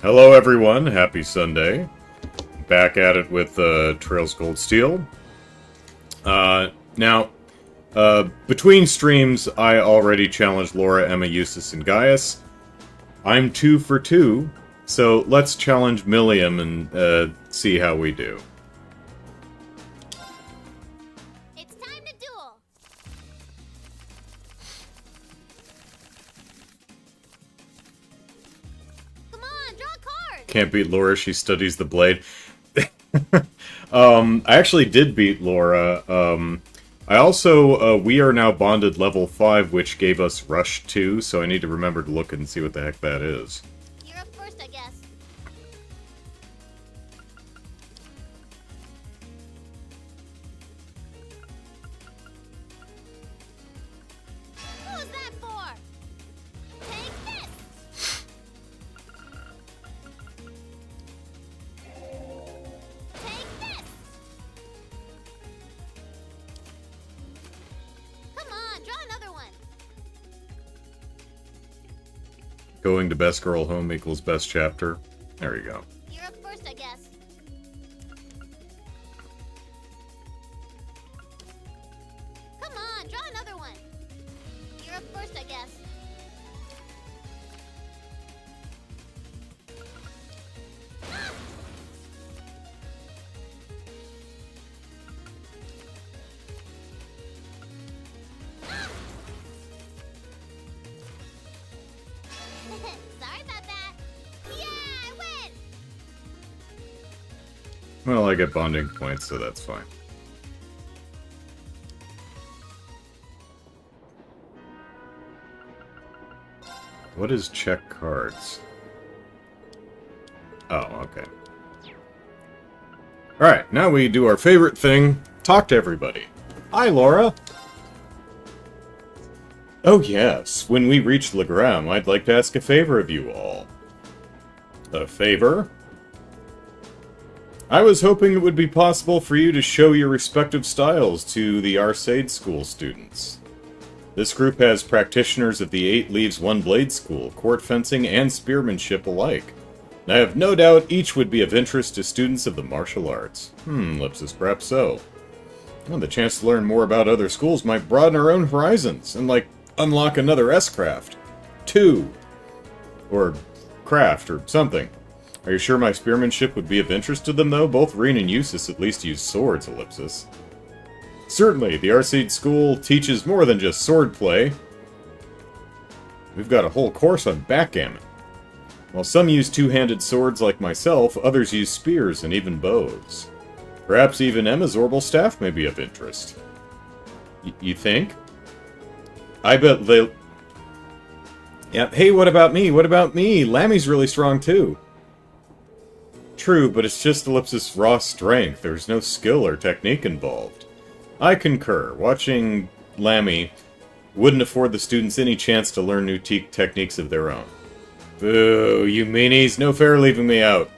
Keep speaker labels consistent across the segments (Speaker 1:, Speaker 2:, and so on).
Speaker 1: Hello everyone, happy Sunday. Back at it with Trails Gold Steel. Now, between streams, I already challenged Laura, Emma, Eustace, and Gaius. I'm 2 for 2, so let's challenge Milliam and see how we do.
Speaker 2: It's time to duel. Come on, draw a card.
Speaker 1: Can't beat Laura, she studies the blade. I actually did beat Laura. I also, we are now bonded level 5, which gave us Rush 2, so I need to remember to look and see what the heck that is.
Speaker 2: You're up first, I guess. Who was that for? Take this. Take this. Come on, draw another one.
Speaker 1: Going to best girl home equals best chapter. There you go.
Speaker 2: You're up first, I guess. Come on, draw another one. You're up first, I guess. Sorry about that. Yeah, I win!
Speaker 1: Well, I get bonding points, so that's fine. What is check cards? Oh, okay. Alright, now we do our favorite thing, talk to everybody. Hi, Laura! Oh yes, when we reach Legram, I'd like to ask a favor of you all. A favor? I was hoping it would be possible for you to show your respective styles to the Arseid school students. This group has practitioners of the 8 Leaves One Blade School, court fencing and spearmanship alike. And I have no doubt each would be of interest to students of the martial arts. Lipsis, perhaps so. Well, the chance to learn more about other schools might broaden our own horizons, and unlock another S-craft. 2. Or craft, or something. Are you sure my spearmanship would be of interest to them, though? Both Reen and Eustace at least use swords, Ellipsis. Certainly, the Arseid School teaches more than just swordplay. We've got a whole course on backgammon. While some use two-handed swords like myself, others use spears and even bows. Perhaps even Emma's orbital staff may be of interest. You think? I bet they'll... Yeah, hey, what about me? What about me? Lammy's really strong, too. True, but it's just Ellipsis' raw strength. There's no skill or technique involved. I concur. Watching Lammy wouldn't afford the students any chance to learn new techniques of their own. Boo, you meanies. No fair leaving me out.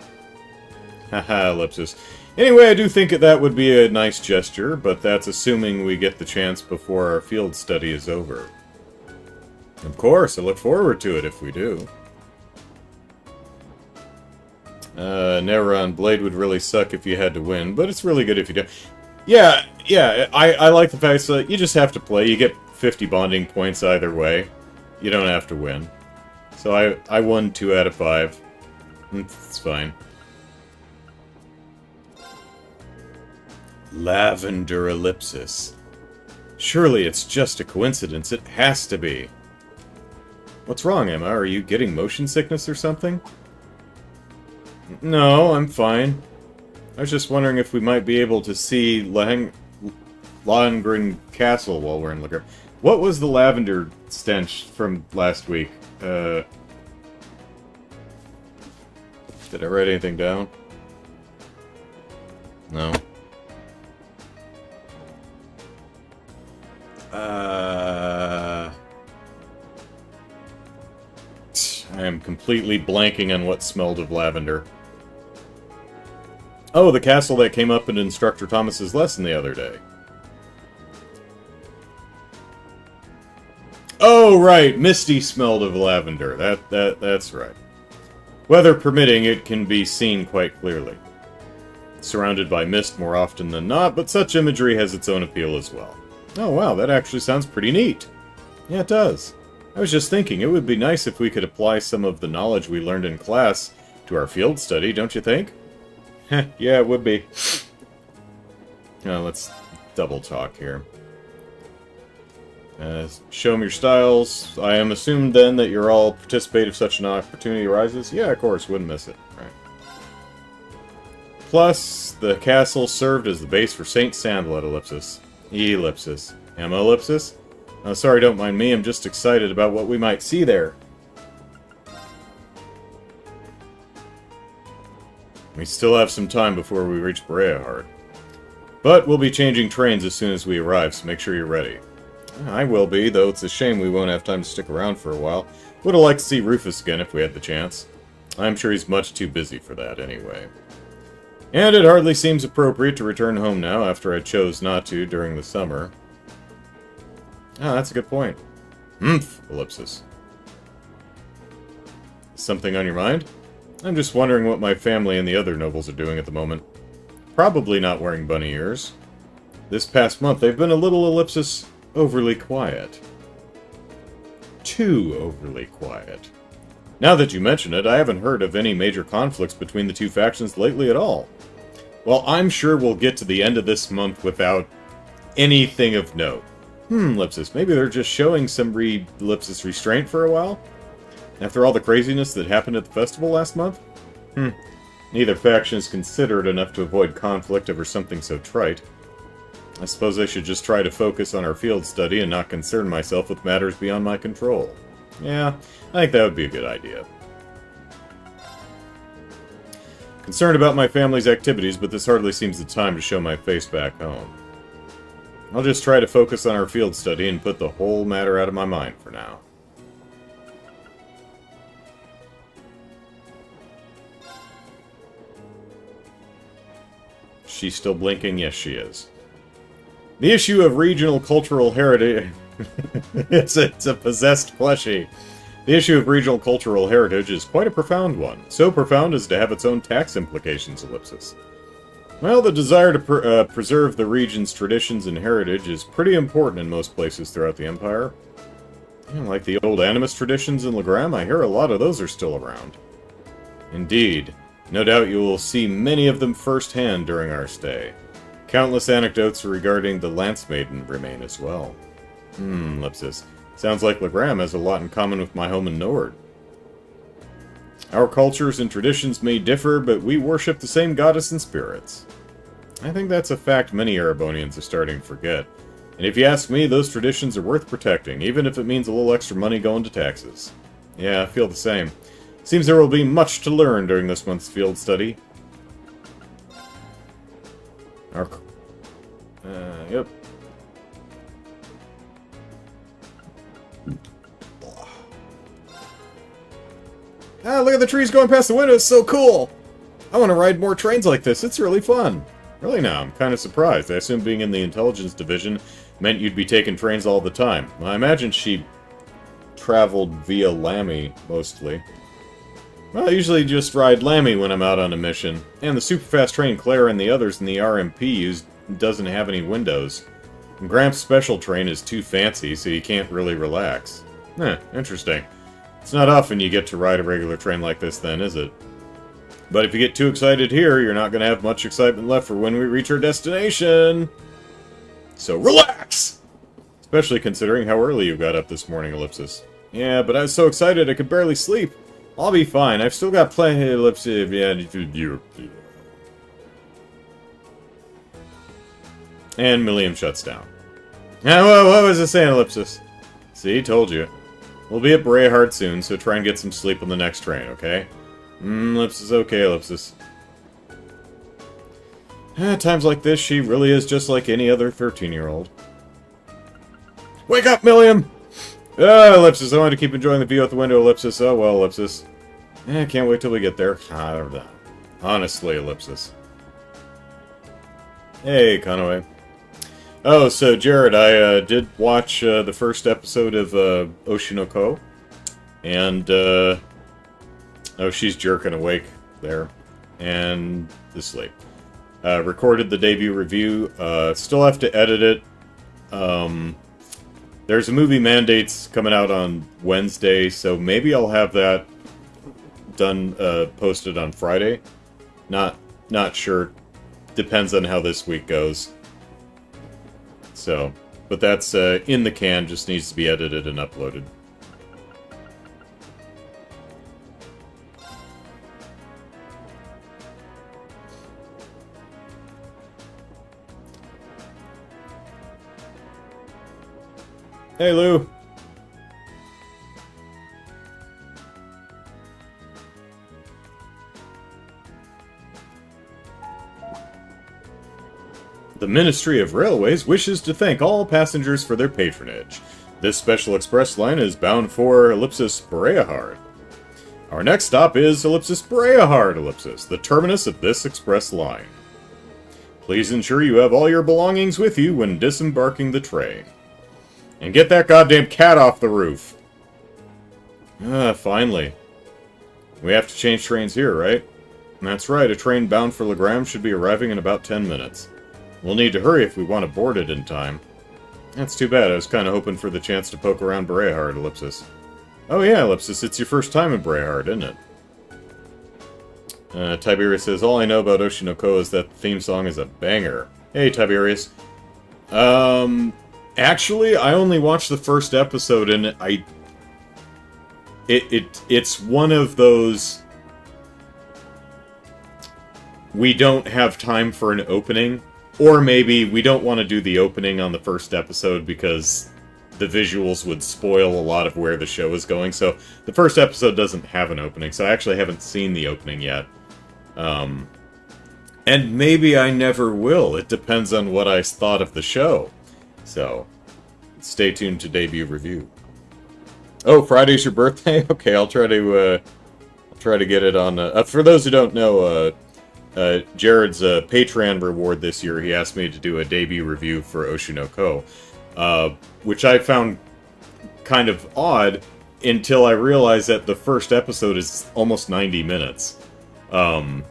Speaker 1: Haha, Ellipsis. Anyway, I do think that would be a nice gesture, but that's assuming we get the chance before our field study is over. Of course, I look forward to it if we do. Neuron Blade would really suck if you had to win, but it's really good if you do. Yeah, I like the fact that you just have to play. You get 50 bonding points either way. You don't have to win. So I won 2 out of 5. It's fine. Lavender Ellipsis. Surely it's just a coincidence. It has to be. What's wrong, Emma? Are you getting motion sickness or something? No, I'm fine. I was just wondering if we might be able to see Lohengrin Castle while we're in Legram. What was the lavender stench from last week? Did I write anything down? No. I am completely blanking on what smelled of lavender. Oh, the castle that came up in Instructor Thomas's lesson the other day. Oh, right. Misty smelled of lavender. That's right. Weather permitting, it can be seen quite clearly. Surrounded by mist more often than not, but such imagery has its own appeal as well. Oh wow, that actually sounds pretty neat. Yeah, it does. I was just thinking, it would be nice if we could apply some of the knowledge we learned in class to our field study, don't you think? Heh, yeah, it would be. Now, let's double talk here. Show them your styles. I am assumed then that you're all participate if such an opportunity arises. Yeah, of course, wouldn't miss it. Right. Plus, the castle served as the base for St. Sandlet, ellipsis. Ellipsis. Ammo ellipsis? Oh, sorry, don't mind me. I'm just excited about what we might see there. We still have some time before we reach Breahard. But we'll be changing trains as soon as we arrive, so make sure you're ready. I will be, though it's a shame we won't have time to stick around for a while. Would have liked to see Rufus again if we had the chance. I'm sure he's much too busy for that anyway. And it hardly seems appropriate to return home now after I chose not to during the summer. Ah, that's a good point. Ellipsis. Something on your mind? I'm just wondering what my family and the other nobles are doing at the moment. Probably not wearing bunny ears. This past month they've been a little ellipsis overly quiet. Too overly quiet. Now that you mention it, I haven't heard of any major conflicts between the two factions lately at all. Well, I'm sure we'll get to the end of this month without anything of note. Ellipsis, maybe they're just showing some ellipsis restraint for a while? After all the craziness that happened at the festival last month? Neither faction is considerate enough to avoid conflict over something so trite. I suppose I should just try to focus on our field study and not concern myself with matters beyond my control. Yeah, I think that would be a good idea. Concerned about my family's activities, but this hardly seems the time to show my face back home. I'll just try to focus on our field study and put the whole matter out of my mind for now. She's still blinking? Yes, she is. The issue of regional cultural heritage... it's a possessed plushie. The issue of regional cultural heritage is quite a profound one. So profound as to have its own tax implications, ellipsis. Well, the desire to preserve the region's traditions and heritage is pretty important in most places throughout the Empire. Like the old animist traditions in Legram, I hear a lot of those are still around. Indeed. No doubt you will see many of them firsthand during our stay. Countless anecdotes regarding the Lance Maiden remain as well. Ellipsis. Sounds like Legram has a lot in common with my home in Nord. Our cultures and traditions may differ, but we worship the same goddess and spirits. I think that's a fact many Erebonians are starting to forget. And if you ask me, those traditions are worth protecting, even if it means a little extra money going to taxes. Yeah, I feel the same. Seems there will be much to learn during this month's field study. Yep. Ah, look at the trees going past the window, it's so cool! I want to ride more trains like this, it's really fun. Really now, I'm kind of surprised. I assume being in the intelligence division meant you'd be taking trains all the time. I imagine she traveled via Lammy, mostly. Well, I usually just ride Lammy when I'm out on a mission. And the superfast train Claire and the others in the RMP use doesn't have any windows. And Gramps' special train is too fancy, so you can't really relax. Interesting. It's not often you get to ride a regular train like this then, is it? But if you get too excited here, you're not going to have much excitement left for when we reach our destination. So relax! Especially considering how early you got up this morning, ellipsis. Yeah, but I was so excited I could barely sleep. I'll be fine. I've still got plenty of ellipsis. And Milliam shuts down. Well, what was I saying, ellipsis? See, told you. We'll be at Breahard soon, so try and get some sleep on the next train, okay? Ellipsis, okay, ellipsis. At times like this, she really is just like any other 13-year-old. Wake up, Milliam! Ellipsis, I want to keep enjoying the view out the window, ellipsis. Oh, well, ellipsis. Can't wait till we get there. Honestly, ellipsis. Hey, Conaway. Oh, so, Jared, I did watch the first episode of Oshinoko, and Oh, she's jerking awake there. And asleep. Recorded the debut review. Still have to edit it. There's a movie Mandates coming out on Wednesday, so maybe I'll have that done, posted on Friday. Not sure. Depends on how this week goes. So, but that's in the can, just needs to be edited and uploaded. Hey, Lou. The Ministry of Railways wishes to thank all passengers for their patronage. This special express line is bound for ellipsis Breahard. Our next stop is ellipsis Breahard ellipsis, the terminus of this express line. Please ensure you have all your belongings with you when disembarking the train. And get that goddamn cat off the roof! Finally. We have to change trains here, right? That's right, a train bound for Legram should be arriving in about 10 minutes. We'll need to hurry if we want to board it in time. That's too bad, I was kind of hoping for the chance to poke around Breahard, Ellipsis. Oh yeah, Ellipsis, it's your first time in Breahard, isn't it? Tiberius says, all I know about Oshinoko is that the theme song is a banger. Hey, Tiberius. Actually, I only watched the first episode, and it's one of those... We don't have time for an opening, or maybe we don't want to do the opening on the first episode because the visuals would spoil a lot of where the show is going. So the first episode doesn't have an opening, so I actually haven't seen the opening yet. And maybe I never will. It depends on what I thought of the show. So, stay tuned to debut review. Oh, Friday's your birthday? Okay, I'll try to get it on. For those who don't know, Jared's Patreon reward this year, he asked me to do a debut review for Oshinoko, which I found kind of odd until I realized that the first episode is almost 90 minutes. So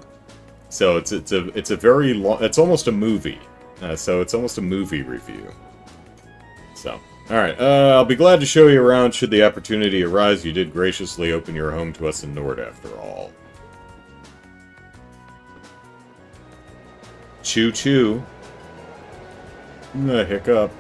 Speaker 1: it's a very long. It's almost a movie. So it's almost a movie review. So, alright, I'll be glad to show you around should the opportunity arise. You did graciously open your home to us in Nord, after all. Choo-choo. Hiccup.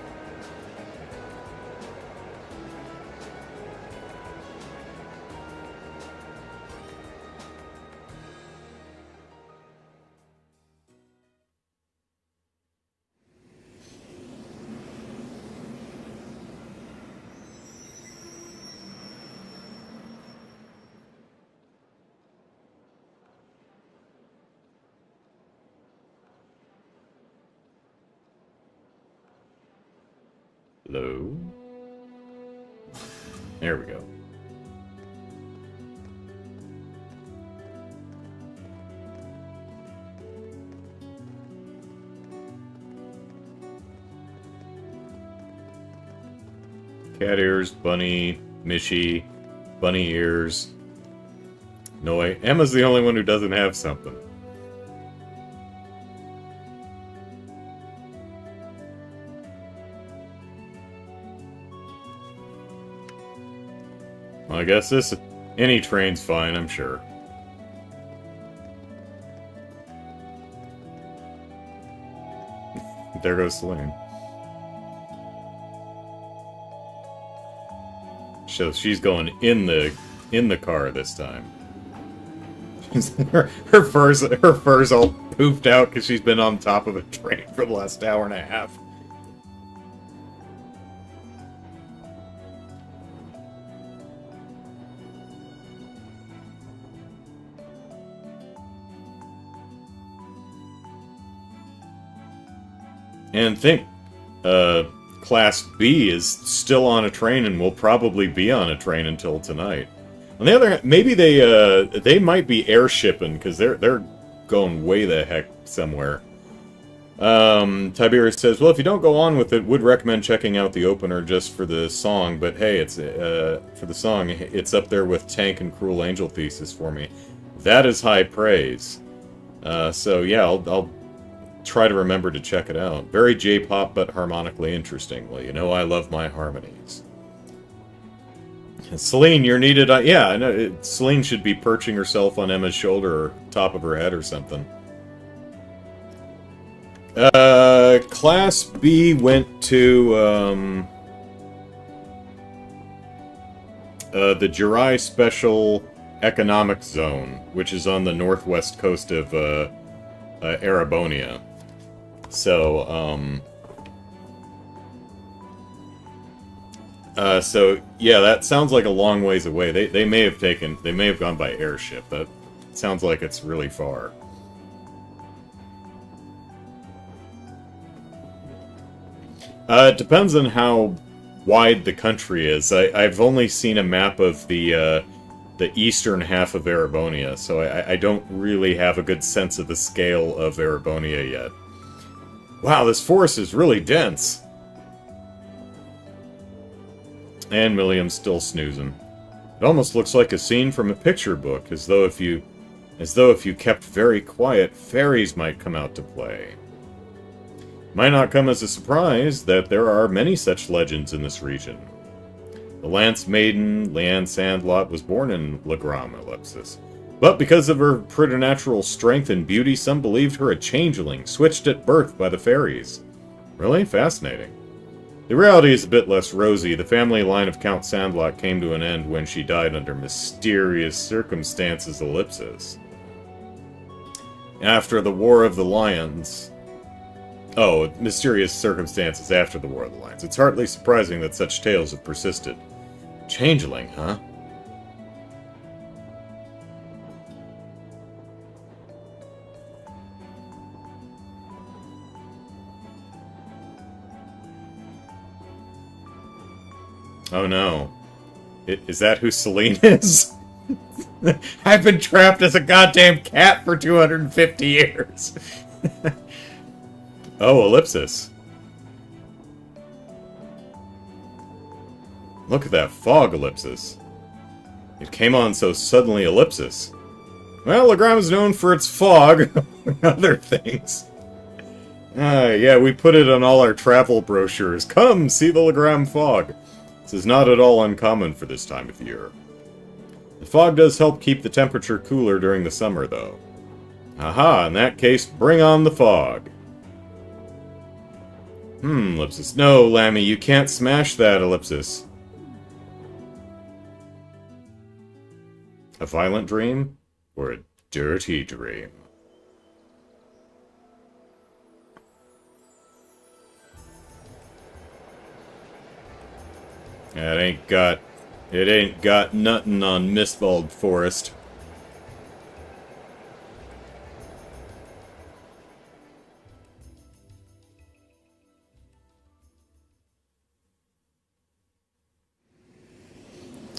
Speaker 1: Hello? There we go. Cat ears, bunny, Mishy, bunny ears. Noi. Emma's the only one who doesn't have something. Well, I guess any train's fine, I'm sure. There goes Celine. So she's going in the car this time. her fur's all poofed out because she's been on top of a train for the last hour and a half. And think, Class B is still on a train and will probably be on a train until tonight. On the other hand, maybe they might be airshipping because they're going way the heck somewhere. Tiberius says, well, if you don't go on with it, would recommend checking out the opener just for the song, but hey, it's, for the song, it's up there with Tank and Cruel Angel Thesis for me. That is high praise. So yeah, I'll try to remember to check it out. Very J-pop, but harmonically interestingly. You know I love my harmonies. Celine, you're needed. Yeah, I know. Celine should be perching herself on Emma's shoulder or top of her head or something. Class B went to, the Jirai Special Economic Zone, which is on the northwest coast of, Erebonia. So, so, yeah, that sounds like a long ways away. They may have gone by airship. That sounds like it's really far. It depends on how wide the country is. I've only seen a map of the eastern half of Erebonia, so I don't really have a good sense of the scale of Erebonia yet. Wow, this forest is really dense. And Milliam's still snoozing. It almost looks like a scene from a picture book, as though if you kept very quiet, fairies might come out to play. Might not come as a surprise that there are many such legends in this region. The Lance Maiden, Leanne Sandlot, was born in Legram, Ellipsis. But because of her preternatural strength and beauty, some believed her a changeling, switched at birth by the fairies. Really? Fascinating. The reality is a bit less rosy. The family line of Count Sandlot came to an end when she died under mysterious circumstances, Ellipsis. After the War of the Lions... Oh, mysterious circumstances after the War of the Lions. It's hardly surprising that such tales have persisted. Changeling, huh? Oh no. Is that who Celine is? I've been trapped as a goddamn cat for 250 years. Oh, Ellipsis. Look at that fog, Ellipsis. It came on so suddenly, Ellipsis. Well, Legram is known for its fog, among other things. Yeah, we put it on all our travel brochures. Come, see the Legram fog. This is not at all uncommon for this time of year. The fog does help keep the temperature cooler during the summer, though. Aha, in that case, bring on the fog. Ellipsis. No, Lammy, you can't smash that, Ellipsis. A violent dream? Or a dirty dream? It ain't got nothing on Mistwald Forest.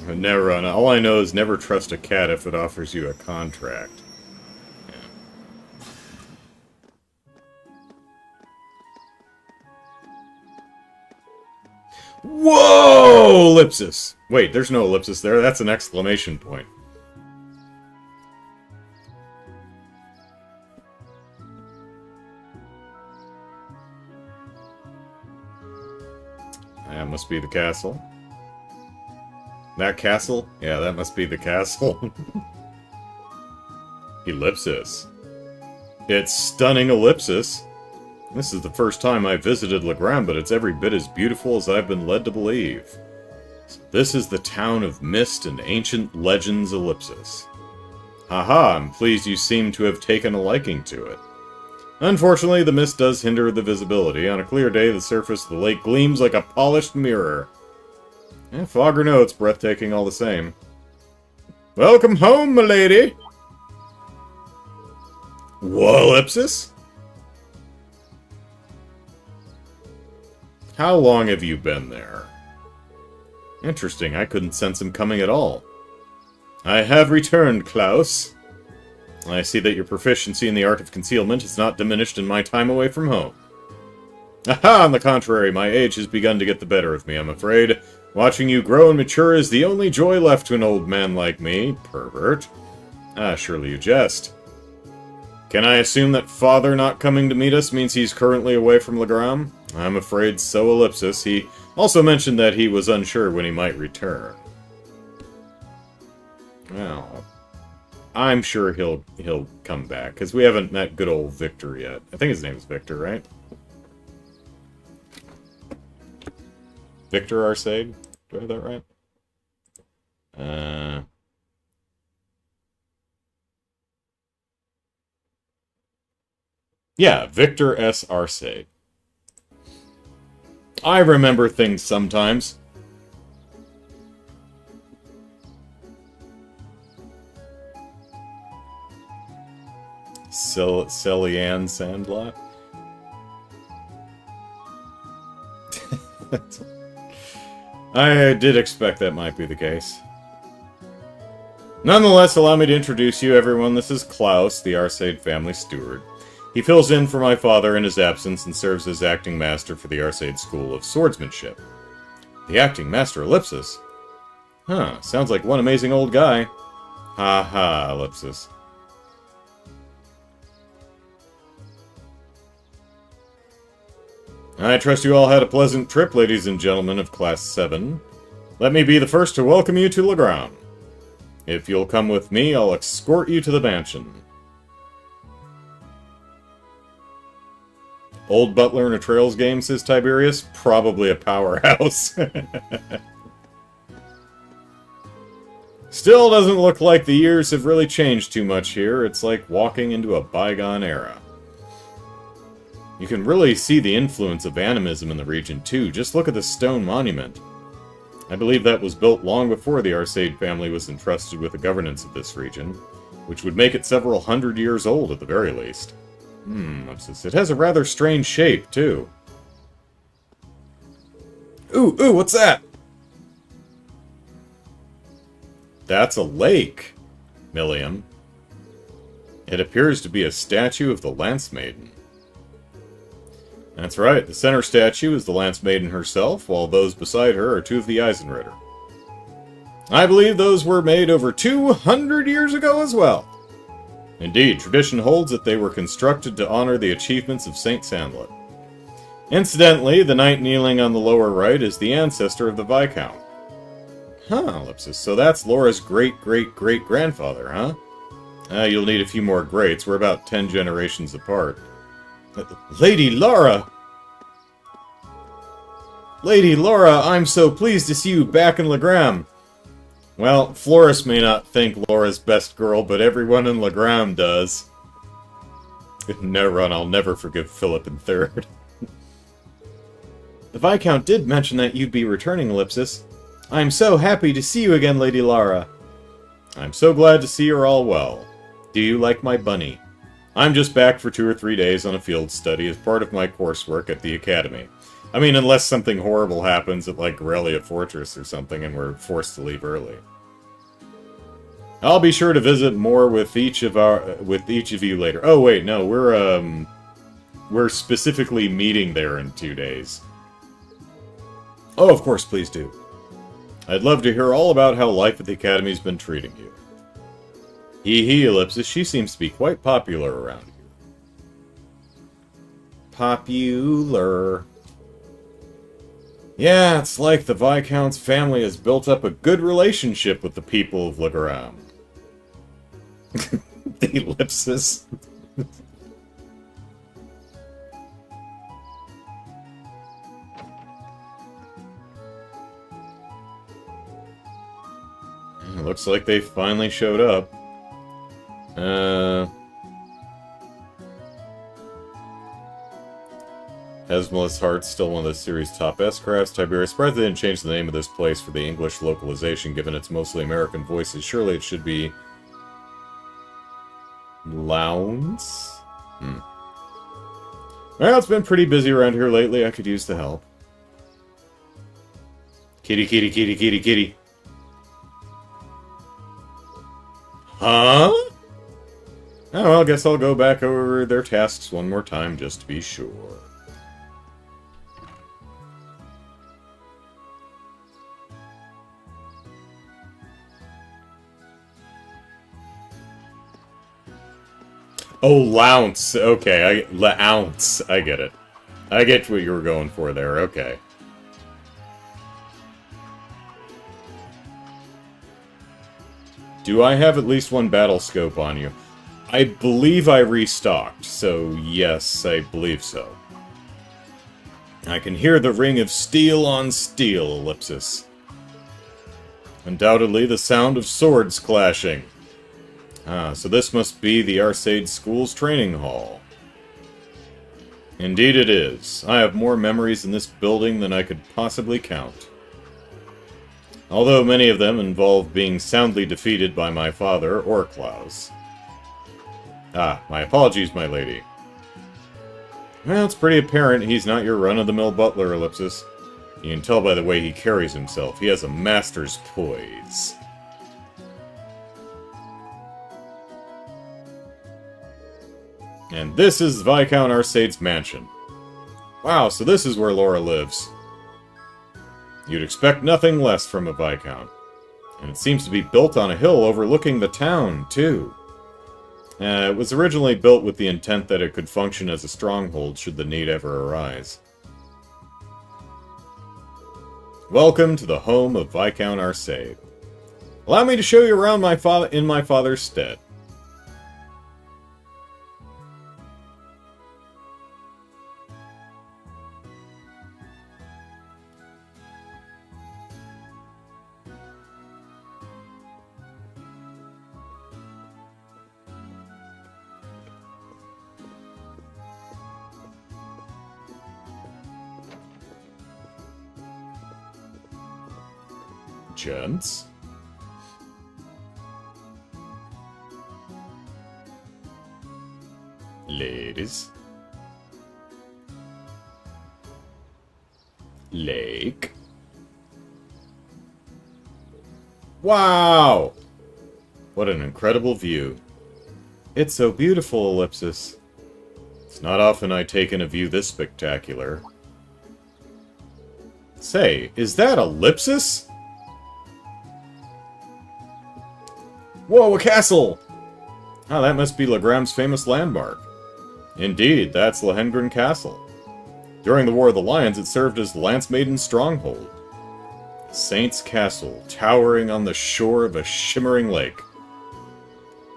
Speaker 1: Never run. All I know is never trust a cat if it offers you a contract. Yeah. Whoa! Ellipsis! Wait, there's no ellipsis there. That's an exclamation point. That must be the castle. That castle? Yeah, that must be the castle. Ellipsis. It's stunning Ellipsis. This is the first time I've visited Legram, but it's every bit as beautiful as I've been led to believe. So this is the town of mist and ancient legends, Ellipsis. Haha, I'm pleased you seem to have taken a liking to it. Unfortunately, the mist does hinder the visibility. On a clear day, the surface of the lake gleams like a polished mirror. Fog or no, it's breathtaking all the same. Welcome home, milady! Whoa, Ellipsis? How long have you been there? Interesting, I couldn't sense him coming at all. I have returned, Klaus. I see that your proficiency in the art of concealment has not diminished in my time away from home. Aha! On the contrary, my age has begun to get the better of me, I'm afraid. Watching you grow and mature is the only joy left to an old man like me. Pervert. Ah, surely you jest. Can I assume that father not coming to meet us means he's currently away from Legram? I'm afraid so, Ellipsis. He also mentioned that he was unsure when he might return. Well, I'm sure he'll come back, because we haven't met good old Victor yet. I think his name is Victor, right? Victor Arseid? Do I have that right? Yeah, Victor S. Arseid. I remember things sometimes. Celianne Sandlot? I did expect that might be the case. Nonetheless, allow me to introduce you, everyone. This is Klaus, the Arseid family steward. He fills in for my father in his absence and serves as acting master for the Arseid School of Swordsmanship. The acting master, Ellipsis? Huh, sounds like one amazing old guy. Ha ha, Ellipsis. I trust you all had a pleasant trip, ladies and gentlemen of Class 7. Let me be the first to welcome you to Legram. If you'll come with me, I'll escort you to the mansion. Old butler in a Trails game, says Tiberius. Probably a powerhouse. Still doesn't look like the years have really changed too much here. It's like walking into a bygone era. You can really see the influence of animism in the region, too. Just look at the stone monument. I believe that was built long before the Arseid family was entrusted with the governance of this region, which would make it several hundred years old at the very least. It has a rather strange shape, too. Ooh, what's that? That's a lake, Milliam. It appears to be a statue of the Lance Maiden. That's right, the center statue is the Lance Maiden herself, while those beside her are two of the Eisen Ritter. I believe those were made over 200 years ago as well. Indeed, tradition holds that they were constructed to honor the achievements of Saint Sandlet. Incidentally, the knight kneeling on the lower right is the ancestor of the Viscount. Huh, Ellipsis, so that's Laura's great-great-great-grandfather, huh? You'll need a few more greats, we're about 10 generations apart. Lady Laura! Lady Laura, I'm so pleased to see you back in Legram. Well, Floris may not think Laura's best girl, but everyone in Legram does. No, Ron, I'll never forgive Philip III. The Viscount did mention that you'd be returning, Ellipsis. I'm so happy to see you again, Lady Lara. I'm so glad to see you're all well. Do you like my bunny? I'm just back for 2 or 3 days on a field study as part of my coursework at the Academy. I mean, unless something horrible happens at, like, Grelia Fortress or something and we're forced to leave early. I'll be sure to visit more with each of you later. Oh, wait, no, we're specifically meeting there in 2 days. Oh, of course, please do. I'd love to hear all about how life at the Academy's been treating you. Hee, Ellipsis, she seems to be quite popular around here. Popular. Yeah, it's like the Viscount's family has built up a good relationship with the people of Legram. The Ellipsis. Looks like they finally showed up. Hesmalus Heart's still one of the series' top S-crafts. Tiberius, surprised they didn't change the name of this place for the English localization, given its mostly American voices. Surely it should be... Lowndes? Well, it's been pretty busy around here lately. I could use the help. Kitty, kitty, kitty, kitty, kitty. Huh? Oh, well, I guess I'll go back over their tasks one more time just to be sure. Oh, lounce. Okay, ounce. I get it. I get what you were going for there. Okay. Do I have at least one battle scope on you? I believe I restocked, so yes, I believe so. I can hear the ring of steel on steel, Ellipsis. Undoubtedly the sound of swords clashing. Ah, so this must be the Arseid School's training hall. Indeed it is. I have more memories in this building than I could possibly count. Although many of them involve being soundly defeated by my father or Klaus. Ah, my apologies, my lady. Well, it's pretty apparent he's not your run-of-the-mill butler, Ellipsis. You can tell by the way he carries himself. He has a master's poise. And this is Viscount Arseid's mansion. Wow, so this is where Laura lives. You'd expect nothing less from a Viscount. And it seems to be built on a hill overlooking the town, too. It was originally built with the intent that it could function as a stronghold should the need ever arise. Welcome to the home of Viscount Arseid. Allow me to show you around in my father's stead. Gents. Ladies. Lake. Wow! What an incredible view. It's so beautiful, Ellipsis. It's not often I take in a view this spectacular. Say, is that Ellipsis? Whoa, a castle! Ah, that must be Legram's famous landmark. Indeed, that's Lohengrin Castle. During the War of the Lions, it served as the Lance Maiden's stronghold. Saint's Castle, towering on the shore of a shimmering lake.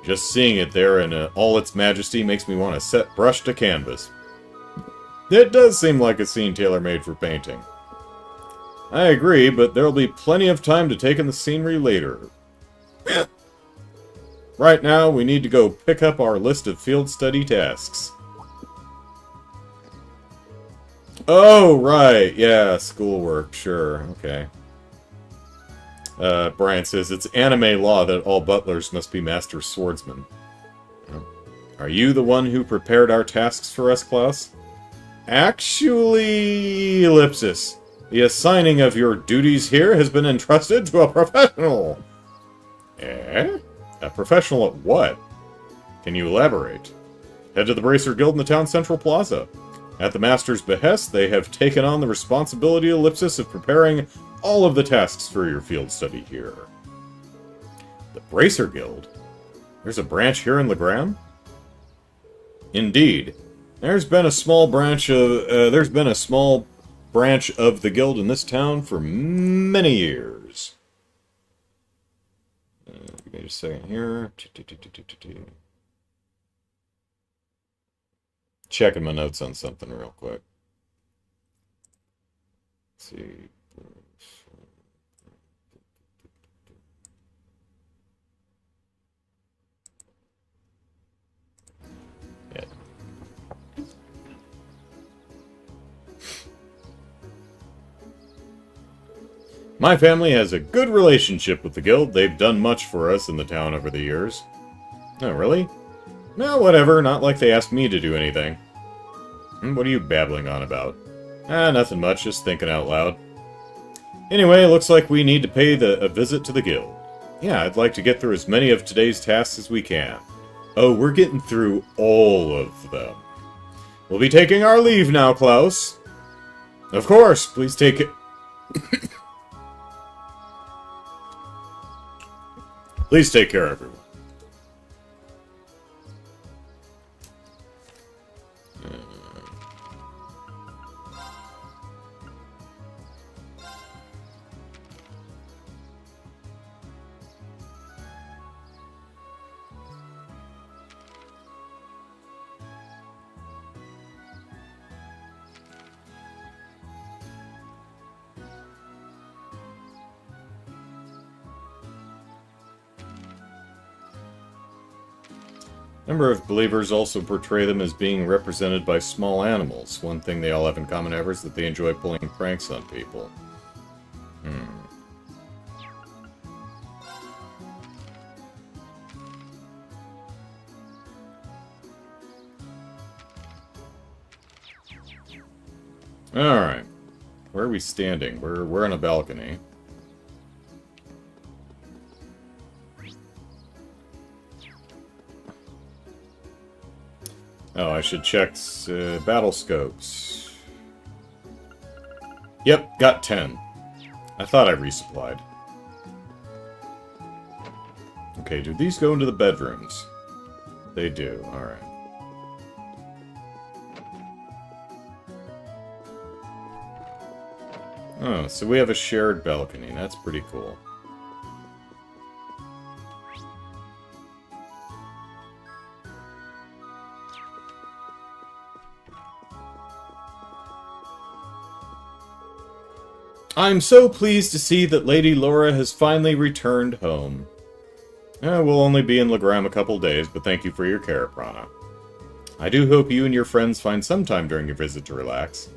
Speaker 1: Just seeing it there in all its majesty makes me want to set brush to canvas. It does seem like a scene tailor-made for painting. I agree, but there'll be plenty of time to take in the scenery later. Right now, we need to go pick up our list of field study tasks. Oh, right. Yeah, schoolwork. Sure. Okay. Brian says, it's anime law that all butlers must be master swordsmen. Are you the one who prepared our tasks for us, Klaus? Actually, Ellipsis, the assigning of your duties here has been entrusted to a professional. Eh? A professional at what? Can you elaborate? Head to the Bracer Guild in the town central plaza. At the Master's behest, they have taken on the responsibility, Ellipsis, of preparing all of the tasks for your field study here. The Bracer Guild? There's a branch here in Legram? Indeed. There's been a small branch of the guild in this town for many years. Give me just a second here. Checking my notes on something real quick. Let's see. Yeah. My family has a good relationship with the guild. They've done much for us in the town over the years. Oh, really? No, whatever. Not like they asked me to do anything. What are you babbling on about? Ah, nothing much. Just thinking out loud. Anyway, looks like we need to pay a visit to the guild. Yeah, I'd like to get through as many of today's tasks as we can. Oh, we're getting through all of them. We'll be taking our leave now, Klaus. Of course, please take it. Please take care, everyone. A number of believers also portray them as being represented by small animals. One thing they all have in common, however, is that they enjoy pulling pranks on people. Alright. Where are we standing? We're on a balcony. Oh, I should check battle scopes. Yep, got 10. I thought I resupplied. Okay, do these go into the bedrooms? They do, alright. Oh, so we have a shared balcony. That's pretty cool. I'm so pleased to see that Lady Laura has finally returned home. We'll only be in Legram a couple days, but thank you for your care, Prana. I do hope you and your friends find some time during your visit to relax.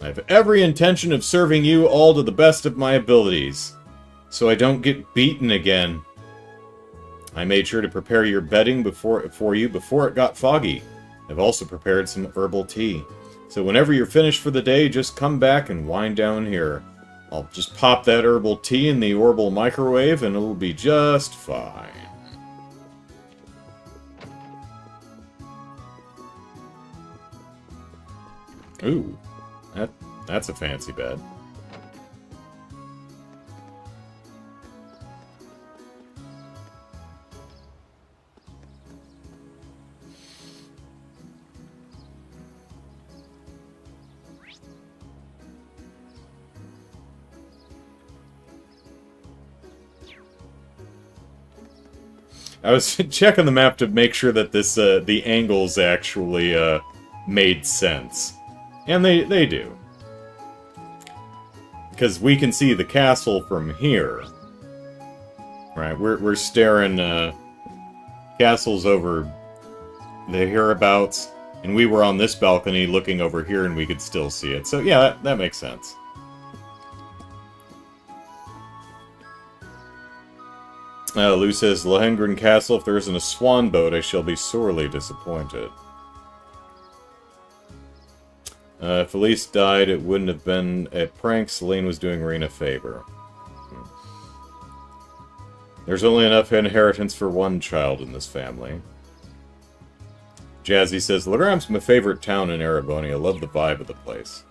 Speaker 1: I have every intention of serving you all to the best of my abilities, so I don't get beaten again. I made sure to prepare your bedding for you before it got foggy. I've also prepared some herbal tea, so whenever you're finished for the day, just come back and wind down here. I'll just pop that herbal tea in the orbital microwave and it'll be just fine. Ooh, that's a fancy bed. I was checking the map to make sure that this the angles actually made sense. And they do. Because we can see the castle from here. Right, we're staring castles over the hereabouts, and we were on this balcony looking over here and we could still see it. So yeah, that makes sense. Lou says, Lohengrin Castle, if there isn't a swan boat, I shall be sorely disappointed. If Elise died, it wouldn't have been a prank. Celine was doing Rena a favor. There's only enough inheritance for one child in this family. Jazzy says, Legram's my favorite town in Erebonia. I love the vibe of the place.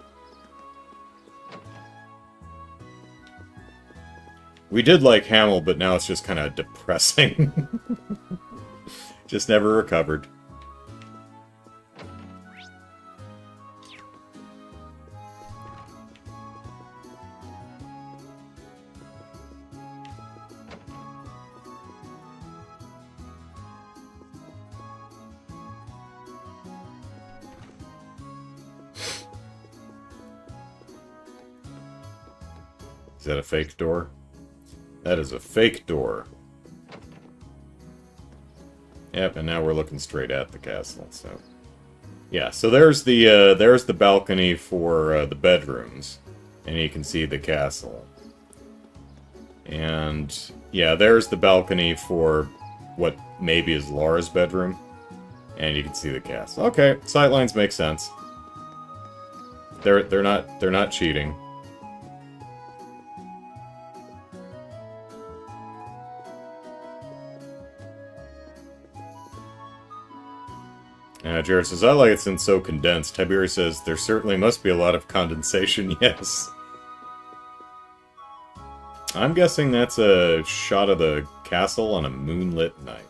Speaker 1: We did like Hamel, but now it's just kind of depressing. Just never recovered. Is that a fake door? That is a fake door. Yep, and now we're looking straight at the castle, so... Yeah, so there's the balcony for the bedrooms. And you can see the castle. And, yeah, there's the balcony for what maybe is Laura's bedroom. And you can see the castle. Okay, sightlines make sense. They're not cheating. Jared says, I like it since so condensed. Tiberius says, there certainly must be a lot of condensation, yes. I'm guessing that's a shot of the castle on a moonlit night.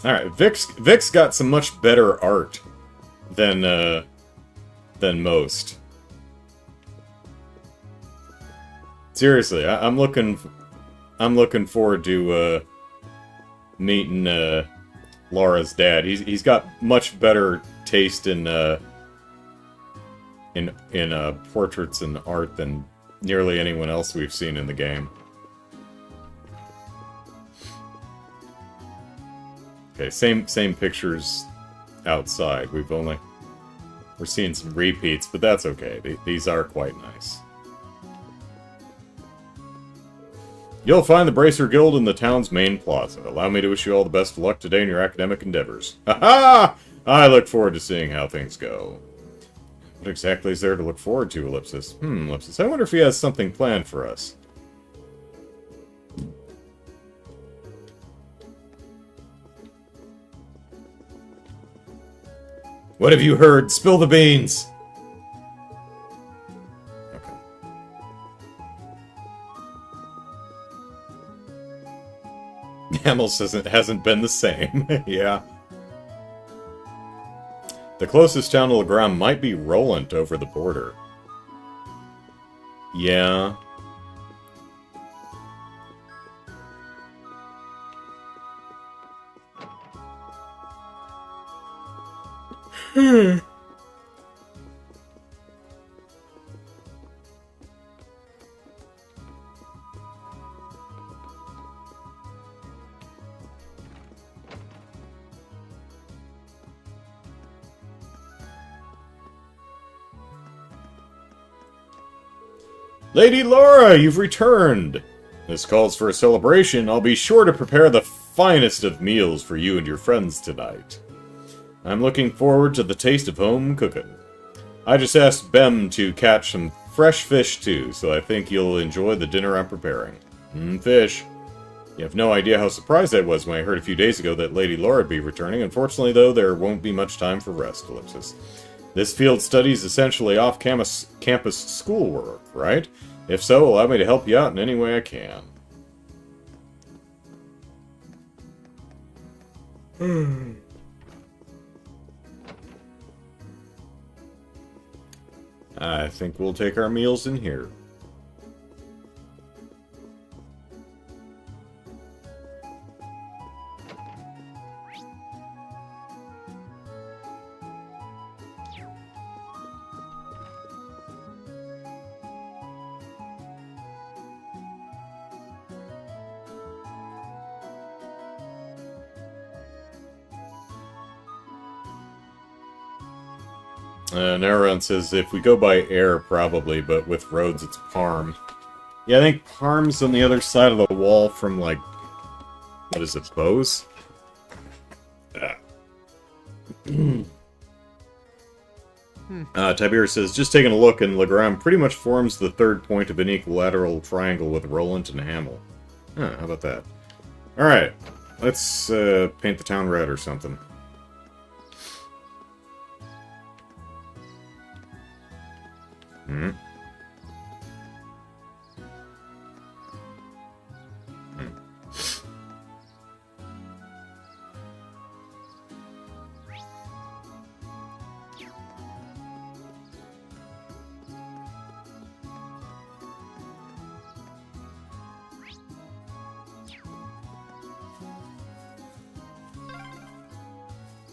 Speaker 1: Alright, Vic's got some much better art than most. Seriously, I'm looking forward to meeting Laura's dad. He's got much better taste in portraits and art than nearly anyone else we've seen in the game. Okay, same pictures outside. We're seeing some repeats, but that's okay. These are quite nice. You'll find the Bracer Guild in the town's main plaza. Allow me to wish you all the best of luck today in your academic endeavors. Ha-ha! I look forward to seeing how things go. What exactly is there to look forward to, Ellipsis? Ellipsis, I wonder if he has something planned for us. What have you heard? Spill the beans! Okay. Hamels hasn't been the same. Yeah. The closest town to Legram might be Roland over the border. Yeah. Lady Laura, you've returned! This calls for a celebration. I'll be sure to prepare the finest of meals for you and your friends tonight. I'm looking forward to the taste of home cooking. I just asked Bem to catch some fresh fish too, so I think you'll enjoy the dinner I'm preparing. Fish. You have no idea how surprised I was when I heard a few days ago that Lady Laura would be returning. Unfortunately, though, there won't be much time for rest, Ellipsis. This field study is essentially off-campus schoolwork, right? If so, allow me to help you out in any way I can. I think we'll take our meals in here. Naron says, if we go by air, probably, but with roads, it's Parm. Yeah, I think Parm's on the other side of the wall from, like, what is it, Bose? Tiberius says, just taking a look, and Legram pretty much forms the third point of an equilateral triangle with Roland and Hamel. How about that? Alright, let's paint the town red or something.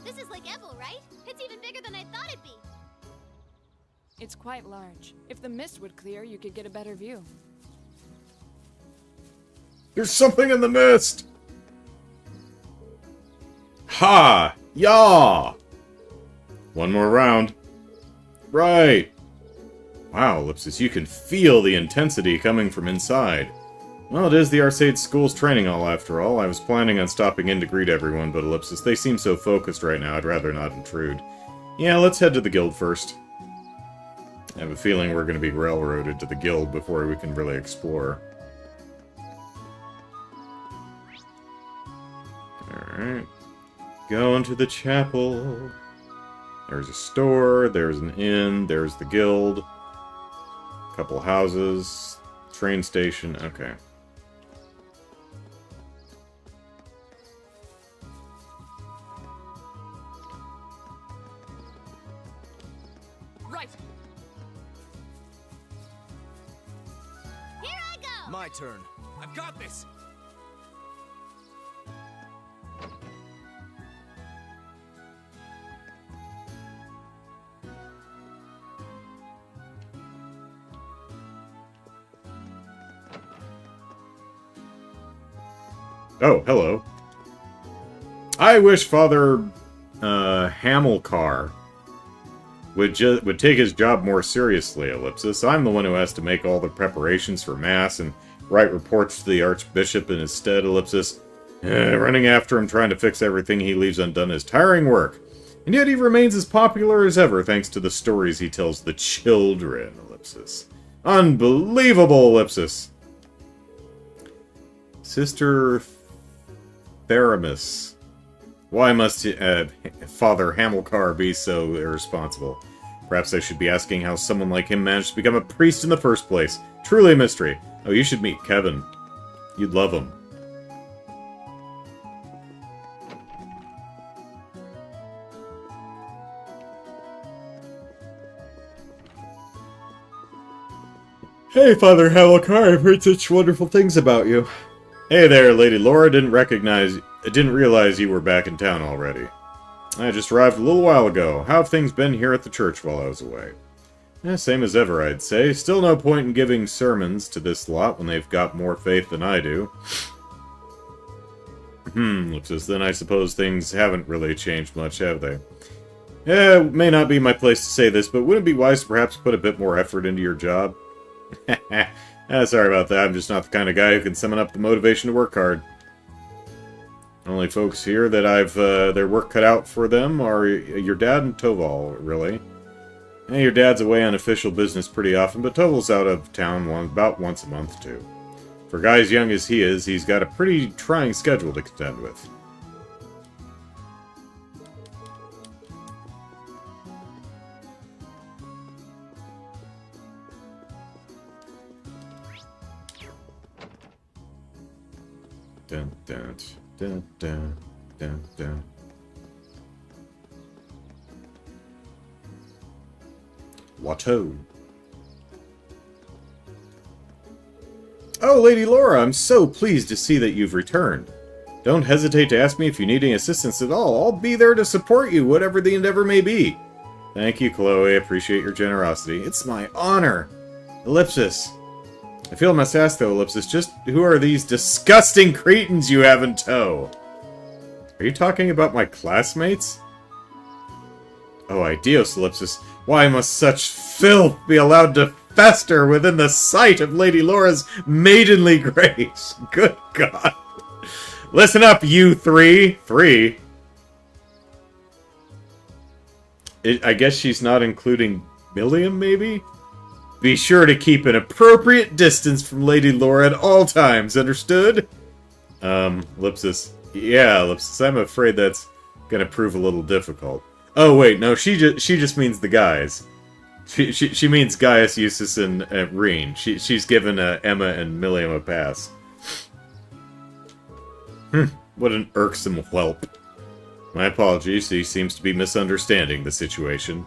Speaker 2: This is Lake Ebel, right? It's even bigger than I thought it'd be.
Speaker 3: It's quite large. If the mist would clear, you could get a better view.
Speaker 1: There's something in the mist! Ha! Yaw! One more round. Right. Wow, Ellipsis, you can feel the intensity coming from inside. Well, it is the Arseid School's training hall, after all. I was planning on stopping in to greet everyone, but Ellipsis, they seem so focused right now, I'd rather not intrude. Yeah, let's head to the guild first. I have a feeling we're going to be railroaded to the guild before we can really explore. Alright. Going to the chapel. There's a store, there's an inn, there's the guild. Couple houses, train station, okay.
Speaker 3: Right.
Speaker 2: Here I go!
Speaker 4: My turn. I've got this.
Speaker 1: Oh, hello. I wish Father Hamilcar would take his job more seriously, Ellipsis. I'm the one who has to make all the preparations for Mass and write reports to the Archbishop in his stead, Ellipsis. Running after him, trying to fix everything he leaves undone is tiring work. And yet he remains as popular as ever thanks to the stories he tells the children, Ellipsis. Unbelievable, Ellipsis. Sister Theramis. Why must Father Hamilcar be so irresponsible? Perhaps I should be asking how someone like him managed to become a priest in the first place. Truly a mystery. Oh, you should meet Kevin. You'd love him. Hey, Father Hamilcar, I've heard such wonderful things about you. Hey there, Lady Laura. Didn't realize you were back in town already. I just arrived a little while ago. How have things been here at the church while I was away? Same as ever, I'd say. Still no point in giving sermons to this lot when they've got more faith than I do. Ellipsis, then I suppose things haven't really changed much, have they? It may not be my place to say this, but wouldn't it be wise to perhaps put a bit more effort into your job? Sorry about that, I'm just not the kind of guy who can summon up the motivation to work hard. Only folks here that I've their work cut out for them are your dad and Toval, really. Your dad's away on official business pretty often, but Toval's out of town about once a month, too. For a guy as young as he is, he's got a pretty trying schedule to contend with. Dun, dun, dun, dun, dun, dun. Watteau. Oh, Lady Laura, I'm so pleased to see that you've returned. Don't hesitate to ask me if you need any assistance at all. I'll be there to support you, whatever the endeavor may be. Thank you, Chloe. I appreciate your generosity. It's my honor. Ellipsis. I feel I must ask, though, Ellipsis, just who are these disgusting cretins you have in tow? Are you talking about my classmates? Oh, Ideos, Ellipsis. Why must such filth be allowed to fester within the sight of Lady Laura's maidenly grace? Good God. Listen up, you three. I guess she's not including Milliam, maybe? Be sure to keep an appropriate distance from Lady Laura at all times, understood? Ellipsis. Yeah, Ellipsis, I'm afraid that's gonna prove a little difficult. Oh, wait, no, she just means the guys. She means Gaius, Eustace, and Reen. She's given Emma and Milliam a pass. What an irksome whelp. My apologies, he seems to be misunderstanding the situation.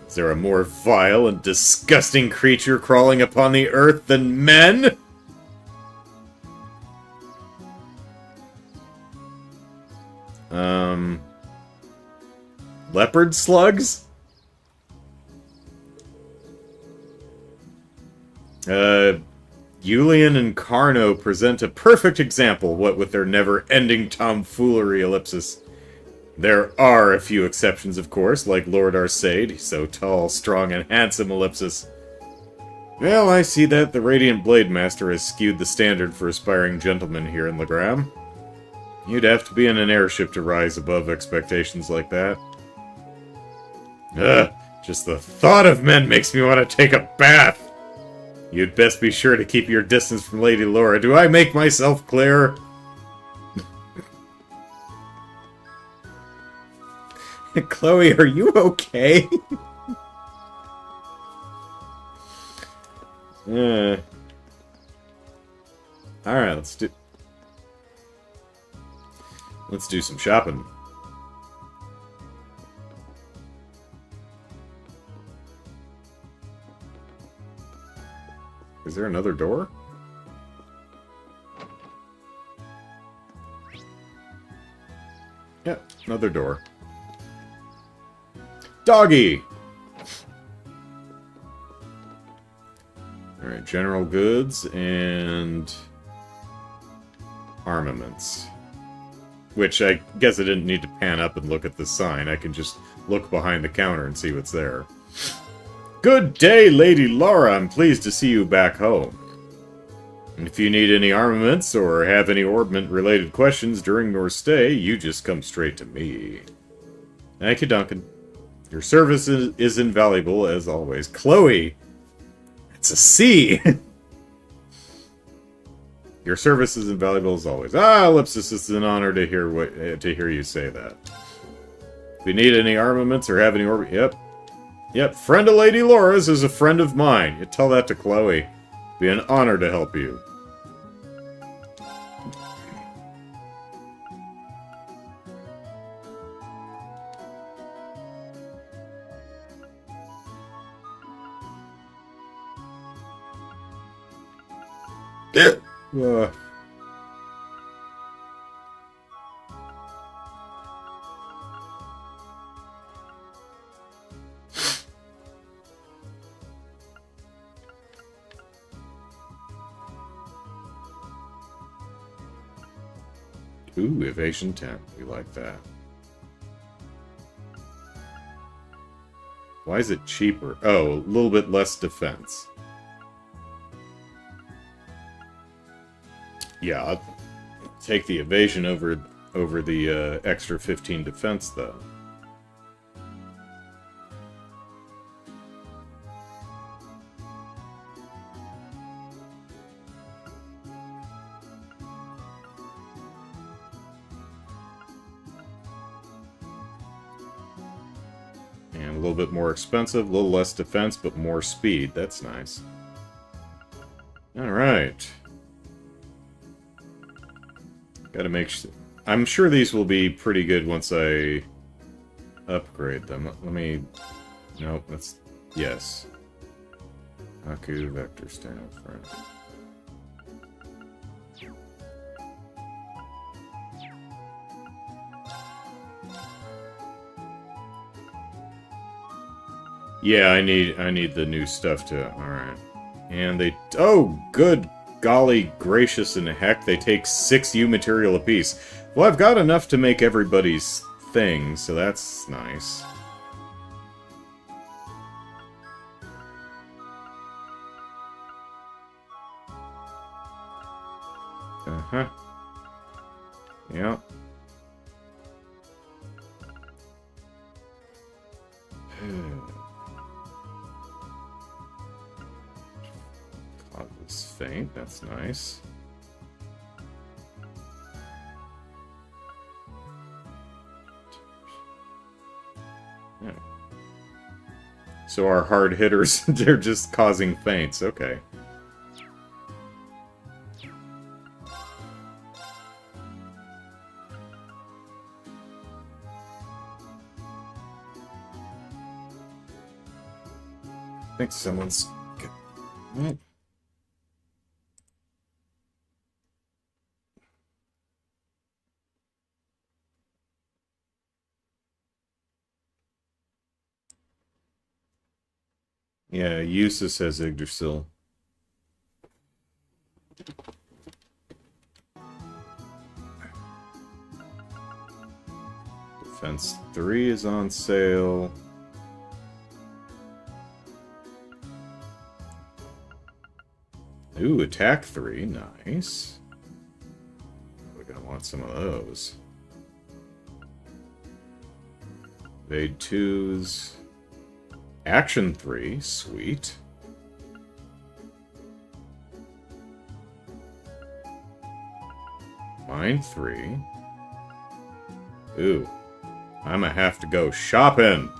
Speaker 1: Is there a more vile and disgusting creature crawling upon the earth than men? Leopard slugs? Julian and Carno present a perfect example, what with their never-ending tomfoolery, Ellipsis. There are a few exceptions, of course, like Lord Arseid. He's so tall, strong, and handsome, Ellipsis. Well, I see that the Radiant Blade Master has skewed the standard for aspiring gentlemen here in Legram. You'd have to be in an airship to rise above expectations like that. Just the thought of men makes me want to take a bath. You'd best be sure to keep your distance from Lady Laura. Do I make myself clear? Chloe, are you okay? Yeah. Alright, let's do some shopping. Is there another door? Yep, another door. Doggy! Alright, general goods and armaments. Which I guess I didn't need to pan up and look at the sign. I can just look behind the counter and see what's there. Good day, Lady Laura. I'm pleased to see you back home. And if you need any armaments or have any ornament-related questions during your stay, you just come straight to me. Thank you, Duncan. Your service is invaluable, as always. Chloe! It's a C! Your service is invaluable, as always. Ah, Ellipsis, it's an honor to hear you say that. If you need any armaments or have any Yep, friend of Lady Laura's is a friend of mine. You tell that to Chloe. It'd be an honor to help you. Uh. Ooh, evasion 10. We like that. Why is it cheaper? Oh, a little bit less defense. Yeah, I'll take the evasion over the extra 15 defense, though. And a little bit more expensive, a little less defense, but more speed. That's nice. Alright. Gotta make sure... I'm sure these will be pretty good once I upgrade them. Let me... Nope, that's... Yes. Aku, Vector Staff, right. Yeah, I need the new stuff to... Alright. And they... Oh, good golly gracious and heck, they take 6 U material apiece. Well, I've got enough to make everybody's thing, so that's nice. Uh-huh. Yeah. Cloudless Faint, that's nice. Yeah. So our hard hitters, they're just causing faints, okay. I think someone's... Yeah, Eustace has Yggdrasil. Defense 3 is on sale. Ooh, attack 3, nice. We're gonna want some of those. Evade 2s. Action 3, sweet. Mind 3. Ooh. I'ma have to go shopping.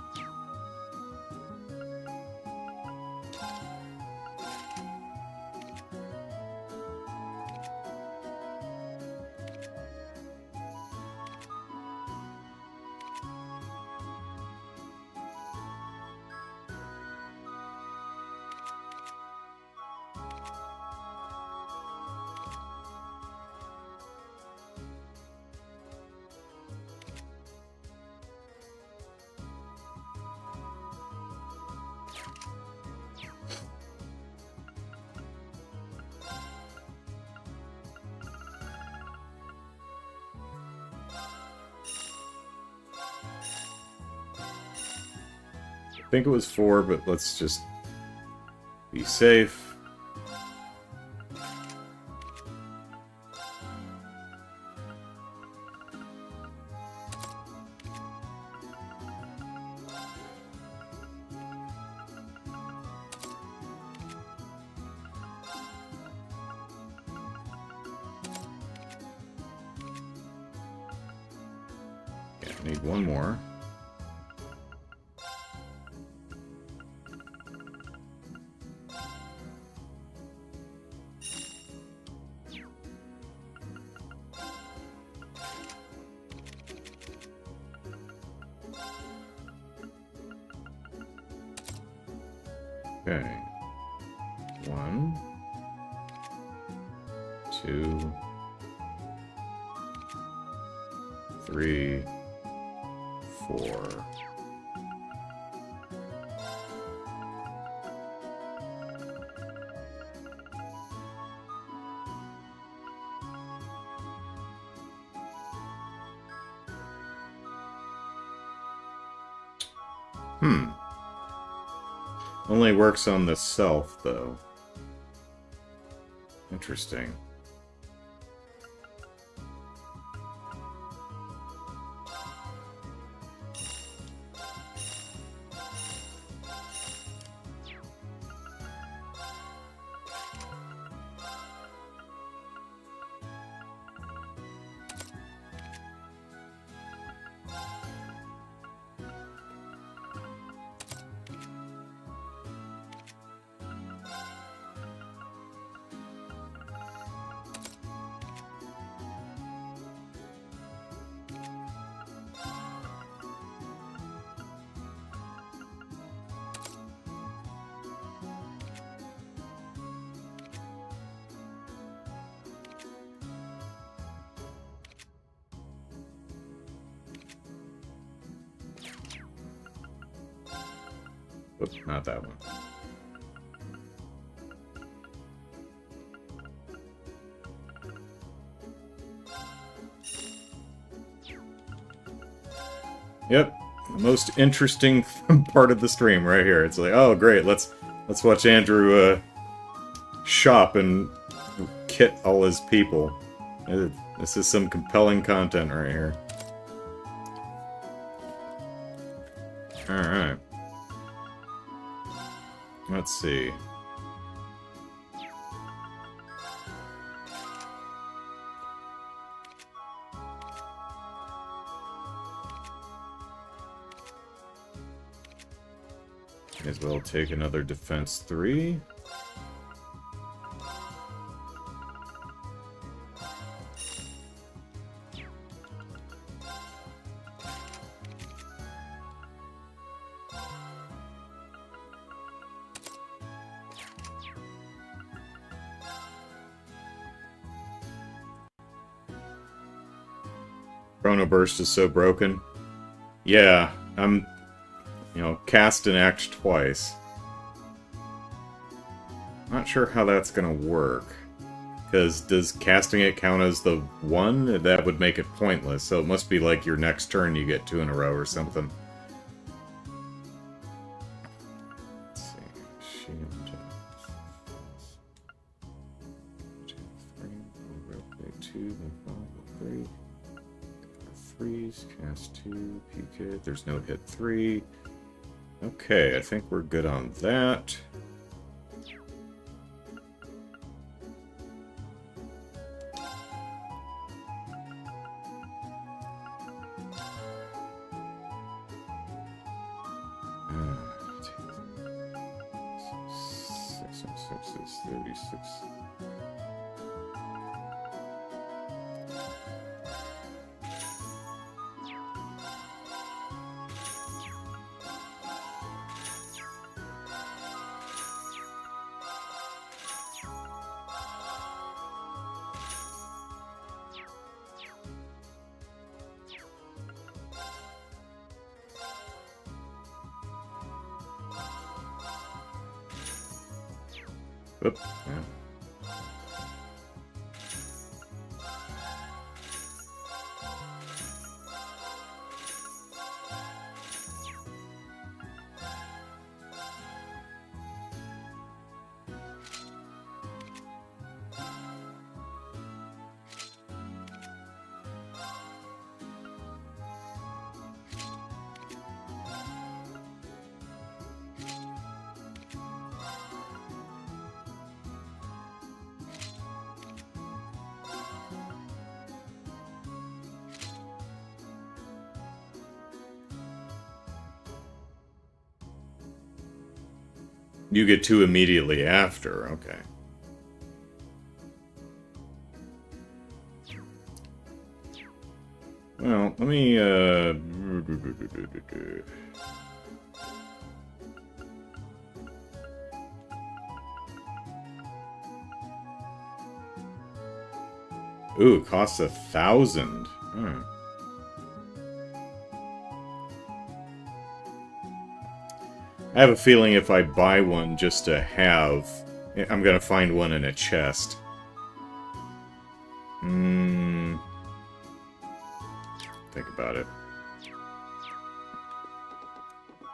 Speaker 1: I think it was 4, but let's just be safe. Yeah, I need one more. Okay. 1, 2, 3, 4. Only works on the self, though. Interesting. Oops, not that one. Yep, the most interesting part of the stream right here. It's like, oh great, let's watch Andrew shop and kit all his people. This is some compelling content right here. Alright. Let's see. May as well take another defense 3. Chrono Burst is so broken. Yeah, I'm, cast and act twice. Not sure how that's gonna work. Because does casting it count as the 1? That would make it pointless, so it must be like your next turn you get 2 in a row or something. Let's see. Shield. 2, 3. 3s, cast 2, PK. There's no hit 3. Okay, I think we're good on that. 6 is 36. Oop, yeah. You get 2 immediately after, okay. Well, let me, Ooh, it costs 1,000. Hmm. I have a feeling if I buy one just to have, I'm gonna find one in a chest. Think about it.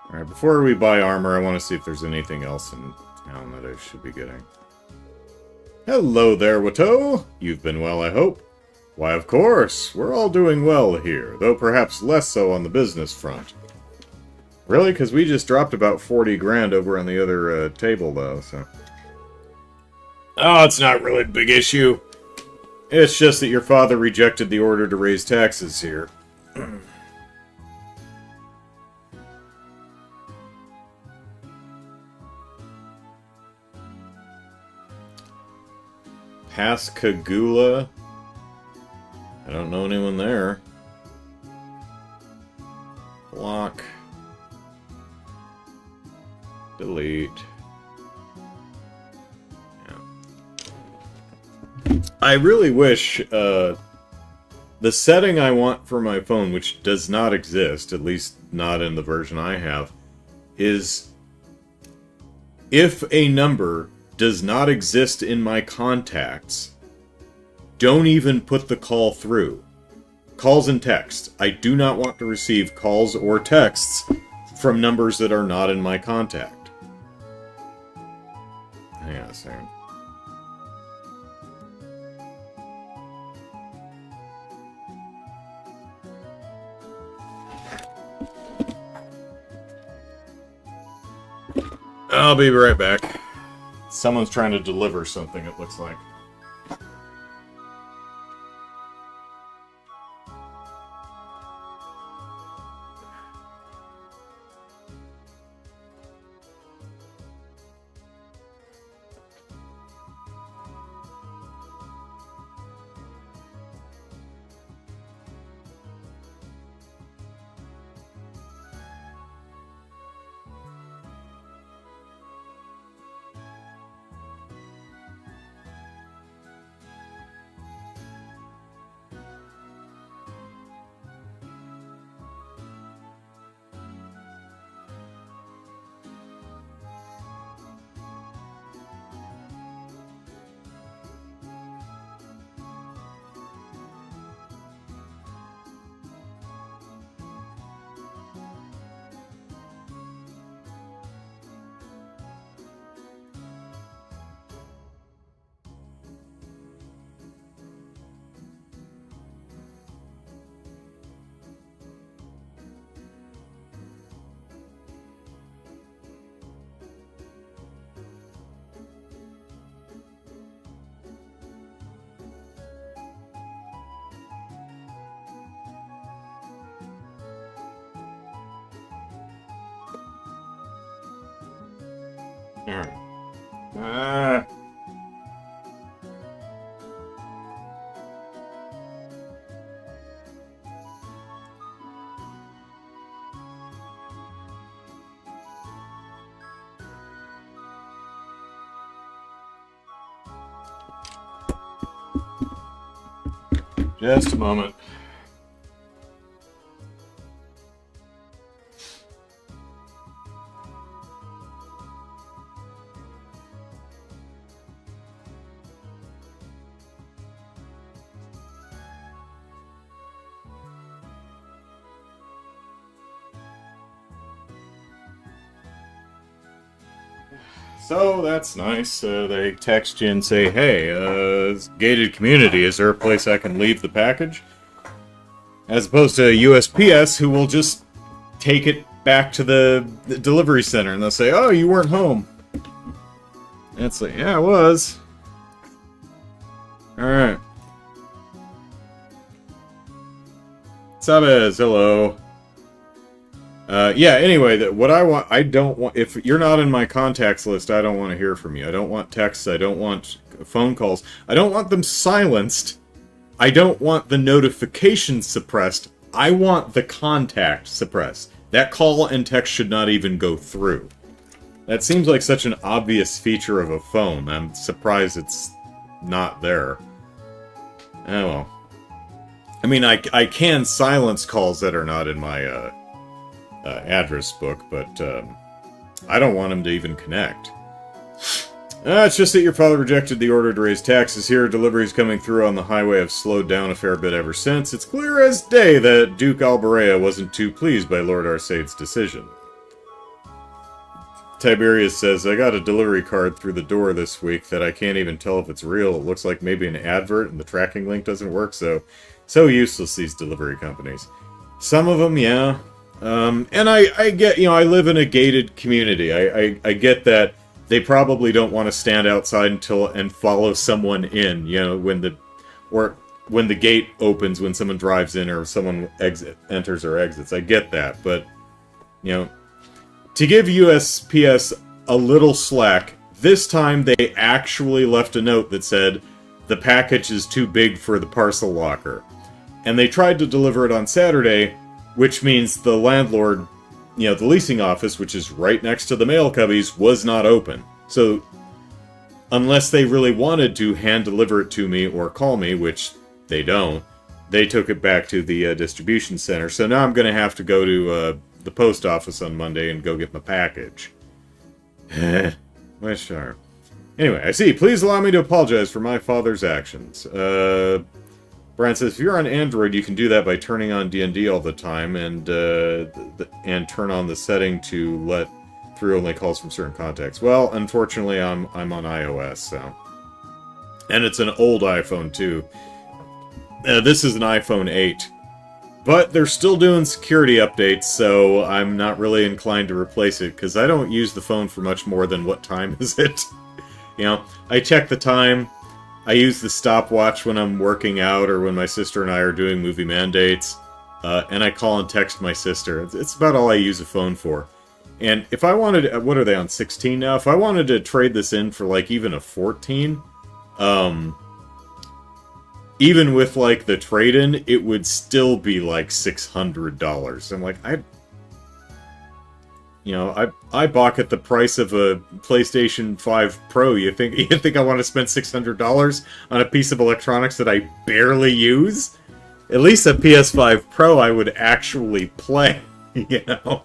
Speaker 1: Alright, before we buy armor, I want to see if there's anything else in town that I should be getting. Hello there, Watteau! You've been well, I hope? Why, of course! We're all doing well here, though perhaps less so on the business front. Really? Because we just dropped about 40 grand over on the other table, though, so... Oh, it's not really a big issue. It's just that your father rejected the order to raise taxes here. Pascagoula? I don't know anyone there. Block. Delete. Yeah. I really wish the setting I want for my phone, which does not exist, at least not in the version I have, is if a number does not exist in my contacts, don't even put the call through. Calls and texts. I do not want to receive calls or texts from numbers that are not in my contact. Hang on a second. I'll be right back. Someone's trying to deliver something, it looks like. Alright. Ah. Just a moment. So that's nice. They text you and say, hey, it's a gated community. Is there a place I can leave the package? As opposed to USPS, who will just take it back to the delivery center and they'll say, oh, you weren't home. And it's like, yeah, I was. Alright. Sabez, hello. Yeah, anyway, what I don't want, if you're not in my contacts list, I don't want to hear from you. I don't want texts, I don't want phone calls. I don't want them silenced. I don't want the notifications suppressed. I want the contact suppressed. That call and text should not even go through. That seems like such an obvious feature of a phone. I'm surprised it's not there. Oh well. I mean, I can silence calls that are not in my, address book, but I don't want him to even connect. It's just that your father rejected the order to raise taxes here. Deliveries coming through on the highway have slowed down a fair bit ever since. It's clear as day that Duke Alberea wasn't too pleased by Lord Arseid's decision. Tiberius says, I got a delivery card through the door this week that I can't even tell if it's real. It looks like maybe an advert and the tracking link doesn't work, so useless, these delivery companies. Some of them, yeah. And I get, you know, I live in a gated community. I get that they probably don't want to stand outside and follow someone in, you know, when the gate opens, when someone drives in or someone enters or exits. I get that, but, you know, to give USPS a little slack, this time they actually left a note that said, the package is too big for the parcel locker. And they tried to deliver it on Saturday, which means the landlord, you know, the leasing office, which is right next to the mail cubbies, was not open. So, unless they really wanted to hand deliver it to me or call me, which they don't, they took it back to the distribution center. So now I'm going to have to go to the post office on Monday and go get my package. Well, sure. Anyway, I see. Please allow me to apologize for my father's actions. Brian says, if you're on Android, you can do that by turning on D&D all the time and turn on the setting to let through only calls from certain contacts. Well, unfortunately, I'm on iOS, so. And it's an old iPhone, too. This is an iPhone 8. But they're still doing security updates, so I'm not really inclined to replace it, because I don't use the phone for much more than what time is it. You know, I check the time. I use the stopwatch when I'm working out or when my sister and I are doing movie mandates. And I call and text my sister. It's about all I use a phone for. And if I wanted... What are they on, 16 now? If I wanted to trade this in for, like, even a 14... even with, like, the trade-in, it would still be, like, $600. I'm like, I balk at the price of a PlayStation 5 Pro. You think I want to spend $600 on a piece of electronics that I barely use? At least a PS5 Pro I would actually play, you know?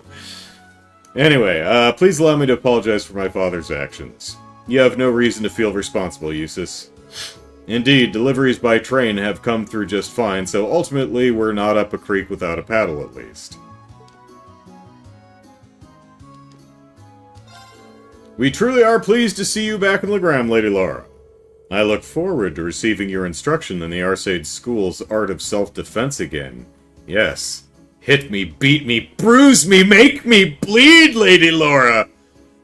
Speaker 1: Anyway, please allow me to apologize for my father's actions. You have no reason to feel responsible, Eustace. Indeed, deliveries by train have come through just fine, so ultimately we're not up a creek without a paddle at least. We truly are pleased to see you back in Legram, Lady Laura. I look forward to receiving your instruction in the Arseid School's art of self-defense again. Yes. Hit me, beat me, bruise me, make me bleed, Lady Laura!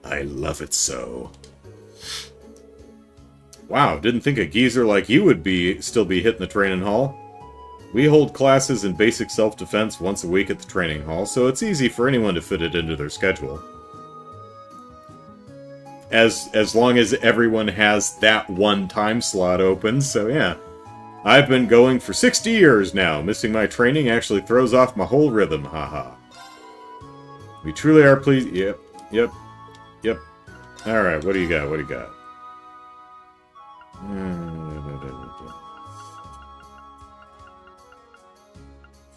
Speaker 1: I love it so. Wow, didn't think a geezer like you would still be hitting the training hall. We hold classes in basic self-defense once a week at the training hall, so it's easy for anyone to fit it into their schedule. as long as everyone has that one time slot open. So yeah, I've been going for 60 years now. Missing my training actually throws off my whole rhythm. Haha. We truly are pleased. Yep. All right, what do you got? What do you got?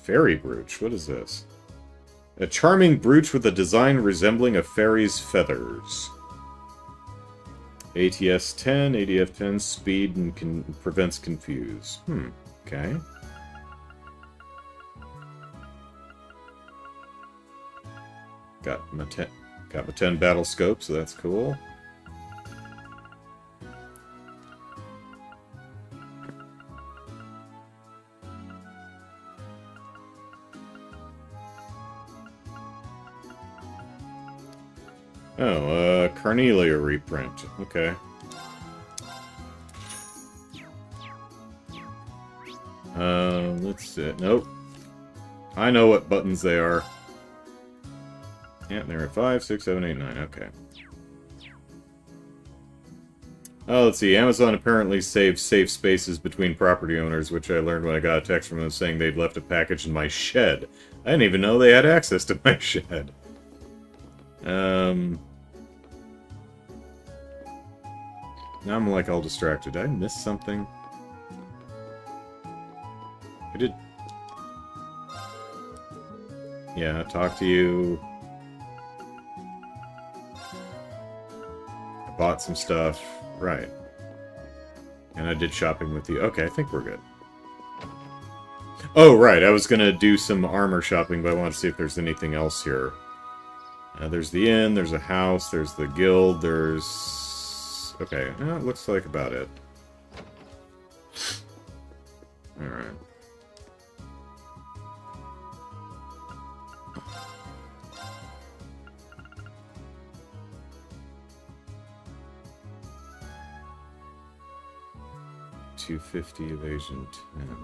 Speaker 1: Fairy brooch. What is this? A charming brooch with a design resembling a fairy's feathers. ATS 10, ADF 10, speed and prevents confuse. Okay. Got my 10 battle scope, so that's cool. Oh, Carnelia reprint. Okay. Let's see. Nope. I know what buttons they are. Yeah, they're at 5, 6, 7, 8, 9. Okay. Oh, let's see. Amazon apparently saves safe spaces between property owners, which I learned when I got a text from them saying they'd left a package in my shed. I didn't even know they had access to my shed. Now I'm like all distracted. Did I miss something? I did. Yeah, talk to you. I bought some stuff. Right. And I did shopping with you. Okay, I think we're good. Oh, right. I was gonna do some armor shopping, but I want to see if there's anything else here. There's the inn, there's a house, there's the guild, there's... Okay, it looks like about it. Alright. $250 evasion 10.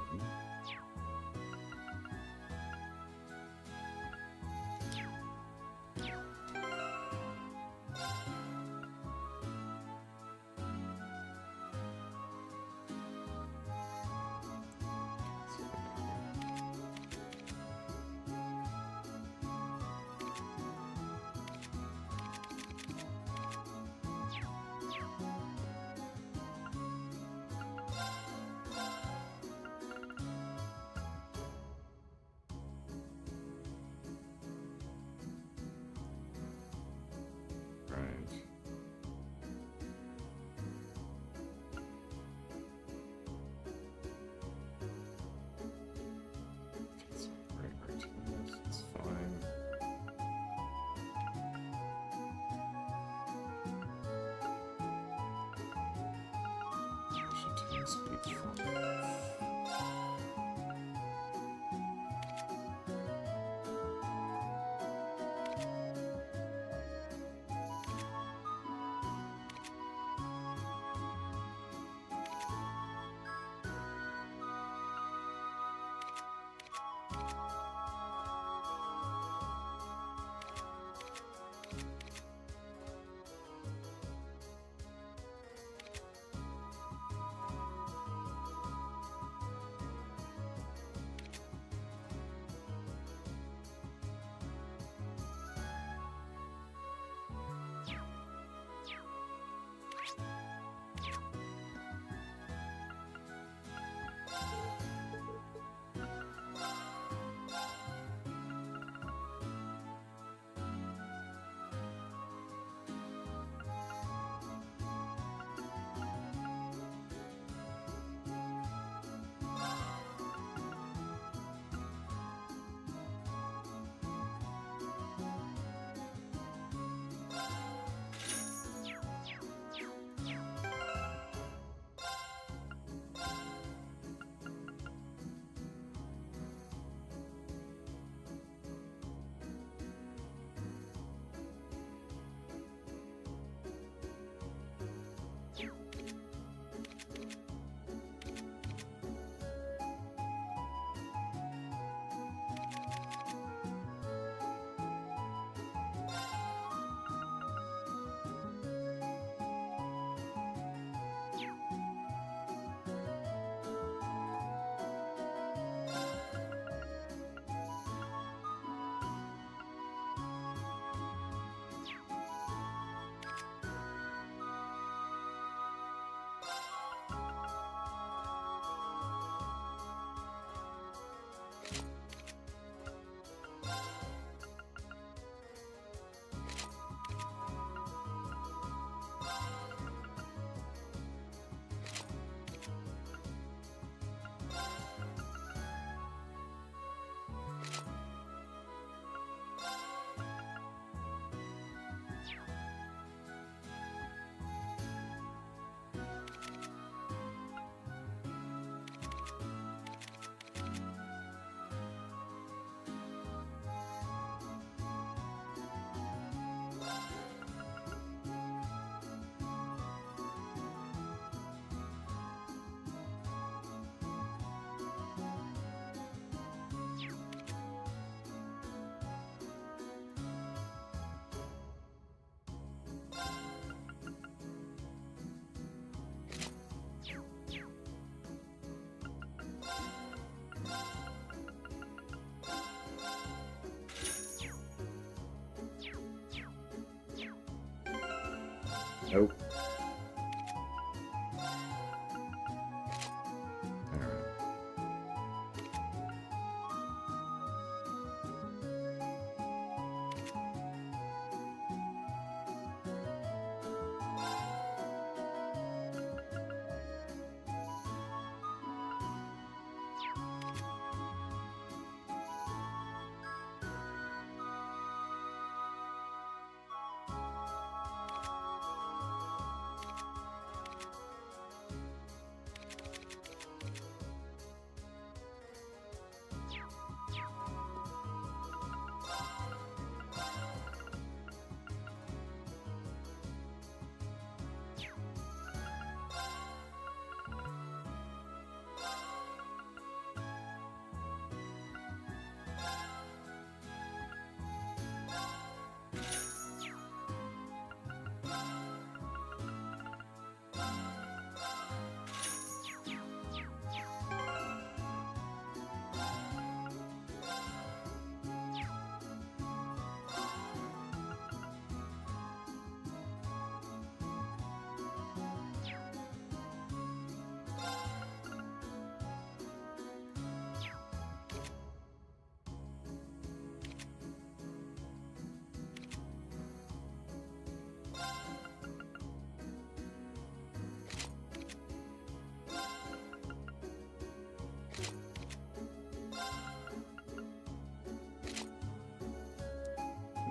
Speaker 1: Nope.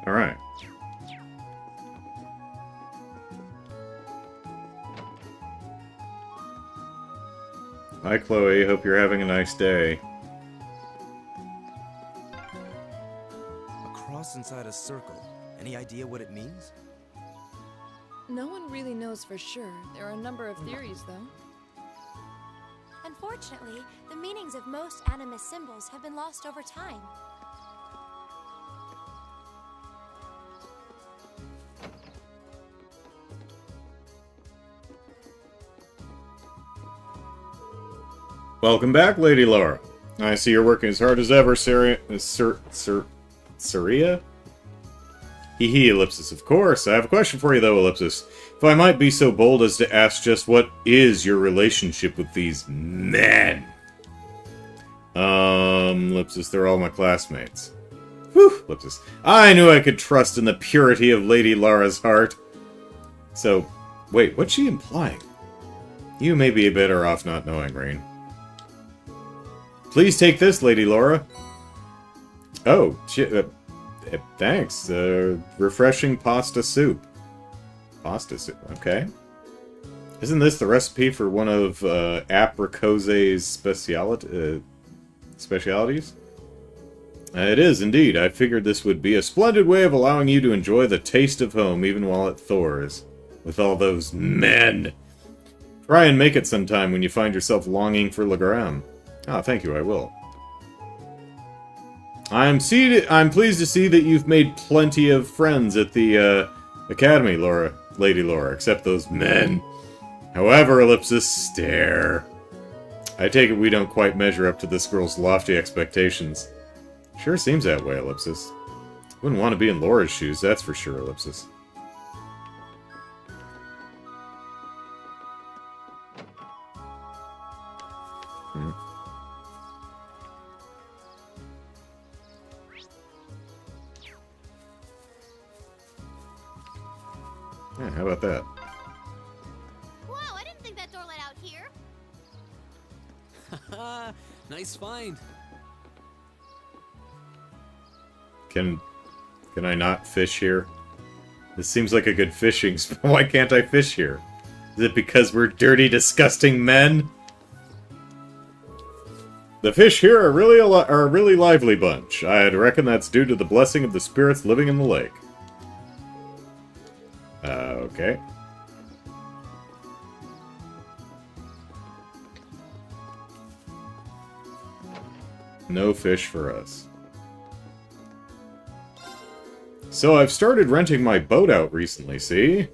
Speaker 1: Alright. Hi, Chloe. Hope you're having a nice day.
Speaker 4: A cross inside a circle. Any idea what it means?
Speaker 3: No one really knows for sure. There are a number of theories, though.
Speaker 2: Unfortunately, the meanings of most animist symbols have been lost over time.
Speaker 1: Welcome back, Lady Laura. I see you're working as hard as ever, Syria? Hee, Ellipsis, of course. I have a question for you, though, Ellipsis. If I might be so bold as to ask just what is your relationship with these men? Ellipsis, they're all my classmates. Whew, Ellipsis. I knew I could trust in the purity of Lady Laura's heart. So, wait, what's she implying? You may be better off not knowing, Rain. Please take this, Lady Laura. Oh, thanks. Refreshing pasta soup. Pasta soup, okay. Isn't this the recipe for one of Apricose's specialities? It is, indeed. I figured this would be a splendid way of allowing you to enjoy the taste of home, even while it thaws. With all those men. Try and make it sometime when you find yourself longing for Legram. Ah, thank you, I will. I'm pleased to see that you've made plenty of friends at the, Academy, Lady Laura, except those men. However, Ellipsis, stare. I take it we don't quite measure up to this girl's lofty expectations. Sure seems that way, Ellipsis. Wouldn't want to be in Laura's shoes, that's for sure, Ellipsis. Yeah, how about that?
Speaker 2: Wow, I didn't think that door led out here.
Speaker 4: Haha, nice find.
Speaker 1: Can I not fish here? This seems like a good fishing spot. Why can't I fish here? Is it because we're dirty, disgusting men? The fish here are a really lively bunch. I'd reckon that's due to the blessing of the spirits living in the lake. Okay. No fish for us. So I've started renting my boat out recently, see?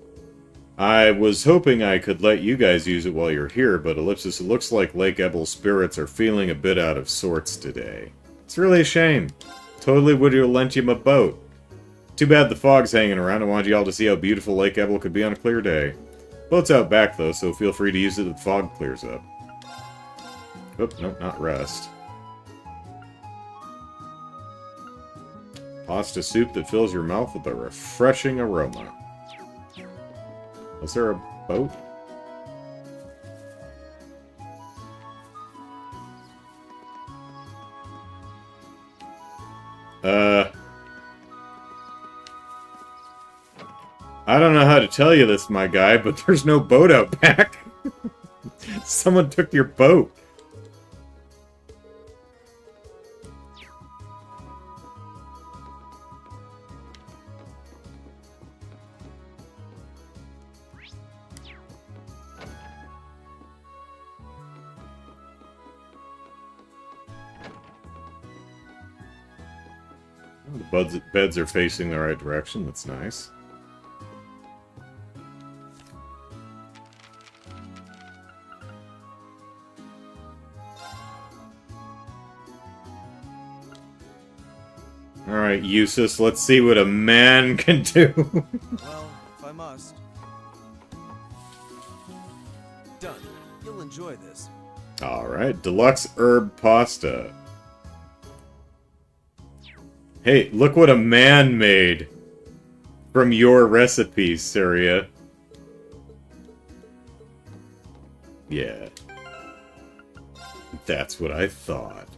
Speaker 1: I was hoping I could let you guys use it while you're here, but Ellipsis, it looks like Lake Ebel's spirits are feeling a bit out of sorts today. It's really a shame. Totally would have lent you my boat. Too bad the fog's hanging around. I wanted y'all to see how beautiful Lake Ebel could be on a clear day. Boat's out back, though, so feel free to use it if the fog clears up. Oop, nope, not rest. Pasta soup that fills your mouth with a refreshing aroma. Was there a boat? I don't know how to tell you this, my guy, but there's no boat out back. Someone took your boat. The beds are facing the right direction. That's nice. Alright, Eustace, let's see what a man can do.
Speaker 4: Well, if I must. Done. You'll enjoy this.
Speaker 1: Alright, deluxe herb pasta. Hey, look what a man made from your recipe, Syria. Yeah. That's what I thought.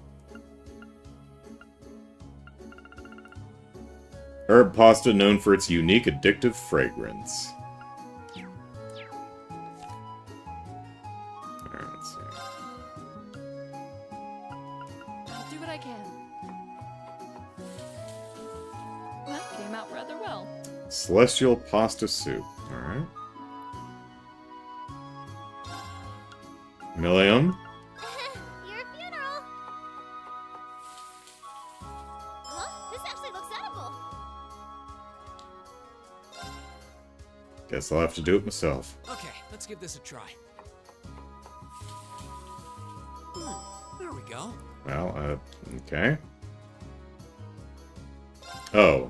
Speaker 1: Herb pasta known for its unique addictive fragrance. Alright, let's see.
Speaker 3: I'll do what I can. That came out rather well.
Speaker 1: Celestial pasta soup. Alright. Millium.
Speaker 2: Your funeral. Huh? This actually looks edible.
Speaker 1: Guess I'll have to do it myself.
Speaker 5: Okay, let's give this a try. There we go.
Speaker 1: Well, okay. Oh.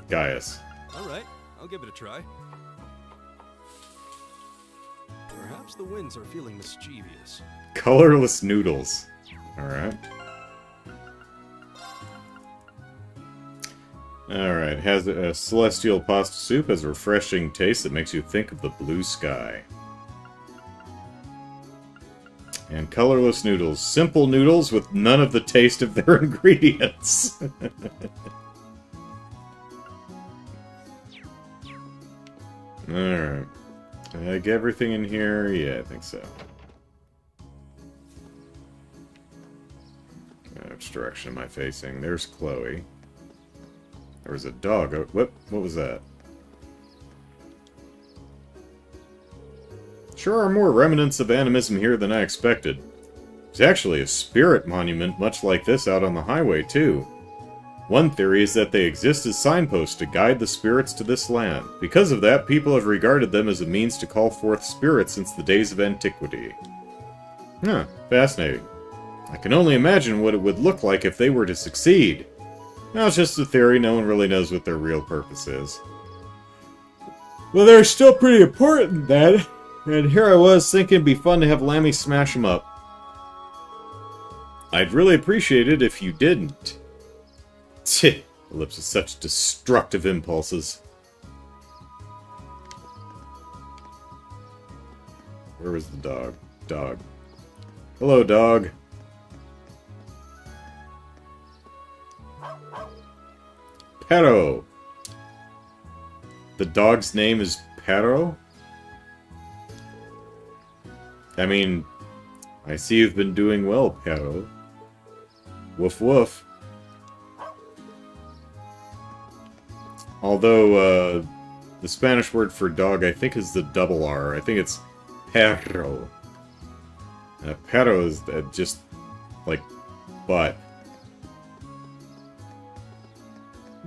Speaker 1: Gaius.
Speaker 4: Alright, I'll give it a try. Perhaps the winds are feeling mischievous.
Speaker 1: Colorless noodles. Alright. Alright, has a celestial pasta soup, has a refreshing taste that makes you think of the blue sky. And colorless noodles. Simple noodles with none of the taste of their ingredients. Alright. Did I get everything in here? Yeah, I think so. Which direction am I facing? There's Chloe. There was a dog. Oh, what was that? Sure are more remnants of animism here than I expected. There's actually a spirit monument much like this out on the highway, too. One theory is that they exist as signposts to guide the spirits to this land. Because of that, people have regarded them as a means to call forth spirits since the days of antiquity. Huh, fascinating. I can only imagine what it would look like if they were to succeed. Now, it's just a theory, no one really knows what their real purpose is. Well, they're still pretty important, then. And here I was thinking it'd be fun to have Lammy smash them up. I'd really appreciate it if you didn't. Tch, lips with such destructive impulses. Where was the dog? Dog. Hello, dog. Pero. The dog's name is Pero? I mean, I see you've been doing well, Pero. Woof woof. Although, the Spanish word for dog, I think, is the double R. I think it's perro. Perro is just, like, butt.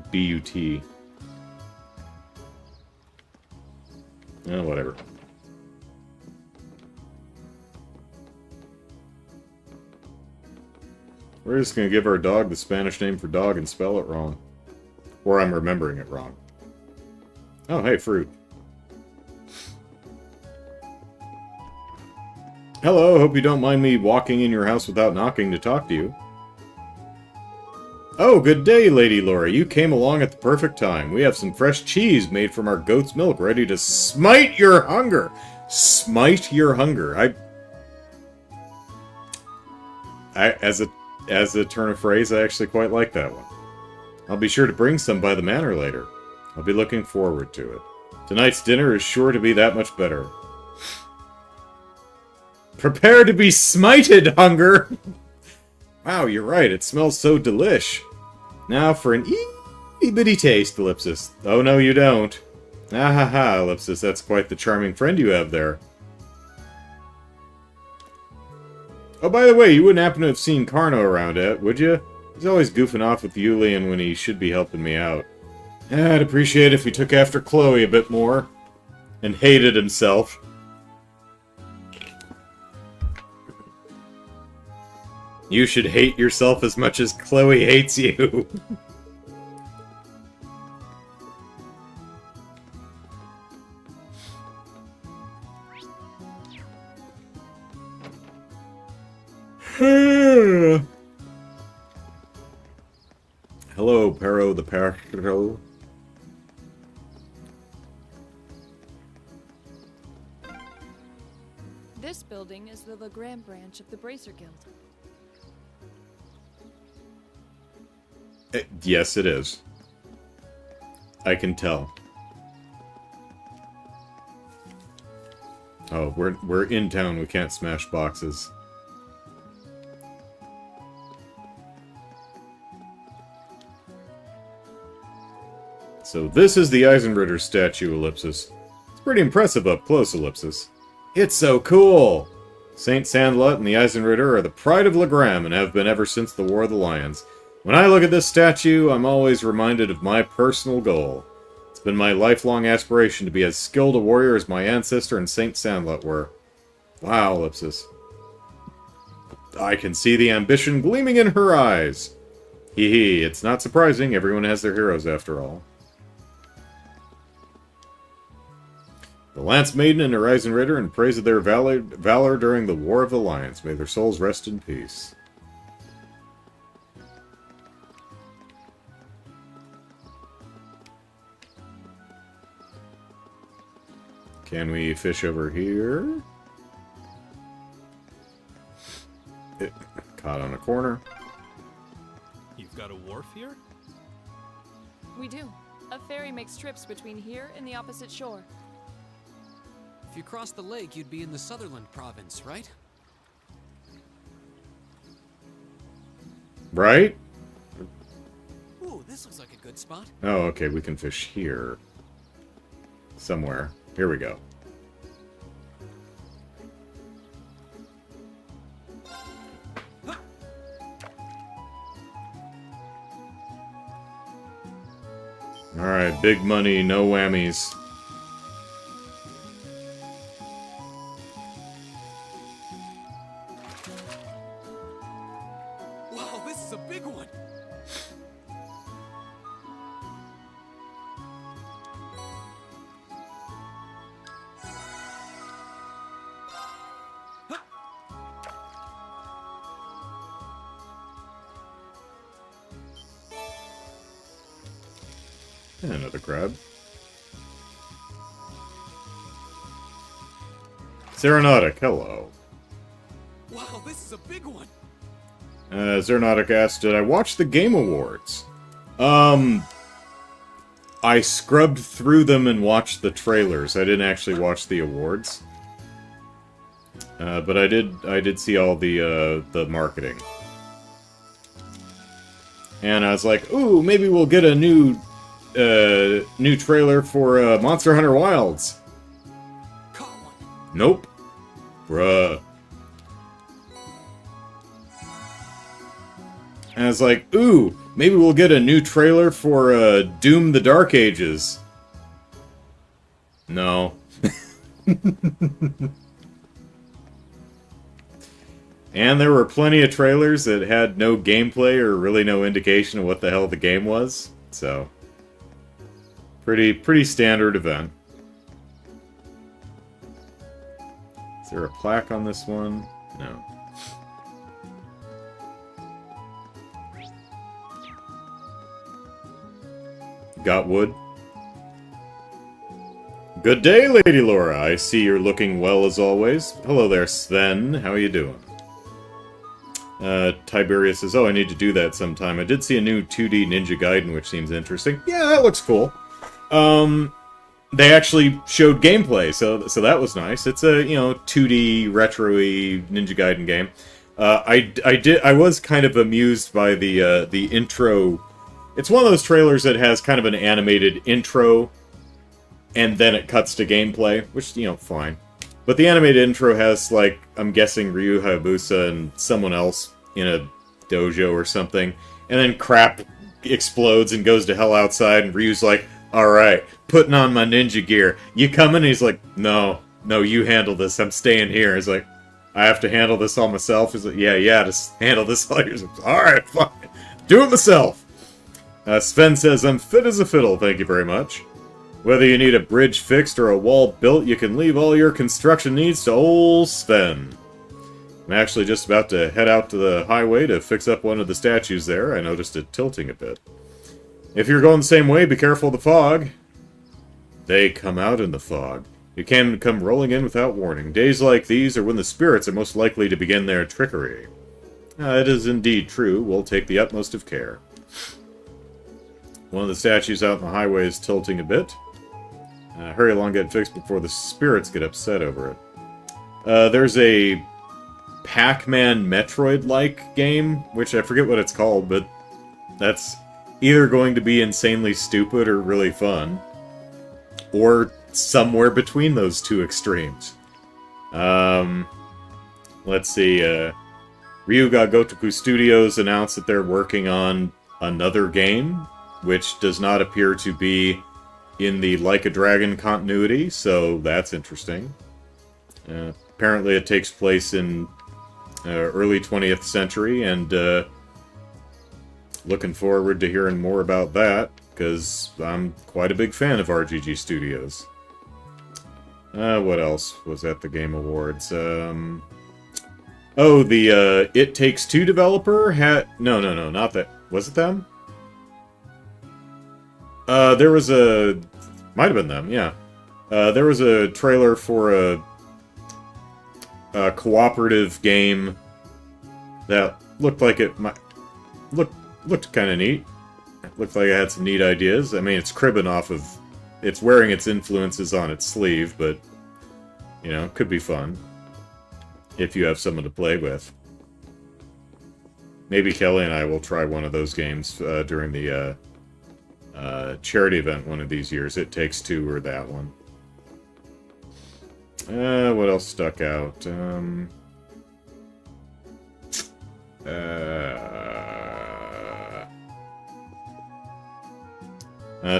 Speaker 1: B-U-T. Oh, whatever. We're just gonna give our dog the Spanish name for dog and spell it wrong. Or I'm remembering it wrong. Oh, hey, fruit. Hello, hope you don't mind me walking in your house without knocking to talk to you. Oh, good day, Lady Laura. You came along at the perfect time. We have some fresh cheese made from our goat's milk ready to smite your hunger. Smite your hunger. As a turn of phrase, I actually quite like that one. I'll be sure to bring some by the manor later. I'll be looking forward to it. Tonight's dinner is sure to be that much better. Prepare to be smited, hunger! Wow, you're right, it smells so delish. Now for an itty-bitty taste, Ellipsis. Oh, no, you don't. Ah ha ha, Ellipsis, that's quite the charming friend you have there. Oh, by the way, you wouldn't happen to have seen Carno around, would you? He's always goofing off with Yulian when he should be helping me out. I'd appreciate if he took after Chloe a bit more. And hated himself. You should hate yourself as much as Chloe hates you. Hello, Pero the Perro.
Speaker 3: This building is the Legrand branch of the Bracer Guild.
Speaker 1: Yes, it is. I can tell. Oh, we're in town. We can't smash boxes. So this is the Eisenritter statue, Ellipsis. It's pretty impressive up close, Ellipsis. It's so cool! Saint Sandlot and the Eisenritter are the pride of Legram and have been ever since the War of the Lions. When I look at this statue, I'm always reminded of my personal goal. It's been my lifelong aspiration to be as skilled a warrior as my ancestor and Saint Sandlot were. Wow, Ellipsis. I can see the ambition gleaming in her eyes. Hee hee, it's not surprising, everyone has their heroes after all. The Lance Maiden and her Eisenritter in praise of their valor during the War of the Lions. May their souls rest in peace. Can we fish over here? Caught on a corner.
Speaker 6: You've got a wharf here?
Speaker 3: We do. A ferry makes trips between here and the opposite shore.
Speaker 5: If you cross the lake, you'd be in the Sutherland province, right?
Speaker 1: Right?
Speaker 5: Ooh, this looks like a good spot.
Speaker 1: Oh, okay, we can fish here. Somewhere. Here we go. Alright, big money, no whammies.
Speaker 5: Wow, this is a big one.
Speaker 1: And another crab. Serenautic, hello.
Speaker 5: Wow, this is a big one.
Speaker 1: Zernautic asked, did I watch the Game Awards? I scrubbed through them and watched the trailers. I didn't actually watch the awards. But I did see all the marketing. And I was like, ooh, maybe we'll get a new trailer for Monster Hunter Wilds.
Speaker 5: Caught one.
Speaker 1: Nope. Bruh. And I was like, ooh, maybe we'll get a new trailer for Doom the Dark Ages. No. And there were plenty of trailers that had no gameplay or really no indication of what the hell the game was. So, Pretty standard event. Is there a plaque on this one? No. Got wood? Good day, Lady Laura. I see you're looking well as always. Hello there, Sven. How are you doing? Tiberius says, oh, I need to do that sometime. I did see a new 2D Ninja Gaiden, which seems interesting. Yeah, that looks cool. They actually showed gameplay, so that was nice. It's a, 2D retro-y Ninja Gaiden game. I was kind of amused by the intro. It's one of those trailers that has kind of an animated intro, and then it cuts to gameplay, which, fine. But the animated intro has, like, I'm guessing Ryu Hayabusa and someone else in a dojo or something, and then crap explodes and goes to hell outside, and Ryu's like, alright, putting on my ninja gear. You coming? And he's like, no, you handle this, I'm staying here. He's like, I have to handle this all myself? He's like, yeah, just handle this all yourself. Alright, fine. Do it myself. Sven says, I'm fit as a fiddle, thank you very much. Whether you need a bridge fixed or a wall built, you can leave all your construction needs to old Sven. I'm actually just about to head out to the highway to fix up one of the statues there. I noticed it tilting a bit. If you're going the same way, be careful of the fog. They come out in the fog. You can come rolling in without warning. Days like these are when the spirits are most likely to begin their trickery. It is indeed true. We'll take the utmost of care. One of the statues out on the highway is tilting a bit. Hurry along, get it fixed before the spirits get upset over it. There's a Pac-Man Metroid-like game, which I forget what it's called, but that's either going to be insanely stupid or really fun. Or somewhere between those two extremes. Let's see, Ryuga Gotoku Studios announced that they're working on another game, which does not appear to be in the Like a Dragon continuity, so that's interesting. Apparently it takes place in early 20th century, and looking forward to hearing more about that, because I'm quite a big fan of RGG Studios. What else was at the Game Awards? The It Takes Two developer had... No, not that. Was it them? There was a... Might have been them, yeah. There was a trailer for a cooperative game that looked like it might... Looked kind of neat. Looked like it had some neat ideas. I mean, it's cribbing off of... It's wearing its influences on its sleeve, but... could be fun. If you have someone to play with. Maybe Kelly and I will try one of those games during the charity event one of these years. It Takes Two or that one. What else stuck out?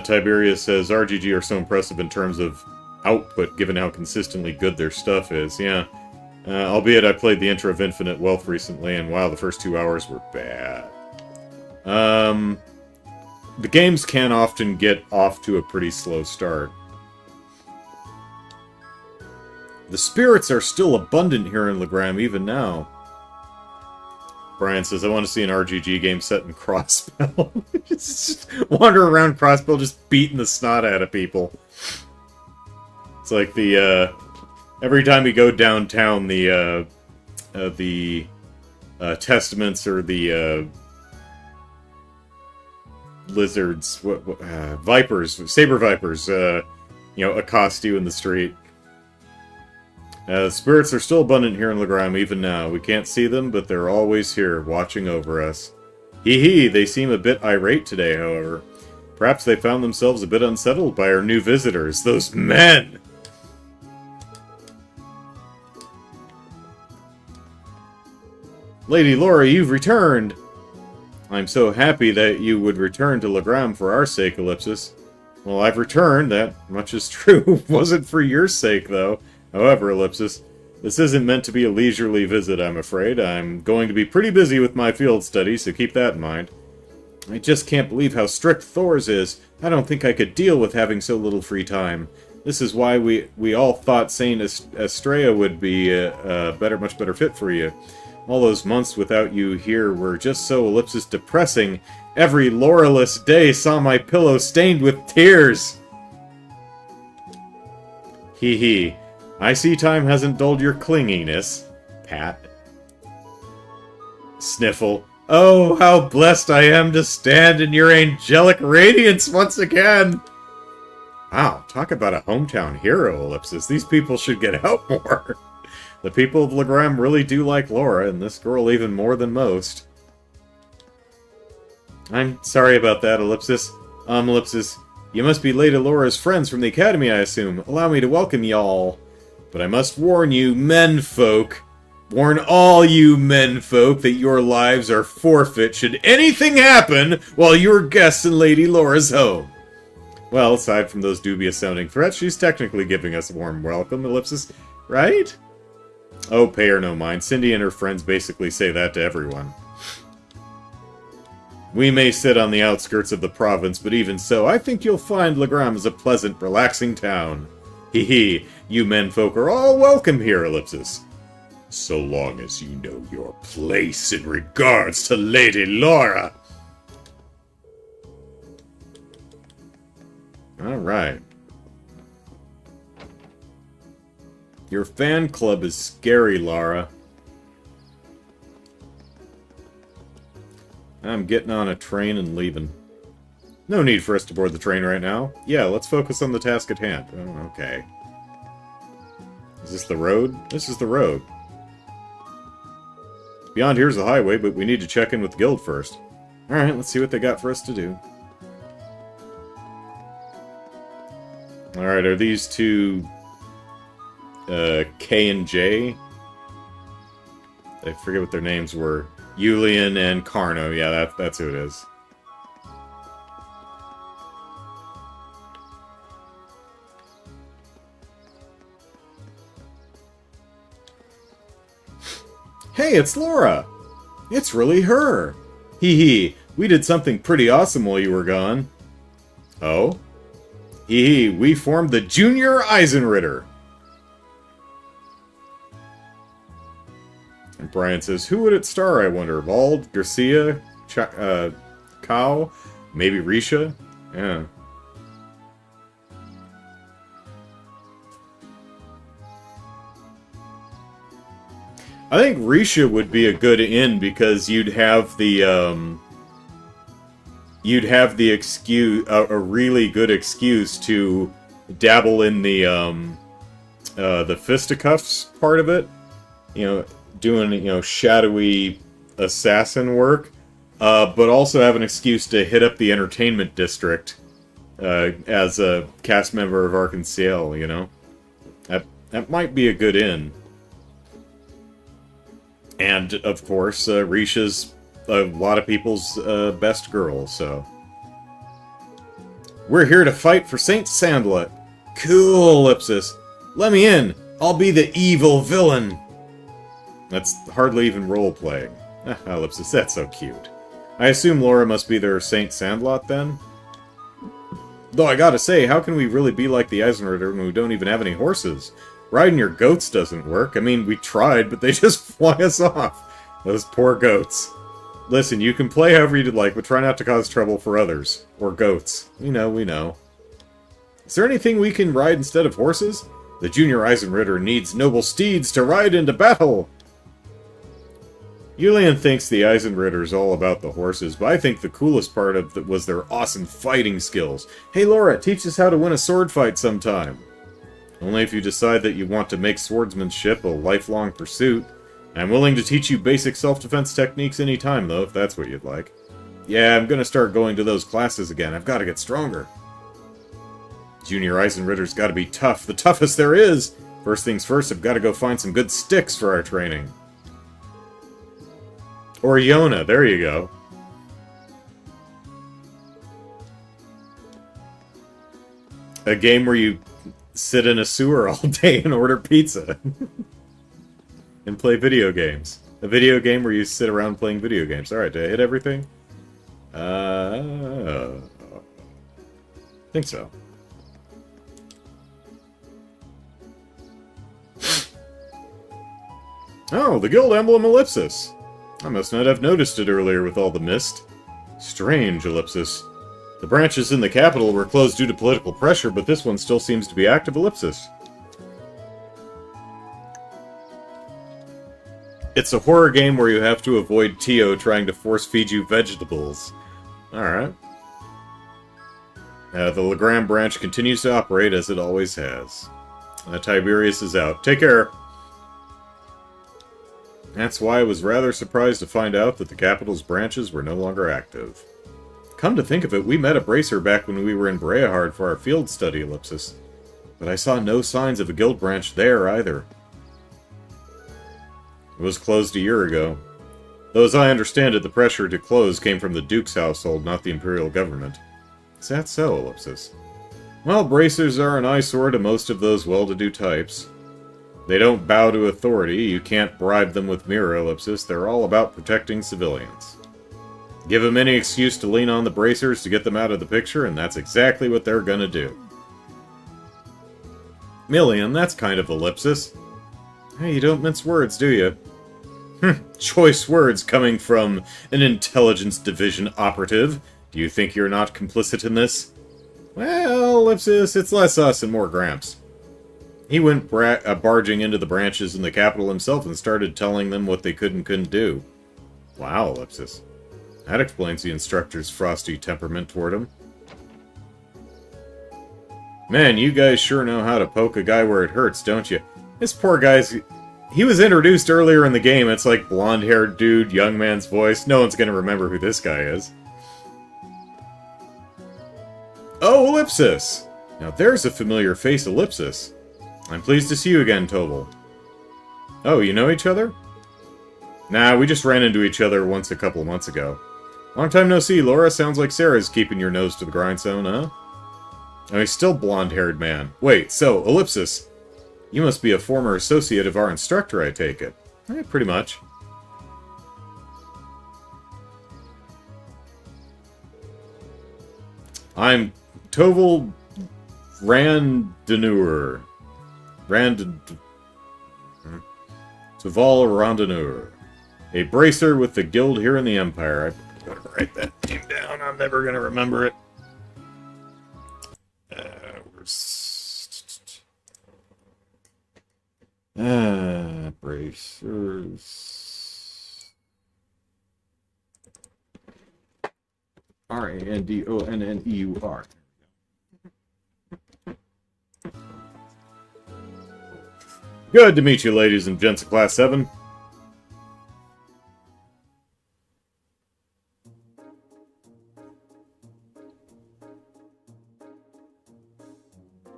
Speaker 1: Tiberius says, RGG are so impressive in terms of output, given how consistently good their stuff is. Yeah. Albeit I played the intro of Infinite Wealth recently, and wow, the first 2 hours were bad. The games can often get off to a pretty slow start. The spirits are still abundant here in Legram, even now. Brian says, I want to see an RGG game set in Crossbell. Just wander around Crossbell just beating the snot out of people. It's like the, every time we go downtown, the Testaments or the, lizards, vipers, saber vipers, accost you in the street. Spirits are still abundant here in Legram, even now. We can't see them, but they're always here, watching over us. Hee, they seem a bit irate today, however. Perhaps they found themselves a bit unsettled by our new visitors, those men! Lady Laura, you've returned! I'm so happy that you would return to Legram for our sake, Ellipsis. Well, I've returned, that much is true. Wasn't for your sake, though. However, Ellipsis, this isn't meant to be a leisurely visit, I'm afraid. I'm going to be pretty busy with my field study, so keep that in mind. I just can't believe how strict Thor's is. I don't think I could deal with having so little free time. This is why we all thought Saint Estrella would be a much better fit for you. All those months without you here were just so ellipsis depressing. Every Laura-less day saw my pillow stained with tears. Hee hee. I see time hasn't dulled your clinginess. Pat. Sniffle. Oh, how blessed I am to stand in your angelic radiance once again! Wow, talk about a hometown hero, Ellipsis. These people should get out more. The people of Legram really do like Laura, and this girl even more than most. I'm sorry about that, Ellipsis. Ellipsis, you must be Lady Laura's friends from the Academy, I assume. Allow me to welcome y'all. But I must warn you, menfolk. Warn all you menfolk that your lives are forfeit should anything happen while you're guests in Lady Laura's home. Well, aside from those dubious-sounding threats, she's technically giving us a warm welcome, Ellipsis, right? Oh, pay her no mind. Cindy and her friends basically say that to everyone. We may sit on the outskirts of the province, but even so, I think you'll find Legram is a pleasant, relaxing town. Hee hee, you menfolk are all welcome here, Ellipsis. So long as you know your place in regards to Lady Laura. Alright. Your fan club is scary, Lara. I'm getting on a train and leaving. No need for us to board the train right now. Yeah, let's focus on the task at hand. Oh, okay. Is this the road? This is the road. Beyond here's the highway, but we need to check in with the guild first. Alright, let's see what they got for us to do. Alright, are these two... K and J? I forget what their names were. Yulian and Carno. Yeah, that's who it is. Hey, it's Laura! It's really her! Hee hee, we did something pretty awesome while you were gone. Oh? Hee hee, we formed the Junior Eisenritter! And Brian says, who would it star, I wonder? Vald, Garcia, Kao, maybe Risha? Yeah. I think Risha would be a good in because you'd have the excuse, a really good excuse to dabble in the fisticuffs part of it. You know, doing, shadowy assassin work, but also have an excuse to hit up the entertainment district as a cast member of Ark and Ciel, That might be a good in. And, of course, Risha's a lot of people's best girl, so... We're here to fight for St. Sandlet. Cool, Ellipsis. Let me in. I'll be the evil villain. That's hardly even role-playing. Ellipsis, that's so cute. I assume Laura must be their Saint Sandlot, then? Though I gotta say, how can we really be like the Eisenritter when we don't even have any horses? Riding your goats doesn't work. I mean, we tried, but they just fly us off. Those poor goats. Listen, you can play however you'd like, but try not to cause trouble for others. Or goats. We know. Is there anything we can ride instead of horses? The Junior Eisenritter needs noble steeds to ride into battle! Yulian thinks the Eisenritter's all about the horses, but I think the coolest part of it was their awesome fighting skills. Hey Laura, teach us how to win a sword fight sometime. Only if you decide that you want to make swordsmanship a lifelong pursuit. I'm willing to teach you basic self-defense techniques anytime, though, if that's what you'd like. Yeah, I'm gonna start going to those classes again. I've gotta get stronger. Junior Eisenritter's gotta be tough. The toughest there is! First things first, I've gotta go find some good sticks for our training. Or Yona, there you go. A game where you sit in a sewer all day and order pizza. And play video games. A video game where you sit around playing video games. Alright, did I hit everything? Think so. Oh, the guild emblem ellipsis. I must not have noticed it earlier with all the mist. Strange, ellipsis. The branches in the capital were closed due to political pressure, but this one still seems to be active, ellipsis. It's a horror game where you have to avoid Tio trying to force feed you vegetables. Alright. The Legram branch continues to operate as it always has. Tiberius is out. Take care! That's why I was rather surprised to find out that the capital's branches were no longer active. Come to think of it, we met a bracer back when we were in Breahard for our field study, ellipsis. But I saw no signs of a guild branch there either. It was closed a year ago. Though as I understand it, the pressure to close came from the Duke's household, not the Imperial government. Is that so, ellipsis? Well, bracers are an eyesore to most of those well-to-do types. They don't bow to authority, you can't bribe them with mirror, ellipsis, they're all about protecting civilians. Give them any excuse to lean on the bracers to get them out of the picture, and that's exactly what they're gonna do. Million, that's kind of ellipsis. Hey, you don't mince words, do you? Choice words coming from an intelligence division operative. Do you think you're not complicit in this? Well, ellipsis, it's less us and more Gramps. He went barging into the branches in the capital himself and started telling them what they could and couldn't do. Wow, ellipsis. That explains the instructor's frosty temperament toward him. Man, you guys sure know how to poke a guy where it hurts, don't you? This poor guy's... He was introduced earlier in the game. It's like blonde-haired dude, young man's voice. No one's gonna remember who this guy is. Oh, ellipsis! Now there's a familiar face, ellipsis. I'm pleased to see you again, Tobal. Oh, you know each other? Nah, we just ran into each other once a couple of months ago. Long time no see, Laura. Sounds like Sarah's keeping your nose to the grindstone, huh? Oh, he's still blonde-haired man. Wait, so, ellipsis. You must be a former associate of our instructor, I take it. Pretty much. I'm Toval Randanur. Toval Randanur. A bracer with the guild here in the Empire. I better write that name down. I'm never gonna remember it. Bracers. Randonneur. Good to meet you, ladies and gents of Class 7.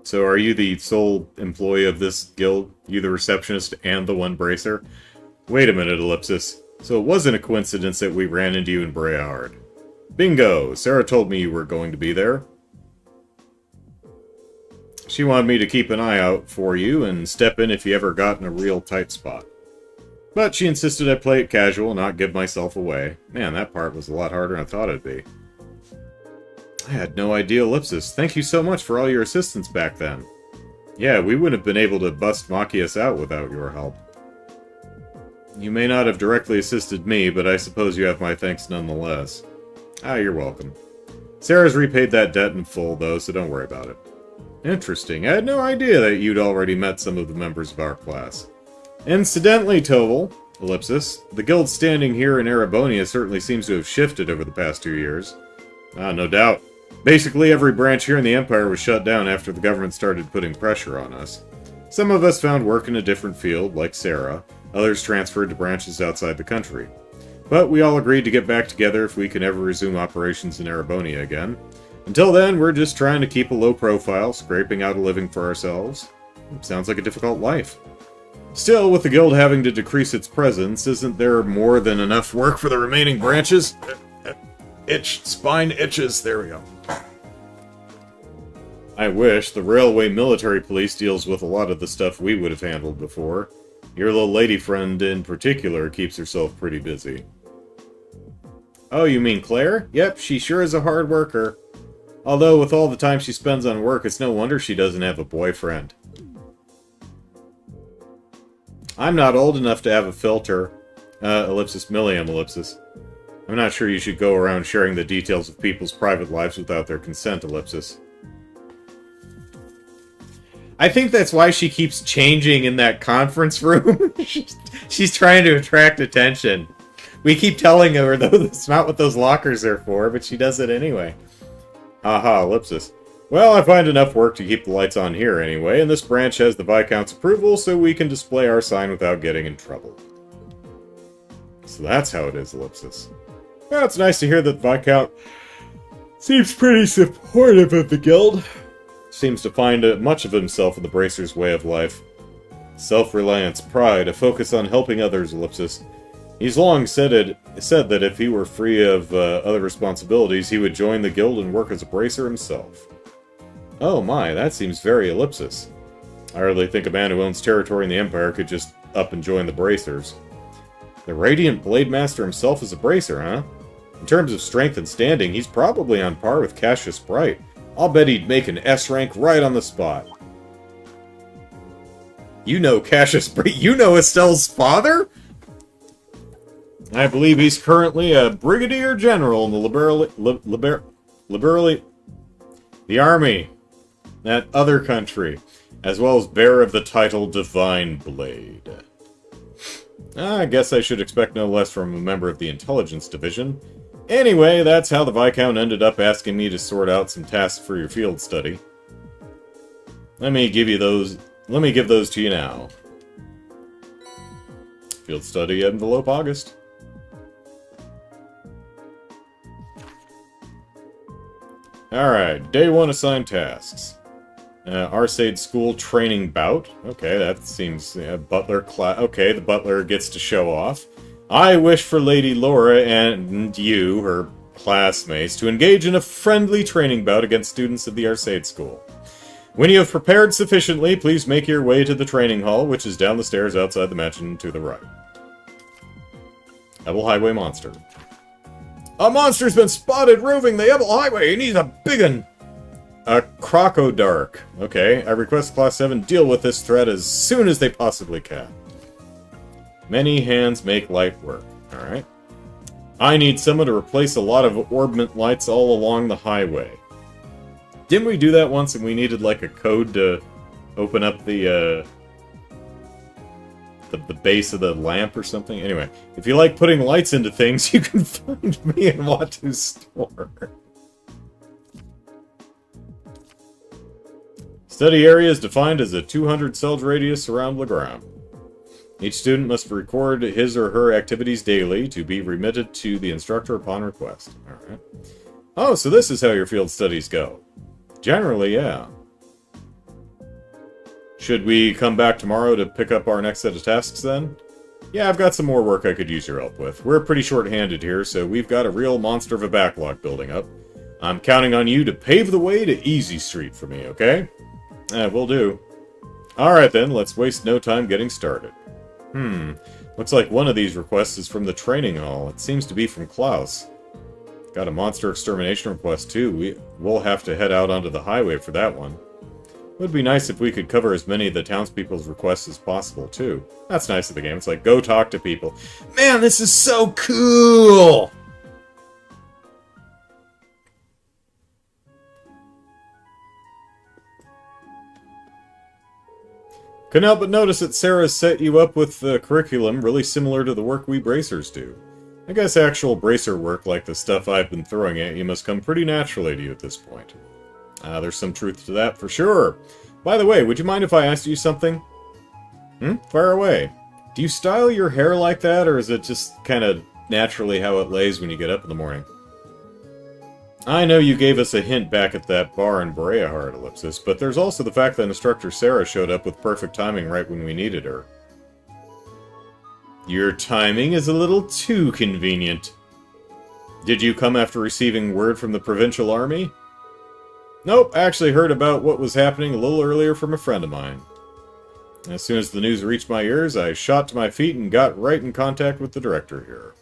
Speaker 1: So are you the sole employee of this guild? You the receptionist and the one bracer? Wait a minute, ellipsis. So it wasn't a coincidence that we ran into you in Breahard. Bingo! Sarah told me you were going to be there. She wanted me to keep an eye out for you and step in if you ever got in a real tight spot. But she insisted I play it casual and not give myself away. Man, that part was a lot harder than I thought it'd be. I had no idea, ellipsis. Thank you so much for all your assistance back then. Yeah, we wouldn't have been able to bust Machias out without your help. You may not have directly assisted me, but I suppose you have my thanks nonetheless. Ah, you're welcome. Sarah's repaid that debt in full, though, so don't worry about it. Interesting. I had no idea that you'd already met some of the members of our class. Incidentally, Toval, ellipsis, the guild's standing here in Erebonia certainly seems to have shifted over the past 2 years. Ah, no doubt. Basically, every branch here in the Empire was shut down after the government started putting pressure on us. Some of us found work in a different field, like Sarah. Others transferred to branches outside the country. But we all agreed to get back together if we can ever resume operations in Erebonia again. Until then, we're just trying to keep a low profile, scraping out a living for ourselves. Sounds like a difficult life. Still, with the guild having to decrease its presence, isn't there more than enough work for the remaining branches? Spine itches, there we go. I wish. The railway military police deals with a lot of the stuff we would have handled before. Your little lady friend in particular keeps herself pretty busy. Oh, you mean Claire? Yep, she sure is a hard worker. Although, with all the time she spends on work, it's no wonder she doesn't have a boyfriend. I'm not old enough to have a filter. Ellipsis, Milliam, ellipsis. I'm not sure you should go around sharing the details of people's private lives without their consent, ellipsis. I think that's why she keeps changing in that conference room. She's trying to attract attention. We keep telling her, though, that's not what those lockers are for, but she does it anyway. Aha, ellipsis. Well, I find enough work to keep the lights on here anyway, and this branch has the Viscount's approval, so we can display our sign without getting in trouble. So that's how it is, ellipsis. Well, it's nice to hear that the Viscount seems pretty supportive of the guild. Seems to find much of himself in the Bracer's way of life. Self-reliance, pride, a focus on helping others, ellipsis. He's long said that if he were free of other responsibilities, he would join the guild and work as a Bracer himself. Oh my, that seems very ellipsis. I hardly think a man who owns territory in the Empire could just up and join the Bracers. The Radiant Blade Master himself is a Bracer, huh? In terms of strength and standing, he's probably on par with Cassius Bright. I'll bet he'd make an S rank right on the spot. You know Cassius Bright? You know Estelle's father? I believe he's currently a Brigadier General in the the Army. That other country. As well as bearer of the title Divine Blade. I guess I should expect no less from a member of the Intelligence Division. Anyway, that's how the Viscount ended up asking me to sort out some tasks for your field study. Let me give those to you now. Field study envelope August. Alright, day 1 assigned tasks. Arseid School Training Bout. Okay, that seems... Butler class... Okay, the Butler gets to show off. I wish for Lady Laura and you, her classmates, to engage in a friendly training bout against students of the Arseid School. When you have prepared sufficiently, please make your way to the training hall, which is down the stairs outside the mansion to the right. Ebel Highway Monster. A monster's been spotted roving the Ebel Highway, and he's a biggin'! A Crocodark. Okay, I request Class 7 deal with this threat as soon as they possibly can. Many hands make light work. Alright. I need someone to replace a lot of orbment lights all along the highway. Didn't we do that once and we needed like a code to open up the base of the lamp or something? Anyway, if you like putting lights into things, you can find me in Watu's store. Study area is defined as a 200 cell radius around Legram. Each student must record his or her activities daily to be remitted to the instructor upon request. Alright. Oh, so this is how your field studies go. Generally, yeah. Should we come back tomorrow to pick up our next set of tasks then? Yeah, I've got some more work I could use your help with. We're pretty short-handed here, so we've got a real monster of a backlog building up. I'm counting on you to pave the way to Easy Street for me, okay? Will do. Alright then, let's waste no time getting started. Looks like one of these requests is from the training hall. It seems to be from Klaus. Got a monster extermination request too. We'll have to head out onto the highway for that one. Would be nice if we could cover as many of the townspeople's requests as possible too. That's nice of the game. It's like, go talk to people. Man, this is so cool! Couldn't help but notice that Sarah's set you up with the curriculum really similar to the work we Bracers do. I guess actual Bracer work, like the stuff I've been throwing at you, must come pretty naturally to you at this point. There's some truth to that for sure. By the way, would you mind if I asked you something? Fire away. Do you style your hair like that, or is it just kind of naturally how it lays when you get up in the morning? I know you gave us a hint back at that bar in Breahard, ellipsis, but there's also the fact that Instructor Sarah showed up with perfect timing right when we needed her. Your timing is a little too convenient. Did you come after receiving word from the Provincial Army? Nope, actually heard about what was happening a little earlier from a friend of mine. As soon as the news reached my ears, I shot to my feet and got right in contact with the director here.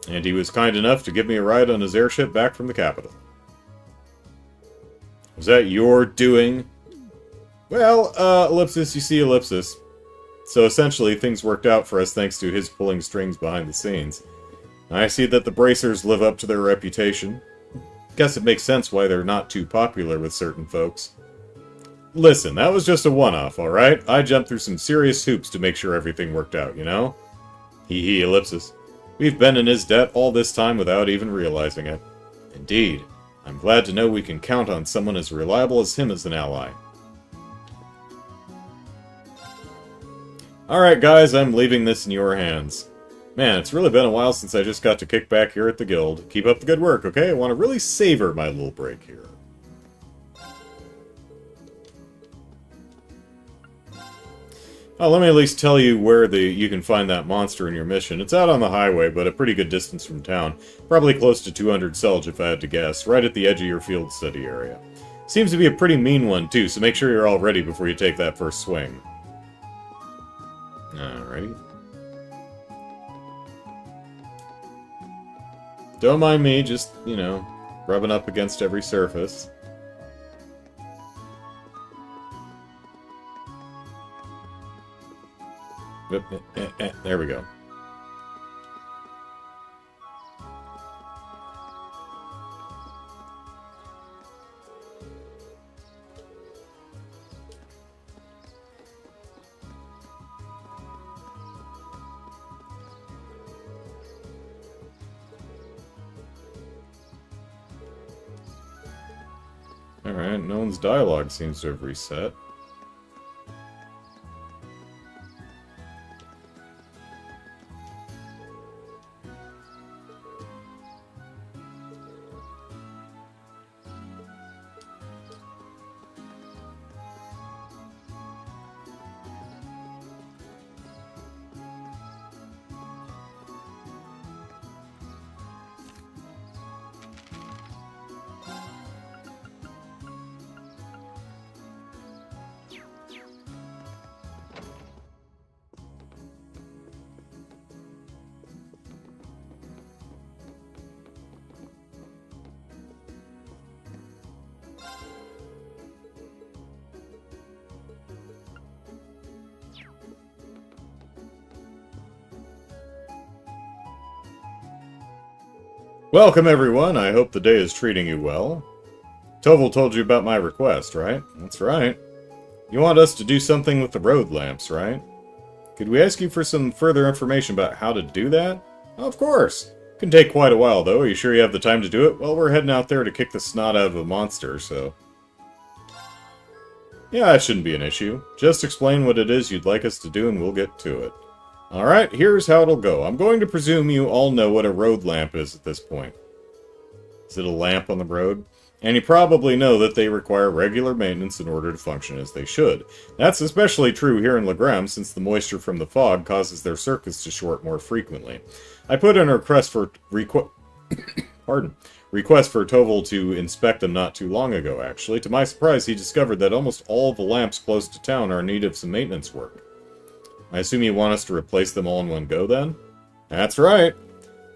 Speaker 1: And he was kind enough to give me a ride on his airship back from the capital. Was that your doing? Well, ellipsis, you see ellipsis. So essentially, things worked out for us thanks to his pulling strings behind the scenes. I see that the Bracers live up to their reputation. Guess it makes sense why they're not too popular with certain folks. Listen, that was just a one-off, alright? I jumped through some serious hoops to make sure everything worked out, you know? Hee hee, ellipsis. We've been in his debt all this time without even realizing it. Indeed. I'm glad to know we can count on someone as reliable as him as an ally. Alright guys, I'm leaving this in your hands. Man, it's really been a while since I just got to kick back here at the guild. Keep up the good work, okay? I want to really savor my little break here. Oh, let me at least tell you where you can find that monster in your mission. It's out on the highway, but a pretty good distance from town. Probably close to 200 Selge, if I had to guess. Right at the edge of your field study area. Seems to be a pretty mean one, too, so make sure you're all ready before you take that first swing. Alrighty. Don't mind me, just, you know, rubbing up against every surface. There we go. Alright, no one's dialogue seems to have reset. Welcome, everyone. I hope the day is treating you well. Toval told you about my request, right? That's right. You want us to do something with the road lamps, right? Could we ask you for some further information about how to do that? Of course. Can take quite a while, though. Are you sure you have the time to do it? Well, we're heading out there to kick the snot out of a monster, so... Yeah, that shouldn't be an issue. Just explain what it is you'd like us to do and we'll get to it. Alright, here's how it'll go. I'm going to presume you all know what a road lamp is at this point. Is it a lamp on the road? And you probably know that they require regular maintenance in order to function as they should. That's especially true here in Legram, since the moisture from the fog causes their circuits to short more frequently. I put in a request for Toval to inspect them not too long ago, actually. To my surprise, he discovered that almost all the lamps close to town are in need of some maintenance work. I assume you want us to replace them all in one go, then? That's right.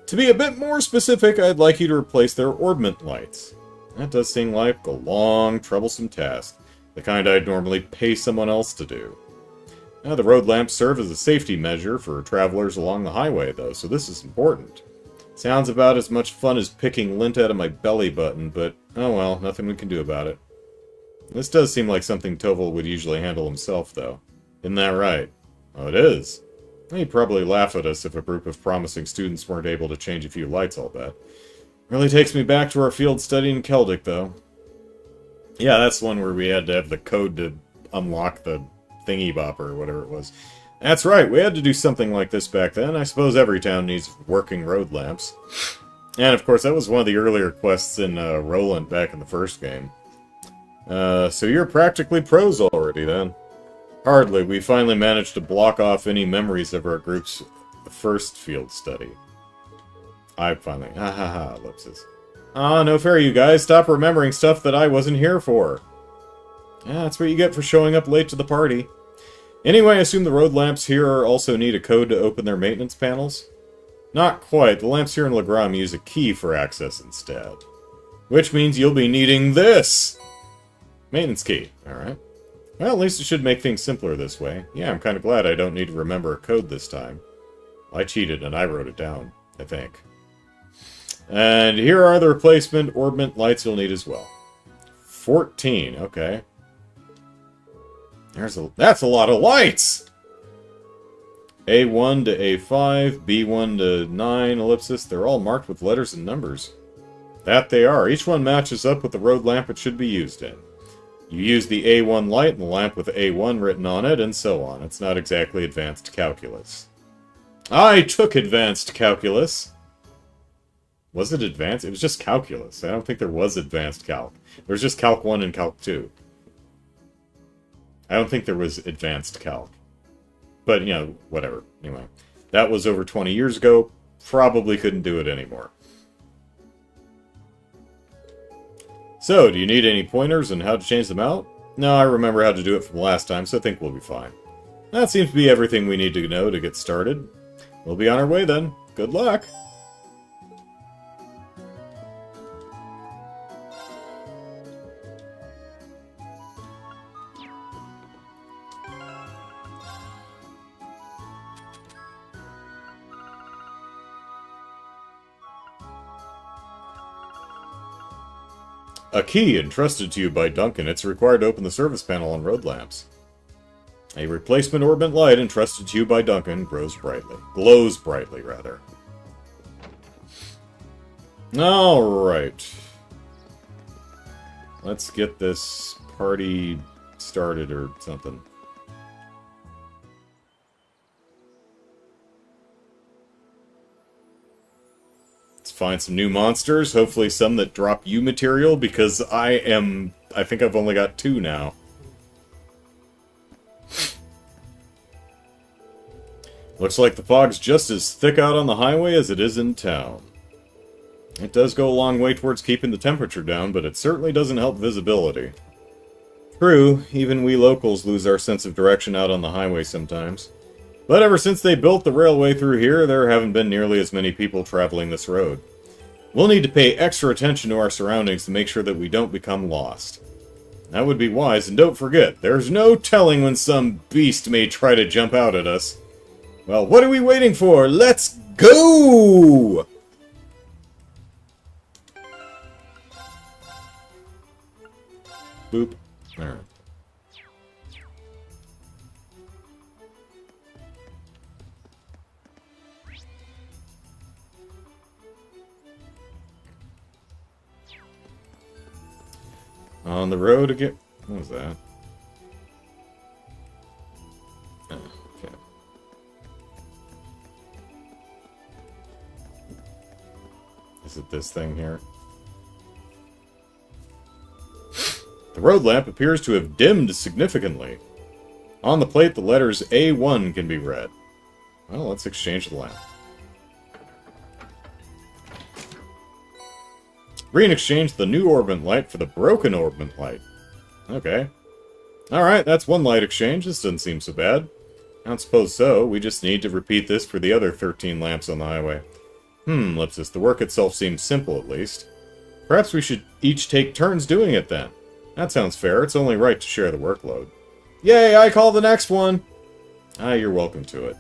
Speaker 1: To be a bit more specific, I'd like you to replace their orbment lights. That does seem like a long, troublesome task. The kind I'd normally pay someone else to do. Now, the road lamps serve as a safety measure for travelers along the highway, though, so this is important. Sounds about as much fun as picking lint out of my belly button, but, oh well, nothing we can do about it. This does seem like something Toval would usually handle himself, though. Isn't that right? Oh, it is. He'd probably laugh at us if a group of promising students weren't able to change a few lights, I'll bet. Really takes me back to our field study in Celtic, though. Yeah, that's the one where we had to have the code to unlock the thingy-bopper, or whatever it was. That's right, we had to do something like this back then. I suppose every town needs working road lamps. And, of course, that was one of the earlier quests in Roland back in the first game. So you're practically pros already, then. Hardly. We finally managed to block off any memories of our group's first field study. I finally... Ha ha ha, ellipsis. Ah, no fair, you guys. Stop remembering stuff that I wasn't here for. Yeah, that's what you get for showing up late to the party. Anyway, I assume the road lamps here also need a code to open their maintenance panels? Not quite. The lamps here in Legram use a key for access instead. Which means you'll be needing this! Maintenance key. Alright. Well, at least it should make things simpler this way. Yeah, I'm kind of glad I don't need to remember a code this time. I cheated and I wrote it down, I think. And here are the replacement orbment lights you'll need as well. 14, okay. That's a lot of lights! A1 to A5, B1 to 9, ellipsis, they're all marked with letters and numbers. That they are. Each one matches up with the road lamp it should be used in. You use the A1 light and the lamp with A1 written on it, and so on. It's not exactly advanced calculus. I took advanced calculus. Was it advanced? It was just calculus. I don't think there was advanced calc. There was just Calc 1 and Calc 2. I don't think there was advanced calc. But, you know, whatever. Anyway, that was over 20 years ago. Probably couldn't do it anymore. So, do you need any pointers on how to change them out? No, I remember how to do it from last time, so I think we'll be fine. That seems to be everything we need to know to get started. We'll be on our way then. Good luck! A key entrusted to you by Duncan. It's required to open the service panel on road lamps. A replacement orbit light entrusted to you by Duncan glows brightly, rather. Alright. Let's get this party started or something. Find some new monsters, hopefully some that drop you material, because I think I've only got 2 now. Looks like the fog's just as thick out on the highway as it is in town. It does go a long way towards keeping the temperature down, but it certainly doesn't help visibility. True, even we locals lose our sense of direction out on the highway sometimes. But ever since they built the railway through here, there haven't been nearly as many people traveling this road. We'll need to pay extra attention to our surroundings to make sure that we don't become lost. That would be wise, and don't forget, there's no telling when some beast may try to jump out at us. Well, what are we waiting for? Let's go! Boop. Alright. On the road again. What was that? Oh, okay. Is it this thing here? The road lamp appears to have dimmed significantly. On the plate, the letters A1 can be read. Well, let's exchange the lamp. Green exchanged the new orbment light for the broken orbment light. Okay. Alright, that's one light exchange. This doesn't seem so bad. I don't suppose so. We just need to repeat this for the other 13 lamps on the highway. Lipsis, the work itself seems simple at least. Perhaps we should each take turns doing it then. That sounds fair. It's only right to share the workload. Yay, I call the next one! Ah, you're welcome to it.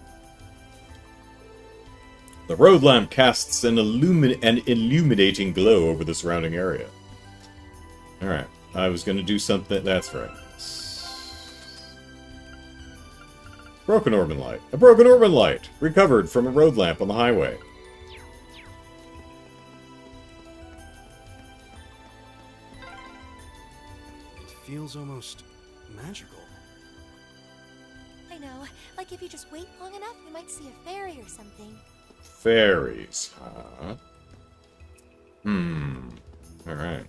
Speaker 1: The road lamp casts an illuminating glow over the surrounding area. Alright, I was going to do something... That's right. Broken orbit light. A broken orbit light! Recovered from a road lamp on the highway.
Speaker 4: It feels almost magical.
Speaker 2: I know. Like if you just wait long enough, you might see a fairy or something.
Speaker 1: Fairies, huh? Alright.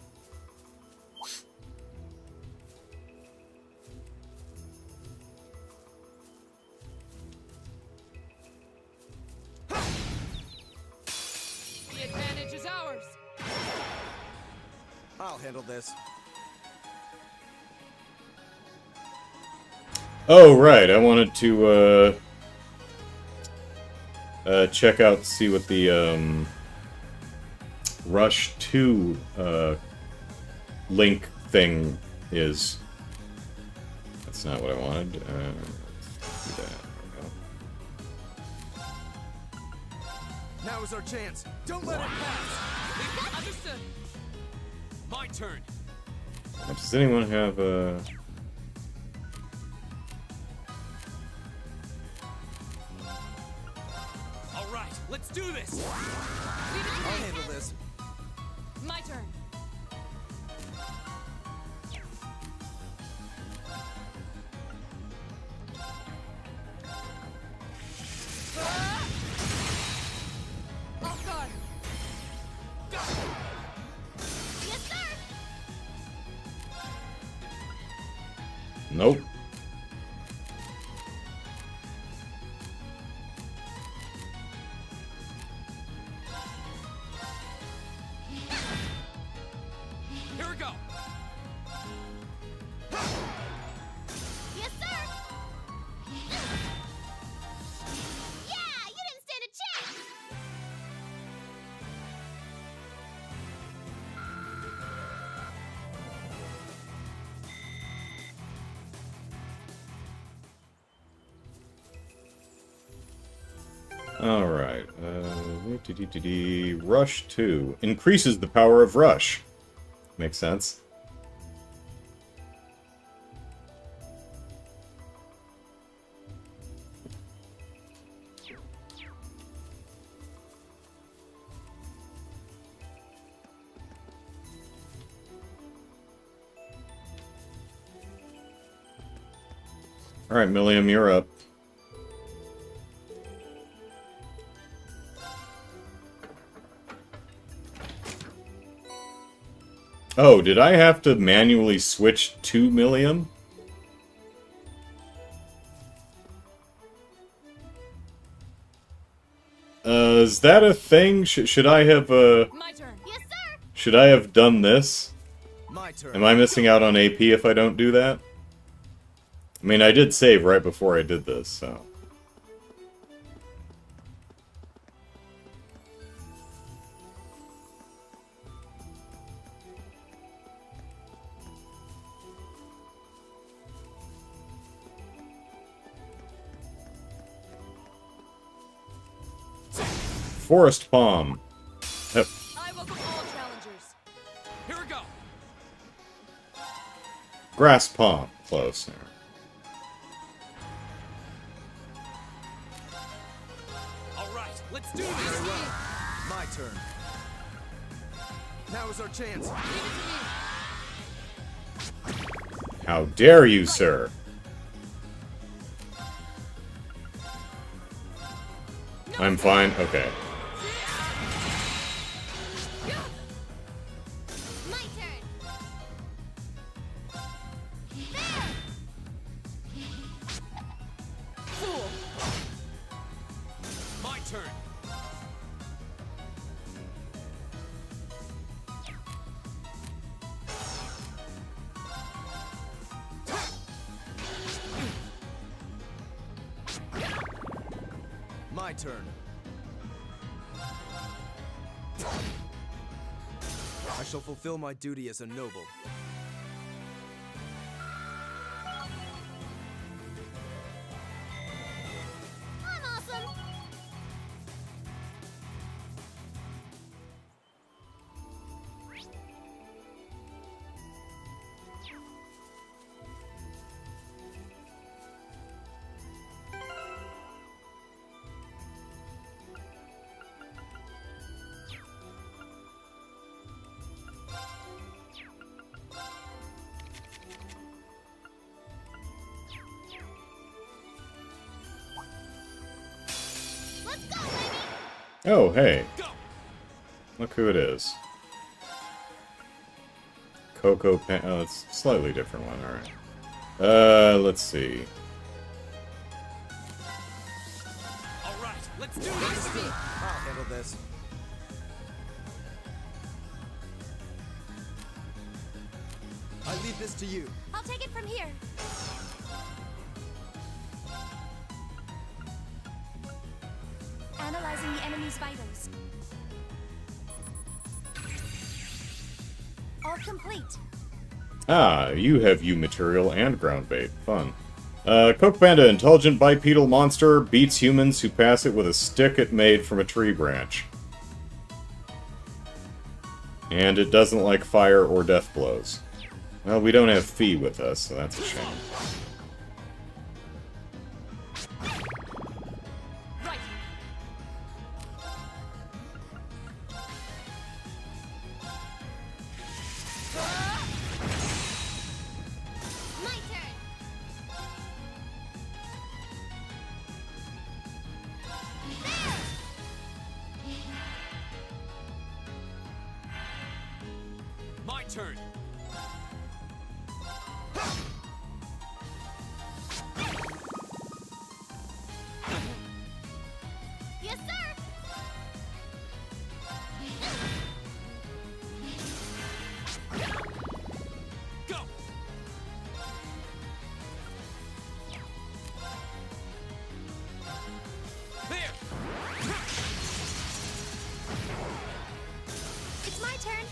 Speaker 5: The advantage is ours!
Speaker 4: I'll handle this.
Speaker 1: Oh, right, I wanted to, check out, see what the Rush 2 link thing is. That's not what I wanted. Let's do that. There we go.
Speaker 4: Now is our chance. Don't let it pass.
Speaker 5: Understood. My turn.
Speaker 1: Does anyone have a...
Speaker 5: All right, let's do this.
Speaker 4: I'll handle this.
Speaker 3: My turn. Off guard.
Speaker 2: Yes, sir!
Speaker 1: Nope.
Speaker 5: Here we go.
Speaker 2: Yes, sir! Yeah! You didn't stand a chance!
Speaker 1: Alright. Rush 2. Increases the power of Rush. Makes sense. Alright, Milliam, you're up. Oh, did I have to manually switch to Milliam? Is that a thing? Should I have,
Speaker 3: My turn.
Speaker 2: Yes, sir!
Speaker 1: should I have done this?
Speaker 4: My turn.
Speaker 1: Am I missing out on AP if I don't do that? I mean, I did save right before I did this, so... Forest Palm. Yep.
Speaker 3: I welcome all challengers.
Speaker 5: Here we go.
Speaker 1: Grass Palm. Close there.
Speaker 5: All right, let's do this.
Speaker 4: Very well. My turn. Now is our chance.
Speaker 1: How dare you, sir? I'm fine. Okay.
Speaker 2: My turn!
Speaker 3: Fool.
Speaker 5: My turn.
Speaker 4: My turn. I shall fulfill my duty as a noble.
Speaker 2: I'm awesome! Let's go, baby!
Speaker 1: Oh, hey.
Speaker 5: Go.
Speaker 1: Look who it is. Coco Pan... Oh, it's a slightly different one. Alright. Let's see.
Speaker 5: All right, let's do this.
Speaker 4: I'll handle this. I leave this to you.
Speaker 2: I'll take it from here. Analyzing the enemy's vitals. All complete.
Speaker 1: Ah, you have U material and ground bait. Fun. Coke Panda, intelligent bipedal monster, beats humans who pass it with a stick it made from a tree branch. And it doesn't like fire or death blows. Well, we don't have Fee with us, so that's a shame.
Speaker 3: Right.
Speaker 2: My turn.
Speaker 5: My turn.
Speaker 2: Yes, sir.
Speaker 5: Go. There.
Speaker 2: It's my turn.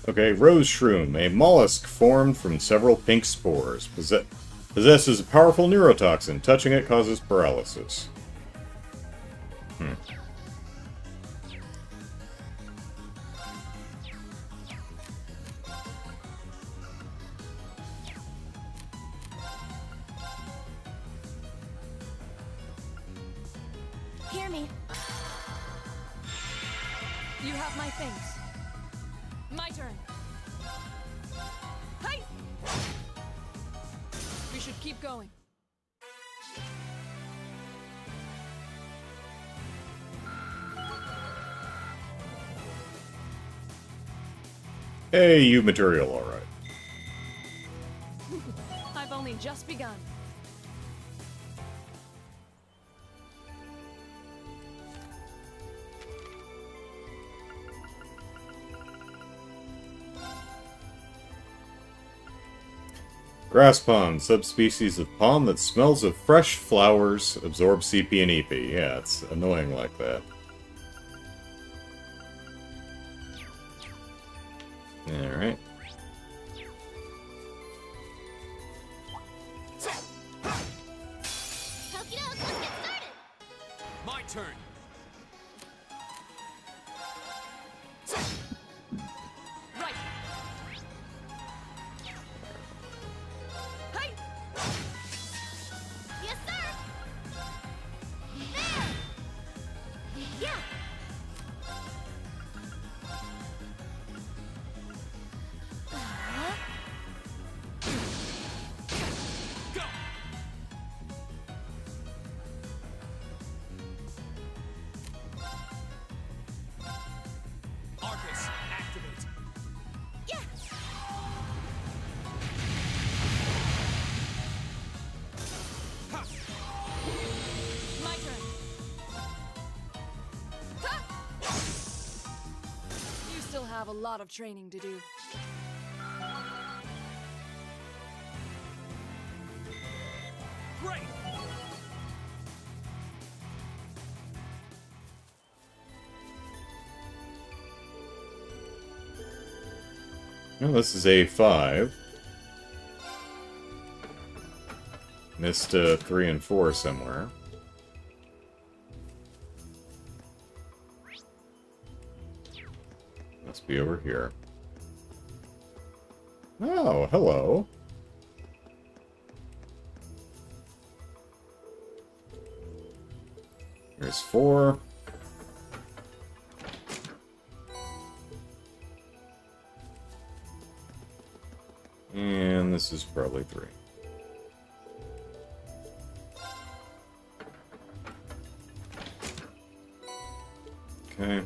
Speaker 1: Okay, Rose Shroom, a mollusk formed from several pink spores. Possesses a powerful neurotoxin. Touching it causes paralysis.
Speaker 2: Hear me.
Speaker 3: You have my things. My turn. Hey! We should keep going.
Speaker 1: Hey, U material, alright.
Speaker 3: I've only just begun.
Speaker 1: Grass pond, subspecies of pond that smells of fresh flowers, absorbs CP and EP. Yeah, it's annoying like that. Alright.
Speaker 2: Okie doke, let's get started.
Speaker 5: My turn.
Speaker 3: Right. Hey!
Speaker 2: Yes, sir. There. Yeah.
Speaker 5: Go. Arcus, activate.
Speaker 2: Yeah.
Speaker 5: Ha.
Speaker 3: My turn. Ha! You still have a lot of training to do.
Speaker 5: Great.
Speaker 1: Well, this is A5. Missed 3 and 4 somewhere. Must be over here. Oh, hello. Here's 4. And this is probably 3. Okay.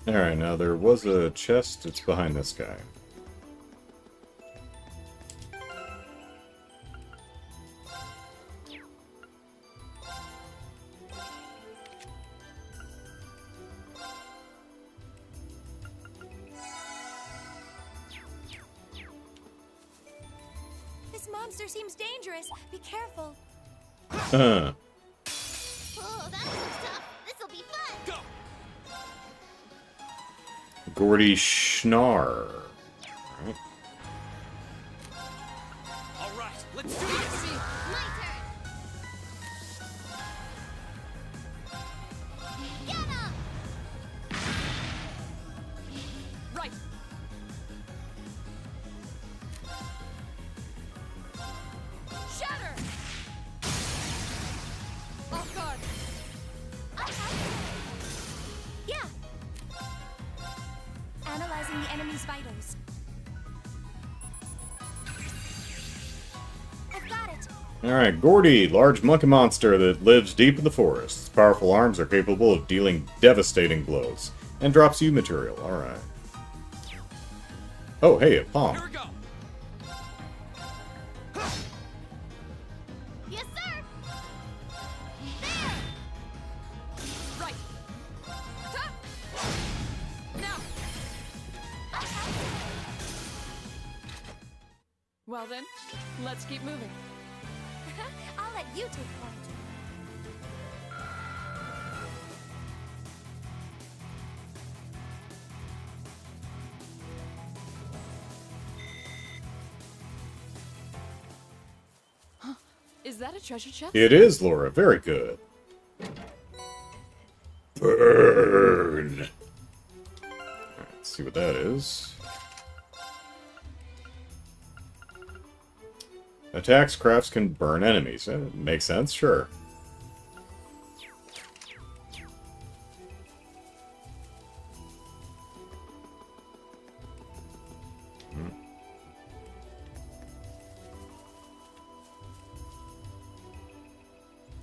Speaker 1: Alright, now there was a chest. It's behind this guy.
Speaker 2: monster seems dangerous. Be careful.
Speaker 1: Huh.
Speaker 7: Oh, that looks tough. This'll be fun.
Speaker 5: Go!
Speaker 1: Gordy Schnar. Alright.
Speaker 5: All right, let's do this.
Speaker 7: My turn. Get him!
Speaker 3: Right. Shatter! Off guard.
Speaker 2: Yeah. Analyzing the enemy's vitals. I've got it.
Speaker 1: Alright, Gordy, large monkey monster that lives deep in the forest. Its powerful arms are capable of dealing devastating blows. And drops you material, alright. Oh, hey, a palm.
Speaker 5: Here we go.
Speaker 7: Yes, sir. There.
Speaker 3: Right. Ta! Now. Well then, let's keep moving.
Speaker 2: I'll let you take point.
Speaker 3: Is that a treasure chest?
Speaker 1: It is, Laura. Very good. Burn! Alright, let's see what that is. Attacks crafts can burn enemies. Makes sense, sure.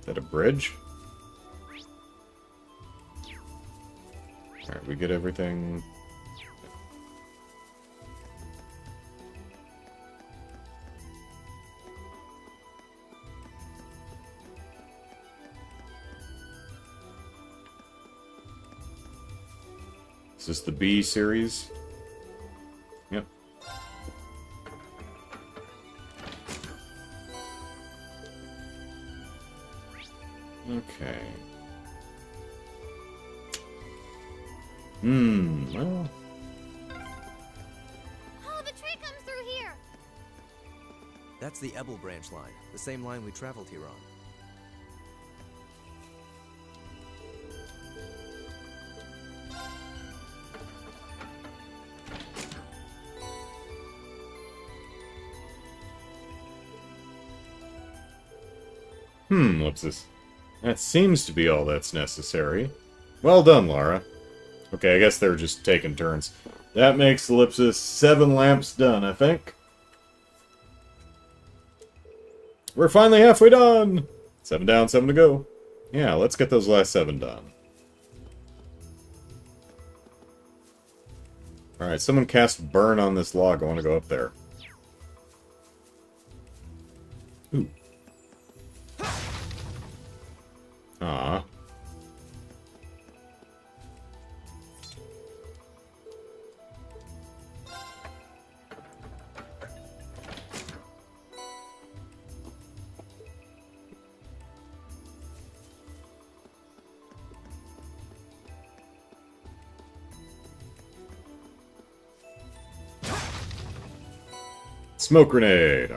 Speaker 1: Is that a bridge? Alright, we get everything. Is this the B series? Yep. Okay. Well,
Speaker 7: Oh, the tree comes through here.
Speaker 4: That's the Ebel branch line, the same line we traveled here on.
Speaker 1: Ellipsis. That seems to be all that's necessary. Well done, Lara. Okay, I guess they're just taking turns. That makes Ellipsis 7 lamps done, I think. We're finally halfway done! 7 down, 7 to go. Yeah, let's get those last 7 done. Alright, someone cast Burn on this log. I want to go up there. Ooh. Aw. Smoke grenade.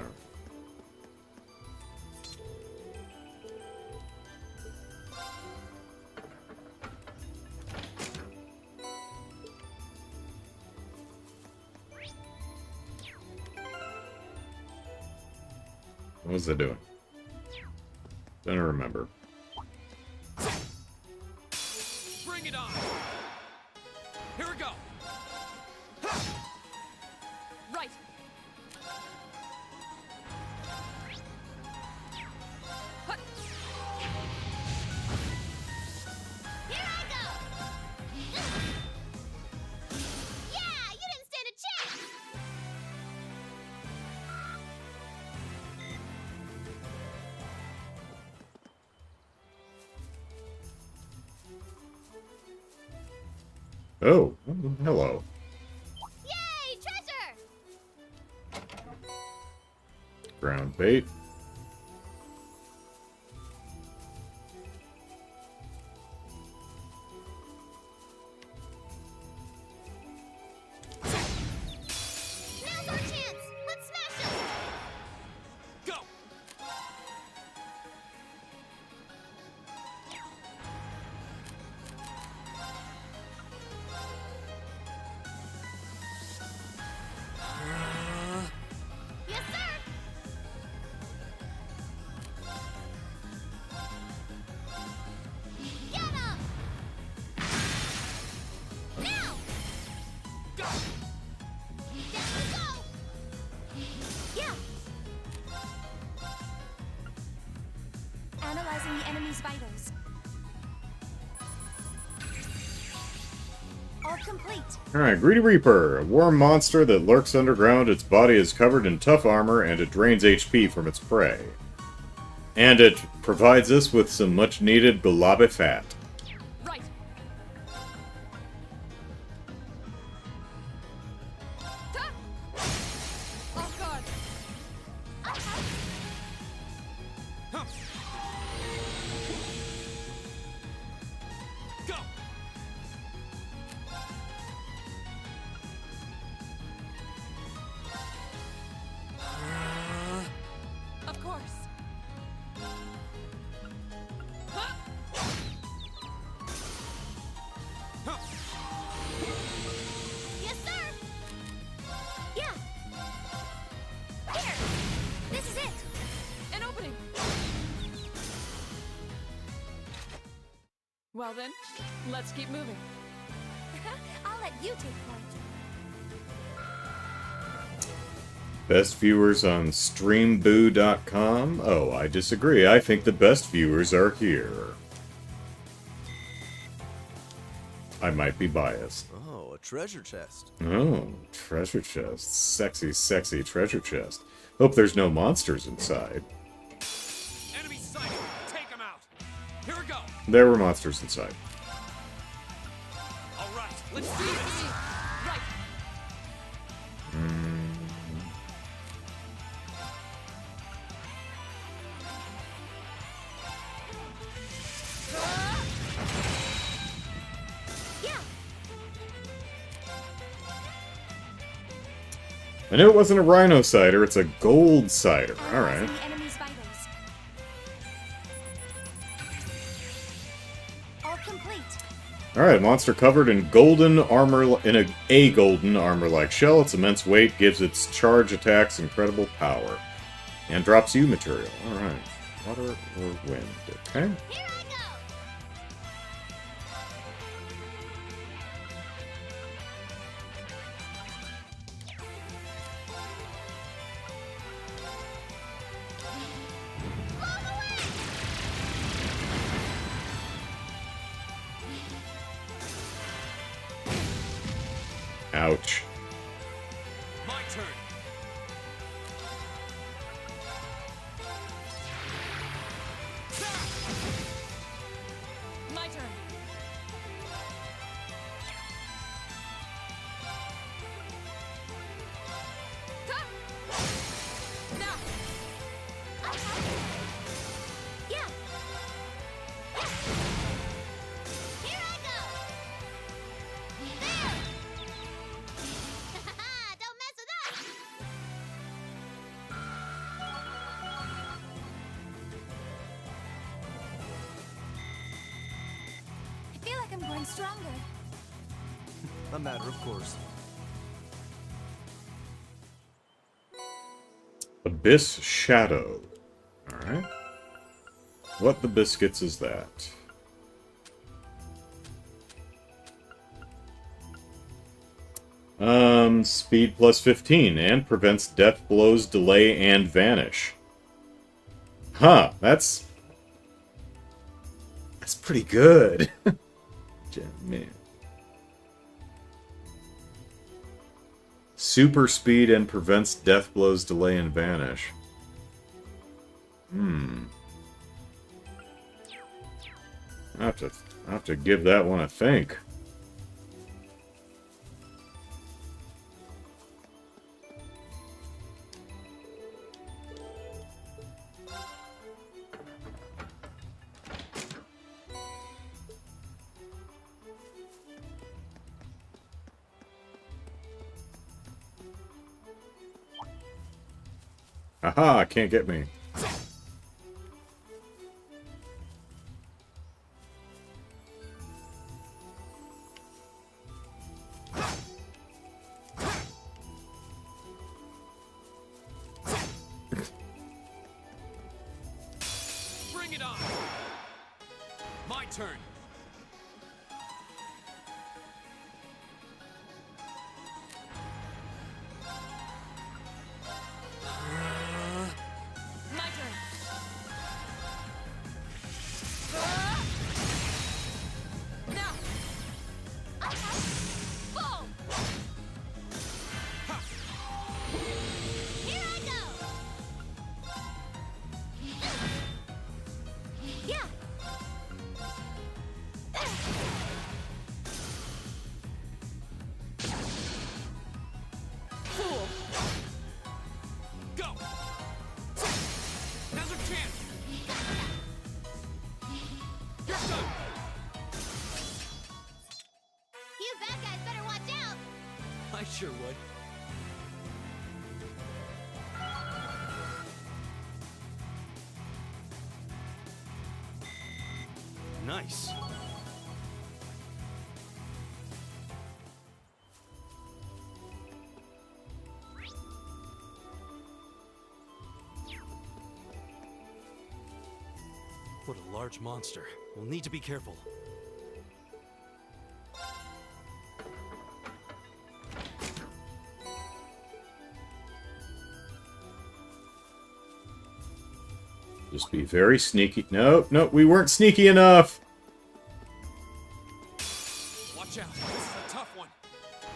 Speaker 1: What was it doing? Don't remember.
Speaker 5: Bring it on. Here we go.
Speaker 3: Right. Hut.
Speaker 7: Here I go. Yeah, you didn't stand a chance.
Speaker 1: Oh, hello.
Speaker 7: Yay, treasure!
Speaker 1: ground bait.
Speaker 7: Now's our chance! Let's smash him!
Speaker 5: Go!
Speaker 7: Yes, sir! Get him! Now!
Speaker 5: Go!
Speaker 7: Down we go!
Speaker 2: Yeah. Analyzing the enemy's vitals. All complete.
Speaker 1: Alright, Greedy Reaper. A warm monster that lurks underground. Its body is covered in tough armor, and it drains HP from its prey. And it provides us with some much-needed gulabi fat.
Speaker 3: Right. Ta! Off guard.
Speaker 5: Go!
Speaker 3: Of course. Ha!
Speaker 7: Yes, sir!
Speaker 2: Yeah. Here. This is it.
Speaker 3: An opening. Well then, let's keep moving.
Speaker 2: I'll let you take point.
Speaker 1: Best viewers on streamboo.com? Oh, I disagree. I think the best viewers are here. I might be biased.
Speaker 4: Oh, a treasure chest.
Speaker 1: Oh, treasure chest. Sexy, sexy treasure chest. Hope there's no monsters inside.
Speaker 5: Enemy sighted! Take him out! Here we go!
Speaker 1: There were monsters inside.
Speaker 5: Alright, let's do this!
Speaker 3: Right.
Speaker 2: Yeah.
Speaker 1: I knew it wasn't a rhino cider, it's a gold cider. Alright.
Speaker 2: Analyzing the enemy's vitals. All complete.
Speaker 1: Alright, monster covered in golden armor, in a golden armor-like shell. Its immense weight gives its charge attacks incredible power. And drops you material. Alright. Water or wind. Okay.
Speaker 7: Here I go!
Speaker 1: Ouch.
Speaker 5: My turn!
Speaker 3: My turn. Ta! Now.
Speaker 2: Yeah.
Speaker 7: Here I go! There! Don't mess with us!
Speaker 2: I feel like I'm growing stronger.
Speaker 4: A matter of course.
Speaker 1: Abyss Shadow. Alright. What the biscuits is that? Speed plus 15 and prevents death blows, delay, and vanish. Huh, that's pretty good. Man. Super speed and prevents death blows, delay, and vanish. I have to give that one a think. Haha, can't get me.
Speaker 5: Bring it on! My turn!
Speaker 3: My turn. Now.
Speaker 7: Boom! Here I go! Yeah!
Speaker 3: Fool.
Speaker 5: Go! Now's our chance! You're done!
Speaker 7: You bad guys better watch out!
Speaker 5: I sure would.
Speaker 4: Nice. What a large monster. We'll need to be careful.
Speaker 1: Just be very sneaky. Nope, nope, we weren't sneaky enough.
Speaker 5: Watch out. This is a tough one.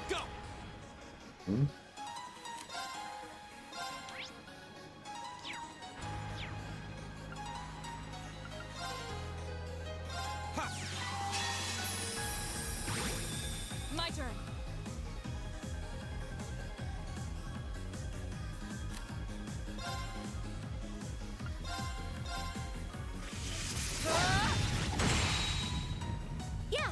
Speaker 5: Go! Ha!
Speaker 3: My turn.
Speaker 2: Yeah!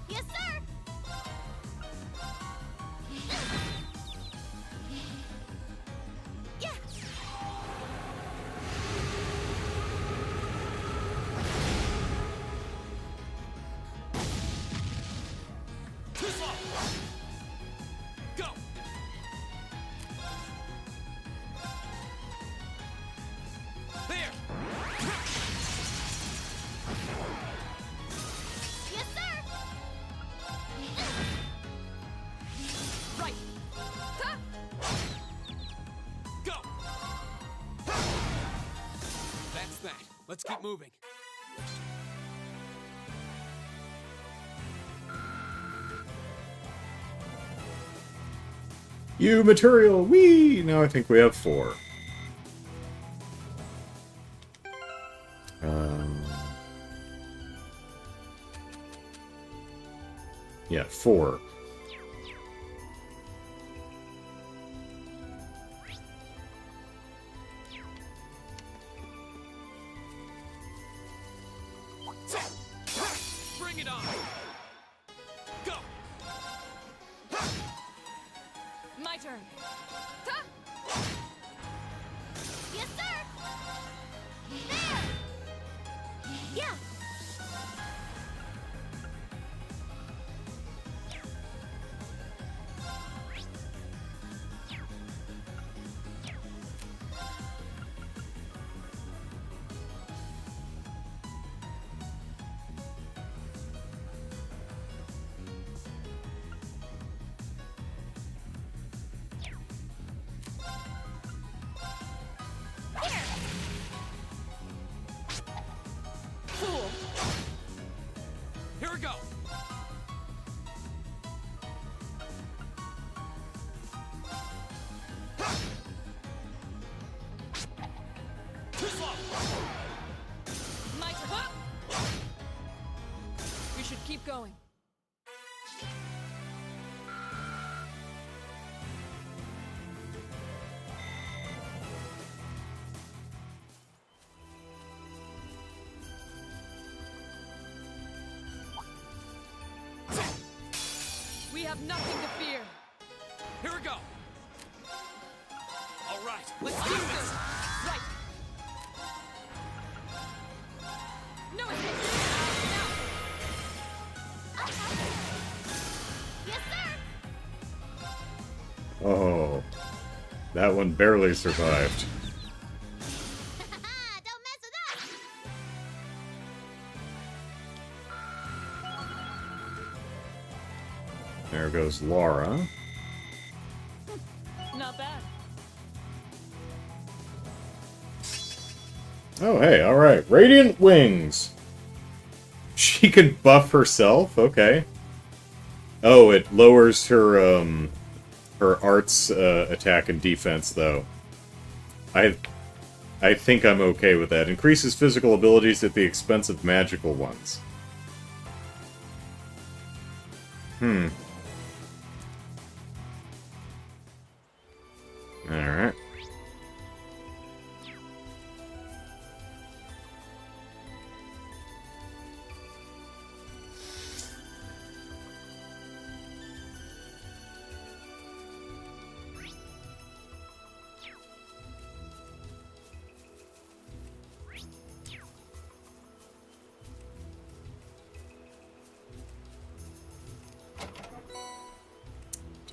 Speaker 7: Yes, sir! Yeah!
Speaker 5: Too slow! Go! There!
Speaker 7: Yes, sir!
Speaker 3: Right. Ha!
Speaker 5: Go! That's that. Let's keep moving.
Speaker 1: You material, wee! Now I think we have 4. Yeah, 4.
Speaker 5: Bring it on! Go!
Speaker 3: My turn. Ha!
Speaker 7: Yes, sir! There!
Speaker 2: Yeah!
Speaker 3: Fool.
Speaker 5: Here we go! Too slow!
Speaker 3: My turn. Ha! We should keep going. have nothing to fear.
Speaker 5: Here we go. All right, let's do this.
Speaker 3: Right. No escape.
Speaker 7: Yes, sir.
Speaker 1: Oh, that one barely survived.
Speaker 7: Don't mess with us.
Speaker 1: There goes Laura.
Speaker 3: Not bad.
Speaker 1: Oh, hey, alright. Radiant Wings! She can buff herself? Okay. Oh, it lowers her, her arts, attack and defense, though. I think I'm okay with that. Increases physical abilities at the expense of magical ones. Alright.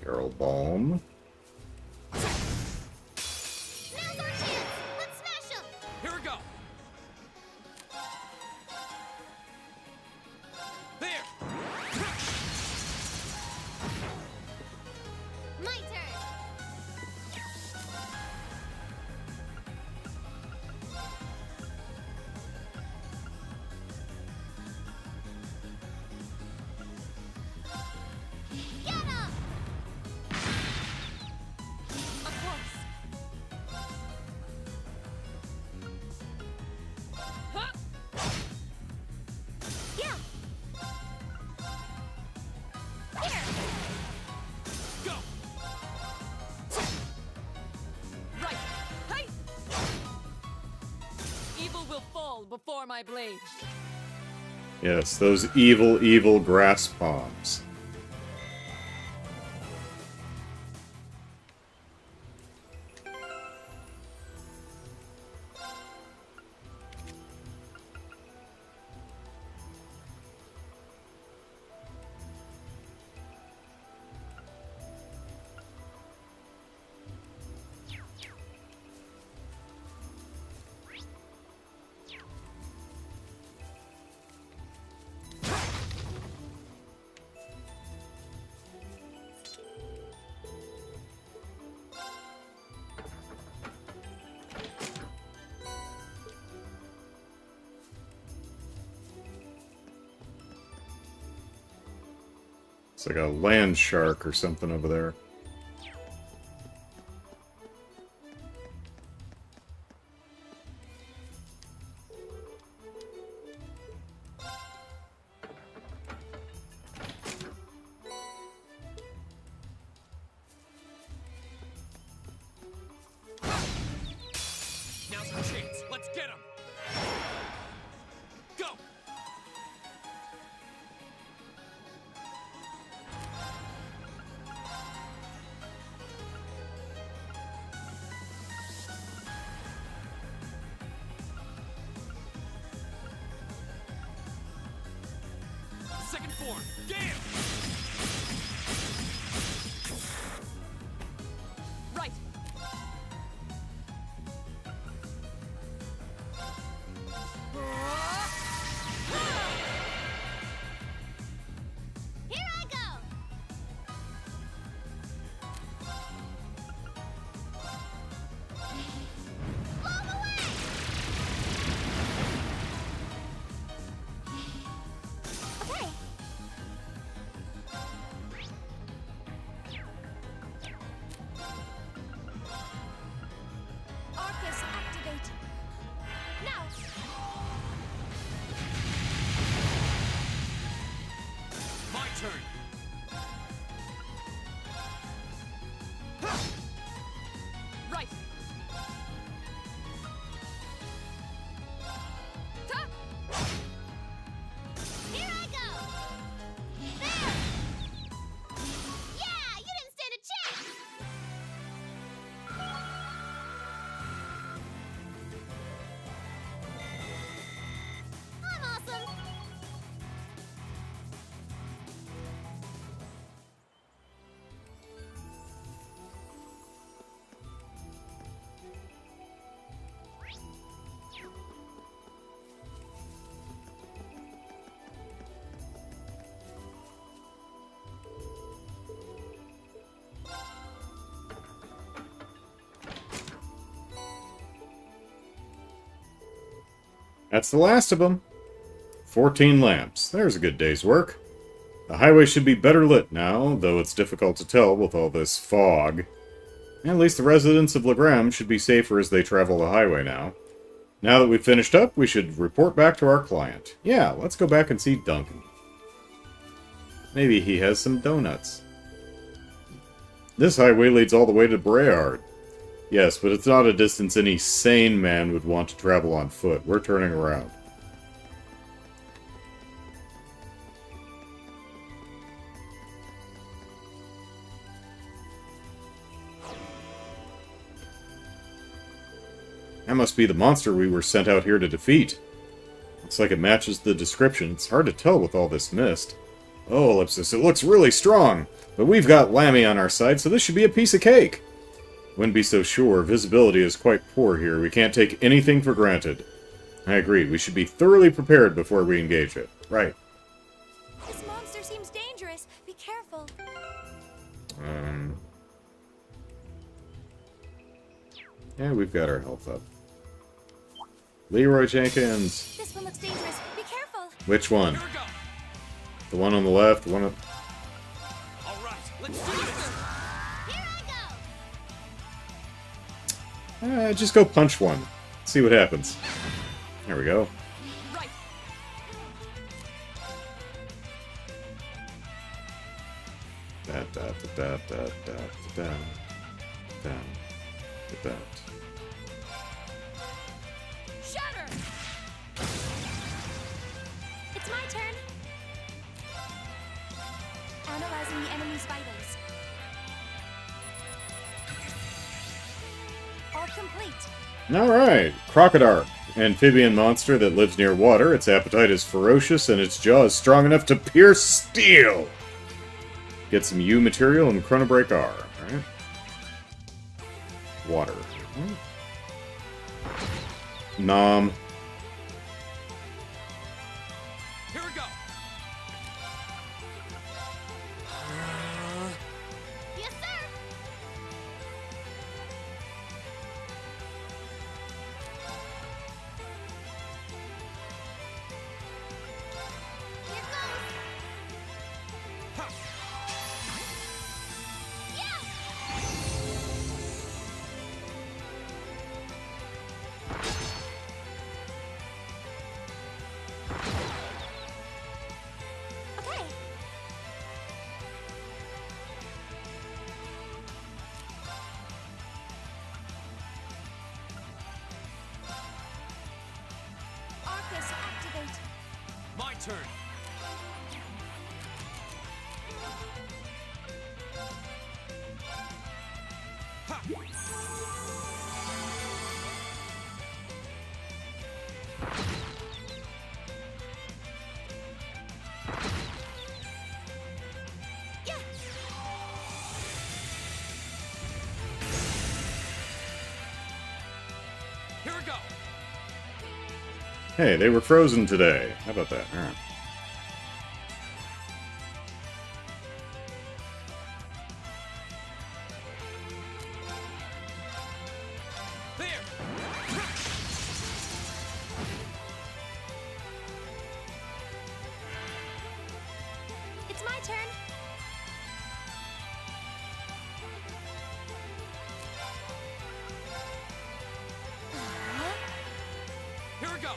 Speaker 1: Terrell Balm.
Speaker 7: Now's our chance. Let's smash him.
Speaker 5: Here we go. There.
Speaker 7: My turn. Get him.
Speaker 3: Of course. Huh?
Speaker 7: Yeah. Here.
Speaker 5: Go.
Speaker 3: Right. Hey! Evil will fall before my blade.
Speaker 1: Yes, those evil, evil grass palms. It's like a land shark or something over there.
Speaker 5: Now's our chance. Let's get him. Go. Second form. Damn.
Speaker 3: Right.
Speaker 7: Here I go. Blow him away. Okay.
Speaker 1: That's the last of them. 14 lamps. There's a good day's work. The highway should be better lit now, though it's difficult to tell with all this fog. At least the residents of Legram should be safer as they travel the highway now. Now that we've finished up, we should report back to our client. Yeah, let's go back and see Duncan. Maybe he has some donuts. This highway leads all the way to Breard. Yes, but it's not a distance any sane man would want to travel on foot. We're turning around. That must be the monster we were sent out here to defeat. Looks like it matches the description. It's hard to tell with all this mist. Oh, Ellipsis, it looks really strong. But we've got Lammy on our side, so this should be a piece of cake. Wouldn't be so sure. Visibility is quite poor here. We can't take anything for granted. I agree. We should be thoroughly prepared before we engage it. Right.
Speaker 2: This monster seems dangerous. Be careful.
Speaker 1: Yeah, we've got our health up. Leroy Jenkins.
Speaker 2: This one looks dangerous. Be careful.
Speaker 1: Which one?
Speaker 5: Here we go.
Speaker 1: The one on the left, the one on...
Speaker 5: All right, let's do this.
Speaker 7: Here I go.
Speaker 1: just go punch one. See what happens. There we go.
Speaker 5: Right.
Speaker 2: Shatter. It's my turn. Analyzing the enemy's vitals. All complete.
Speaker 1: Alright. Crocodile. Amphibian monster that lives near water. Its appetite is ferocious and its jaw is strong enough to pierce steel. Get some U material and Chronobreak R. Alright. Water. Nom.
Speaker 5: Here we go.
Speaker 7: Yes, sir. Here goes.
Speaker 2: Okay. Arcus, activate.
Speaker 5: My turn.
Speaker 2: Yeah.
Speaker 5: Here we go.
Speaker 1: Hey, they were frozen today. How about that? Alright.
Speaker 5: There.
Speaker 2: It's my turn.
Speaker 5: Here we go.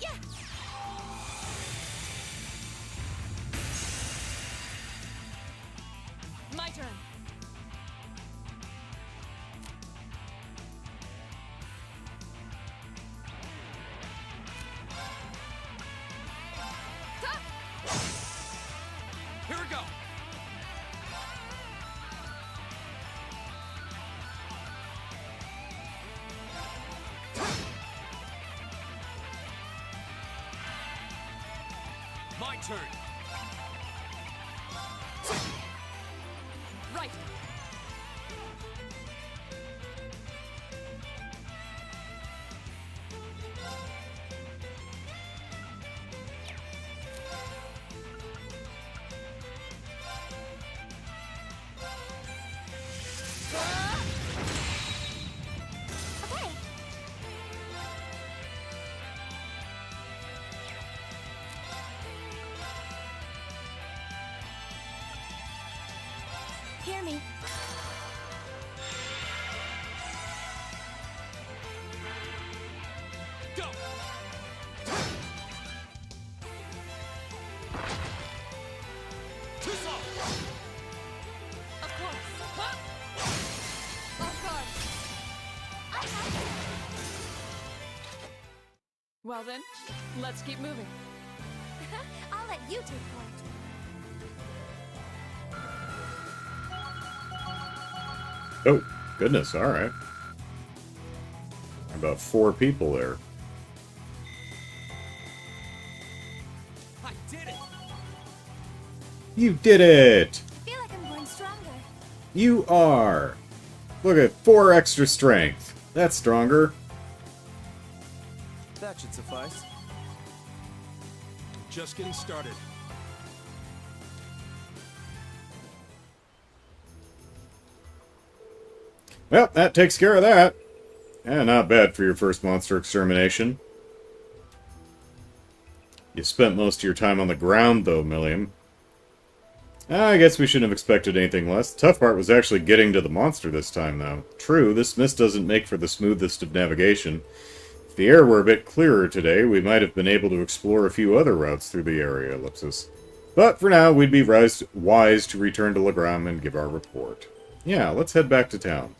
Speaker 2: Yeah.
Speaker 3: My turn.
Speaker 5: Here we go. My turn.
Speaker 3: Right.
Speaker 2: Okay. Hear me.
Speaker 5: Go. Too slow.
Speaker 3: Of course. Huh? Of course. Well then, let's keep moving.
Speaker 2: I'll let you take point.
Speaker 1: Oh, goodness, alright. About 4 people there.
Speaker 5: I did it.
Speaker 1: You did it!
Speaker 2: I feel like I'm growing stronger.
Speaker 1: You are! Look at 4 extra strength. That's stronger.
Speaker 4: That should suffice.
Speaker 6: Just getting started.
Speaker 1: Well, that takes care of that. Not bad for your first monster extermination. You spent most of your time on the ground, though, Milliam. I guess we shouldn't have expected anything less. The tough part was actually getting to the monster this time, though. True, this mist doesn't make for the smoothest of navigation. If the air were a bit clearer today, we might have been able to explore a few other routes through the area, Ellipsis. But for now, we'd be wise to return to Legram and give our report. Yeah, let's head back to town.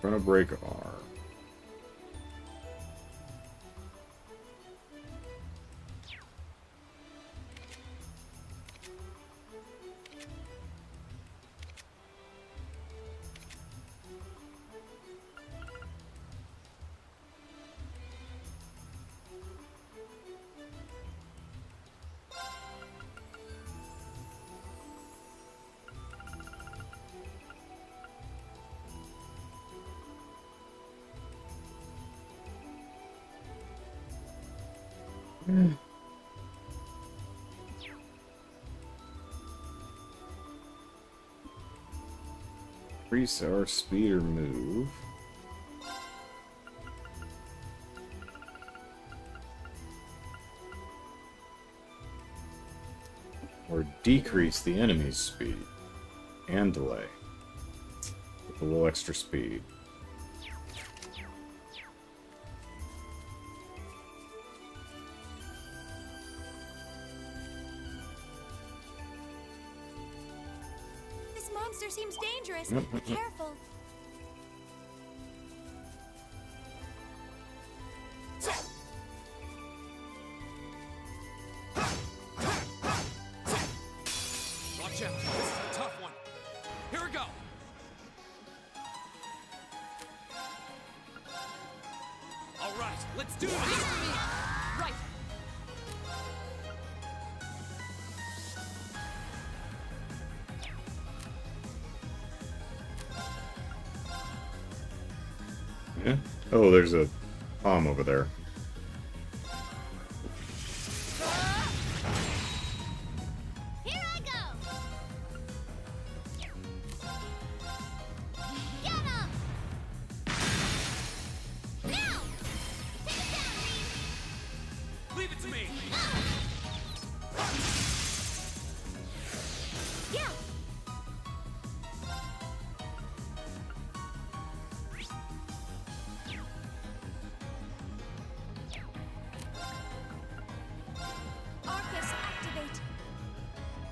Speaker 1: Chronobreak R. Increase our speed or move. Or decrease the enemy's speed and delay with a little extra speed.
Speaker 2: This monster seems dangerous.
Speaker 1: Yep.
Speaker 2: Be careful.
Speaker 5: Watch out. This is a tough one. Here we go. All right, let's do this.
Speaker 3: Right.
Speaker 1: Yeah. Oh, there's a palm over there.
Speaker 7: Here I go. Get him. Now. Take it down, Reed.
Speaker 5: Leave it to me.
Speaker 2: Yeah. Arcus, activate.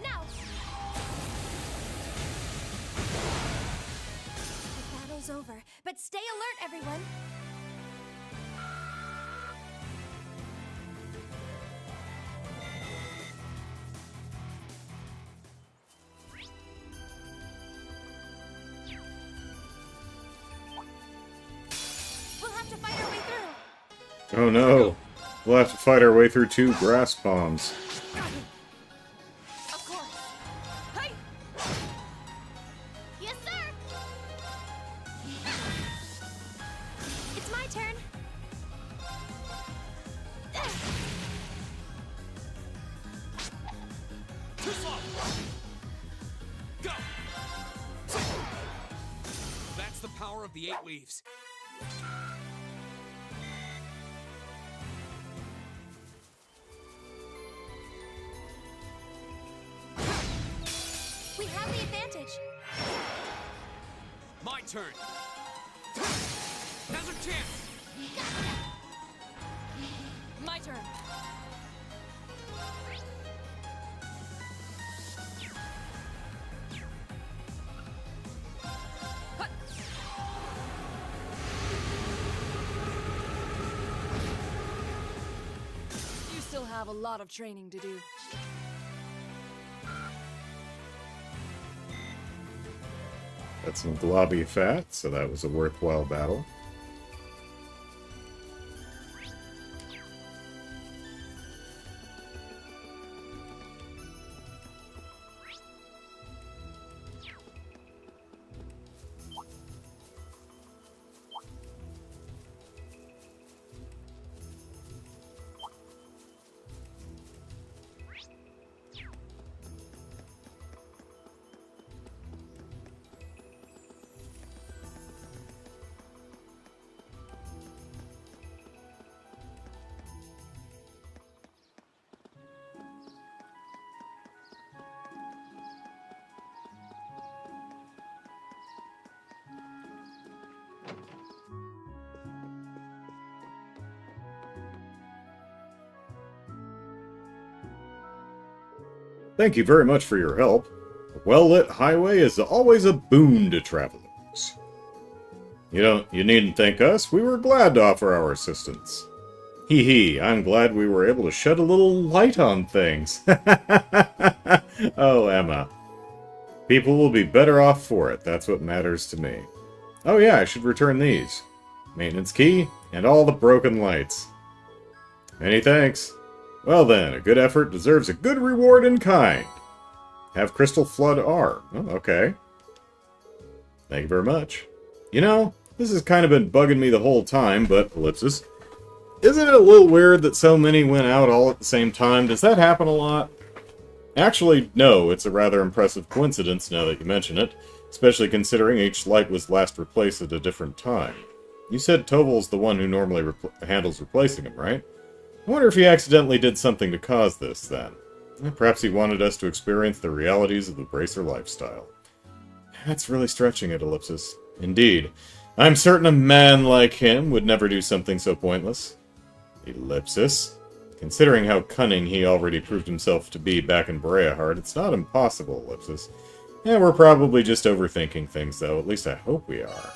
Speaker 2: Now. The battle's over, but stay alert, everyone.
Speaker 1: Oh no. We'll have to fight our way through 2 grass palms.
Speaker 7: Of course. Hey! Yes, sir!
Speaker 2: It's my turn.
Speaker 5: Too slow. Go. That's the power of the 8 leaves.
Speaker 2: We have the advantage.
Speaker 5: My turn. Now's our chance.
Speaker 3: My turn. You still have a lot of training to do.
Speaker 1: Got some globby fat, so that was a worthwhile battle. Thank you very much for your help. A well-lit highway is always a boon to travelers. You needn't thank us. We were glad to offer our assistance. Hee hee, I'm glad we were able to shed a little light on things. Oh, Emma. People will be better off for it. That's what matters to me. Oh yeah, I should return these. Maintenance key, and all the broken lights. Many thanks. Well then, a good effort deserves a good reward in kind. Have Crystal Flood R. Oh, okay. Thank you very much. You know, this has kind of been bugging me the whole time, but, ellipsis. Isn't it a little weird that so many went out all at the same time? Does that happen a lot? Actually, no, it's a rather impressive coincidence now that you mention it, especially considering each light was last replaced at a different time. You said Toval's the one who normally handles replacing them, right? I wonder if he accidentally did something to cause this, then. Perhaps he wanted us to experience the realities of the Bracer lifestyle. That's really stretching it, ellipsis. Indeed. I'm certain a man like him would never do something so pointless. Ellipsis. Considering how cunning he already proved himself to be back in Breahard, it's not impossible, ellipsis. Yeah, we're probably just overthinking things, though. At least I hope we are.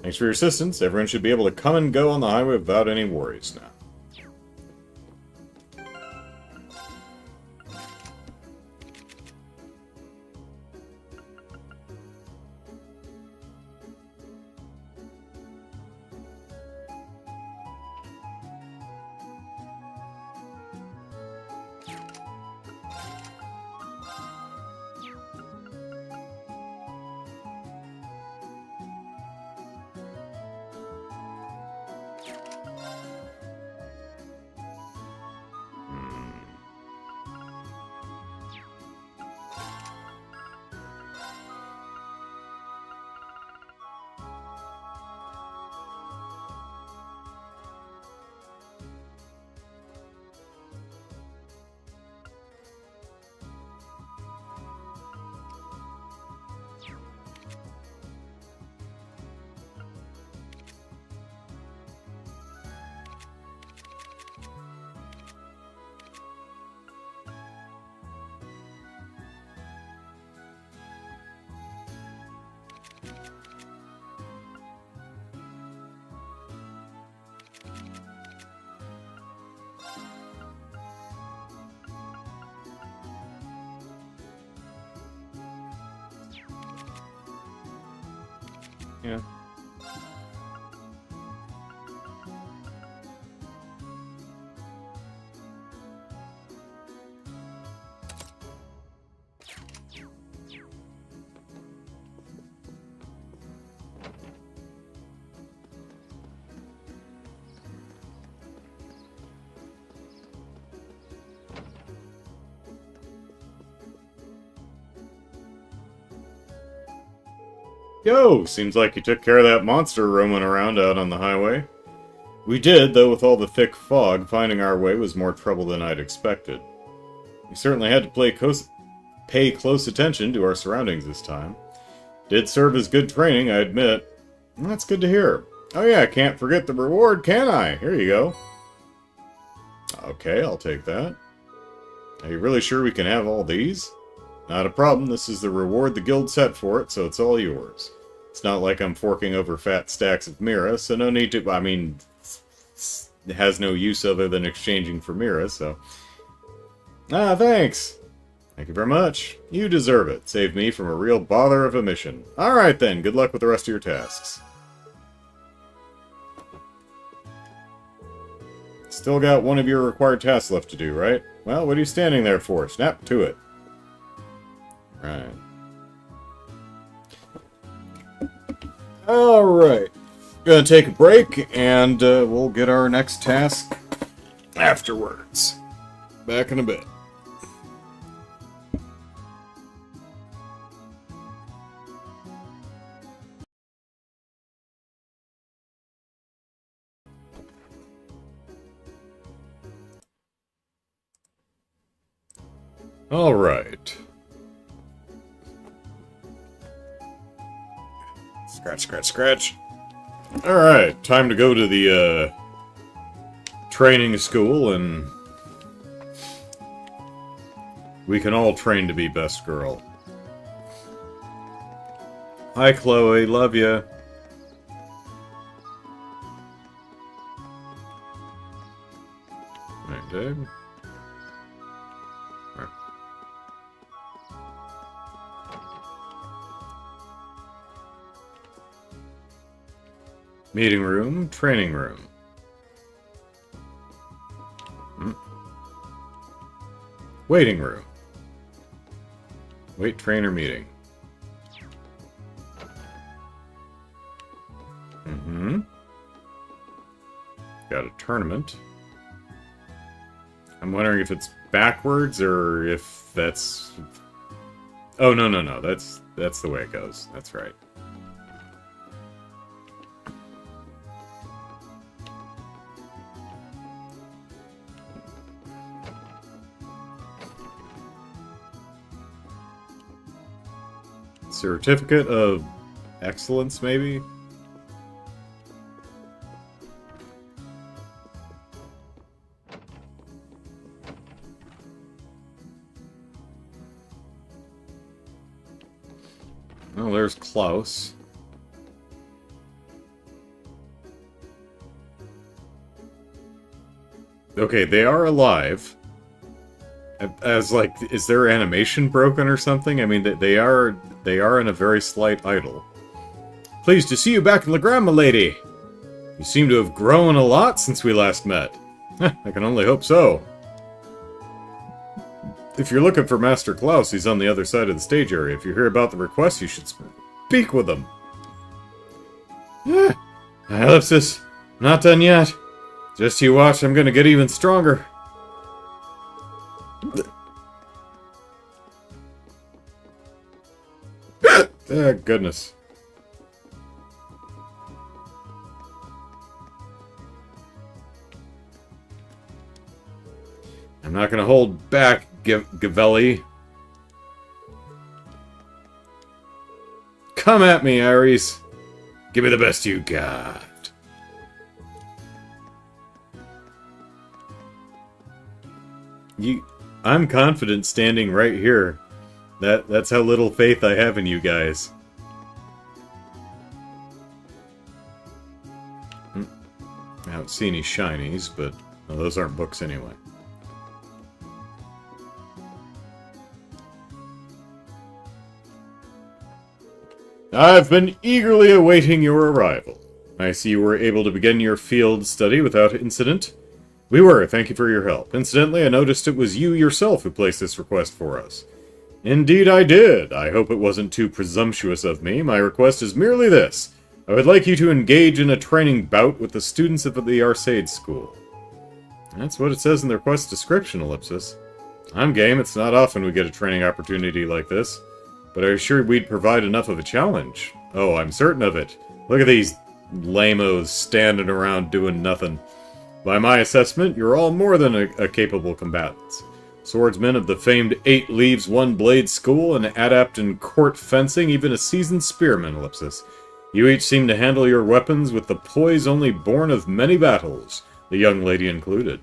Speaker 1: Thanks for your assistance. Everyone should be able to come and go on the highway without any worries now. Yeah. Yo, seems like you took care of that monster roaming around out on the highway. We did, though with all the thick fog, finding our way was more trouble than I'd expected. We certainly had to pay close attention to our surroundings this time. Did serve as good training, I admit. That's good to hear. Oh yeah, can't forget the reward, can I? Here you go. Okay, I'll take that. Are you really sure we can have all these? Not a problem, this is the reward the guild set for it, so it's all yours. It's not like I'm forking over fat stacks of Mira, so no need to... I mean, it has no use other than exchanging for Mira, so... Ah, thanks! Thank you very much. You deserve it. Saved me from a real bother of a mission. Alright then, good luck with the rest of your tasks. Still got one of your required tasks left to do, right? Well, what are you standing there for? Snap to it. Right. Alright. Gonna take a break, and we'll get our next task afterwards. Back in a bit. Alright. Scratch, scratch, scratch. Alright, time to go to the, training school, and we can all train to be best girl. Hi, Chloe. Love ya. Right, Dave. Meeting room, training room. Waiting room. Wait trainer meeting. Got a tournament. I'm wondering if it's backwards or if that's... Oh, no. That's the way it goes. That's right. Certificate of Excellence, maybe? Oh, there's Klaus. Okay, they are alive. As like, is their animation broken or something? I mean, they are in a very slight idle. Pleased to see you back in Legram, milady. You seem to have grown a lot since we last met. I can only hope so. If you're looking for Master Klaus, he's on the other side of the stage area. If you hear about the request, you should speak with him. Ellipsis, not done yet. Just you watch, I'm gonna get even stronger. Ah, goodness. I'm not gonna hold back, Gavelli. Come at me, Ares. Give me the best you got. I'm confident standing right here. That's how little faith I have in you guys. I don't see any shinies, but well, those aren't books anyway. I've been eagerly awaiting your arrival. I see you were able to begin your field study without incident. We were, thank you for your help. Incidentally, I noticed it was you yourself who placed this request for us. Indeed I did. I hope it wasn't too presumptuous of me. My request is merely this. I would like you to engage in a training bout with the students of the Arseid school. That's what it says in the request description, Ellipsis. I'm game. It's not often we get a training opportunity like this. But I assured we'd provide enough of a challenge. Oh, I'm certain of it. Look at these lamos standing around doing nothing. By my assessment, you're all more than a capable combatants. Swordsmen of the famed 8 Leaves 1 Blade School, an adept in court fencing, even a seasoned spearman, Ellipsis. You each seem to handle your weapons with the poise only born of many battles, the young lady included.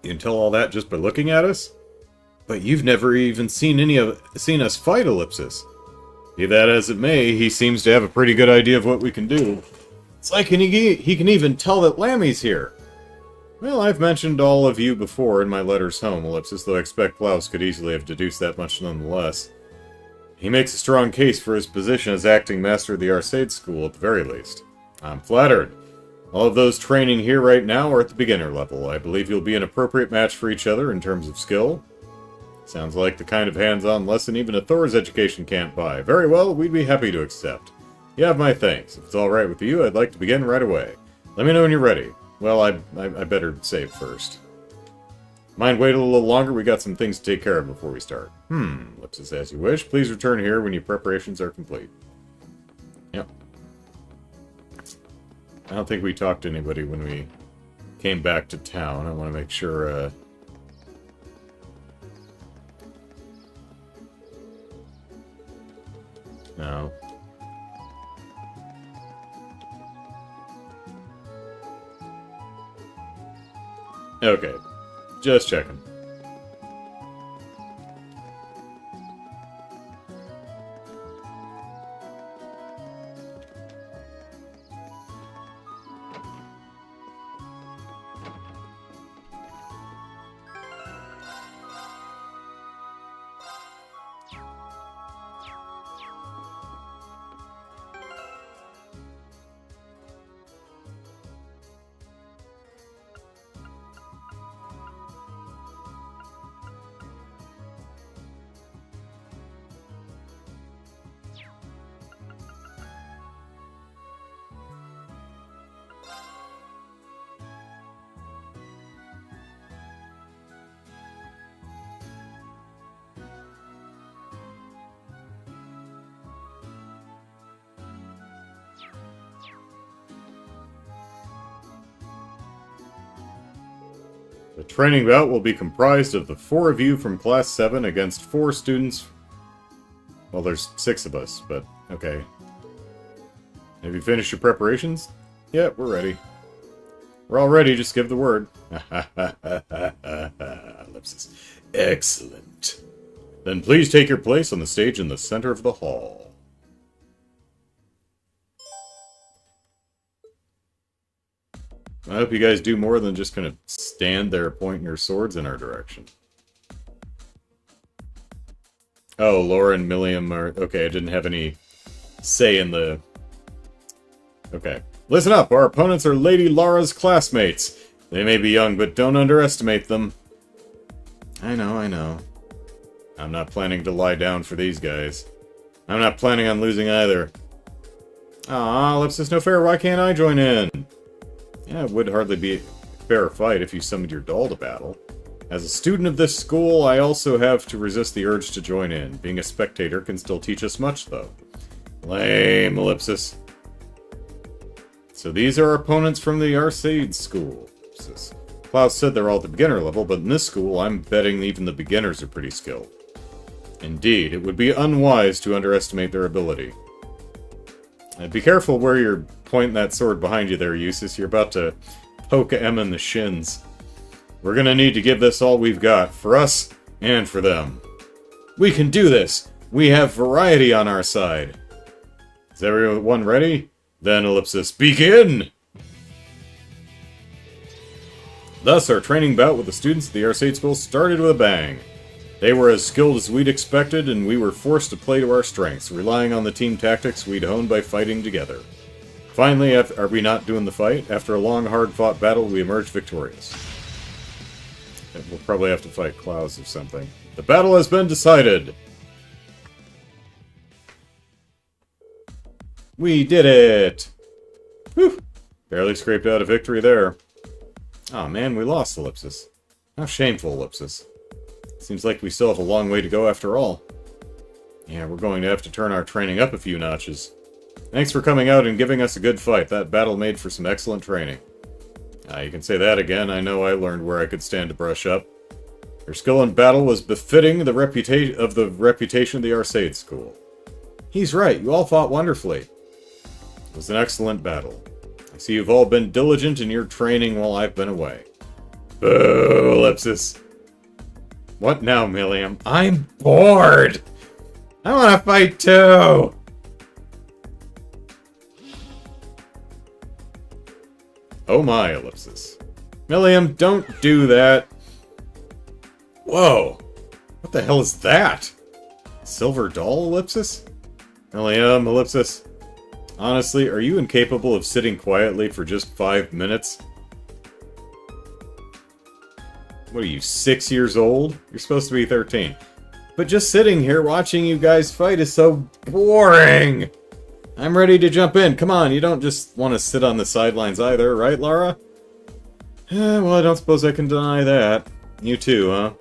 Speaker 1: You can tell all that just by looking at us? But you've never even seen us fight, Ellipsis. Be that as it may, he seems to have a pretty good idea of what we can do. It's like he can even tell that Lammy's here. Well, I've mentioned all of you before in my letters home, Ellipsis, though I expect Klaus could easily have deduced that much nonetheless. He makes a strong case for his position as acting master of the Arseid School, at the very least. I'm flattered. All of those training here right now are at the beginner level. I believe you'll be an appropriate match for each other in terms of skill. Sounds like the kind of hands-on lesson even a Thor's education can't buy. Very well, we'd be happy to accept. You have my thanks. If it's alright with you, I'd like to begin right away. Let me know when you're ready. Well, I better save first. Mind wait a little longer? We got some things to take care of before we start. Ellipsis, as you wish. Please return here when your preparations are complete. Yep. I don't think we talked to anybody when we came back to town. I want to make sure, No. Okay. Just checking. The training bout will be comprised of the 4 of you from Class 7 against 4 students. Well, there's 6 of us, but okay. Have you finished your preparations? Yeah, we're ready. We're all ready, just give the word. Ellipsis. Excellent. Then please take your place on the stage in the center of the hall. I hope you guys do more than just kind of stand there pointing your swords in our direction. Oh, Laura and Milliam are... Okay, I didn't have any say in the... Okay. Listen up, our opponents are Lady Lara's classmates. They may be young, but don't underestimate them. I know. I'm not planning to lie down for these guys. I'm not planning on losing either. Aw, Ellipsis, no fair, why can't I join in? Yeah, it would hardly be a fair fight if you summoned your doll to battle. As a student of this school, I also have to resist the urge to join in. Being a spectator can still teach us much, though. Lame, Ellipsis. So these are our opponents from the Arseid school. Ellipsis. Klaus said they're all at the beginner level, but in this school, I'm betting even the beginners are pretty skilled. Indeed, it would be unwise to underestimate their ability. Be careful where you're pointing that sword behind you there, Eustace. You're about to poke Emma in the shins. We're gonna need to give this all we've got, for us and for them. We can do this! We have variety on our side! Is everyone ready? Then, Ellipsis, begin! Thus, our training bout with the students at the Arseid School started with a bang. They were as skilled as we'd expected, and we were forced to play to our strengths, relying on the team tactics we'd honed by fighting together. Finally, are we not doing the fight? After a long, hard-fought battle, we emerged victorious. We'll probably have to fight Klaus or something. The battle has been decided! We did it! Whew! Barely scraped out a victory there. Aw, man, we lost, Ellipsis. How shameful, Ellipsis. Seems like we still have a long way to go after all. Yeah, we're going to have to turn our training up a few notches. Thanks for coming out and giving us a good fight. That battle made for some excellent training. You can say that again. I know I learned where I could stand to brush up. Your skill in battle was befitting the reputation of the Arseid school. He's right. You all fought wonderfully. It was an excellent battle. I see you've all been diligent in your training while I've been away. Boo, Ellipsis. What now, Milliam? I'm bored! I want to fight too! Oh my, Ellipsis. Milliam, don't do that. Whoa. What the hell is that? Silver doll, Ellipsis? Milliam, Ellipsis. Honestly, are you incapable of sitting quietly for just 5 minutes? What are you, 6 years old? You're supposed to be 13. But just sitting here watching you guys fight is so boring! I'm ready to jump in. Come on, you don't just want to sit on the sidelines either, right, Lara? Well, I don't suppose I can deny that. You too, huh?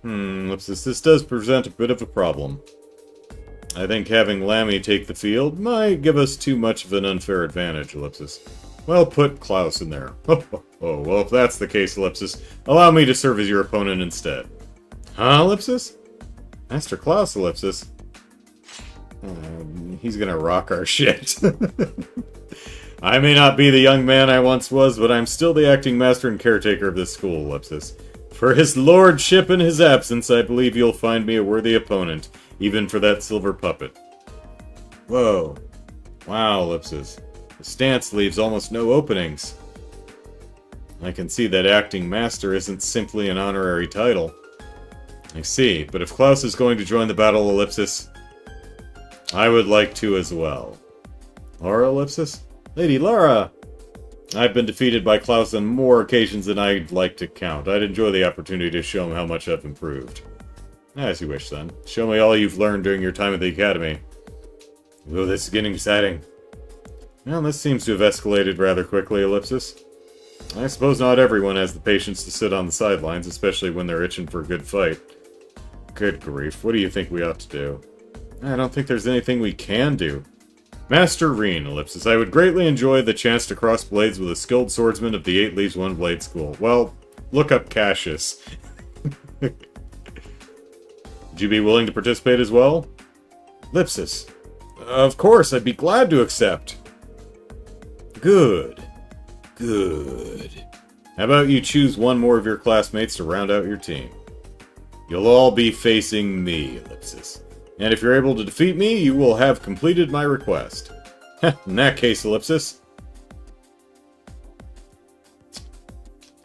Speaker 1: Ellipsis, this does present a bit of a problem. I think having Lammy take the field might give us too much of an unfair advantage, Ellipsis. Well, put Klaus in there. Oh, well, if that's the case, Ellipsis, allow me to serve as your opponent instead. Huh, Ellipsis? Master Klaus, Ellipsis? He's gonna rock our shit. I may not be the young man I once was, but I'm still the acting master and caretaker of this school, Ellipsis. For his lordship in his absence, I believe you'll find me a worthy opponent, even for that silver puppet. Whoa. Wow, Ellipsis. The stance leaves almost no openings. I can see that acting master isn't simply an honorary title. I see, but if Klaus is going to join the battle, Ellipsis, I would like to as well. Laura, Ellipsis? Lady Laura! I've been defeated by Klaus on more occasions than I'd like to count. I'd enjoy the opportunity to show him how much I've improved. As you wish, son. Show me all you've learned during your time at the academy. Oh, this is getting exciting. Well, this seems to have escalated rather quickly, Ellipsis. I suppose not everyone has the patience to sit on the sidelines, especially when they're itching for a good fight. Good grief, what do you think we ought to do? I don't think there's anything we can do. Master Reen, Ellipsis, I would greatly enjoy the chance to cross blades with a skilled swordsman of the 8 Leaves 1 Blade School. Well, look up Cassius. Would you be willing to participate as well? Ellipsis. Of course, I'd be glad to accept. Good. Good. How about you choose one more of your classmates to round out your team? You'll all be facing me, Ellipsis. And if you're able to defeat me, you will have completed my request. In that case, Ellipsis.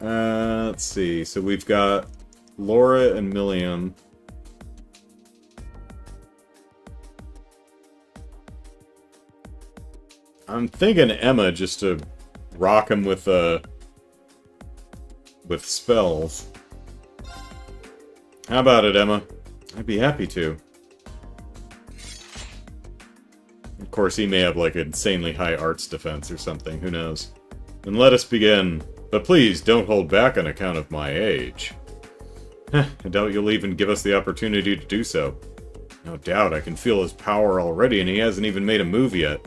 Speaker 1: Let's see. So we've got Laura and Milliam. I'm thinking Emma just to rock him with spells. How about it, Emma? I'd be happy to. Of course, he may have like insanely high arts defense or something, who knows. Then let us begin. But please, don't hold back on account of my age. I doubt you'll even give us the opportunity to do so. No doubt, I can feel his power already, and he hasn't even made a move yet.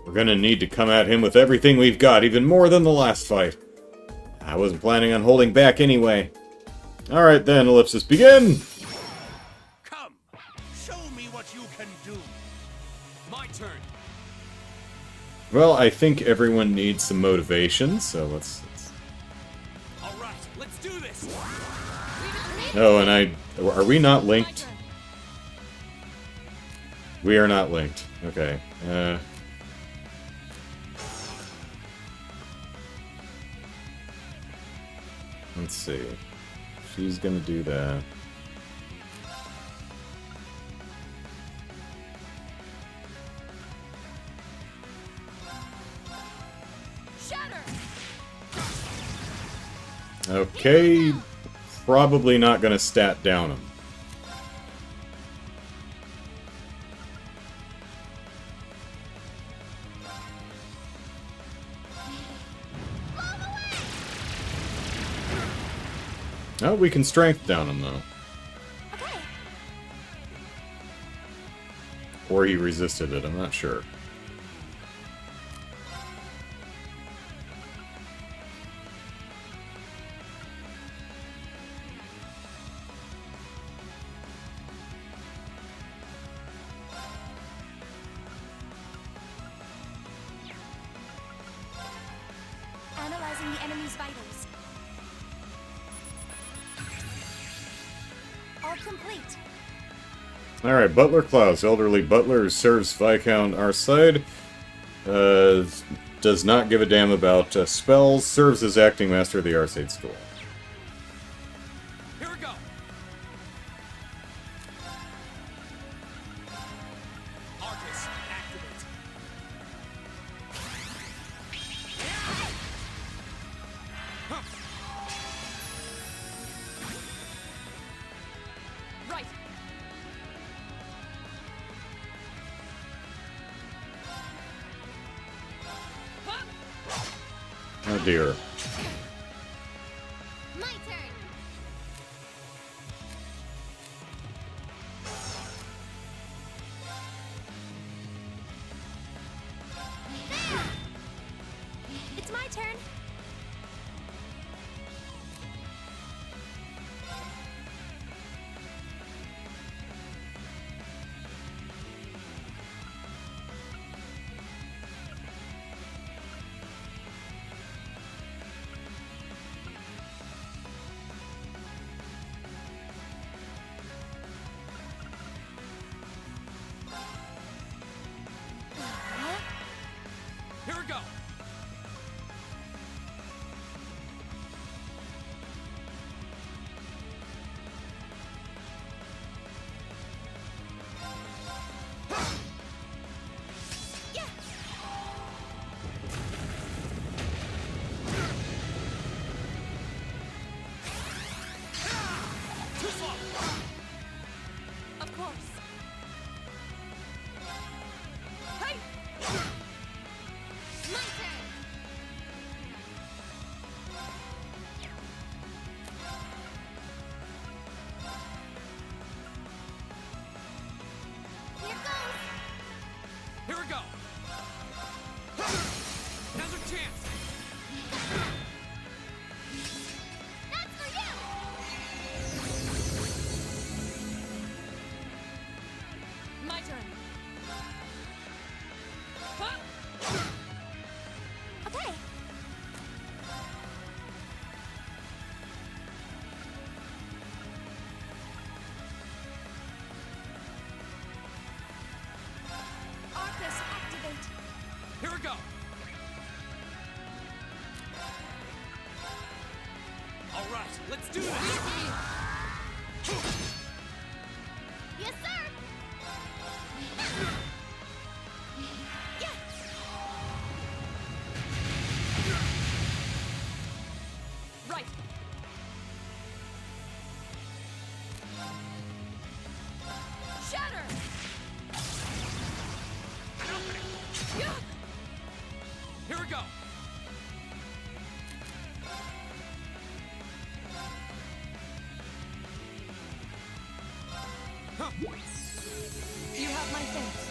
Speaker 1: We're gonna need to come at him with everything we've got, even more than the last fight. I wasn't planning on holding back anyway. Alright then, Ellipsis, begin!
Speaker 8: Come, show me what you can do.
Speaker 5: My turn.
Speaker 1: Well, I think everyone needs some motivation, so let's...
Speaker 5: All right, let's do this.
Speaker 1: Oh, and are we not linked? We are not linked. Okay. Let's see. She's gonna do that. Okay, probably not gonna stat down him. Oh, we can strength down him though.
Speaker 2: Okay.
Speaker 1: Or he resisted it, I'm not sure.
Speaker 2: All complete.
Speaker 1: Alright, Butler Klaus, elderly butler who serves Viscount Arseid. Does not give a damn about spells, serves as acting master of the Arseid School.
Speaker 5: Here we go. Arcus, activate. Right.
Speaker 1: Oh dear.
Speaker 7: My turn.
Speaker 2: It's my turn.
Speaker 5: Here we go. Too slow.
Speaker 2: Of course.
Speaker 5: Hey.
Speaker 7: My turn. Here goes.
Speaker 5: Here we go. Now's our chance.
Speaker 7: That's for you.
Speaker 3: My turn.
Speaker 5: Huh?
Speaker 2: Okay. Arcus, activate.
Speaker 5: Here we go. All right, let's do this.
Speaker 7: Yes, sir. Yeah.
Speaker 3: Right. Shatter. Yeah.
Speaker 5: Here we go. Huh.
Speaker 3: You have my thanks.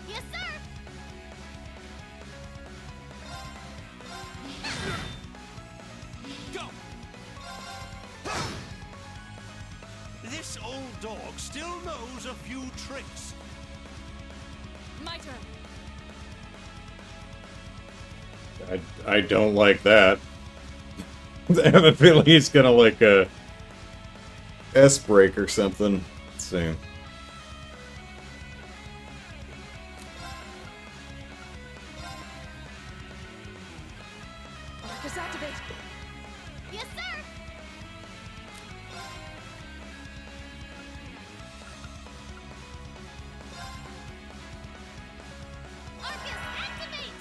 Speaker 7: Yes, sir.
Speaker 5: Go.
Speaker 8: This old dog still knows a few tricks.
Speaker 3: My turn.
Speaker 1: I don't like that. I have a feeling he's gonna like a S-break or something. Let's see.
Speaker 3: Arcus, activate.
Speaker 7: Yes, sir. Arcus, activate.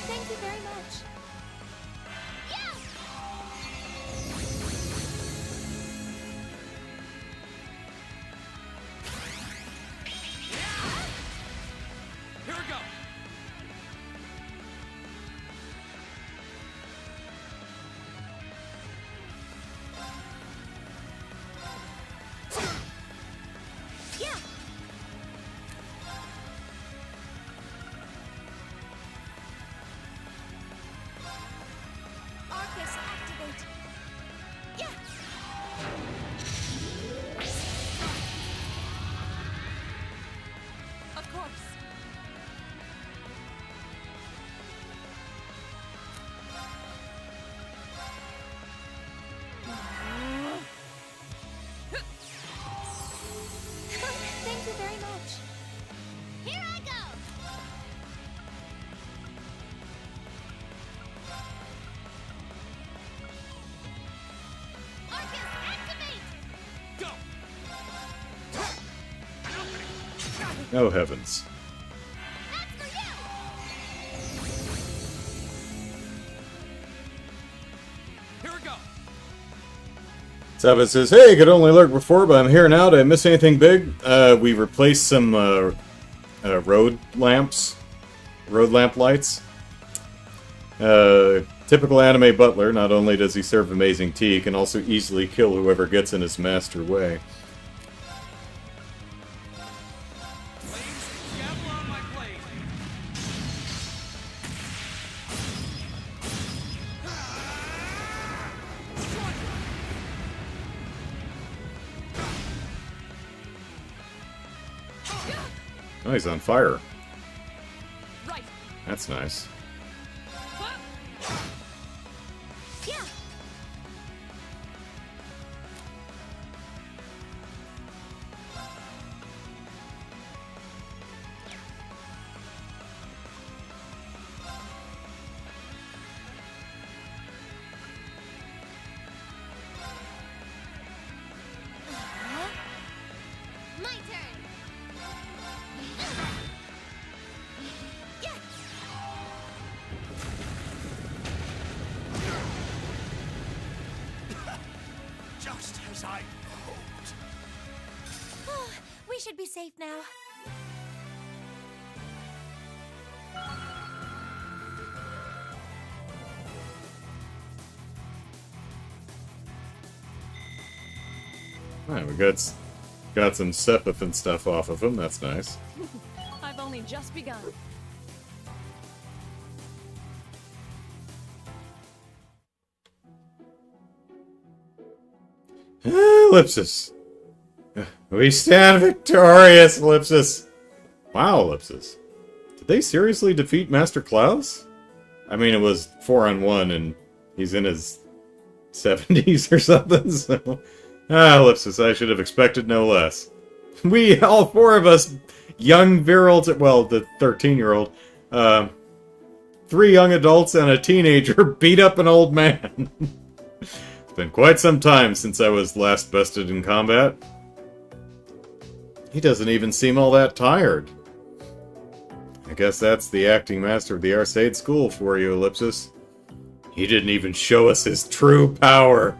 Speaker 2: Thank you very much.
Speaker 7: Yeah.
Speaker 5: Here we go.
Speaker 2: Yeah.
Speaker 1: Oh, heavens.
Speaker 5: Here we go.
Speaker 1: Sabbath says, hey, could only lurk before, but I'm here now. Did I miss anything big? We replaced some road lamps. Road lamp lights. Typical anime butler, not only does he serve amazing tea, he can also easily kill whoever gets in his master way.
Speaker 5: Flames, gavel on my blade.
Speaker 1: Oh, he's on fire.
Speaker 3: Right.
Speaker 1: That's nice.
Speaker 2: Yeah.
Speaker 7: My turn.
Speaker 8: Just as I hoped.
Speaker 2: We should be safe now.
Speaker 1: Alright, we got some Sepith and stuff off of him. That's nice.
Speaker 3: I've only just begun.
Speaker 1: Ellipsis. We stand victorious, Ellipsis. Wow, Ellipsis. Did they seriously defeat Master Klaus? I mean, it was 4-on-1, and he's in his 70s or something, so... Ellipsis, I should have expected no less. We, all four of us, young virile... well, the 13-year-old, 3 young adults and a teenager beat up an old man. It's been quite some time since I was last bested in combat. He doesn't even seem all that tired. I guess that's the acting master of the Arseid school for you, Ellipsis. He didn't even show us his true power.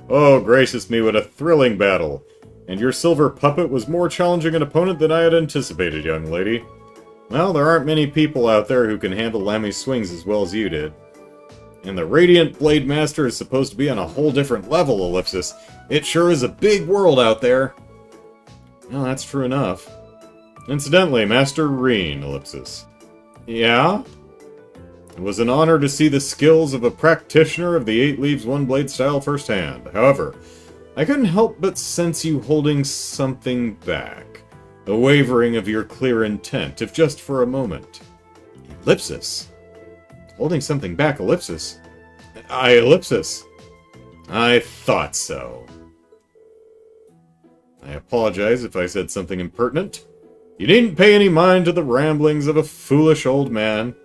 Speaker 1: Oh, gracious me, what a thrilling battle. And your silver puppet was more challenging an opponent than I had anticipated, young lady. Well, there aren't many people out there who can handle Lammy's swings as well as you did. And the Radiant Blade Master is supposed to be on a whole different level, Ellipsis. It sure is a big world out there. Well, that's true enough. Incidentally, Master Reen, Ellipsis. Yeah? It was an honor to see the skills of a practitioner of the 8 Leaves 1 Blade style firsthand. However, I couldn't help but sense you holding something back. A wavering of your clear intent, if just for a moment. Ellipsis? Holding something back, Ellipsis? Ellipsis. I thought so. I apologize if I said something impertinent. You needn't pay any mind to the ramblings of a foolish old man.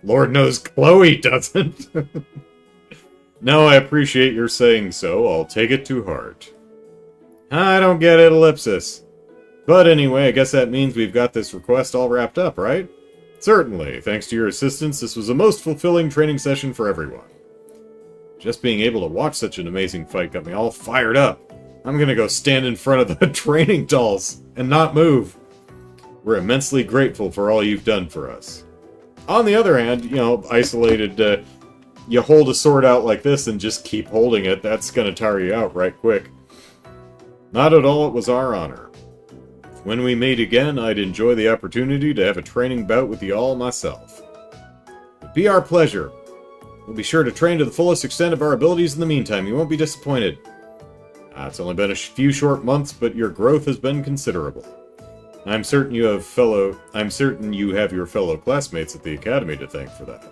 Speaker 1: Lord knows Chloe doesn't. No, I appreciate your saying so. I'll take it to heart. I don't get it, Ellipsis. But anyway, I guess that means we've got this request all wrapped up, right? Certainly. Thanks to your assistance, this was a most fulfilling training session for everyone. Just being able to watch such an amazing fight got me all fired up. I'm gonna go stand in front of the training dolls and not move. We're immensely grateful for all you've done for us. On the other hand, you know, isolated, you hold a sword out like this and just keep holding it, that's gonna tire you out right quick. Not at all, it was our honor. When we meet again, I'd enjoy the opportunity to have a training bout with you all myself. It'd be our pleasure. We'll be sure to train to the fullest extent of our abilities in the meantime. You won't be disappointed. It's only been a few short months, but your growth has been considerable. I'm certain you have your fellow classmates at the academy to thank for that.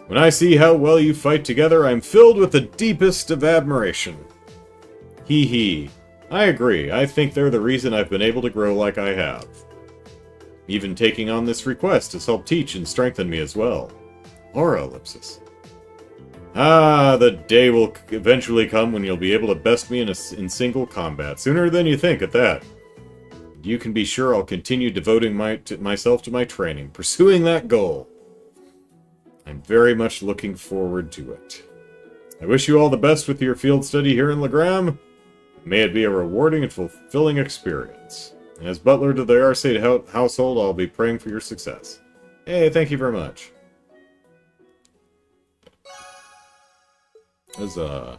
Speaker 1: When I see how well you fight together, I'm filled with the deepest of admiration. Hee hee. I agree. I think they're the reason I've been able to grow like I have. Even taking on this request has helped teach and strengthen me as well. Aura, Ellipsis. Ah, the day will eventually come when you'll be able to best me in single combat. Sooner than you think, at that. You can be sure I'll continue devoting myself to my training, pursuing that goal. I'm very much looking forward to it. I wish you all the best with your field study here in Legram. May it be a rewarding and fulfilling experience. As butler to the Arseid household, I'll be praying for your success. Hey, thank you very much. Is that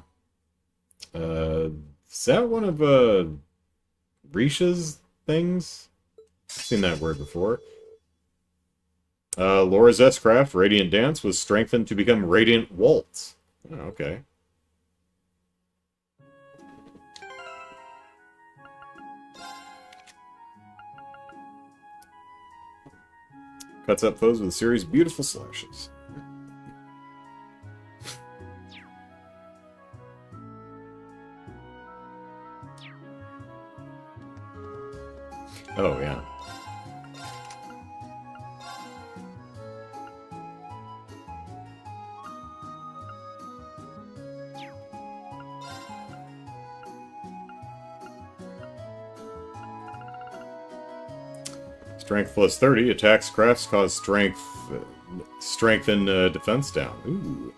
Speaker 1: one of, Risha's things? I've seen that word before. Laura's S-Craft, Radiant Dance, was strengthened to become Radiant Waltz. Oh, okay. Cuts up foes with a series of beautiful slashes. Oh, yeah. Strength plus 30. Attacks crafts cause strength and defense down. Ooh.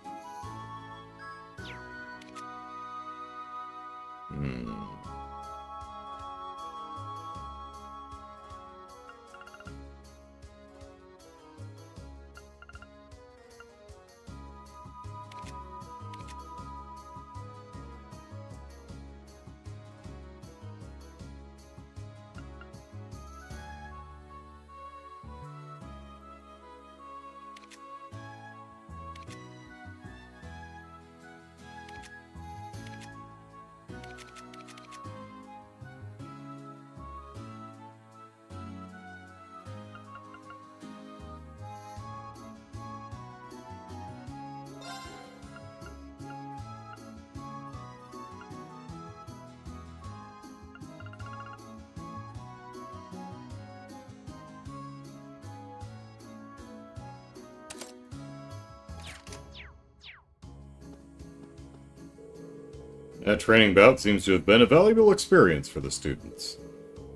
Speaker 1: That training bout seems to have been a valuable experience for the students.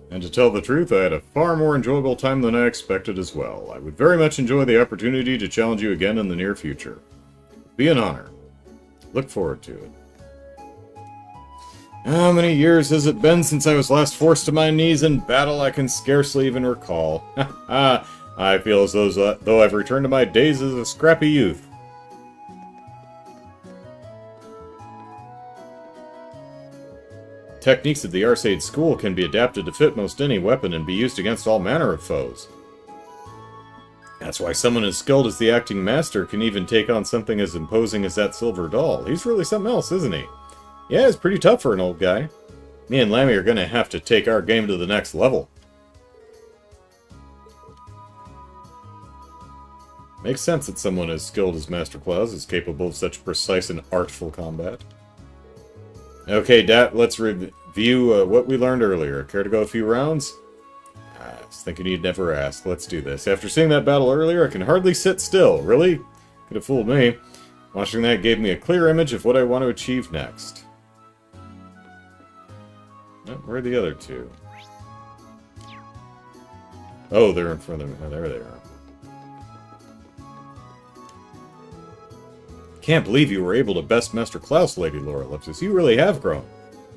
Speaker 1: And to tell the truth, I had a far more enjoyable time than I expected as well. I would very much enjoy the opportunity to challenge you again in the near future. Be an honor. Look forward to it. How many years has it been since I was last forced to my knees in battle? I can scarcely even recall. I feel as though I've returned to my days as a scrappy youth. Techniques of the Arseid school can be adapted to fit most any weapon and be used against all manner of foes. That's why someone as skilled as the acting master can even take on something as imposing as that silver doll. He's really something else, isn't he? Yeah, it's pretty tough for an old guy. Me and Lammy are gonna have to take our game to the next level. Makes sense that someone as skilled as Master Claus is capable of such precise and artful combat. Okay, Dat, let's review what we learned earlier. Care to go a few rounds? I was thinking you'd never ask. Let's do this. After seeing that battle earlier, I can hardly sit still. Really? Could have fooled me. Watching that gave me a clear image of what I want to achieve next. Oh, where are the other two? Oh, they're in front of me. Oh, there they are. Can't believe you were able to best Master Klaus, Lady Laura Ellipsis. You really have grown.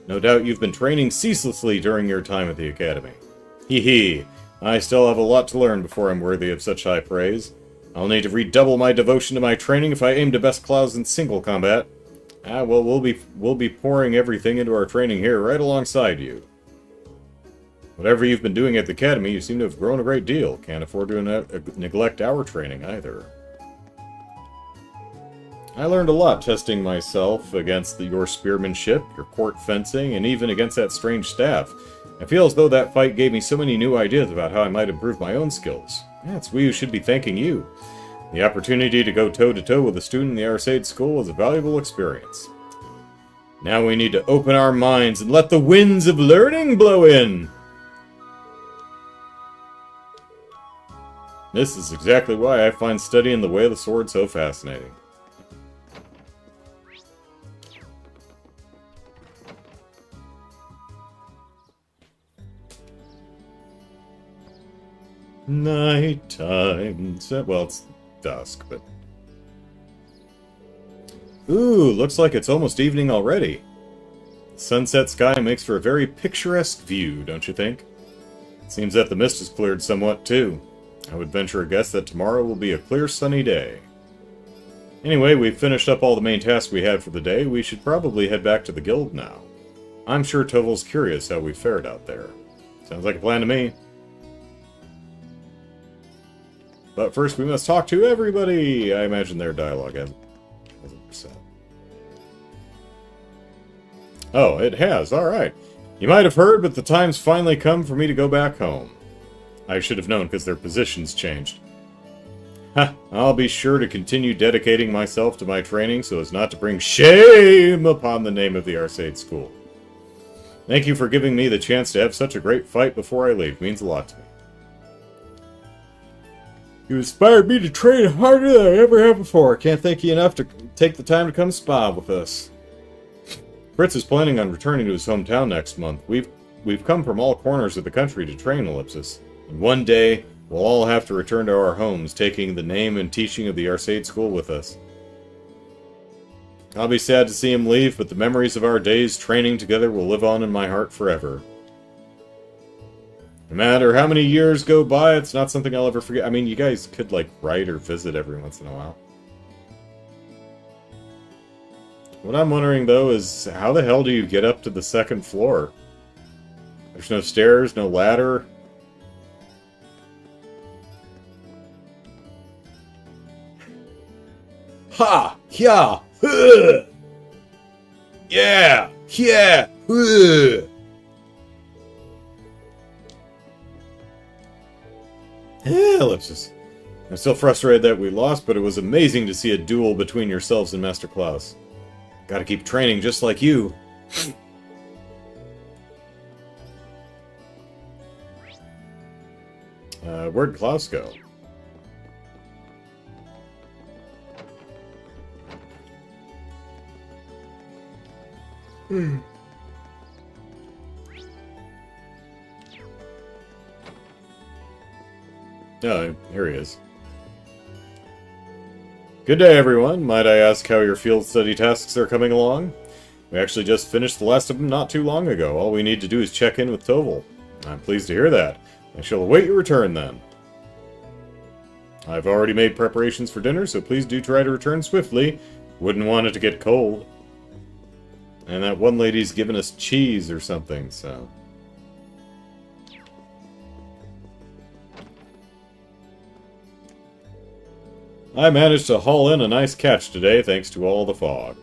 Speaker 1: No doubt you've been training ceaselessly during your time at the Academy. Hee hee. I still have a lot to learn before I'm worthy of such high praise. I'll need to redouble my devotion to my training if I aim to best Klaus in single combat. Well, we'll be pouring everything into our training here right alongside you. Whatever you've been doing at the Academy, you seem to have grown a great deal. Can't afford to neglect our training either. I learned a lot testing myself against your spearmanship, your court fencing, and even against that strange staff. I feel as though that fight gave me so many new ideas about how I might improve my own skills. It's we who should be thanking you. The opportunity to go toe-to-toe with a student in the Arseid school was a valuable experience. Now we need to open our minds and let the winds of learning blow in! This is exactly why I find studying the way of the sword so fascinating. Nighttime. Well, it's dusk, but... Ooh, looks like it's almost evening already. The sunset sky makes for a very picturesque view, don't you think? It seems that the mist has cleared somewhat, too. I would venture a guess that tomorrow will be a clear, sunny day. Anyway, we've finished up all the main tasks we had for the day. We should probably head back to the guild now. I'm sure Tovel's curious how we fared out there. Sounds like a plan to me. But first we must talk to everybody! I imagine their dialogue hasn't set. Oh, it has. Alright. You might have heard, but the time's finally come for me to go back home. I should have known, because their positions changed. Ha! I'll be sure to continue dedicating myself to my training so as not to bring shame upon the name of the Arseid School. Thank you for giving me the chance to have such a great fight before I leave. It means a lot to me. You inspired me to train harder than I ever have before. Can't thank you enough to take the time to come spa with us. Fritz is planning on returning to his hometown next month. We've come from all corners of the country to train Ellipsis. And one day, we'll all have to return to our homes, taking the name and teaching of the Arseid School with us. I'll be sad to see him leave, but the memories of our days training together will live on in my heart forever. No matter how many years go by, it's not something I'll ever forget. I mean, you guys could, like, write or visit every once in a while. What I'm wondering, though, is how the hell do you get up to the second floor? There's no stairs, no ladder. Ha! Yeah! Huh. Yeah! Yeah! Huh. Ellipsis. I'm still frustrated that we lost, but it was amazing to see a duel between yourselves and Master Klaus. Gotta keep training just like you. Where'd Klaus go? Oh, here he is. Good day, everyone. Might I ask how your field study tasks are coming along? We actually just finished the last of them not too long ago. All we need to do is check in with Tovel. I'm pleased to hear that. I shall await your return, then. I've already made preparations for dinner, so please do try to return swiftly. Wouldn't want it to get cold. And that one lady's given us cheese or something, so... I managed to haul in a nice catch today, thanks to all the fog.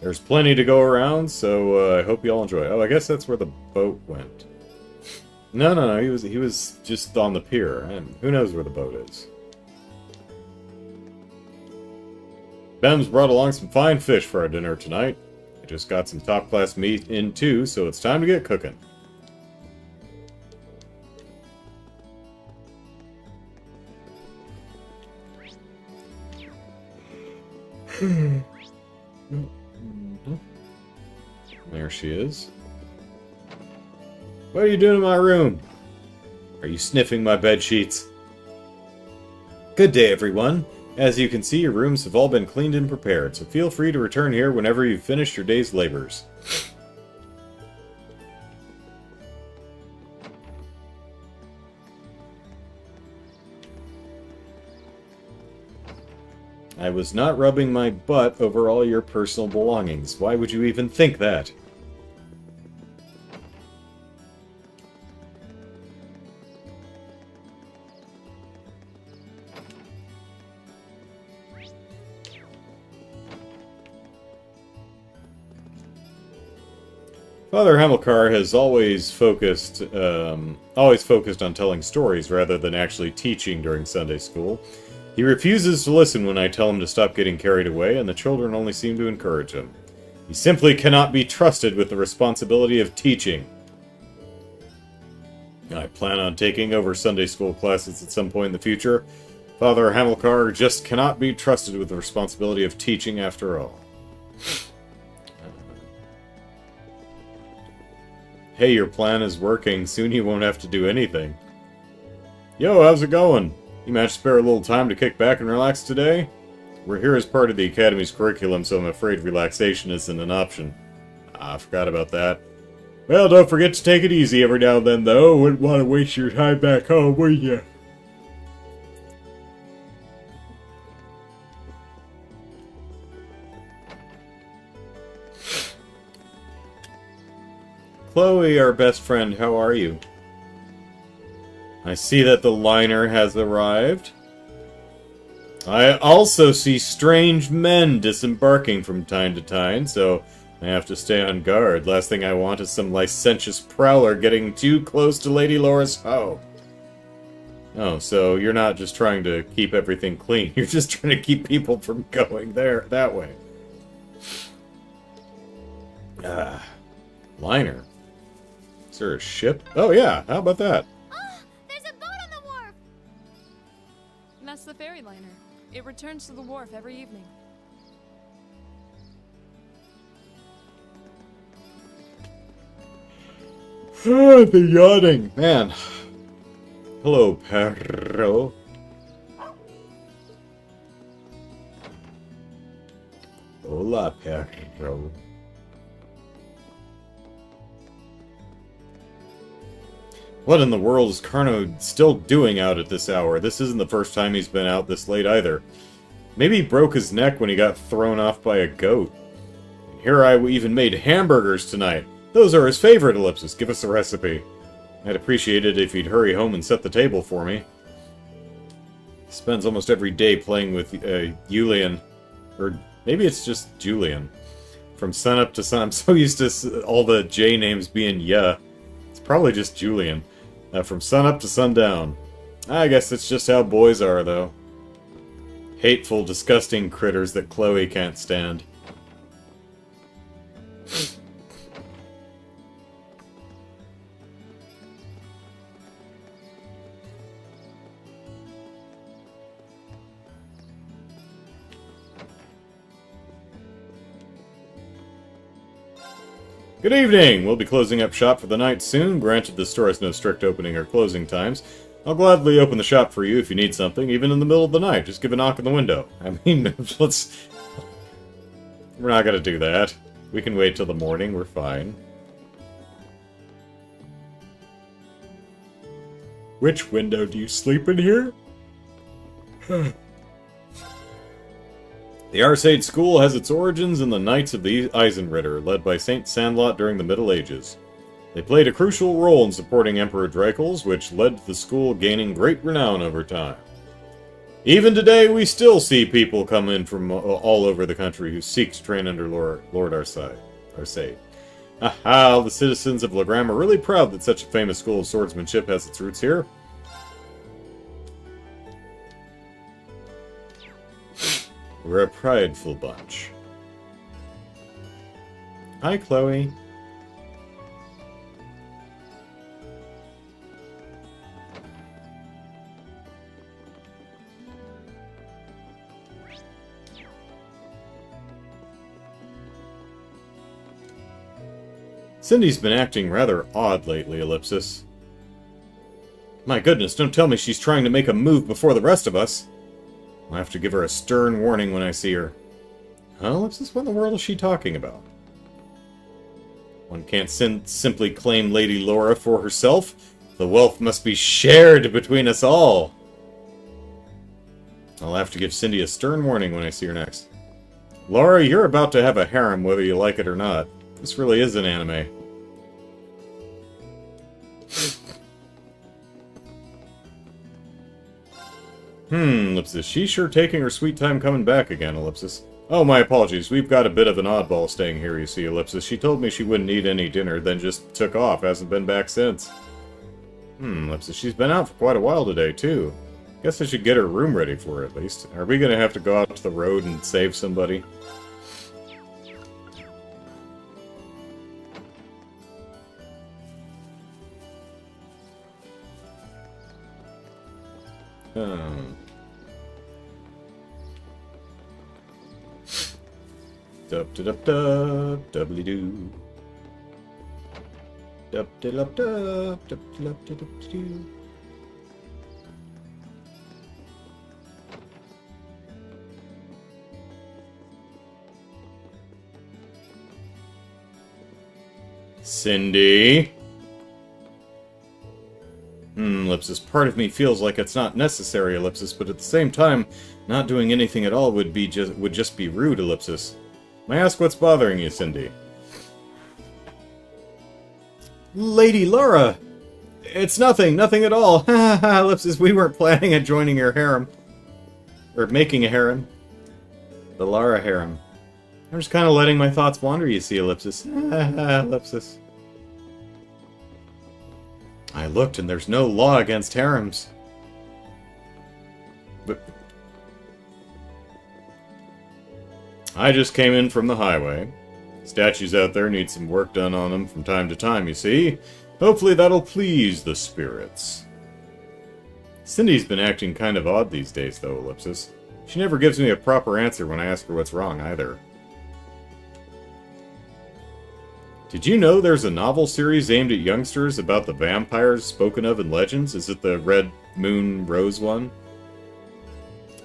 Speaker 1: There's plenty to go around, so I hope you all enjoy. Oh, I guess that's where the boat went. No, he was just on the pier, and who knows where the boat is. Bem's brought along some fine fish for our dinner tonight. I just got some top-class meat in too, so it's time to get cooking. There she is. What are you doing in my room? Are you sniffing my bed sheets? Good day, everyone. As you can see, your rooms have all been cleaned and prepared, so feel free to return here whenever you've finished your day's labors. I was not rubbing my butt over all your personal belongings. Why would you even think that? Father Hamilcar has always focused on telling stories rather than actually teaching during Sunday school. He refuses to listen when I tell him to stop getting carried away, and the children only seem to encourage him. He simply cannot be trusted with the responsibility of teaching. I plan on taking over Sunday school classes at some point in the future. Father Hamilcar just cannot be trusted with the responsibility of teaching after all. Hey, your plan is working. Soon you won't have to do anything. Yo, how's it going? You managed to spare a little time to kick back and relax today? We're here as part of the Academy's curriculum, so I'm afraid relaxation isn't an option. Ah, I forgot about that. Well, don't forget to take it easy every now and then, though. Wouldn't want to waste your time back home, would ya? Chloe, our best friend, how are you? I see that the liner has arrived. I also see strange men disembarking from time to time, so I have to stay on guard. Last thing I want is some licentious prowler getting too close to Lady Laura's home. Oh, so you're not just trying to keep everything clean. You're just trying to keep people from going there that way. Liner. Is there a ship? Oh yeah, how about that?
Speaker 7: Oh, there's a boat on the wharf!
Speaker 3: That's the ferry liner. It returns to the wharf every evening.
Speaker 1: The yawning. Man. Hello, perro. Hola, perro. What in the world is Carno still doing out at this hour? This isn't the first time he's been out this late either. Maybe he broke his neck when he got thrown off by a goat. And here I even made hamburgers tonight. Those are his favorite, Ellipsis. Give us a recipe. I'd appreciate it if he'd hurry home and set the table for me. He spends almost every day playing with Julian. Or maybe it's just Julian. From sunup to sun. I'm so used to all the J names being yeah. It's probably just Julian. From sunup to sundown. I guess it's just how boys are, though. Hateful, disgusting critters that Chloe can't stand. Good evening! We'll be closing up shop for the night soon. Granted, the store has no strict opening or closing times. I'll gladly open the shop for you if you need something, even in the middle of the night. Just give a knock on the window. I mean, let's... We're not gonna do that. We can wait till the morning, we're fine. Which window? Do you sleep in here? The Arseid school has its origins in the Knights of the Eisen, led by Saint Sandlot during the Middle Ages. They played a crucial role in supporting Emperor Dracos, which led to the school gaining great renown over time. Even today, we still see people come in from all over the country who seek to train under Lord Arseid. Aha, the citizens of Legram are really proud that such a famous school of swordsmanship has its roots here. We're a prideful bunch. Hi, Chloe. Cindy's been acting rather odd lately, Ellipsis. My goodness, don't tell me she's trying to make a move before the rest of us. I'll have to give her a stern warning when I see her. Huh, Ellipsis? What in the world is she talking about? One can't simply claim Lady Laura for herself. The wealth must be shared between us all. I'll have to give Cindy a stern warning when I see her next. Laura, you're about to have a harem whether you like it or not. This really is an anime. Ellipsis. She's sure taking her sweet time coming back again, Ellipsis. Oh, my apologies. We've got a bit of an oddball staying here, you see, Ellipsis. She told me she wouldn't eat any dinner, then just took off. Hasn't been back since. Ellipsis. She's been out for quite a while today, too. Guess I should get her room ready for her, at least. Are we gonna have to go out to the road and save somebody? Dub-da-dub-dub, doubly-doo. Dub-da-dub-dub, dub-da-dub-dub-doo. Cindy? Ellipsis, part of me feels like it's not necessary, Ellipsis, but at the same time, not doing anything at all would just be rude, Ellipsis. May I ask what's bothering you, Cindy? Lady Laura! It's nothing at all. Ha ha ha, Ellipsis, we weren't planning on joining your harem. Or making a harem. The Lara harem. I'm just kind of letting my thoughts wander, you see, Ellipsis. Ellipsis. I looked, and there's no law against harems. But I just came in from the highway. Statues out there need some work done on them from time to time, you see. Hopefully that'll please the spirits. Cindy's been acting kind of odd these days, though, Ellipsis. She never gives me a proper answer when I ask her what's wrong, either. Did you know there's a novel series aimed at youngsters about the vampires spoken of in legends? Is it the Red Moon Rose one?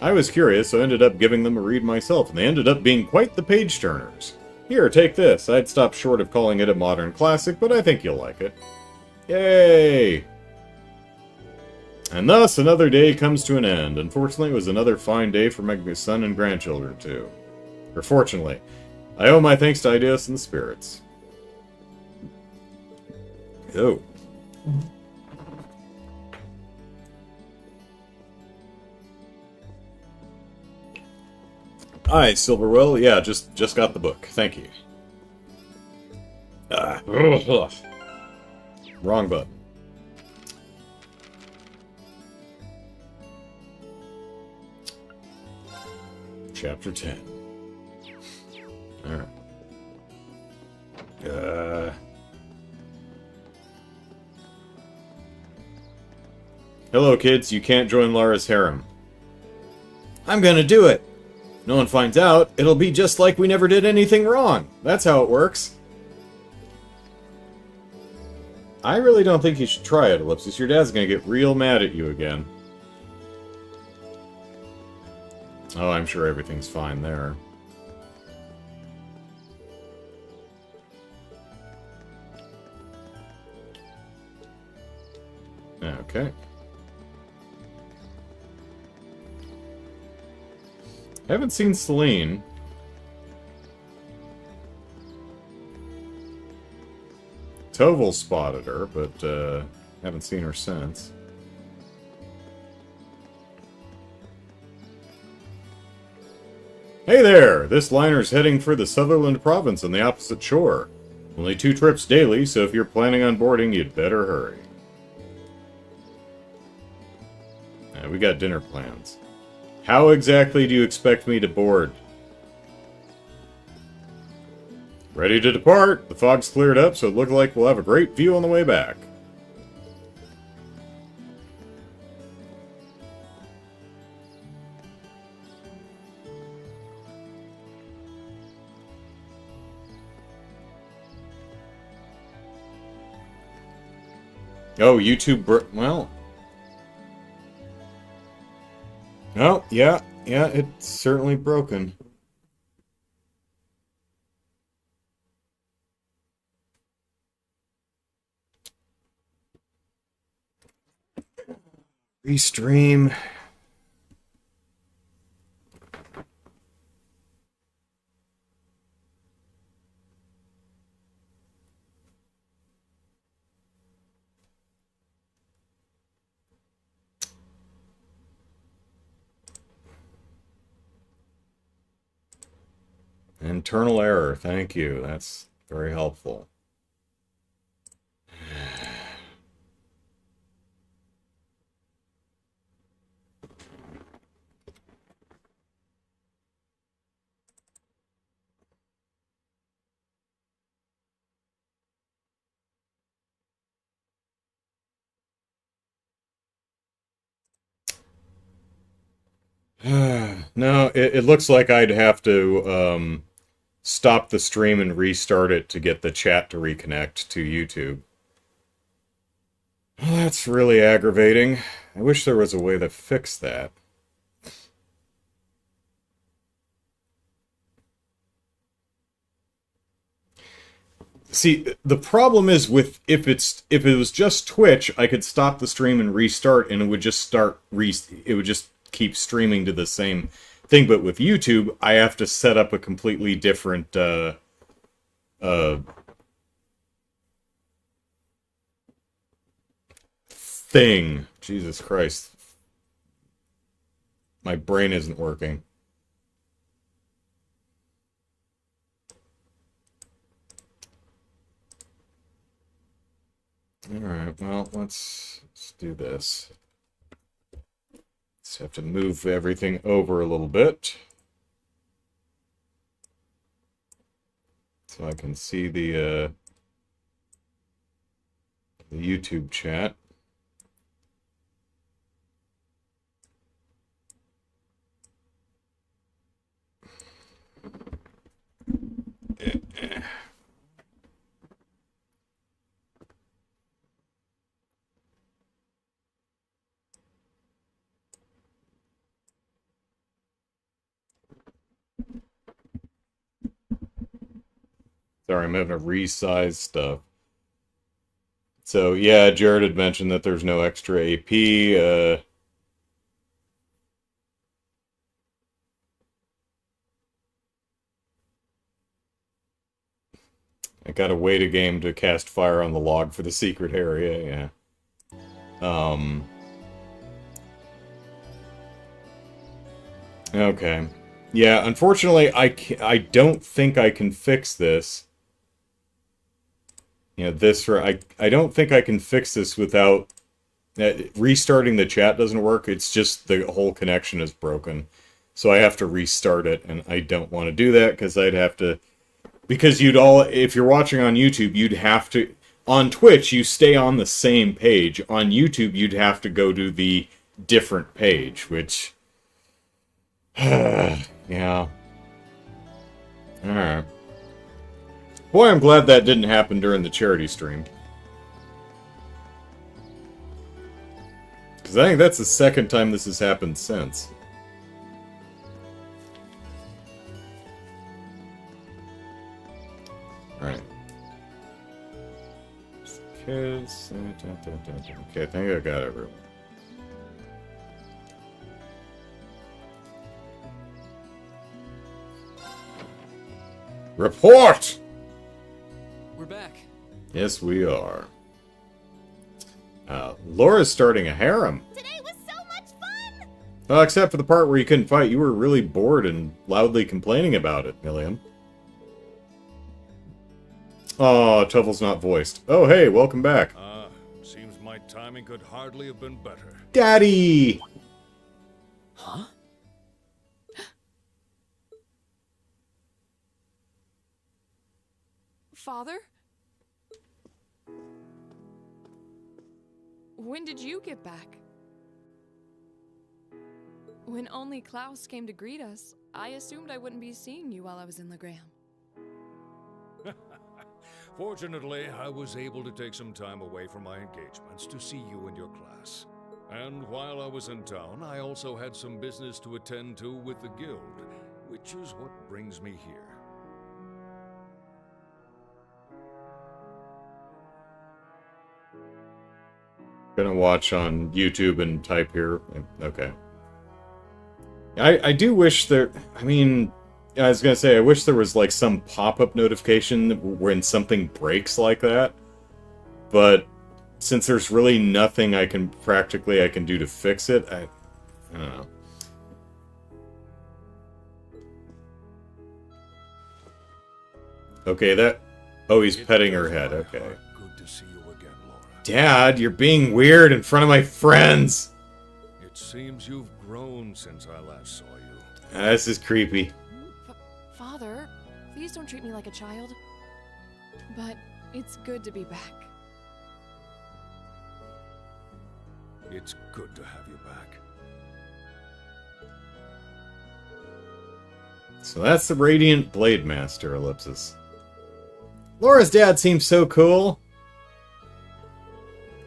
Speaker 1: I was curious, so I ended up giving them a read myself, and they ended up being quite the page-turners. Here, take this. I'd stop short of calling it a modern classic, but I think you'll like it. Yay! And thus, another day comes to an end. Unfortunately, it was another fine day for my son and grandchildren, too. Or fortunately. I owe my thanks to Ideas and the Spirits. Oh. Hi, Silverwell. Yeah, just got the book. Thank you. Wrong button. Chapter 10. Alright. Hello, kids. You can't join Lara's harem. I'm gonna do it! If no one finds out, it'll be just like we never did anything wrong. That's how it works. I really don't think you should try it, Ellipsis. Your dad's gonna get real mad at you again. Oh, I'm sure everything's fine there. Okay. Haven't seen Celine. Toval spotted her, but haven't seen her since. Hey there! This liner's heading for the Sutherland province on the opposite shore. Only 2 trips daily, so if you're planning on boarding, you'd better hurry. We got dinner plans. How exactly do you expect me to board? Ready to depart. The fog's cleared up, so it looks like we'll have a great view on the way back. Oh, YouTube well... Oh, yeah, it's certainly broken. Restream. Internal error, thank you. That's very helpful. No, it looks like I'd have to stop the stream and restart it to get the chat to reconnect to YouTube. Well, that's really aggravating. I wish there was a way to fix that. See, the problem is with if it was just Twitch, I could stop the stream and restart, and it would just it would just keep streaming to the same thing. But with YouTube, I have to set up a completely different thing. Jesus Christ, my brain isn't working. Alright, well, let's do this. Just have to move everything over a little bit. So I can see the YouTube chat. Sorry, I'm having to resize stuff. So, yeah, Jared had mentioned that there's no extra AP. I gotta wait a game to cast fire on the log for the secret area, yeah. Okay. Yeah, unfortunately, I don't think I can fix this. You know, I don't think I can fix this without... restarting the chat doesn't work, it's just the whole connection is broken. So I have to restart it, and I don't want to do that, because I'd have to... Because if you're watching on YouTube, you'd have to... On Twitch, you stay on the same page. On YouTube, you'd have to go to the different page, which... yeah. Alright. Boy, I'm glad that didn't happen during the charity stream. Because I think that's the second time this has happened since. Alright. Kids. Okay, I think I got everyone. Report!
Speaker 5: We're back.
Speaker 1: Yes, we are. Laura's starting a harem.
Speaker 7: Today was so much fun!
Speaker 1: Well, except for the part where you couldn't fight. You were really bored and loudly complaining about it, Milliam. Oh, Tuffle's not voiced. Oh, hey, welcome back.
Speaker 8: Seems my timing could hardly have been better.
Speaker 1: Daddy!
Speaker 5: Huh?
Speaker 3: Father? When did you get back? When only Klaus came to greet us, I assumed I wouldn't be seeing you while I was in Legram.
Speaker 8: Fortunately, I was able to take some time away from my engagements to see you and your class. And while I was in town, I also had some business to attend to with the guild, which is what brings me here.
Speaker 1: Gonna watch on YouTube and type here. Okay. I do wish there... I mean... I was gonna say, I wish there was, like, some pop-up notification when something breaks like that. But, since there's really nothing I can do to fix it, I don't know. Okay, that... Oh, he's petting her head, okay.
Speaker 8: Good to see you again, Laura.
Speaker 1: Dad, you're being weird in front of my friends!
Speaker 8: It seems you've grown since I last saw you.
Speaker 1: This is creepy.
Speaker 3: Father, please don't treat me like a child. But it's good to be back.
Speaker 8: It's good to have you back.
Speaker 1: So that's the Radiant Blade Master, Ellipsis. Laura's dad seems so cool.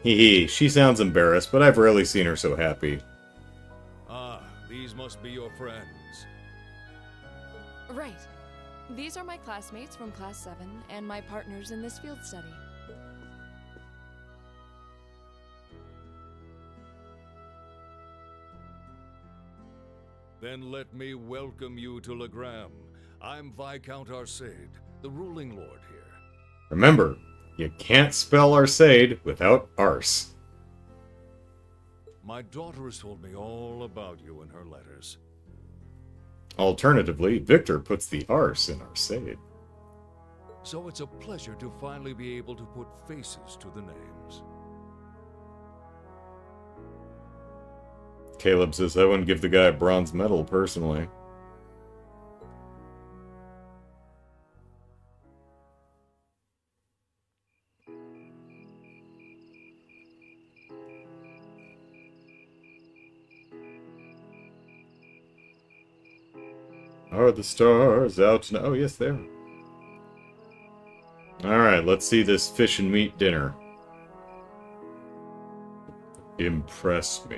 Speaker 1: Hee hee, she sounds embarrassed, but I've rarely seen her so happy.
Speaker 8: Ah, these must be your friends.
Speaker 3: Right. These are my classmates from Class 7 and my partners in this field study.
Speaker 8: Then let me welcome you to Legram. I'm Viscount Arseid, the ruling lord here.
Speaker 1: Remember, you can't spell Arseid without arse.
Speaker 8: My daughter has told me all about you in her letters.
Speaker 1: Alternatively, Victor puts the arse in Arseid.
Speaker 8: So it's a pleasure to finally be able to put faces to the names.
Speaker 1: Caleb says, I wouldn't give the guy a bronze medal, personally. Are the stars out tonight? Oh, yes, they are. Alright, let's see this fish and meat dinner. Impress me.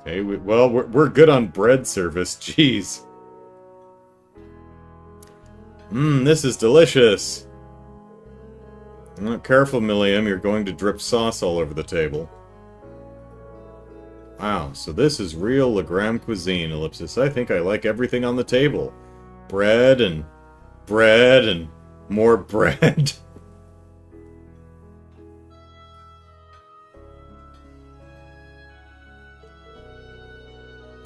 Speaker 1: Okay, we're good on bread service. Jeez. This is delicious. Careful, Milliam, you're going to drip sauce all over the table. Wow, so this is real Legram cuisine, Ellipsis. I think I like everything on the table. Bread and more bread.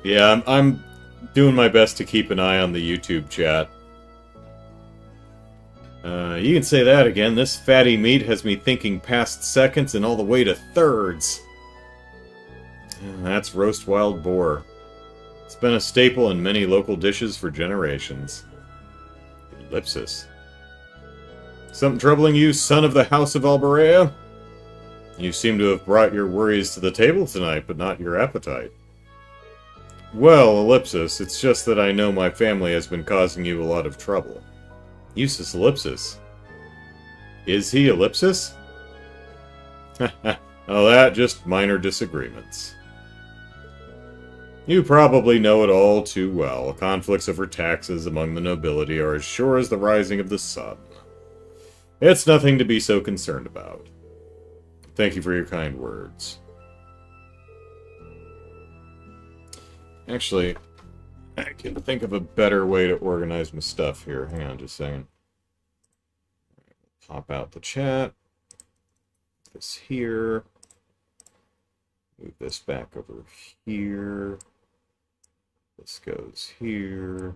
Speaker 1: Yeah, I'm doing my best to keep an eye on the YouTube chat. You can say that again. This fatty meat has me thinking past seconds and all the way to thirds. That's roast wild boar. It's been a staple in many local dishes for generations. Ellipsis. Something troubling you, son of the House of Alberea? You seem to have brought your worries to the table tonight, but not your appetite. Well, Ellipsis, it's just that I know my family has been causing you a lot of trouble. Eustace Ellipsis. Is he Ellipsis? Oh, that, just minor disagreements. You probably know it all too well. Conflicts over taxes among the nobility are as sure as the rising of the sun. It's nothing to be so concerned about. Thank you for your kind words. Actually, I can think of a better way to organize my stuff here. Hang on just a second. Pop out the chat. This here. Move this back over here. This goes here.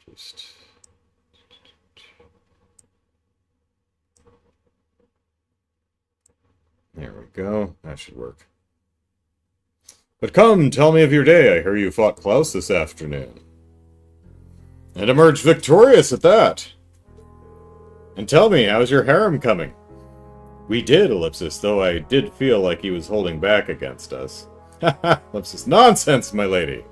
Speaker 1: Just... There we go. That should work. But come, tell me of your day. I hear you fought Klaus this afternoon. And emerged victorious at that. And tell me, how's your harem coming? We did, Ellipsis, though I did feel like he was holding back against us. Haha, Ellipsis, nonsense, my lady.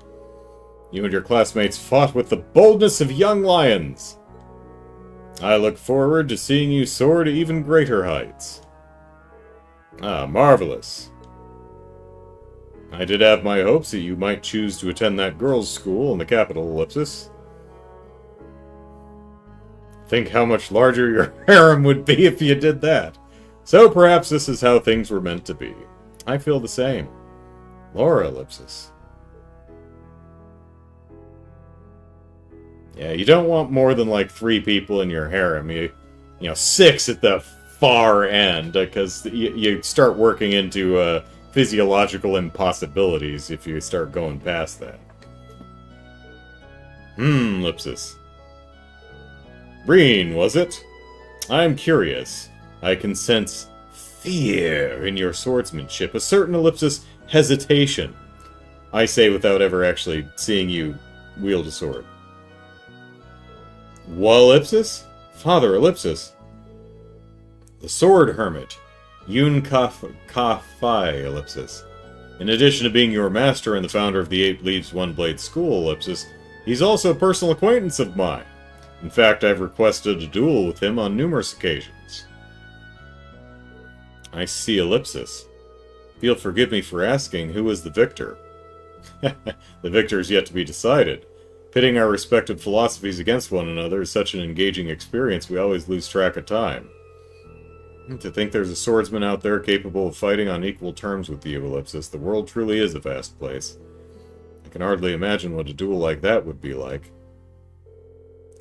Speaker 1: You and your classmates fought with the boldness of young lions. I look forward to seeing you soar to even greater heights. Ah, marvelous. I did have my hopes that you might choose to attend that girls' school in the capital, Ellipsis. Think how much larger your harem would be if you did that. So perhaps this is how things were meant to be. I feel the same. Laura, Ellipsis. Yeah, you don't want more than like 3 people in your harem. You know, 6 at the far end, because you start working into physiological impossibilities if you start going past that. Ellipsis. Breen, was it? I'm curious. I can sense fear in your swordsmanship, a certain Ellipsis hesitation. I say without ever actually seeing you wield a sword. What Ellipsis? Father Ellipsis. The Sword Hermit, Yun Ka-Fai, Ellipsis. In addition to being your master and the founder of the 8 Leaves One Blade School, Ellipsis, He's also a personal acquaintance of mine. In fact, I've requested a duel with him on numerous occasions. I see ellipsis. If you'll forgive me for asking, who is the victor? The victor is yet to be decided. Pitting our respective philosophies against one another is such an engaging experience we always lose track of time. To think there's a swordsman out there capable of fighting on equal terms with you, Ellipsis. The world truly is a vast place. I can hardly imagine what a duel like that would be like.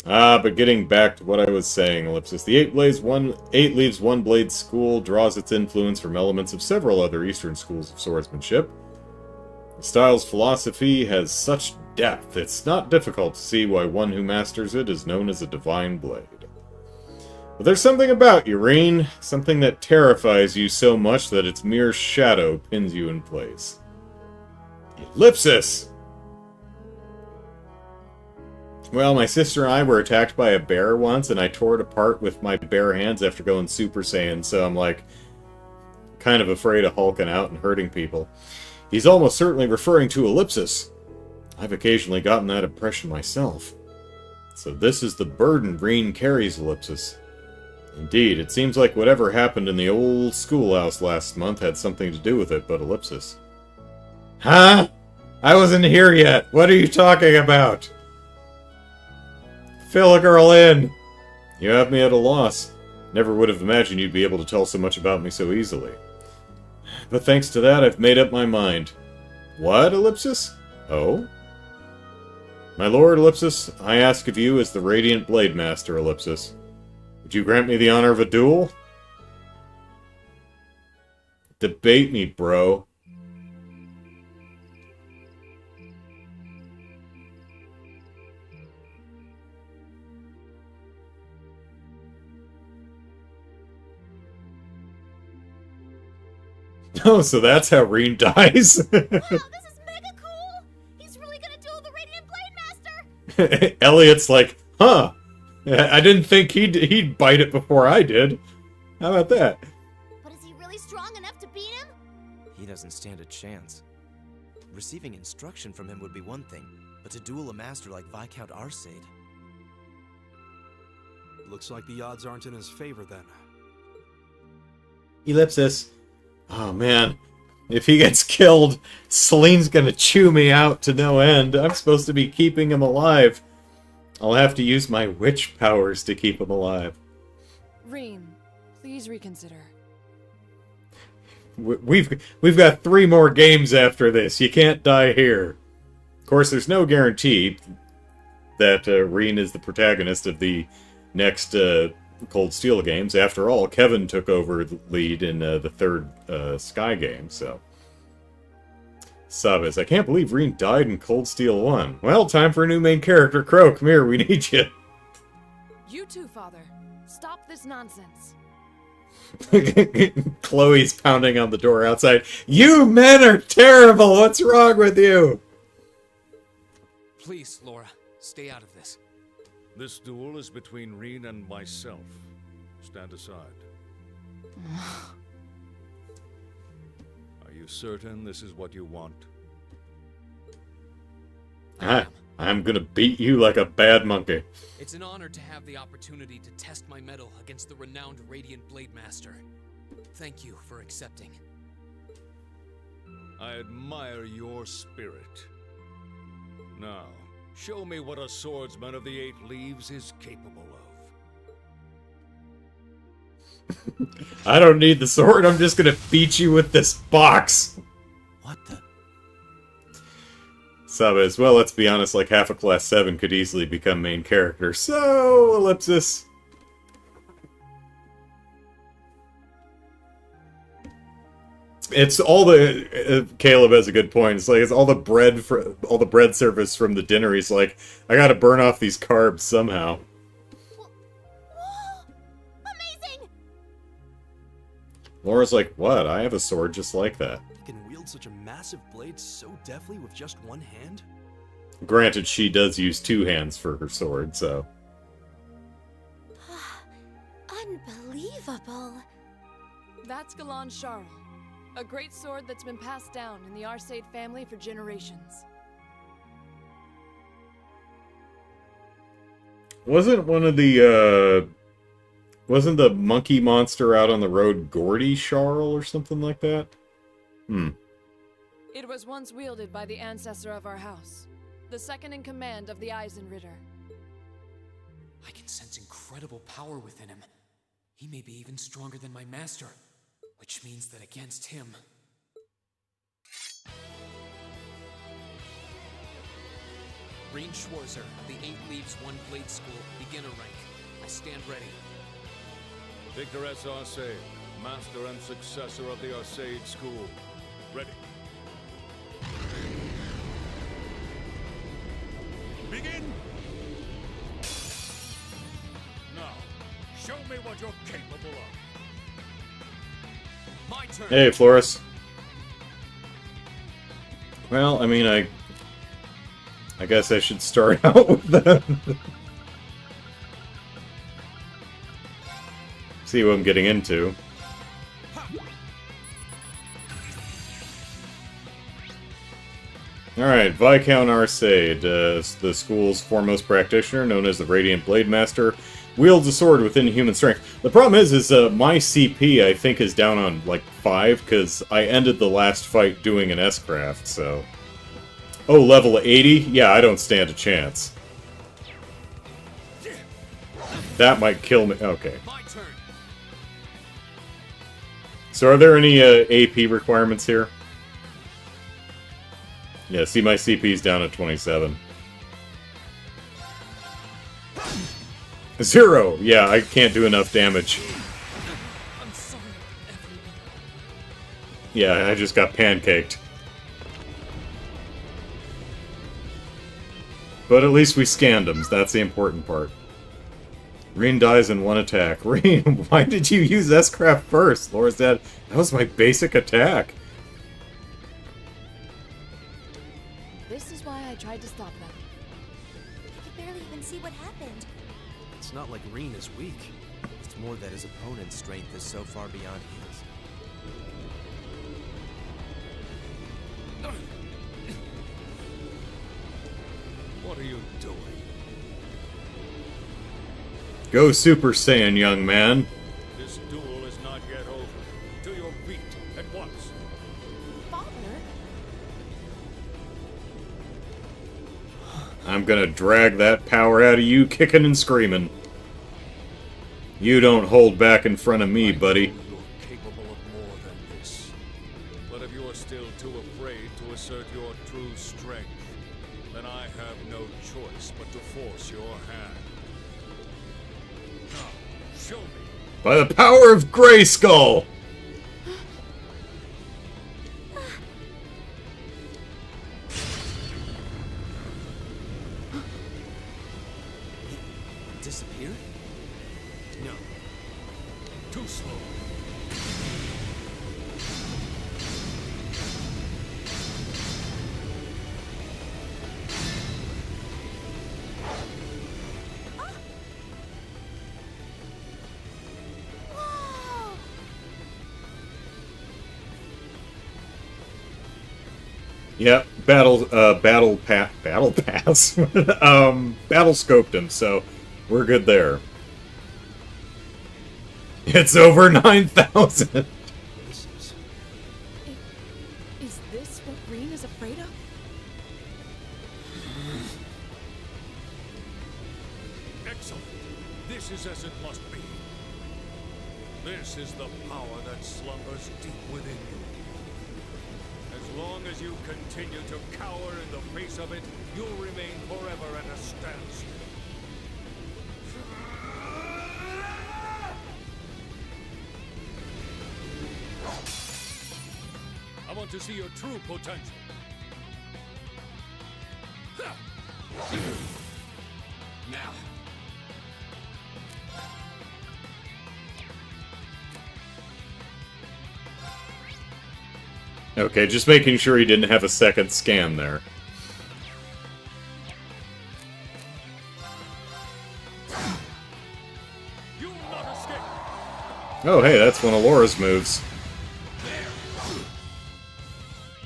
Speaker 1: But getting back to what I was saying, Ellipsis. The Eight Leaves One Blade School draws its influence from elements of several other Eastern schools of swordsmanship. The style's philosophy has such depth, it's not difficult to see why one who masters it is known as a divine blade. But there's something about you, Reen, something that terrifies you so much that its mere shadow pins you in place. Ellipsis! Well, my sister and I were attacked by a bear once, and I tore it apart with my bare hands after going Super Saiyan, so I'm, like, kind of afraid of hulking out and hurting people. He's almost certainly referring to Ellipsis. I've occasionally gotten that impression myself. So this is the burden Reen carries, Ellipsis. Indeed, it seems like whatever happened in the old schoolhouse last month had something to do with it, but Ellipsis. Huh? I wasn't here yet. What are you talking about? Fill a girl in. You have me at a loss. Never would have imagined you'd be able to tell so much about me so easily. But thanks to that, I've made up my mind. What, Ellipsis? Oh? My lord, Ellipsis, I ask of you as the Radiant Blade Master, Ellipsis. Would you grant me the honor of a duel? Debate me, bro. Oh, so that's how Reen dies?
Speaker 7: Wow, this is mega cool! He's really gonna duel the Radiant Blade Master!
Speaker 1: Elliot's like, huh? I didn't think he'd bite it before I did. How about that?
Speaker 7: But is he really strong enough to beat him?
Speaker 4: He doesn't stand a chance. Receiving instruction from him would be one thing, but to duel a master like Viscount Arseid...
Speaker 6: Looks like the odds aren't in his favor then.
Speaker 1: Ellipsis. Oh man, if he gets killed, Celine's gonna chew me out to no end. I'm supposed to be keeping him alive. I'll have to use my witch powers to keep him alive.
Speaker 3: Reem, please reconsider.
Speaker 1: We've got 3 more games after this. You can't die here. Of course, there's no guarantee that Reen is the protagonist of the next Cold Steel games. After all, Kevin took over the lead in the 3rd Sky game, so... Sabes, I can't believe Reen died in Cold Steel 1. Well, time for a new main character. Crow, come here, we need you.
Speaker 3: You too, Father. Stop this nonsense.
Speaker 1: Chloe's pounding on the door outside. You men are terrible! What's wrong with you?
Speaker 5: Please, Laura, stay out of this.
Speaker 8: This duel is between Reen and myself. Stand aside. Are you certain this is what you want?
Speaker 1: I'm gonna beat you like a bad monkey.
Speaker 5: It's an honor to have the opportunity to test my mettle against the renowned Radiant Blade Master. Thank you for accepting.
Speaker 8: I admire your spirit. Now, show me what a swordsman of the 8 Leaves is capable of.
Speaker 1: I don't need the sword, I'm just gonna beat you with this box.
Speaker 4: What the...
Speaker 1: Sabes, well, let's be honest, like half of Class 7 could easily become main character. So, Ellipsis. It's all the... Caleb has a good point. It's like, it's all the bread service from the dinner. He's like, I gotta burn off these carbs somehow.
Speaker 7: Whoa! Amazing!
Speaker 1: Laura's like, what? I have a sword just like that.
Speaker 6: He can wield such a massive blade so deftly with just one hand?
Speaker 1: Granted, she does use 2 hands for her sword, so...
Speaker 2: Unbelievable.
Speaker 3: That's Galan Charles, a great sword that's been passed down in the Arseid family for generations.
Speaker 1: Wasn't one of the, wasn't the monkey monster out on the road Gordy Sharl or something like that?
Speaker 3: It was once wielded by the ancestor of our house, the second in command of the Eisen Ritter.
Speaker 5: I can sense incredible power within him. He may be even stronger than my master, which means that against him... Green Schwarzer, the 8 Leaves 1 Blade School, beginner rank. I stand ready.
Speaker 8: Victor S. Arseid, master and successor of the Arseid School. Ready. Begin! Now, show me what you're capable of.
Speaker 5: My turn!
Speaker 1: Hey, Flores. Well, I mean, I guess I should start out with them. See what I'm getting into. Alright, Viscount Arseid, the school's foremost practitioner, known as the Radiant Blade Master, wields a sword with inhuman strength. The problem is my CP, I think, is down on, like, 5, because I ended the last fight doing an S-craft, so... Oh, level 80? Yeah, I don't stand a chance. That might kill me. Okay.
Speaker 5: My turn!
Speaker 1: So are there any AP requirements here? Yeah, see, my CP's down at 27. 0! Yeah, I can't do enough damage.
Speaker 5: I'm sorry, everyone.
Speaker 1: Yeah, I just got pancaked. But at least we scanned them, that's the important part. Reen dies in 1 attack. Reen, why did you use S-Craft first? Laura's dead. That was my basic attack.
Speaker 3: This is why I tried to stop them.
Speaker 2: I could barely even see what happened.
Speaker 4: It's not like Reen is weak. It's more that his opponent's strength is so far beyond his.
Speaker 8: What are you doing?
Speaker 1: Go Super Saiyan, young man.
Speaker 8: This duel is not yet over. To your feet, at once.
Speaker 3: Father?
Speaker 1: I'm gonna drag that power out of you, kicking and screaming. You don't hold back in front of me, buddy.
Speaker 8: You're capable of more than this. But if you are still too afraid to assert your true strength, then I have no choice but to force your hand. Now, show me.
Speaker 1: By the power of Grayskull!
Speaker 4: Disappeared?
Speaker 8: No. Too slow.
Speaker 2: Whoa!
Speaker 1: Yep, battle pass, battle scoped him, so we're good there. It's over 9,000!
Speaker 4: This is...
Speaker 3: Is this what Reen is afraid of?
Speaker 8: Excellent. This is as it must be. This is the power that slumbers deep within you. As long as you continue to cower in the face of it, you'll remain forever at a standstill. I want to see your true potential.
Speaker 5: Now.
Speaker 1: Okay, just making sure he didn't have a second scan there.
Speaker 8: You will not escape.
Speaker 1: Oh, hey, that's one of Laura's moves.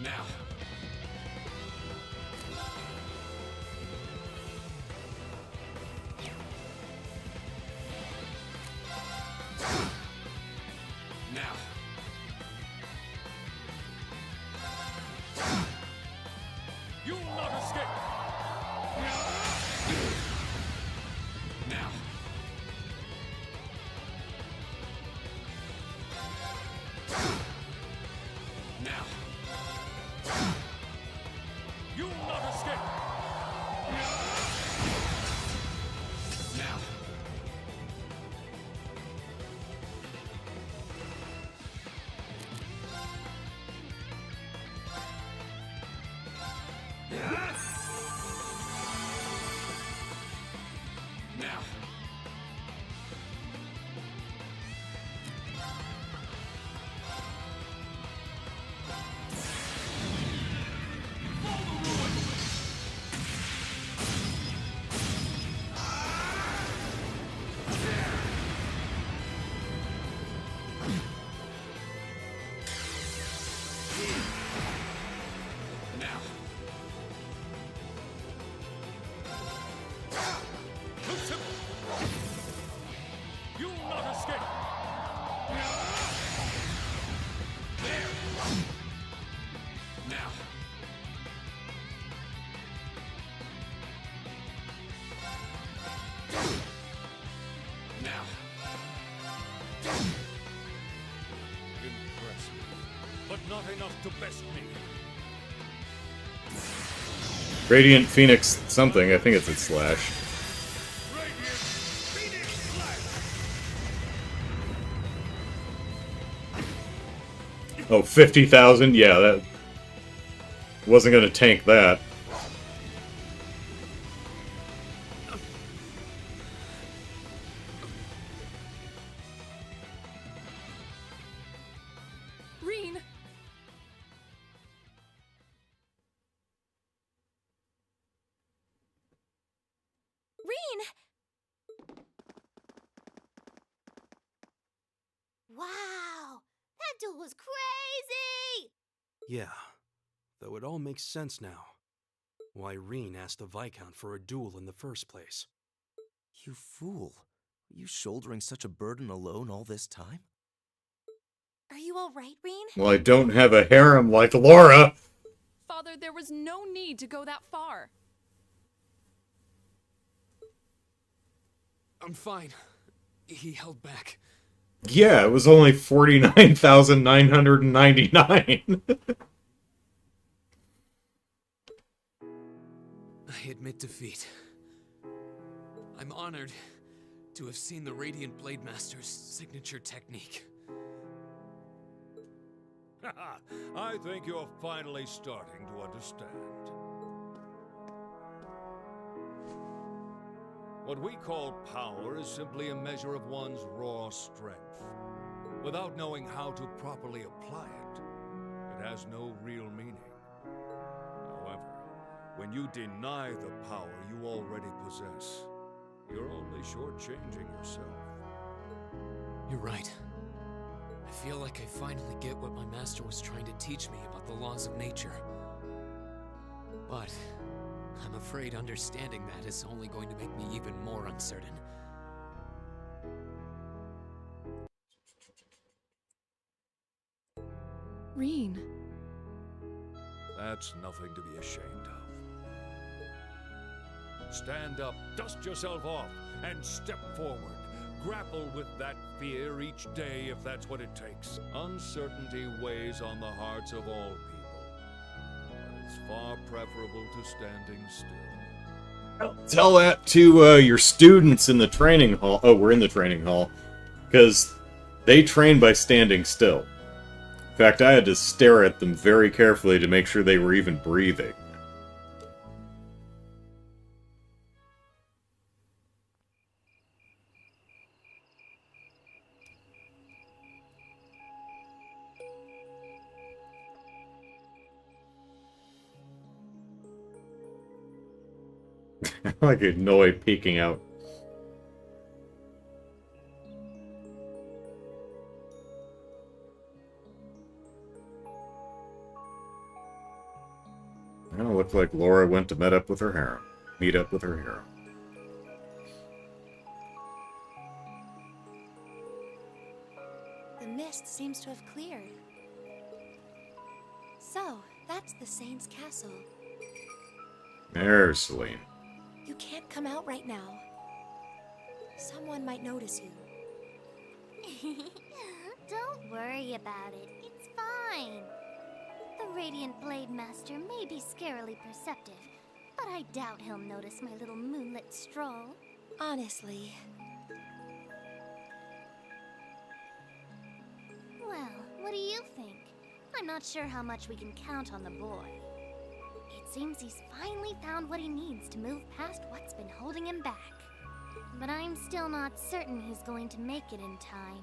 Speaker 5: Now.
Speaker 8: not escape!
Speaker 5: Now. Now.
Speaker 8: You will not escape!
Speaker 5: Now. Now. Now.
Speaker 8: Too simple! You will not escape!
Speaker 5: There. Now. Now.
Speaker 8: Impressive. But not enough to best me.
Speaker 1: Radiant Phoenix something. I think it's its slash.
Speaker 8: Radiant Phoenix Slash!
Speaker 1: Oh, 50,000? Yeah, that wasn't gonna tank that.
Speaker 3: Reen!
Speaker 2: Reen!
Speaker 7: Wow! That duel was crazy!
Speaker 6: Yeah, though it all makes sense now. Why Reen asked the Viscount for a duel in the first place.
Speaker 4: You fool. Are you shouldering such a burden alone all this time?
Speaker 2: Are you alright, Reen?
Speaker 1: Well, I don't have a harem like Laura.
Speaker 3: Father, there was no need to go that far.
Speaker 5: I'm fine. He held back.
Speaker 1: Yeah, it was only 49,999.
Speaker 5: I admit defeat. I'm honored to have seen the Radiant Blade Master's signature technique.
Speaker 8: I think you're finally starting to understand. What we call power is simply a measure of one's raw strength. Without knowing how to properly apply it, it has no real meaning. However, when you deny the power you already possess, you're only shortchanging yourself.
Speaker 5: You're right. I feel like I finally get what my master was trying to teach me about the laws of nature. But I'm afraid understanding that is only going to make me even more uncertain.
Speaker 3: Reen.
Speaker 8: That's nothing to be ashamed of. Stand up, dust yourself off, and step forward. Grapple with that fear each day if that's what it takes. Uncertainty weighs on the hearts of all people. But it's far preferable to standing still.
Speaker 1: Tell that to your students in the training hall. Oh, we're in the training hall. Because they train by standing still. In fact, I had to stare at them very carefully to make sure they were even breathing. Like a Noi peeking out. It looked like Laura went to meet up with her harem.
Speaker 2: The mist seems to have cleared. So, that's the Saint's castle.
Speaker 1: There's Celine.
Speaker 2: You can't come out right now. Someone might notice you.
Speaker 7: Don't worry about it. It's fine. The Radiant Blade Master may be scarily perceptive, but I doubt he'll notice my little moonlit stroll.
Speaker 2: Honestly.
Speaker 7: Well, what do you think? I'm not sure how much we can count on the boy. It seems he's finally found what he needs to move past what's been holding him back. But I'm still not certain he's going to make it in time.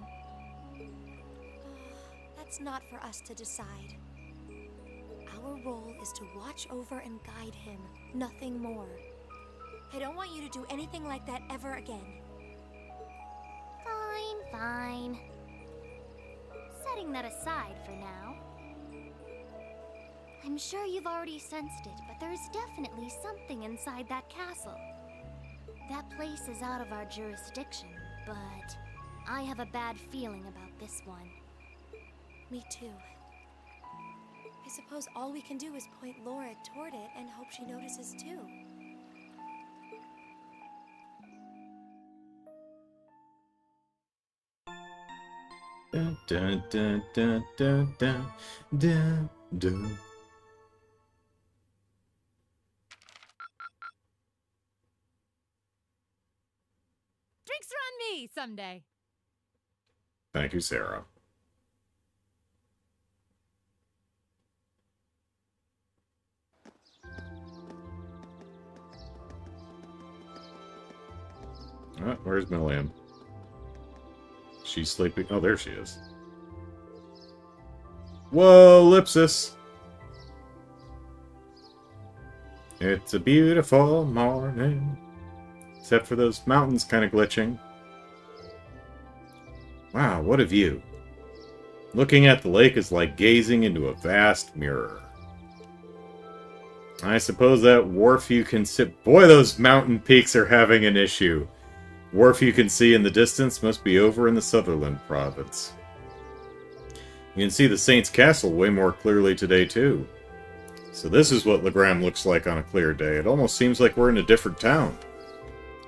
Speaker 2: That's not for us to decide. Our role is to watch over and guide him, nothing more. I don't want you to do anything like that ever again.
Speaker 7: Fine, fine. Setting that aside for now. I'm sure you've already sensed it, but there's definitely something inside that castle. That place is out of our jurisdiction, but I have a bad feeling about this one.
Speaker 2: Me too. I suppose all we can do is point Laura toward it and hope she notices too.
Speaker 1: Dun, dun, dun, dun, dun, dun, dun, dun.
Speaker 9: Drinks are on me someday.
Speaker 1: Thank you, Sarah. Where's Milliam? She's sleeping. Oh, there she is. Whoa, Ellipsis! It's a beautiful morning. Except for those mountains kind of glitching. Wow, what a view. Looking at the lake is like gazing into a vast mirror. I suppose that wharf you can sit... Boy, those mountain peaks are having an issue. Wharf you can see in the distance must be over in the Sutherland province. You can see the Saint's Castle way more clearly today, too. So this is what Legram looks like on a clear day. It almost seems like we're in a different town.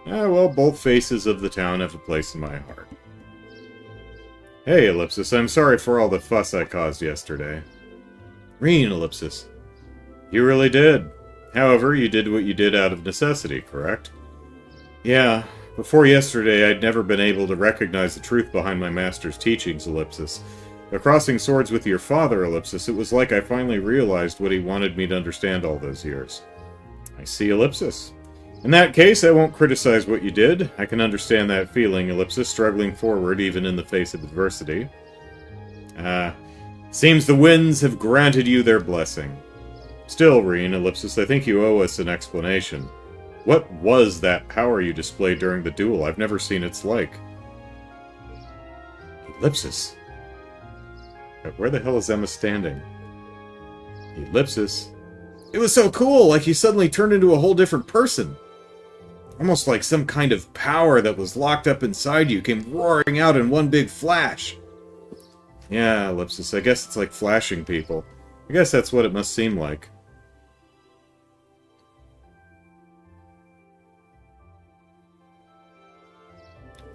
Speaker 1: Ah, well, both faces of the town have a place in my heart. Hey, Ellipsis, I'm sorry for all the fuss I caused yesterday. Reen, Ellipsis. You really did. However, you did what you did out of necessity, correct? Yeah. Before yesterday, I'd never been able to recognize the truth behind my master's teachings, Ellipsis. But crossing swords with your father, Ellipsis, it was like I finally realized what he wanted me to understand all those years. I see, Ellipsis. In that case, I won't criticize what you did. I can understand that feeling, Ellipsis, struggling forward even in the face of adversity. Seems the winds have granted you their blessing. Still, Reen, Ellipsis, I think you owe us an explanation. What was that power you displayed during the duel? I've never seen its like. Ellipsis. Where the hell is Emma standing? Ellipsis. It was so cool, like you suddenly turned into a whole different person. Almost like some kind of power that was locked up inside you came roaring out in one big flash. Yeah, Ellipsis, I guess it's like flashing people. I guess that's what it must seem like.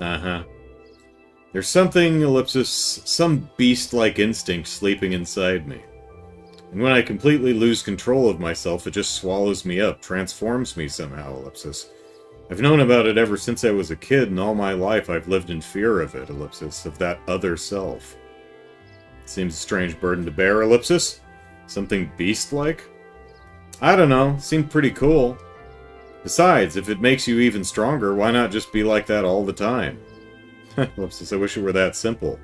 Speaker 1: Uh-huh. There's something, Ellipsis, some beast-like instinct sleeping inside me. And when I completely lose control of myself, it just swallows me up, transforms me somehow, Ellipsis. I've known about it ever since I was a kid, and all my life I've lived in fear of it, Ellipsis, of that other self. Seems a strange burden to bear, Ellipsis? Something beast-like? I don't know, seemed pretty cool. Besides, if it makes you even stronger, why not just be like that all the time? Ellipsis, I wish it were that simple.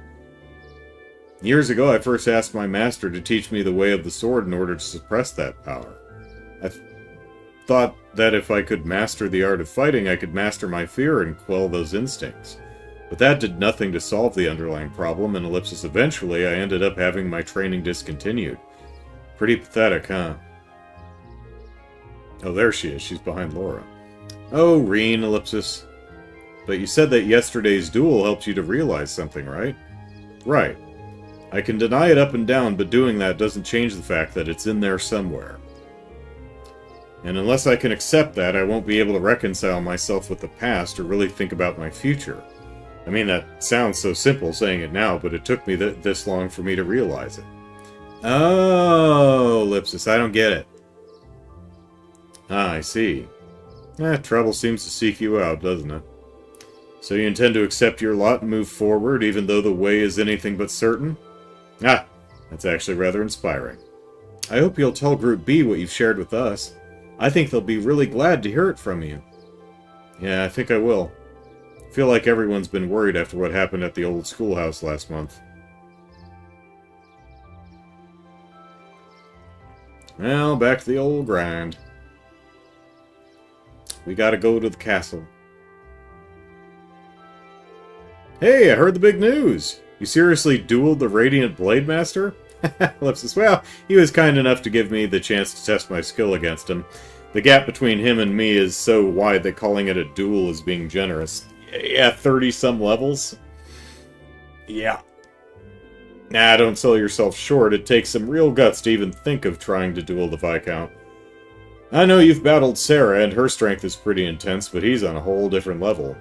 Speaker 1: Years ago, I first asked my master to teach me the way of the sword in order to suppress that power. I thought that if I could master the art of fighting, I could master my fear and quell those instincts. But that did nothing to solve the underlying problem, and Ellipsis, eventually I ended up having my training discontinued. Pretty pathetic, huh? Oh, there she is. She's behind Laura. Oh, Reen, Ellipsis. But you said that yesterday's duel helped you to realize something, right? Right. I can deny it up and down, but doing that doesn't change the fact that it's in there somewhere. And unless I can accept that, I won't be able to reconcile myself with the past or really think about my future. I mean, that sounds so simple saying it now, but it took me this long for me to realize it. Oh, Ellipsis, I don't get it. Ah, I see. Trouble seems to seek you out, doesn't it? So you intend to accept your lot and move forward, even though the way is anything but certain? Ah, that's actually rather inspiring. I hope you'll tell Group B what you've shared with us. I think they'll be really glad to hear it from you. Yeah, I think I will. I feel like everyone's been worried after what happened at the old schoolhouse last month. Well, back to the old grind. We gotta go to the castle. Hey, I heard the big news! You seriously dueled the Radiant Blade Master? Ellipsis, well, he was kind enough to give me the chance to test my skill against him. The gap between him and me is so wide that calling it a duel is being generous. Yeah, 30-some levels? Yeah. Nah, don't sell yourself short. It takes some real guts to even think of trying to duel the Viscount. I know you've battled Sarah, and her strength is pretty intense, but he's on a whole different level.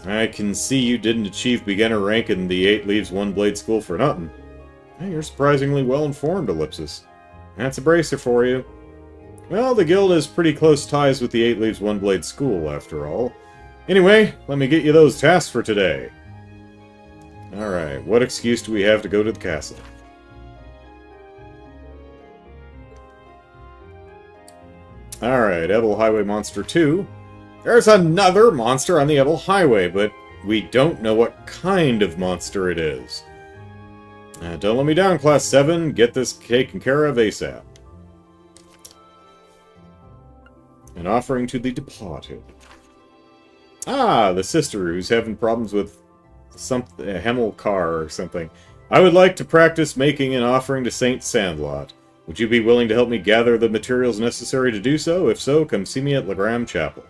Speaker 1: I can see you didn't achieve beginner rank in the 8 Leaves 1 Blade School for nothing. Hey, you're surprisingly well-informed, Ellipsis. That's a bracer for you. Well, the guild has pretty close ties with the 8 Leaves 1 Blade School, after all. Anyway, let me get you those tasks for today. Alright, what excuse do we have to go to the castle? Alright, Ebel Highway Monster 2. There's another monster on the Ebel Highway, but we don't know what kind of monster it is. Don't let me down, Class 7. Get this taken care of ASAP. An offering to the departed. Ah, the sister who's having problems with something, a Hemel car or something. I would like to practice making an offering to Saint Sandlot. Would you be willing to help me gather the materials necessary to do so? If so, come see me at Legram Chapel.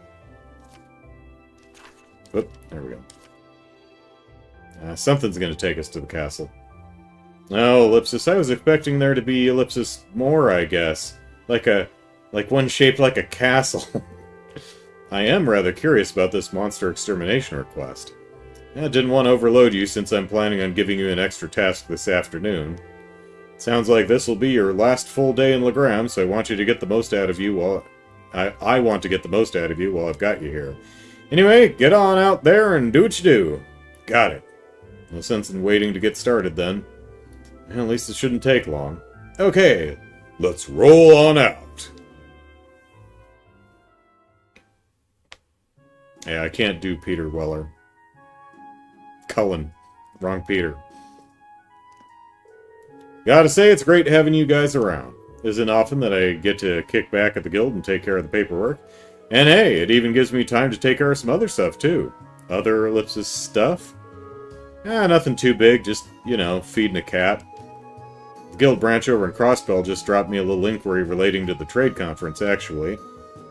Speaker 1: Oop, there we go. Something's going to take us to the castle. Oh, Ellipsis, I was expecting there to be Ellipsis more, I guess. Like one shaped like a castle. I am rather curious about this monster extermination request. I didn't want to overload you since I'm planning on giving you an extra task this afternoon. Sounds like this will be your last full day in Legram, so I want you to get the most out of you while... I want to get the most out of you while I've got you here. Anyway, get on out there and do what you do. Got it. No sense in waiting to get started, then. Well, at least it shouldn't take long. Okay, let's roll on out. Yeah, I can't do Peter Weller. Cullen. Wrong Peter. Gotta say, it's great having you guys around. Isn't often that I get to kick back at the guild and take care of the paperwork. And hey, it even gives me time to take care of some other stuff, too. Other Ellipsis stuff? Nothing too big, just, you know, feeding a cat. The guild branch over in Crossbell just dropped me a little inquiry relating to the trade conference, actually.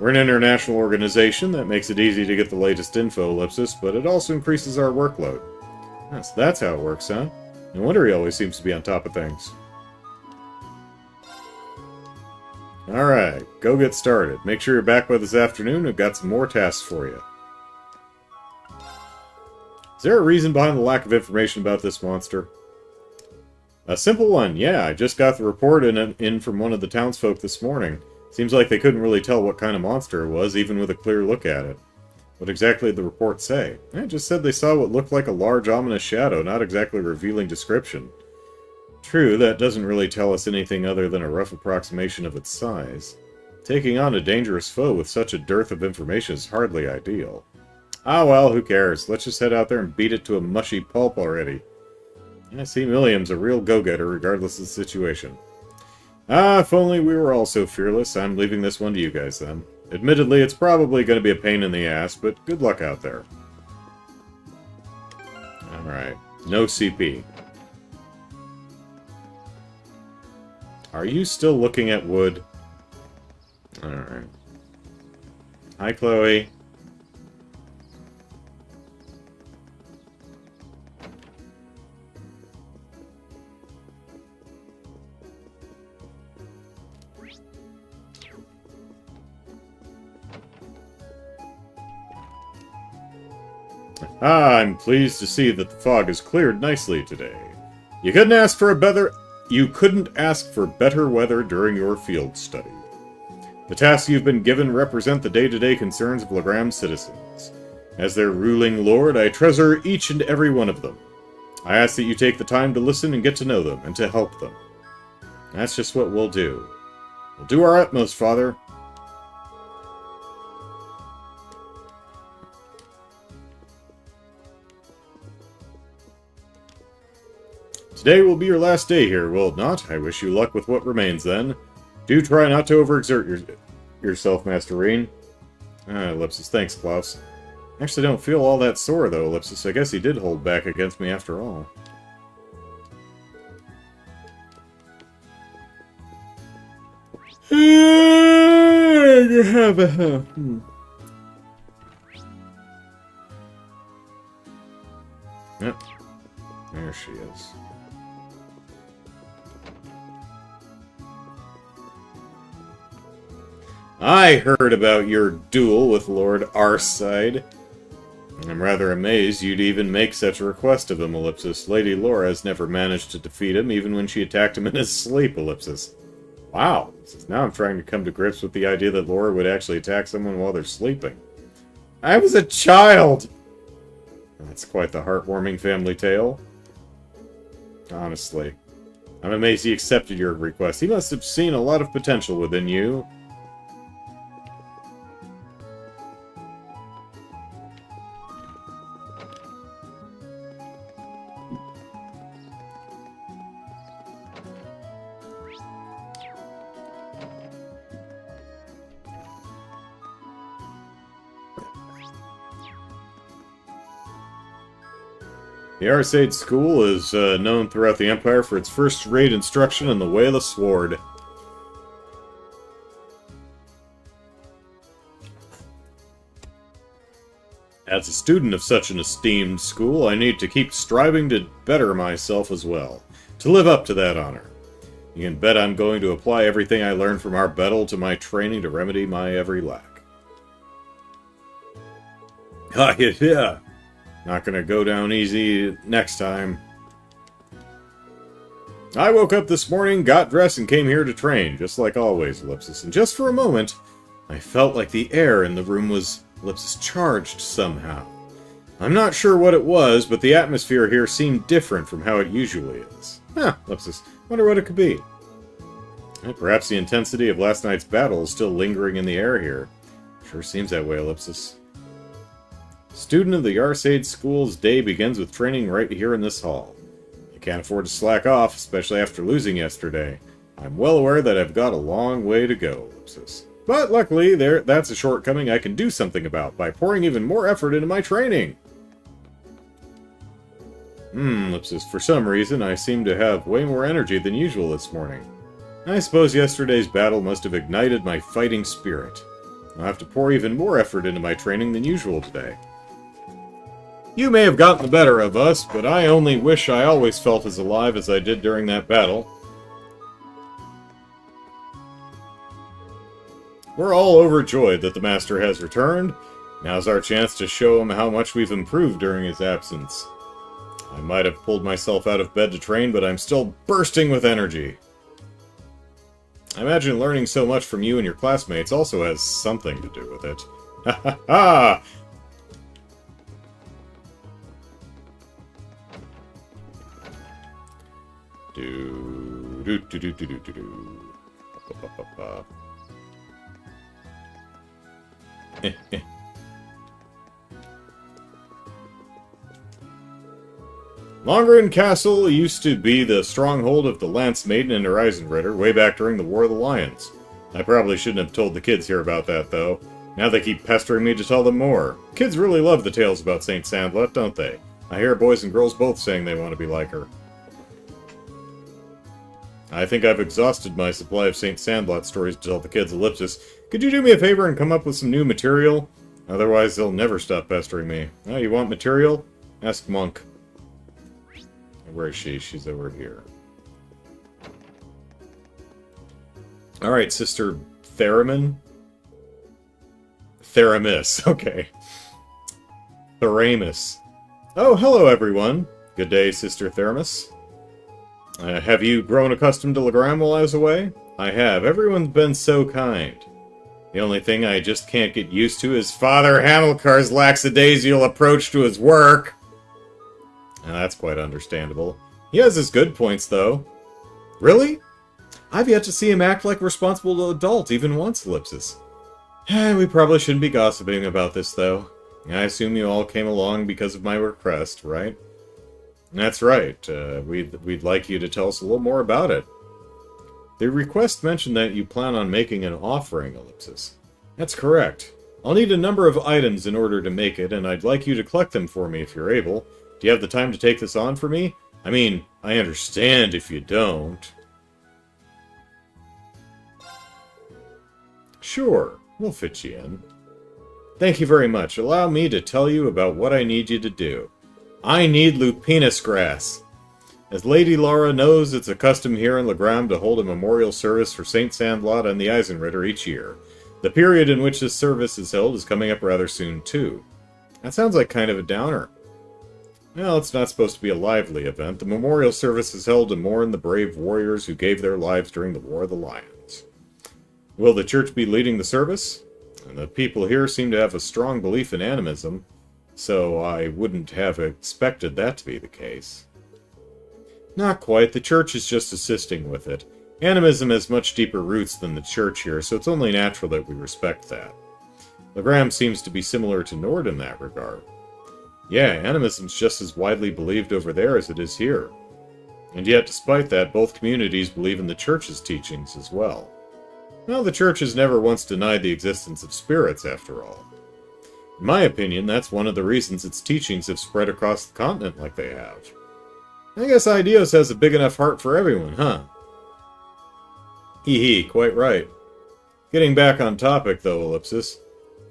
Speaker 1: We're an international organization that makes it easy to get the latest info, Ellipsis, but it also increases our workload. So that's how it works, huh? No wonder he always seems to be on top of things. Alright, go get started. Make sure you're back by this afternoon. We've got some more tasks for you. Is there a reason behind the lack of information about this monster? A simple one, yeah. I just got the report in from one of the townsfolk this morning. Seems like they couldn't really tell what kind of monster it was, even with a clear look at it. What exactly did the report say? It just said they saw what looked like a large ominous shadow, not exactly a revealing description. True, that doesn't really tell us anything other than a rough approximation of its size. Taking on a dangerous foe with such a dearth of information is hardly ideal. Ah well, who cares? Let's just head out there and beat it to a mushy pulp already. I see Milliam's a real go-getter regardless of the situation. If only we were all so fearless. I'm leaving this one to you guys then. Admittedly, it's probably going to be a pain in the ass, but good luck out there. Alright, no CP. Are you still looking at wood? Alright. Hi, Chloe. Ah, I'm pleased to see that the fog has cleared nicely today. You couldn't ask for better weather during your field study. The tasks you've been given represent the day-to-day concerns of Legram's citizens. As their ruling lord, I treasure each and every one of them. I ask that you take the time to listen and get to know them, and to help them. That's just what we'll do. We'll do our utmost, Father. Today will be your last day here, will it not? I wish you luck with what remains, then. Do try not to overexert yourself, Master Reen. Ah, Ellipsis, thanks, Klaus. I actually don't feel all that sore, though, Ellipsis. I guess he did hold back against me after all. Yep. There she is. I heard about your duel with Lord Arseid. I'm rather amazed you'd even make such a request of him, Ellipsis. Lady Laura has never managed to defeat him, even when she attacked him in his sleep, Ellipsis. Wow. Now I'm trying to come to grips with the idea that Laura would actually attack someone while they're sleeping. I was a child! That's quite the heartwarming family tale. Honestly. I'm amazed he accepted your request. He must have seen a lot of potential within you. The Arseid School is known throughout the Empire for its first-rate instruction in the way of the sword. As a student of such an esteemed school, I need to keep striving to better myself as well, to live up to that honor. You can bet I'm going to apply everything I learned from our battle to my training to remedy my every lack. Ah, yeah. Not gonna go down easy next time. I woke up this morning, got dressed, and came here to train, just like always, Ellipsis. And just for a moment, I felt like the air in the room was, Ellipsis, charged somehow. I'm not sure what it was, but the atmosphere here seemed different from how it usually is. Huh, Ellipsis. Wonder what it could be. Perhaps the intensity of last night's battle is still lingering in the air here. Sure seems that way, Ellipsis. Student of the Arseid School's day begins with training right here in this hall. I can't afford to slack off, especially after losing yesterday. I'm well aware that I've got a long way to go, Ellipsis. But luckily, that's a shortcoming I can do something about by pouring even more effort into my training. Ellipsis, for some reason I seem to have way more energy than usual this morning. I suppose yesterday's battle must have ignited my fighting spirit. I'll have to pour even more effort into my training than usual today. You may have gotten the better of us, but I only wish I always felt as alive as I did during that battle. We're all overjoyed that the Master has returned. Now's our chance to show him how much we've improved during his absence. I might have pulled myself out of bed to train, but I'm still bursting with energy. I imagine learning so much from you and your classmates also has something to do with it. Ha ha ha! Do do do do do do do do. Ba, ba, ba, ba. Longren Castle used to be the stronghold of the Lance Maiden and her Eisenritter way back during the War of the Lions. I probably shouldn't have told the kids here about that, though. Now they keep pestering me to tell them more. Kids really love the tales about St. Sandlet, don't they? I hear boys and girls both saying they want to be like her. I think I've exhausted my supply of St. Sandlot stories to tell the kids. Ellipsis, could you do me a favor and come up with some new material? Otherwise, they'll never stop pestering me. Oh, you want material? Ask Monk. Where is she? She's over here. Alright, Sister Theramin? Theramis, okay. Theramus. Oh, hello everyone. Good day, Sister Theramus. Have you grown accustomed to Legram while I was away? I have. Everyone's been so kind. The only thing I just can't get used to is Father Hamilcar's lackadaisical approach to his work. That's quite understandable. He has his good points, though. Really? I've yet to see him act like a responsible adult even once, Ellipsis. We probably shouldn't be gossiping about this, though. I assume you all came along because of my request, right? That's right. We'd like you to tell us a little more about it. The request mentioned that you plan on making an offering, Ellipsis. That's correct. I'll need a number of items in order to make it, and I'd like you to collect them for me if you're able. Do you have the time to take this on for me? I mean, I understand if you don't. Sure, we'll fit you in. Thank you very much. Allow me to tell you about what I need you to do. I need lupinus grass. As Lady Laura knows, it's a custom here in Legram to hold a memorial service for St. Sandlot and the Eisen each year. The period in which this service is held is coming up rather soon, too. That sounds like kind of a downer. Well, it's not supposed to be a lively event. The memorial service is held to mourn the brave warriors who gave their lives during the War of the Lions. Will the church be leading the service? And the people here seem to have a strong belief in animism, so I wouldn't have expected that to be the case. Not quite. The church is just assisting with it. Animism has much deeper roots than the church here, so it's only natural that we respect that. Legram seems to be similar to Nord in that regard. Yeah, animism's just as widely believed over there as it is here. And yet, despite that, both communities believe in the church's teachings as well. Well, the church has never once denied the existence of spirits, after all. In my opinion, that's one of the reasons its teachings have spread across the continent like they have. I guess Idios has a big enough heart for everyone, huh? Hee hee, quite right. Getting back on topic, though, Ellipsis.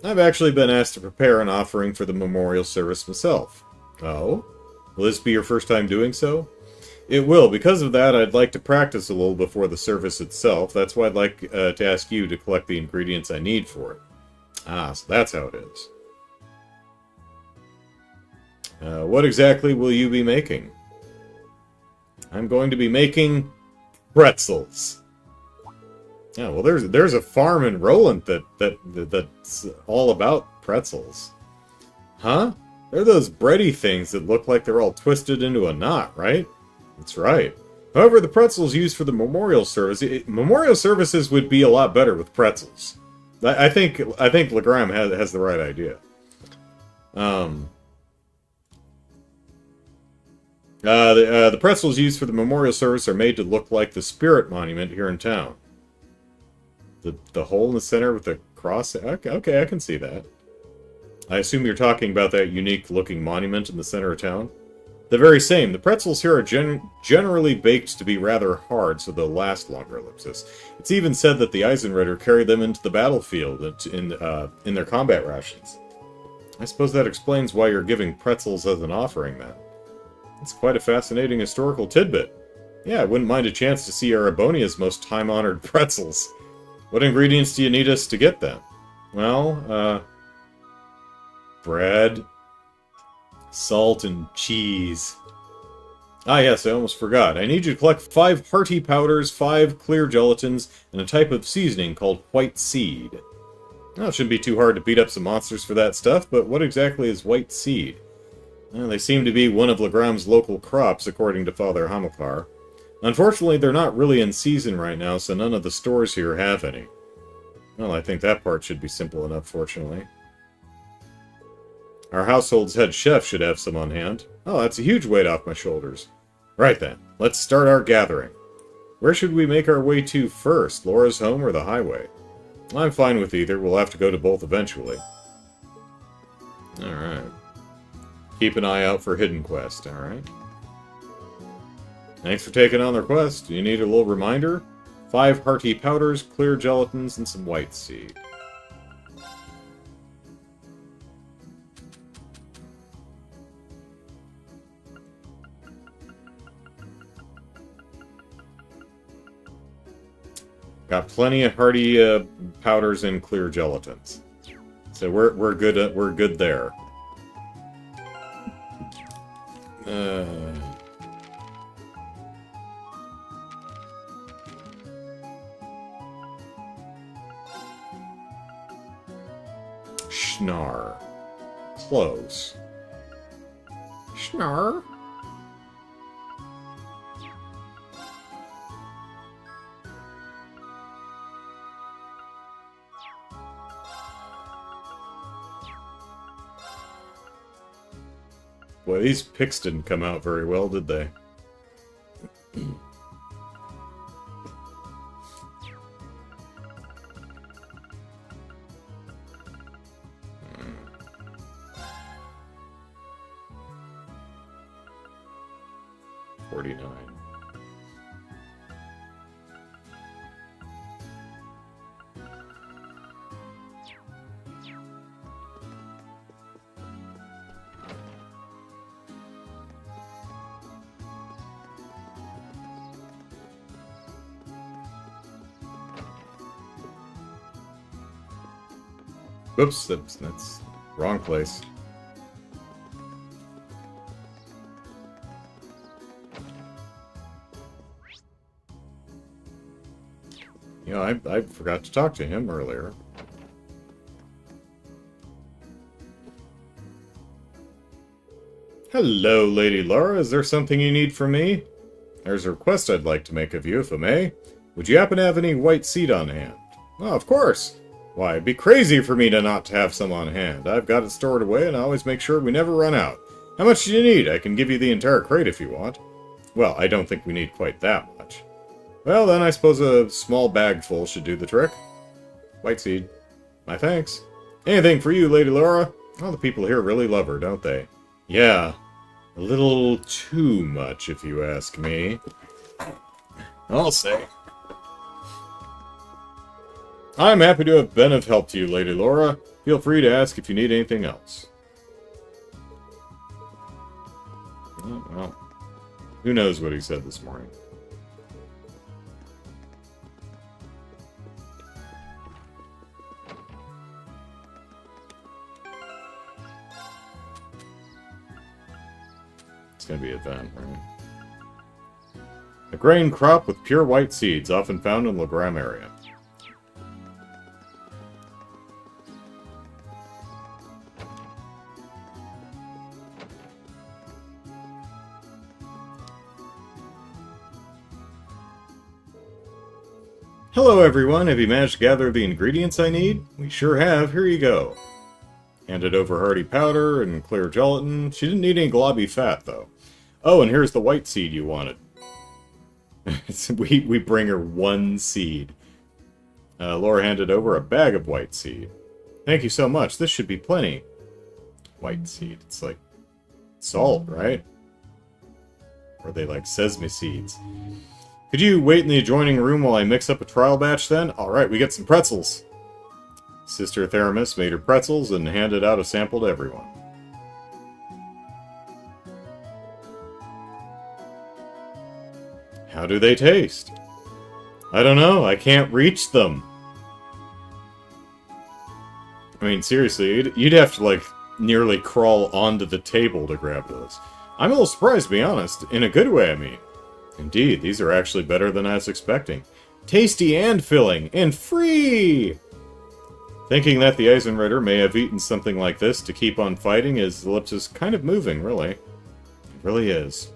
Speaker 1: I've actually been asked to prepare an offering for the memorial service myself. Oh? Will this be your first time doing so? It will. Because of that, I'd like to practice a little before the service itself. That's why I'd like to ask you to collect the ingredients I need for it. Ah, so that's how it is. What exactly will you be making? I'm going to be making pretzels. Yeah, well, there's a farm in Roland that's all about pretzels. Huh? They're those bready things that look like they're all twisted into a knot, right? That's right. However, the pretzels used for the memorial service, memorial services would be a lot better with pretzels. I think Legram has the right idea. The pretzels used for the memorial service are made to look like the spirit monument here in town. The hole in the center with the cross? Okay, I can see that. I assume you're talking about that unique-looking monument in the center of town? The very same. The pretzels here are generally baked to be rather hard, so they'll last longer, Ellipsis. It's even said that the Eisenritter carried them into the battlefield in their combat rations. I suppose that explains why you're giving pretzels as an offering, then. It's quite a fascinating historical tidbit. Yeah, I wouldn't mind a chance to see Erebonia's most time-honored pretzels. What ingredients do you need us to get then? Well, bread, salt, and cheese. Ah yes, I almost forgot. I need you to collect 5 hearty powders, 5 clear gelatins, and a type of seasoning called white seed. Now, it shouldn't be too hard to beat up some monsters for that stuff, but what exactly is white seed? Well, they seem to be one of Legram's local crops, according to Father Hamilcar. Unfortunately, they're not really in season right now, so none of the stores here have any. Well, I think that part should be simple enough, fortunately. Our household's head chef should have some on hand. Oh, that's a huge weight off my shoulders. Right then, let's start our gathering. Where should we make our way to first, Laura's home or the highway? I'm fine with either. We'll have to go to both eventually. Alright. Keep an eye out for Hidden Quest, alright? Thanks for taking on the request. Do you need a little reminder? 5 hearty powders, clear gelatins, and some white seed. Got plenty of hearty powders and clear gelatins, so we're good. We're good there. Schnar. Close. Schnar? Boy, these picks didn't come out very well, did they? Whoops, that's wrong place. You know, I forgot to talk to him earlier. Hello, Lady Laura. Is there something you need from me? There's a request I'd like to make of you, if I may. Would you happen to have any white seed on hand? Oh, of course. Why, it'd be crazy for me to not have some on hand. I've got it stored away, and I always make sure we never run out. How much do you need? I can give you the entire crate if you want. Well, I don't think we need quite that much. Well, then I suppose a small bag full should do the trick. White seed. My thanks. Anything for you, Lady Laura? All the people here really love her, don't they? Yeah. A little too much, if you ask me. I'll say. I'm happy to have been of help to you, Lady Laura. Feel free to ask if you need anything else. Well, who knows what he said this morning. It's going to be a vent, right? A grain crop with pure white seeds, often found in the Legram area. Hello everyone, have you managed to gather the ingredients I need? We sure have, here you go. Handed over hearty powder and clear gelatin. She didn't need any globby fat, though. Oh, and here's the white seed you wanted. we bring her one seed. Laura handed over a bag of white seed. Thank you so much, this should be plenty. White seed, it's like salt, right? Or are they like sesame seeds? Could you wait in the adjoining room while I mix up a trial batch then? Alright, we get some pretzels. Sister Theramis made her pretzels and handed out a sample to everyone. How do they taste? I don't know, I can't reach them. I mean, seriously, you'd have to, like, nearly crawl onto the table to grab those. I'm a little surprised, to be honest. In a good way, I mean. Indeed, these are actually better than I was expecting. Tasty and filling, and free! Thinking that the Eisen Ritter may have eaten something like this to keep on fighting is Ellipsis kind of moving, really. It really is.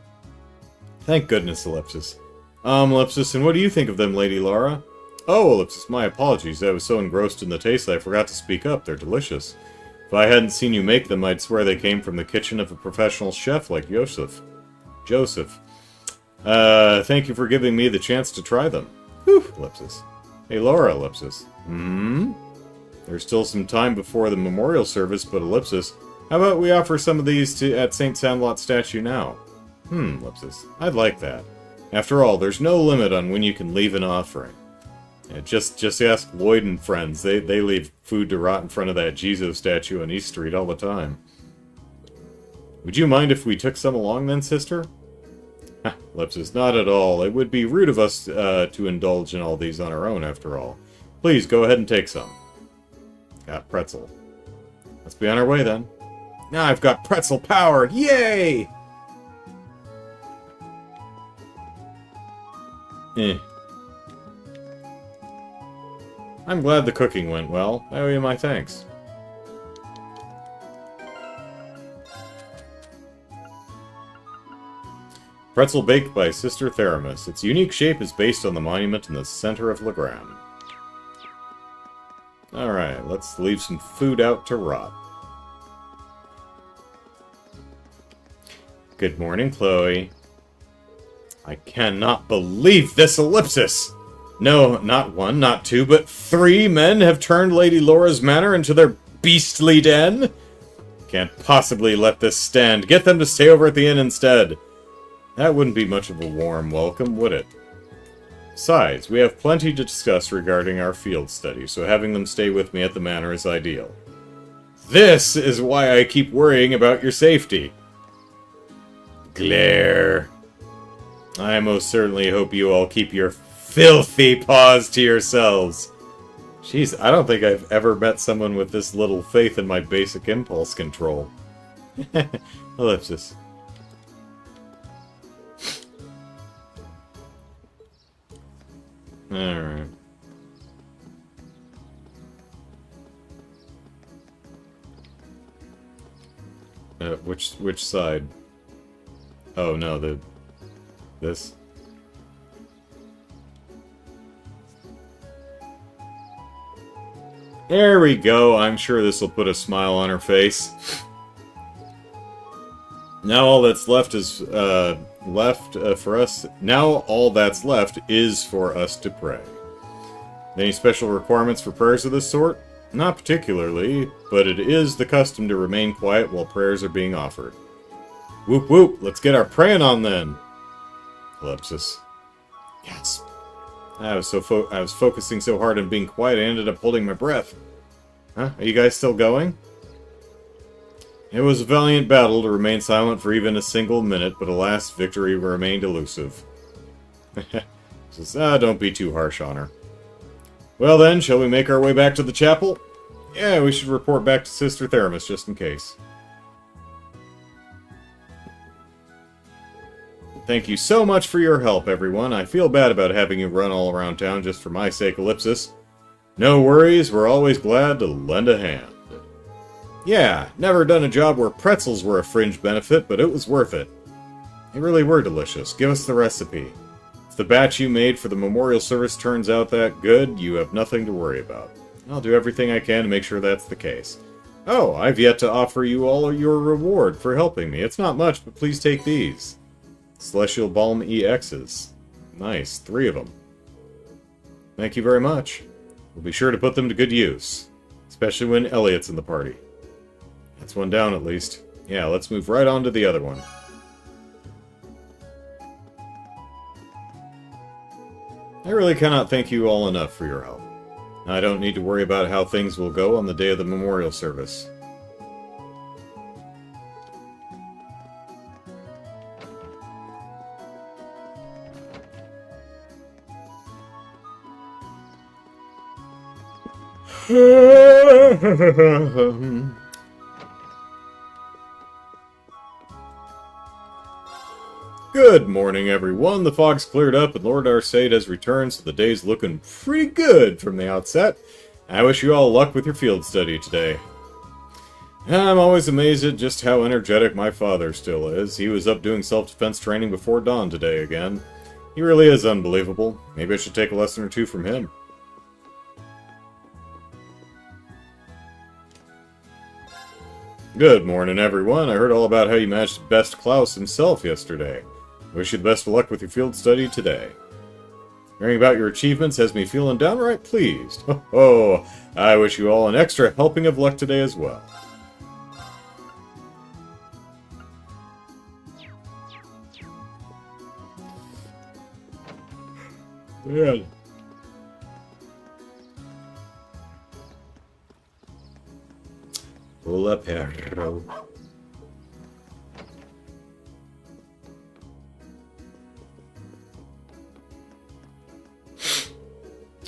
Speaker 1: Thank goodness, Ellipsis. Ellipsis, and what do you think of them, Lady Laura? Oh, Ellipsis, my apologies. I was so engrossed in the taste that I forgot to speak up. They're delicious. If I hadn't seen you make them, I'd swear they came from the kitchen of a professional chef like Joseph. Thank you for giving me the chance to try them. Whew, Ellipsis. Hey, Laura, Ellipsis. There's still some time before the memorial service, but Ellipsis, how about we offer some of these at St. Sandlot's statue now? Ellipsis, I'd like that. After all, there's no limit on when you can leave an offering. Yeah, just ask Lloyd and friends. They leave food to rot in front of that Jesus statue on East Street all the time. Would you mind if we took some along then, sister? Ellipsis, not at all. It would be rude of us to indulge in all these on our own, after all. Please, go ahead and take some. Got pretzel. Let's be on our way, then. Now I've got pretzel power! Yay! Eh. I'm glad the cooking went well. I owe you my thanks. Pretzel baked by Sister Theramis. Its unique shape is based on the monument in the center of Legram. Alright, let's leave some food out to rot. Good morning, Chloe. I cannot believe this ellipsis! No, not one, not two, but 3 men have turned Lady Laura's manor into their beastly den? Can't possibly let this stand. Get them to stay over at the inn instead. That wouldn't be much of a warm welcome, would it? Besides, we have plenty to discuss regarding our field study, so having them stay with me at the manor is ideal. This is why I keep worrying about your safety. Glare. I most certainly hope you all keep your filthy paws to yourselves. Jeez, I don't think I've ever met someone with this little faith in my basic impulse control. Ellipsis. Alright. Which side? Oh no, this. There we go. I'm sure this will put a smile on her face. Now all that's left is for us. Now all that's left is for us to pray. Any special requirements for prayers of this sort? Not particularly, but it is the custom to remain quiet while prayers are being offered. Whoop whoop! Let's get our praying on then. Ellipsis. Yes. I was focusing so hard on being quiet I ended up holding my breath. Huh? Are you guys still going? It was a valiant battle to remain silent for even a single minute, but alas, victory remained elusive. Says, don't be too harsh on her. Well then, shall we make our way back to the chapel? Yeah, we should report back to Sister Theramis just in case. Thank you so much for your help, everyone. I feel bad about having you run all around town just for my sake, Ellipsis. No worries, we're always glad to lend a hand. Yeah, never done a job where pretzels were a fringe benefit, but it was worth it. They really were delicious. Give us the recipe. If the batch you made for the memorial service turns out that good, you have nothing to worry about. I'll do everything I can to make sure that's the case. Oh, I've yet to offer you all your reward for helping me. It's not much, but please take these. Celestial Balm EXs. Nice, 3 of them. Thank you very much. We'll be sure to put them to good use. Especially when Elliot's in the party. That's one down at least. Yeah, let's move right on to the other one. I really cannot thank you all enough for your help. I don't need to worry about how things will go on the day of the memorial service. Good morning, everyone. The fog's cleared up and Lord Arseid has returned, so the day's looking pretty good from the outset. I wish you all luck with your field study today. I'm always amazed at just how energetic my father still is. He was up doing self-defense training before dawn today again. He really is unbelievable. Maybe I should take a lesson or two from him. Good morning, everyone. I heard all about how you managed to best Klaus himself yesterday. I wish you the best of luck with your field study today. Hearing about your achievements has me feeling downright pleased. Oh, I wish you all an extra helping of luck today as well. Yeah. Hola, perro.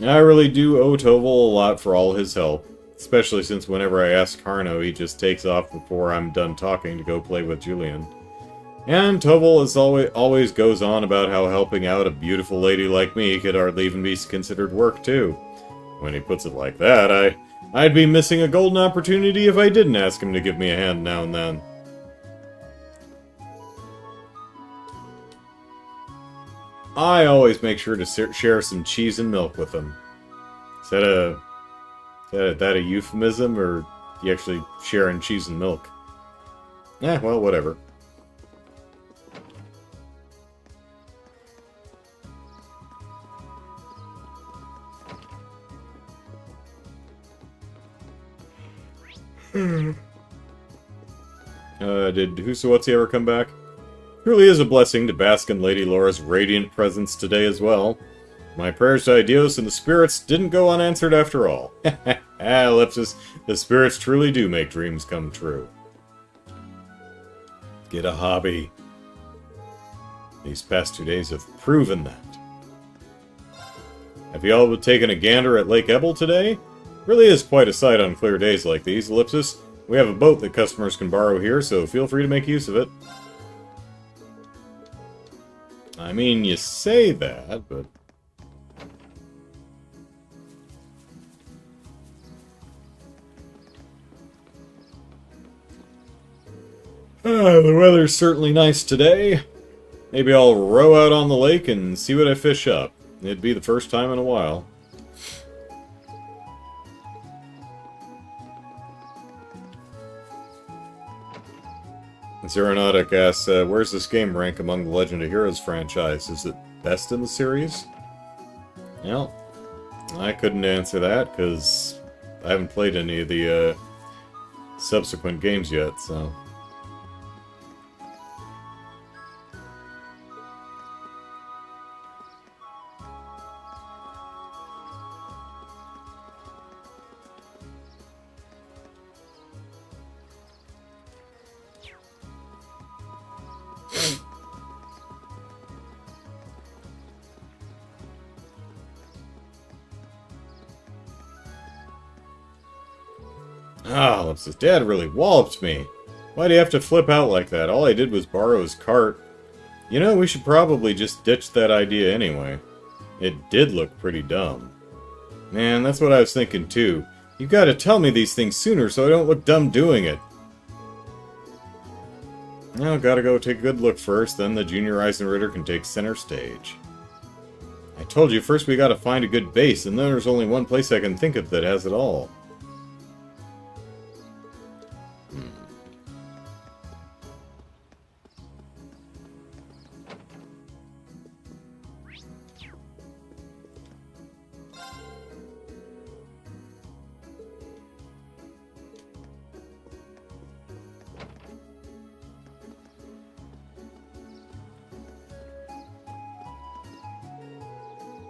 Speaker 1: I really do owe Toval a lot for all his help, especially since whenever I ask Carno, he just takes off before I'm done talking to go play with Julian. And Toval as always goes on about how helping out a beautiful lady like me could hardly even be considered work, too. When he puts it like that, I'd be missing a golden opportunity if I didn't ask him to give me a hand now and then. I always make sure to share some cheese and milk with him. Is that a euphemism, or you actually sharing cheese and milk? Eh, well, whatever. Did Whoso-Whatsy ever come back? Truly is a blessing to bask in Lady Laura's radiant presence today as well. My prayers to Idios and the spirits didn't go unanswered after all. Ellipsis, the spirits truly do make dreams come true. Get a hobby. These past 2 days have proven that. Have you all taken a gander at Lake Ebble today? Really is quite a sight on clear days like these, Ellipsis. We have a boat that customers can borrow here, so feel free to make use of it. I mean, you say that, but... the weather's certainly nice today. Maybe I'll row out on the lake and see what I fish up. It'd be the first time in a while. Zeronotic asks, where's this game rank among the Legend of Heroes franchise? Is it best in the series? Well, I couldn't answer that, because I haven't played any of the subsequent games yet, so... Ah, Ellipsis, Dad really walloped me. Why do you have to flip out like that? All I did was borrow his cart. You know, we should probably just ditch that idea anyway. It did look pretty dumb. Man, that's what I was thinking too. You gotta tell me these things sooner so I don't look dumb doing it. Well, gotta go take a good look first, then the Junior Eisen Ritter can take center stage. I told you, first we gotta find a good base, and then there's only one place I can think of that has it all.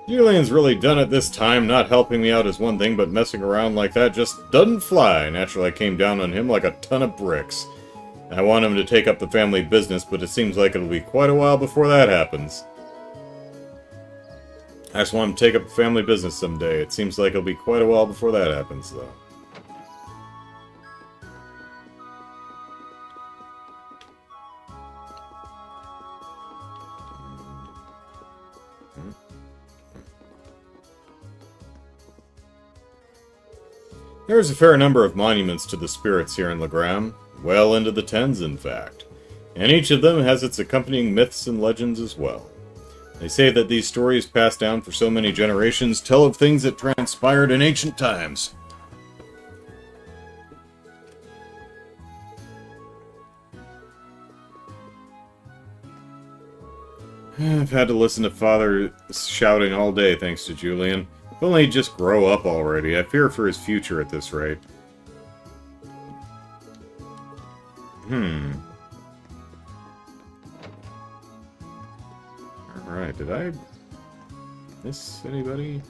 Speaker 1: Julian's really done it this time. Not helping me out is one thing, but messing around like that just doesn't fly. Naturally, I came down on him like a ton of bricks. I want him to take up the family business, but it seems like it'll be quite a while before that happens. I just want him to take up the family business someday. It seems like it'll be quite a while before that happens, though. There's a fair number of monuments to the spirits here in Legram, well into the tens in fact, and each of them has its accompanying myths and legends as well. They say that these stories passed down for so many generations tell of things that transpired in ancient times. I've had to listen to Father shouting all day thanks to Julian. If only he'd just grow up already. I fear for his future at this rate. Alright, did I miss anybody?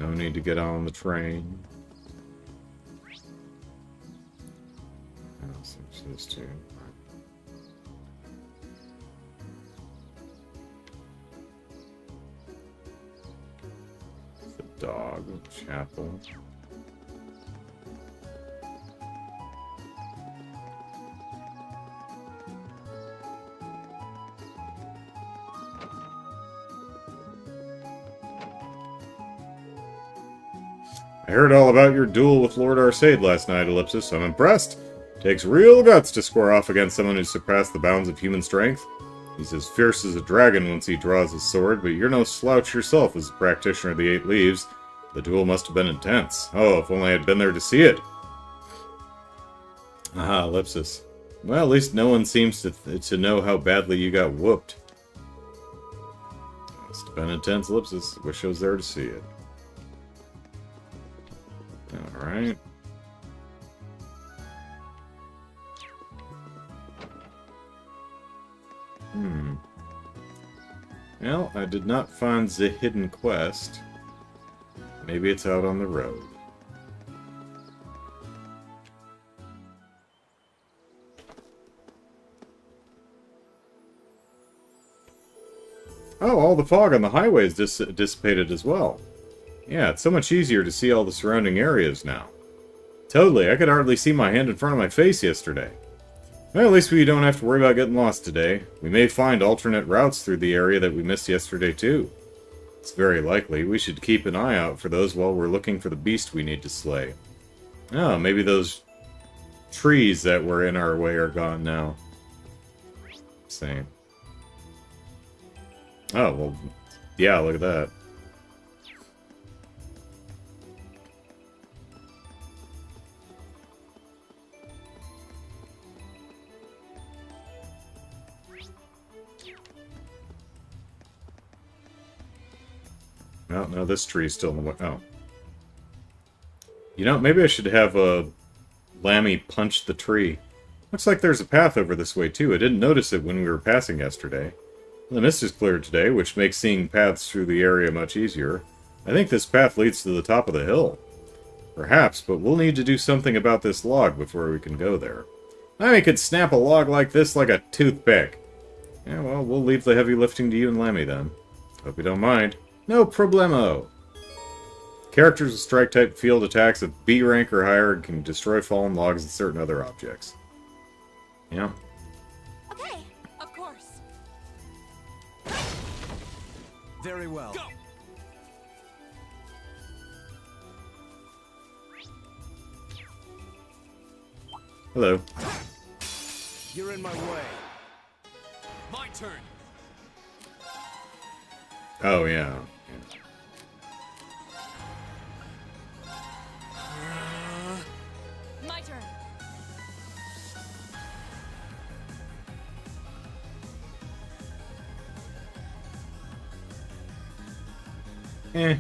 Speaker 1: No need to get on the train. Oh, so this too. Dog, chapel. I heard all about your duel with Lord Arseid last night, Ellipsis. I'm impressed. Takes real guts to square off against someone who's surpassed the bounds of human strength. He's as fierce as a dragon once he draws his sword, but you're no slouch yourself as a practitioner of the Eight Leaves. The duel must have been intense. Oh, if only I'd been there to see it. Ah, Ellipsis. Well, at least no one seems to know how badly you got whooped. Must have been intense, Ellipsis. Wish I was there to see it. Alright. Well, I did not find the hidden quest. Maybe it's out on the road. Oh, all the fog on the highway is dissipated as well. Yeah, it's so much easier to see all the surrounding areas now. Totally, I could hardly see my hand in front of my face yesterday. Well, at least we don't have to worry about getting lost today. We may find alternate routes through the area that we missed yesterday, too. It's very likely. We should keep an eye out for those while we're looking for the beast we need to slay. Oh, maybe those trees that were in our way are gone now. Same. Oh, well, yeah, look at that. Oh, no, this tree's still in the way. Oh. You know, maybe I should have Lammy punch the tree. Looks like there's a path over this way, too. I didn't notice it when we were passing yesterday. The mist is cleared today, which makes seeing paths through the area much easier. I think this path leads to the top of the hill. Perhaps, but we'll need to do something about this log before we can go there. Lammy could snap a log like this like a toothpick. Yeah, well, we'll leave the heavy lifting to you and Lammy then. Hope you don't mind. No problemo! Characters with strike-type field attacks of B rank or higher and can destroy fallen logs and certain other objects. Yeah.
Speaker 2: Okay.
Speaker 3: Of course.
Speaker 4: Very well.
Speaker 5: Go!
Speaker 1: Hello.
Speaker 4: You're in my way.
Speaker 5: My turn.
Speaker 1: Oh, yeah.
Speaker 3: My turn.
Speaker 1: Eh.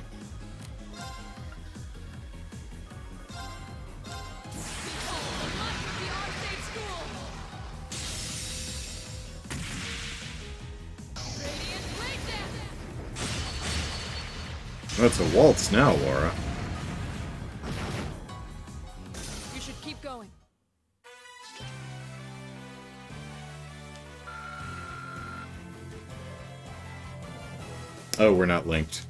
Speaker 1: That's a waltz now, Laura.
Speaker 3: You should keep going.
Speaker 1: Oh, we're not linked.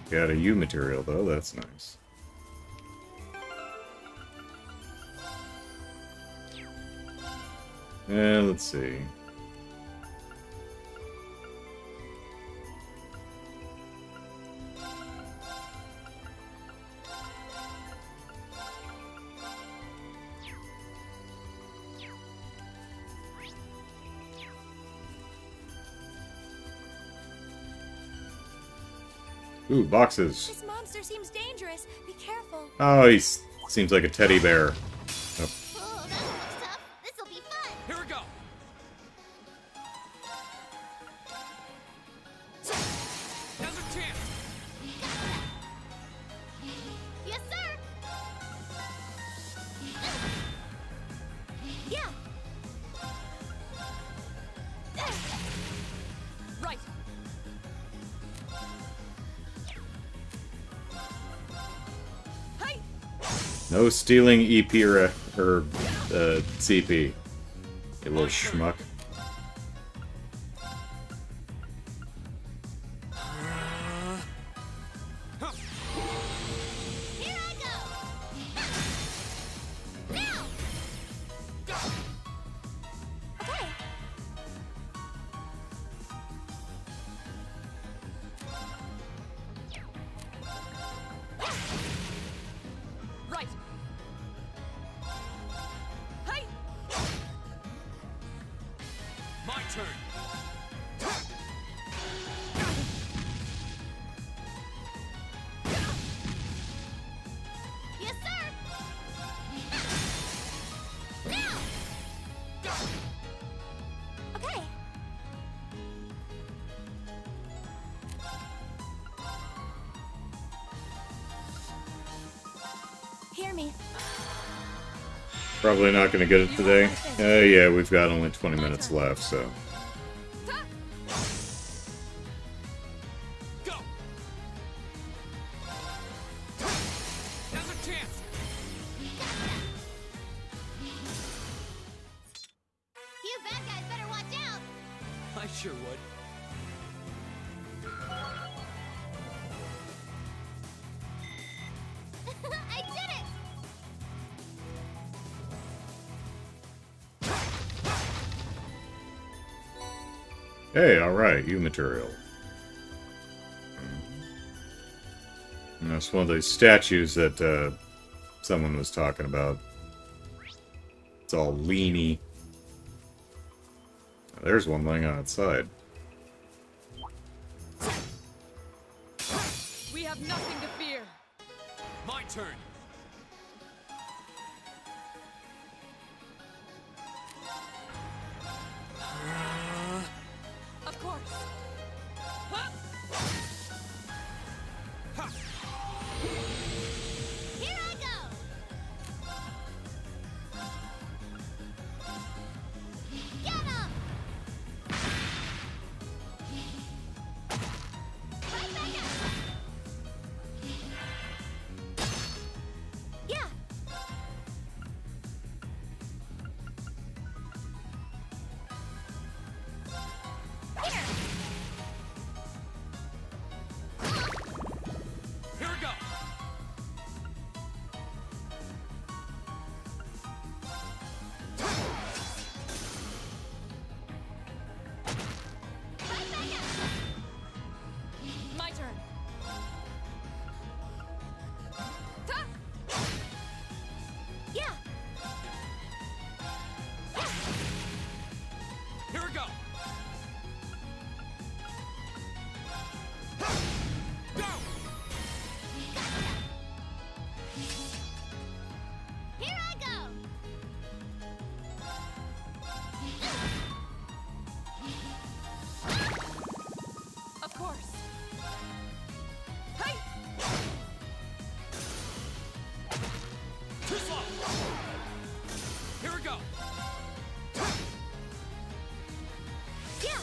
Speaker 1: Got a U material, though. That's nice. Let's see. Ooh, boxes.
Speaker 2: This monster seems dangerous. Be careful.
Speaker 1: Oh, he seems like a teddy bear. Oh.
Speaker 7: Oh, that looks tough. This'll be fun.
Speaker 5: Here we go. Now's our chance.
Speaker 7: Yes, sir.
Speaker 2: Yeah.
Speaker 3: Right. Hey.
Speaker 1: No stealing EP or CP. You little schmuck.
Speaker 7: Here I go. Now.
Speaker 2: Okay. Hear me.
Speaker 1: Probably not going to get it today. Yeah, we've got only 20 minutes left, so...
Speaker 5: Go! Now's a chance!
Speaker 7: You bad guys better watch out!
Speaker 5: I sure would.
Speaker 7: I did it!
Speaker 1: Hey, alright, you material. And that's one of those statues that someone was talking about. It's all leany. There's one laying outside.
Speaker 3: We have nothing to fear.
Speaker 5: My turn.
Speaker 3: Of course.
Speaker 7: Here I go! Get him! Right back up!
Speaker 2: Yeah.
Speaker 5: Here we go.
Speaker 3: My turn.
Speaker 2: Yeah.
Speaker 5: Here we go. Go!
Speaker 7: Here I go!
Speaker 3: Of course. Hey!
Speaker 5: Too slow. Here we go.
Speaker 2: Yeah.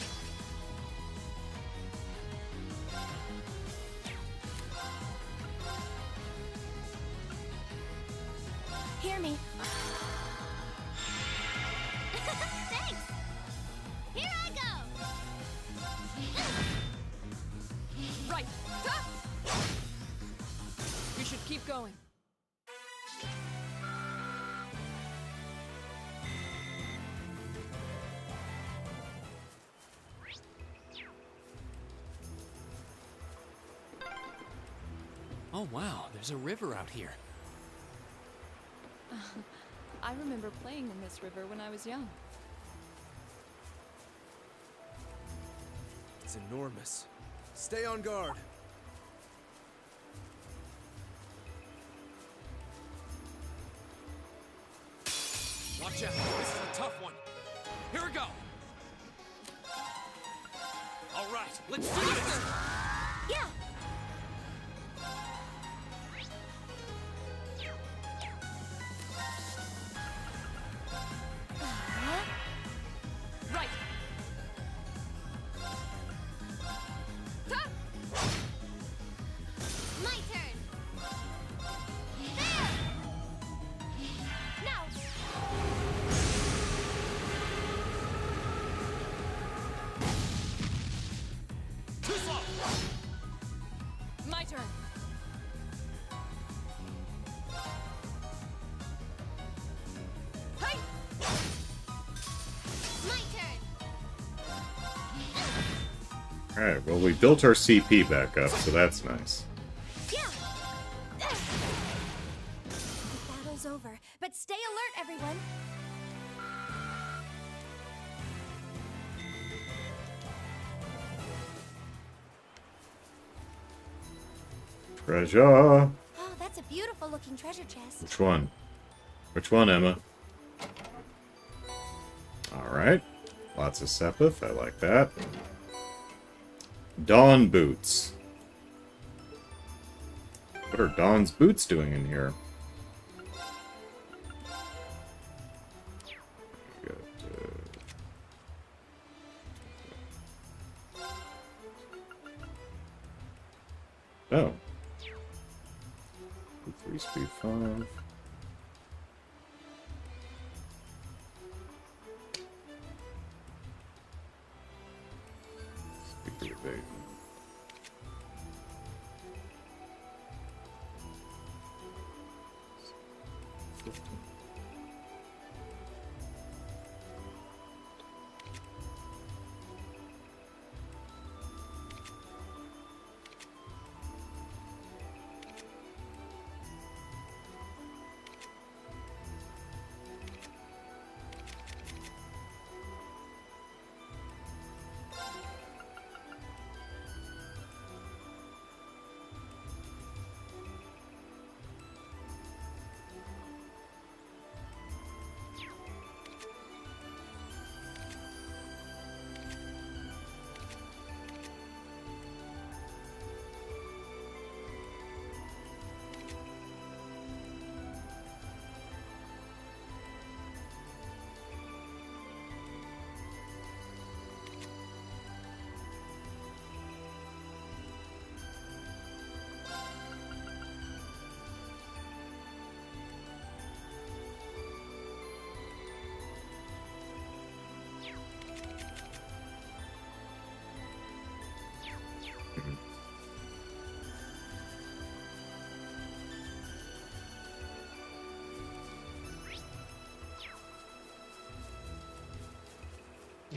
Speaker 2: Hear me.
Speaker 7: Thanks! Here I go!
Speaker 3: Right. We should keep going.
Speaker 5: Oh wow, there's a river out here.
Speaker 3: I remember playing in this river when I was young.
Speaker 4: It's enormous. Stay on guard.
Speaker 5: Watch out, this is a tough one. Here we go. All right, let's do this.
Speaker 2: Yeah.
Speaker 3: Right.
Speaker 7: My turn!
Speaker 2: Now.
Speaker 5: Too slow.
Speaker 3: My turn. Hey!
Speaker 7: My turn!
Speaker 1: Alright, well, we built our CP back up, so that's nice.
Speaker 2: Yeah. The battle's over, but stay alert, everyone.
Speaker 1: Treasure!
Speaker 2: Oh, that's a beautiful looking treasure chest.
Speaker 1: Which one? Which one, Emma? Alright. Lots of Sepith, I like that. Dawn boots. What are Dawn's boots doing in here? Speed 3, speed 5. Speed evade.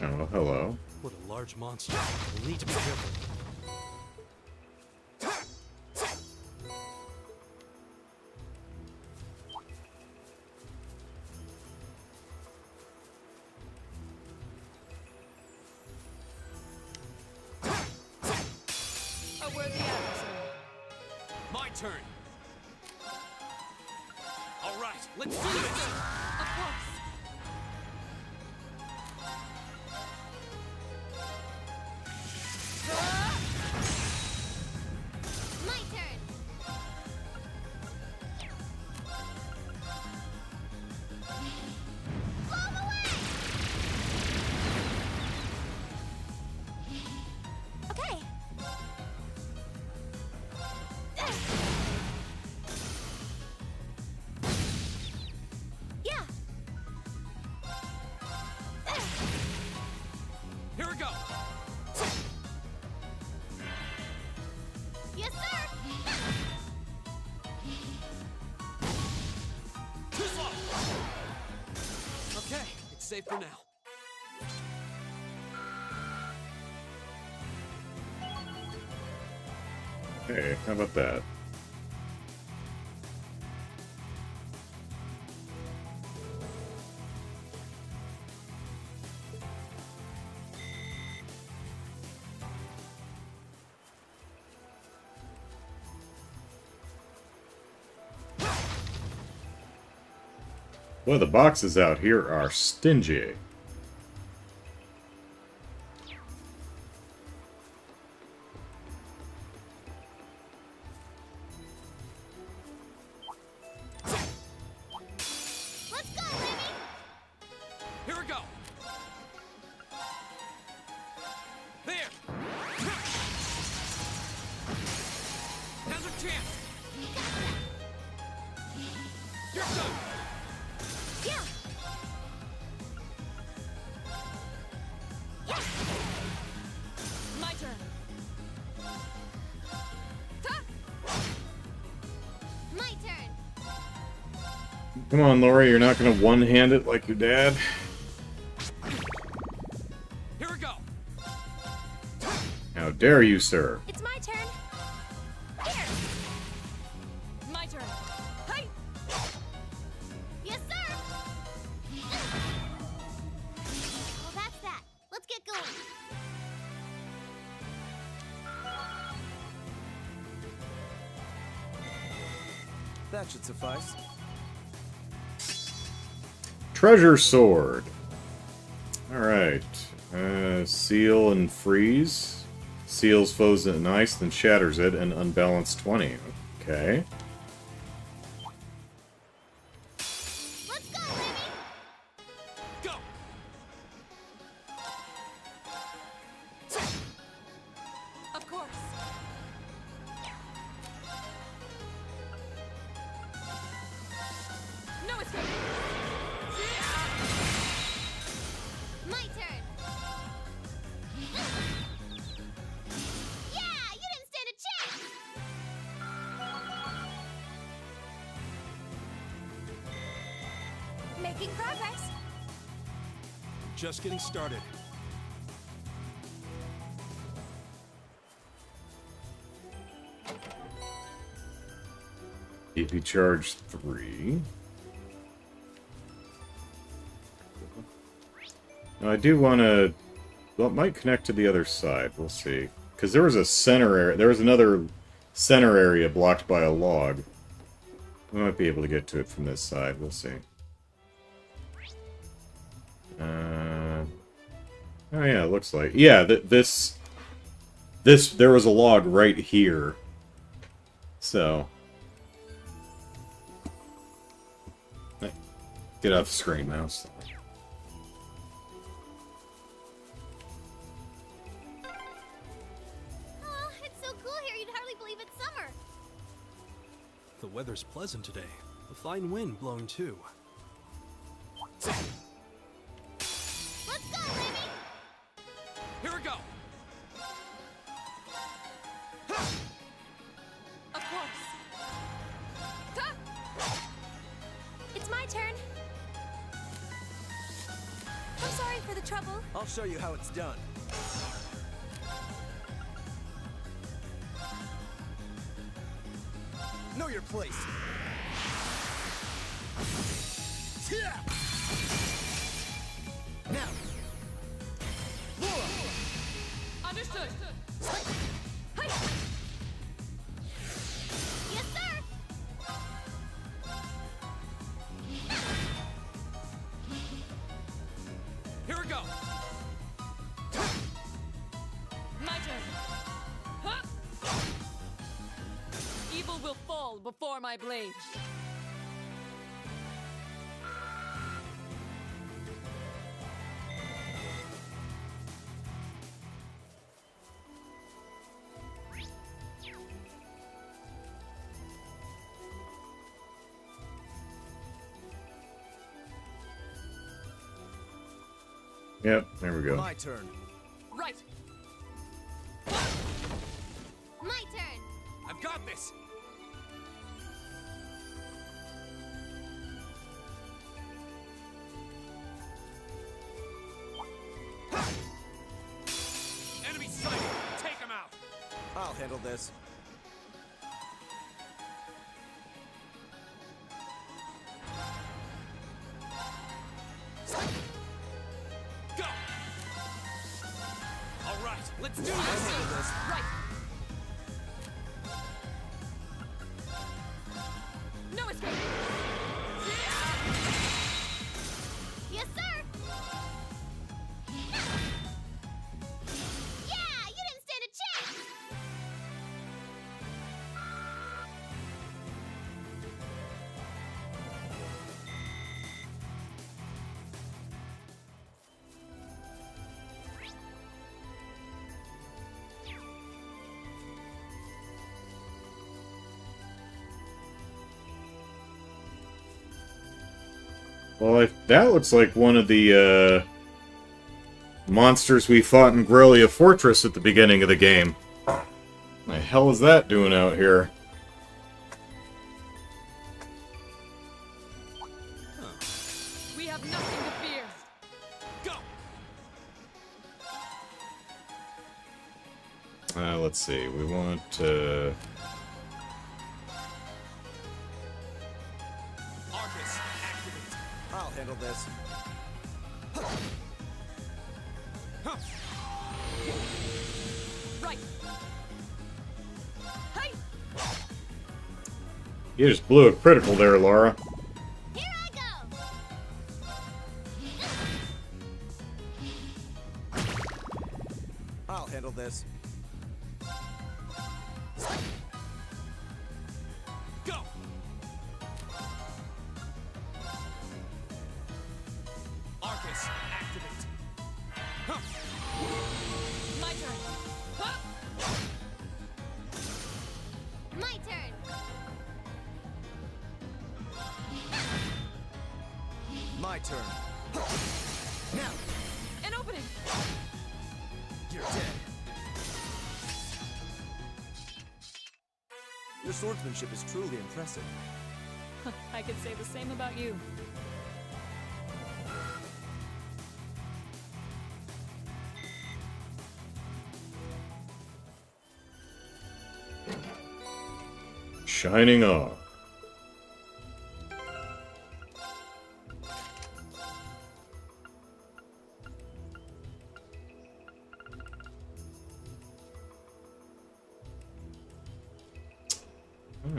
Speaker 1: Oh, hello.
Speaker 6: What a large monster. We'll need to be careful.
Speaker 3: A worthy adversary.
Speaker 5: My turn. All right, let's do this.
Speaker 3: Of course.
Speaker 7: My turn. Blow 'em away!
Speaker 2: Okay. Yeah.
Speaker 5: Here we go.
Speaker 7: Yes, sir!
Speaker 5: Too slow. Okay, it's safe for now.
Speaker 1: Hey, how about that? Well, the boxes out here are stingy.
Speaker 7: Let's go, baby!
Speaker 5: Here we go. There. Now's our chance. You're done.
Speaker 2: Yeah. Yeah.
Speaker 3: My turn.
Speaker 7: My turn.
Speaker 1: Come on, Lori, you're not gonna one-hand it like your dad?
Speaker 5: Here we go.
Speaker 1: How dare you, sir?
Speaker 2: It's my turn. Here.
Speaker 3: My turn. Hey!
Speaker 7: Yes, sir! Well, that's that. Let's get going.
Speaker 4: That should suffice.
Speaker 1: Treasure sword. Alright. Seal and freeze. Seals foes in ice, then shatters it, and unbalanced 20. Okay.
Speaker 7: Let's go, baby!
Speaker 5: Go.
Speaker 3: Of course.
Speaker 2: Making progress.
Speaker 6: Just getting started.
Speaker 1: EP charge 3. Now I do want to... Well, it might connect to the other side. We'll see. Because there was a center area... There was another center area blocked by a log. We might be able to get to it from this side. We'll see. Oh yeah, it looks like... Yeah, this... There was a log right here. So... Get off the screen, mouse.
Speaker 7: Oh, it's so cool here, you'd hardly believe it's summer.
Speaker 6: The weather's pleasant today. A fine wind blowing too.
Speaker 7: Let's go, Remy!
Speaker 5: Here we go!
Speaker 2: Of course. It's my turn. I'm sorry for the trouble.
Speaker 4: I'll show you how it's done. Know your place. Now.
Speaker 3: Understood.
Speaker 2: Hi.
Speaker 7: Yes, sir!
Speaker 5: Here we go!
Speaker 3: My turn. Huh? Evil will fall before my blade.
Speaker 1: Yep, there we go.
Speaker 4: My turn.
Speaker 3: Right.
Speaker 7: My turn!
Speaker 5: I've got this! Enemy sighted! Take him out!
Speaker 4: I'll handle this.
Speaker 5: Go! All right, let's do
Speaker 4: I'll
Speaker 5: this!
Speaker 4: handle this.
Speaker 3: Right. No escape.
Speaker 7: Yes, sir! Yeah, you didn't stand a chance!
Speaker 1: Well, that looks like one of the monsters we fought in Grellia Fortress at the beginning of the game. The hell is that doing out here?
Speaker 3: We have nothing to fear.
Speaker 5: Go!
Speaker 1: Let's see. We want
Speaker 5: Arcus, activate!
Speaker 4: I'll handle this.
Speaker 3: Right. Hey.
Speaker 1: You just blew a critical there, Laura.
Speaker 7: Here I go!
Speaker 4: I'll handle this.
Speaker 5: Go! Arcus, activate! Huh.
Speaker 3: My turn. Huh?
Speaker 7: My turn!
Speaker 4: My turn. Now,
Speaker 3: An opening.
Speaker 4: you're dead. Your swordsmanship is truly impressive.
Speaker 3: I could say the same about you.
Speaker 1: Shining Awe.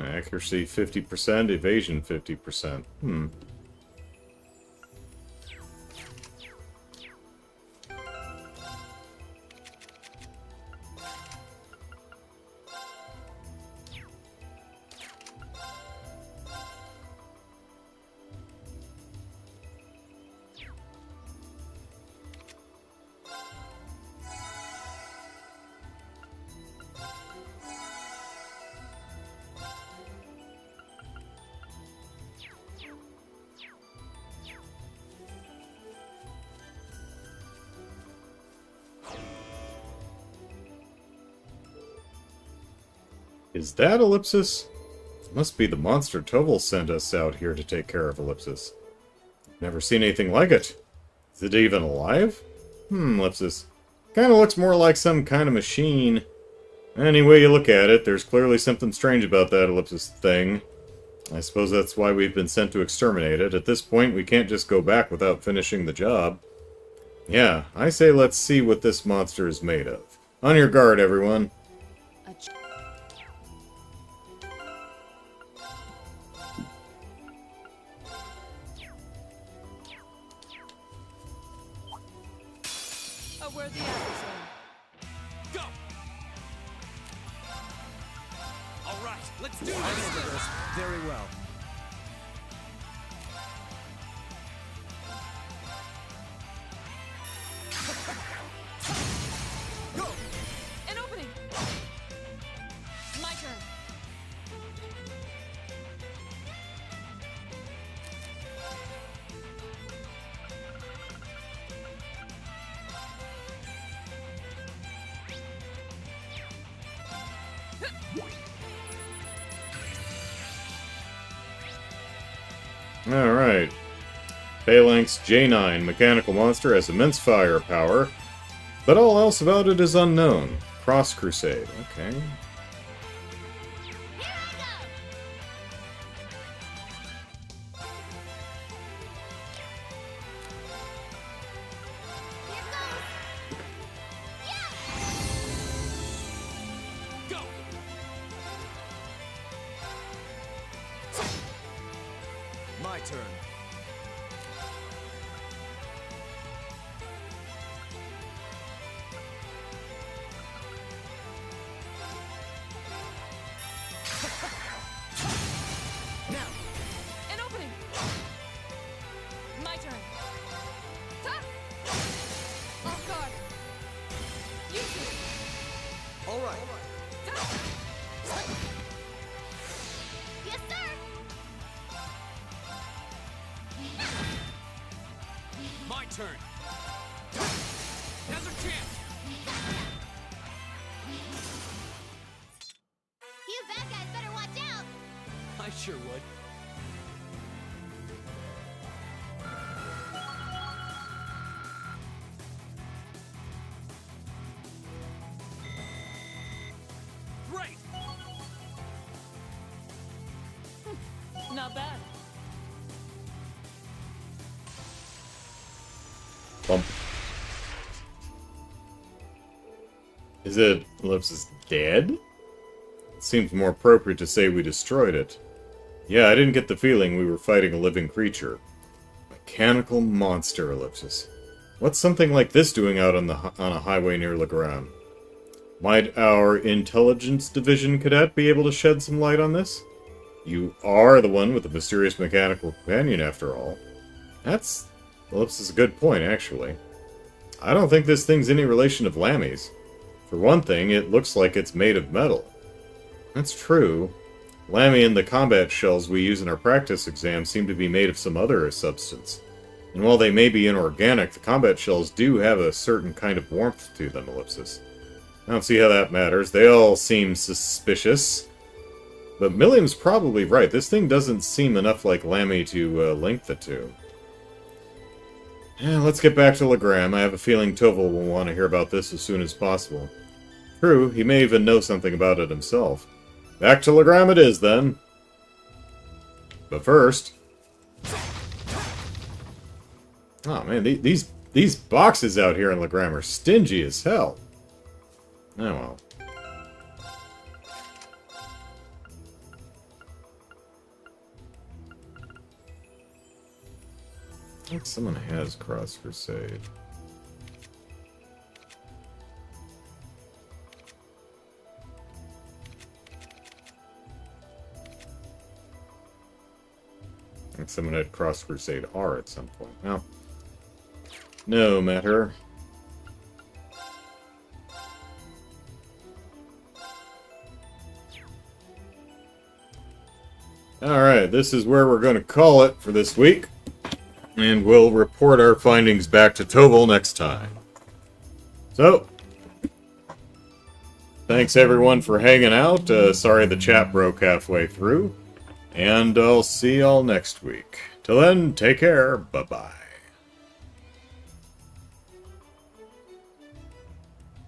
Speaker 1: Accuracy 50%, evasion 50%. Is that Ellipsis? Must be the monster Toval sent us out here to take care of Ellipsis. Never seen anything like it. Is it even alive? Ellipsis. Kinda looks more like some kind of machine. Any way you look at it, there's clearly something strange about that Ellipsis thing. I suppose that's why we've been sent to exterminate it. At this point, we can't just go back without finishing the job. Yeah, I say let's see what this monster is made of. On your guard, everyone.
Speaker 3: A worthy adversary.
Speaker 5: Go! All right, let's do this.
Speaker 4: Very well.
Speaker 5: Go!
Speaker 3: An opening. My turn.
Speaker 1: Alright. Phalanx J9, mechanical monster, has immense firepower, but all else about it is unknown. Cross Crusade, okay.
Speaker 5: Go!
Speaker 4: My turn. Now.
Speaker 3: An opening. My turn. Ta! Off guard. You two.
Speaker 4: All right.
Speaker 7: Yes, sir!
Speaker 5: My turn. Now's our chance.
Speaker 7: You bad guys better watch out!
Speaker 5: I sure would. Great!
Speaker 3: Not bad.
Speaker 1: Bump. Is it Ellipsis dead? It seems more appropriate to say we destroyed it. Yeah, I didn't get the feeling we were fighting a living creature. Mechanical monster, Ellipsis. What's something like this doing out on a highway near Legrand? Might our Intelligence Division cadet be able to shed some light on this? You are the one with the mysterious mechanical companion, after all. That's... Ellipsis is a good point, actually. I don't think this thing's any relation of Lammy's. For one thing, it looks like it's made of metal. That's true. Lammy and the combat shells we use in our practice exams seem to be made of some other substance. And while they may be inorganic, the combat shells do have a certain kind of warmth to them, Ellipsis. I don't see how that matters. They all seem suspicious. But Milliam's probably right. This thing doesn't seem enough like Lammy to link the two. Yeah, let's get back to Legrand. I have a feeling Toval will want to hear about this as soon as possible. True, he may even know something about it himself. Back to Legram it is, then. But first... Oh, man, these boxes out here in Legram are stingy as hell. Oh, well. I think someone has Cross Crusade. I think someone had Cross Crusade R at some point. Well, no matter. Alright, this is where we're going to call it for this week. And we'll report our findings back to Toval next time. So, thanks everyone for hanging out. Sorry the chat broke halfway through. And I'll see y'all next week. Till then, take care. Bye-bye.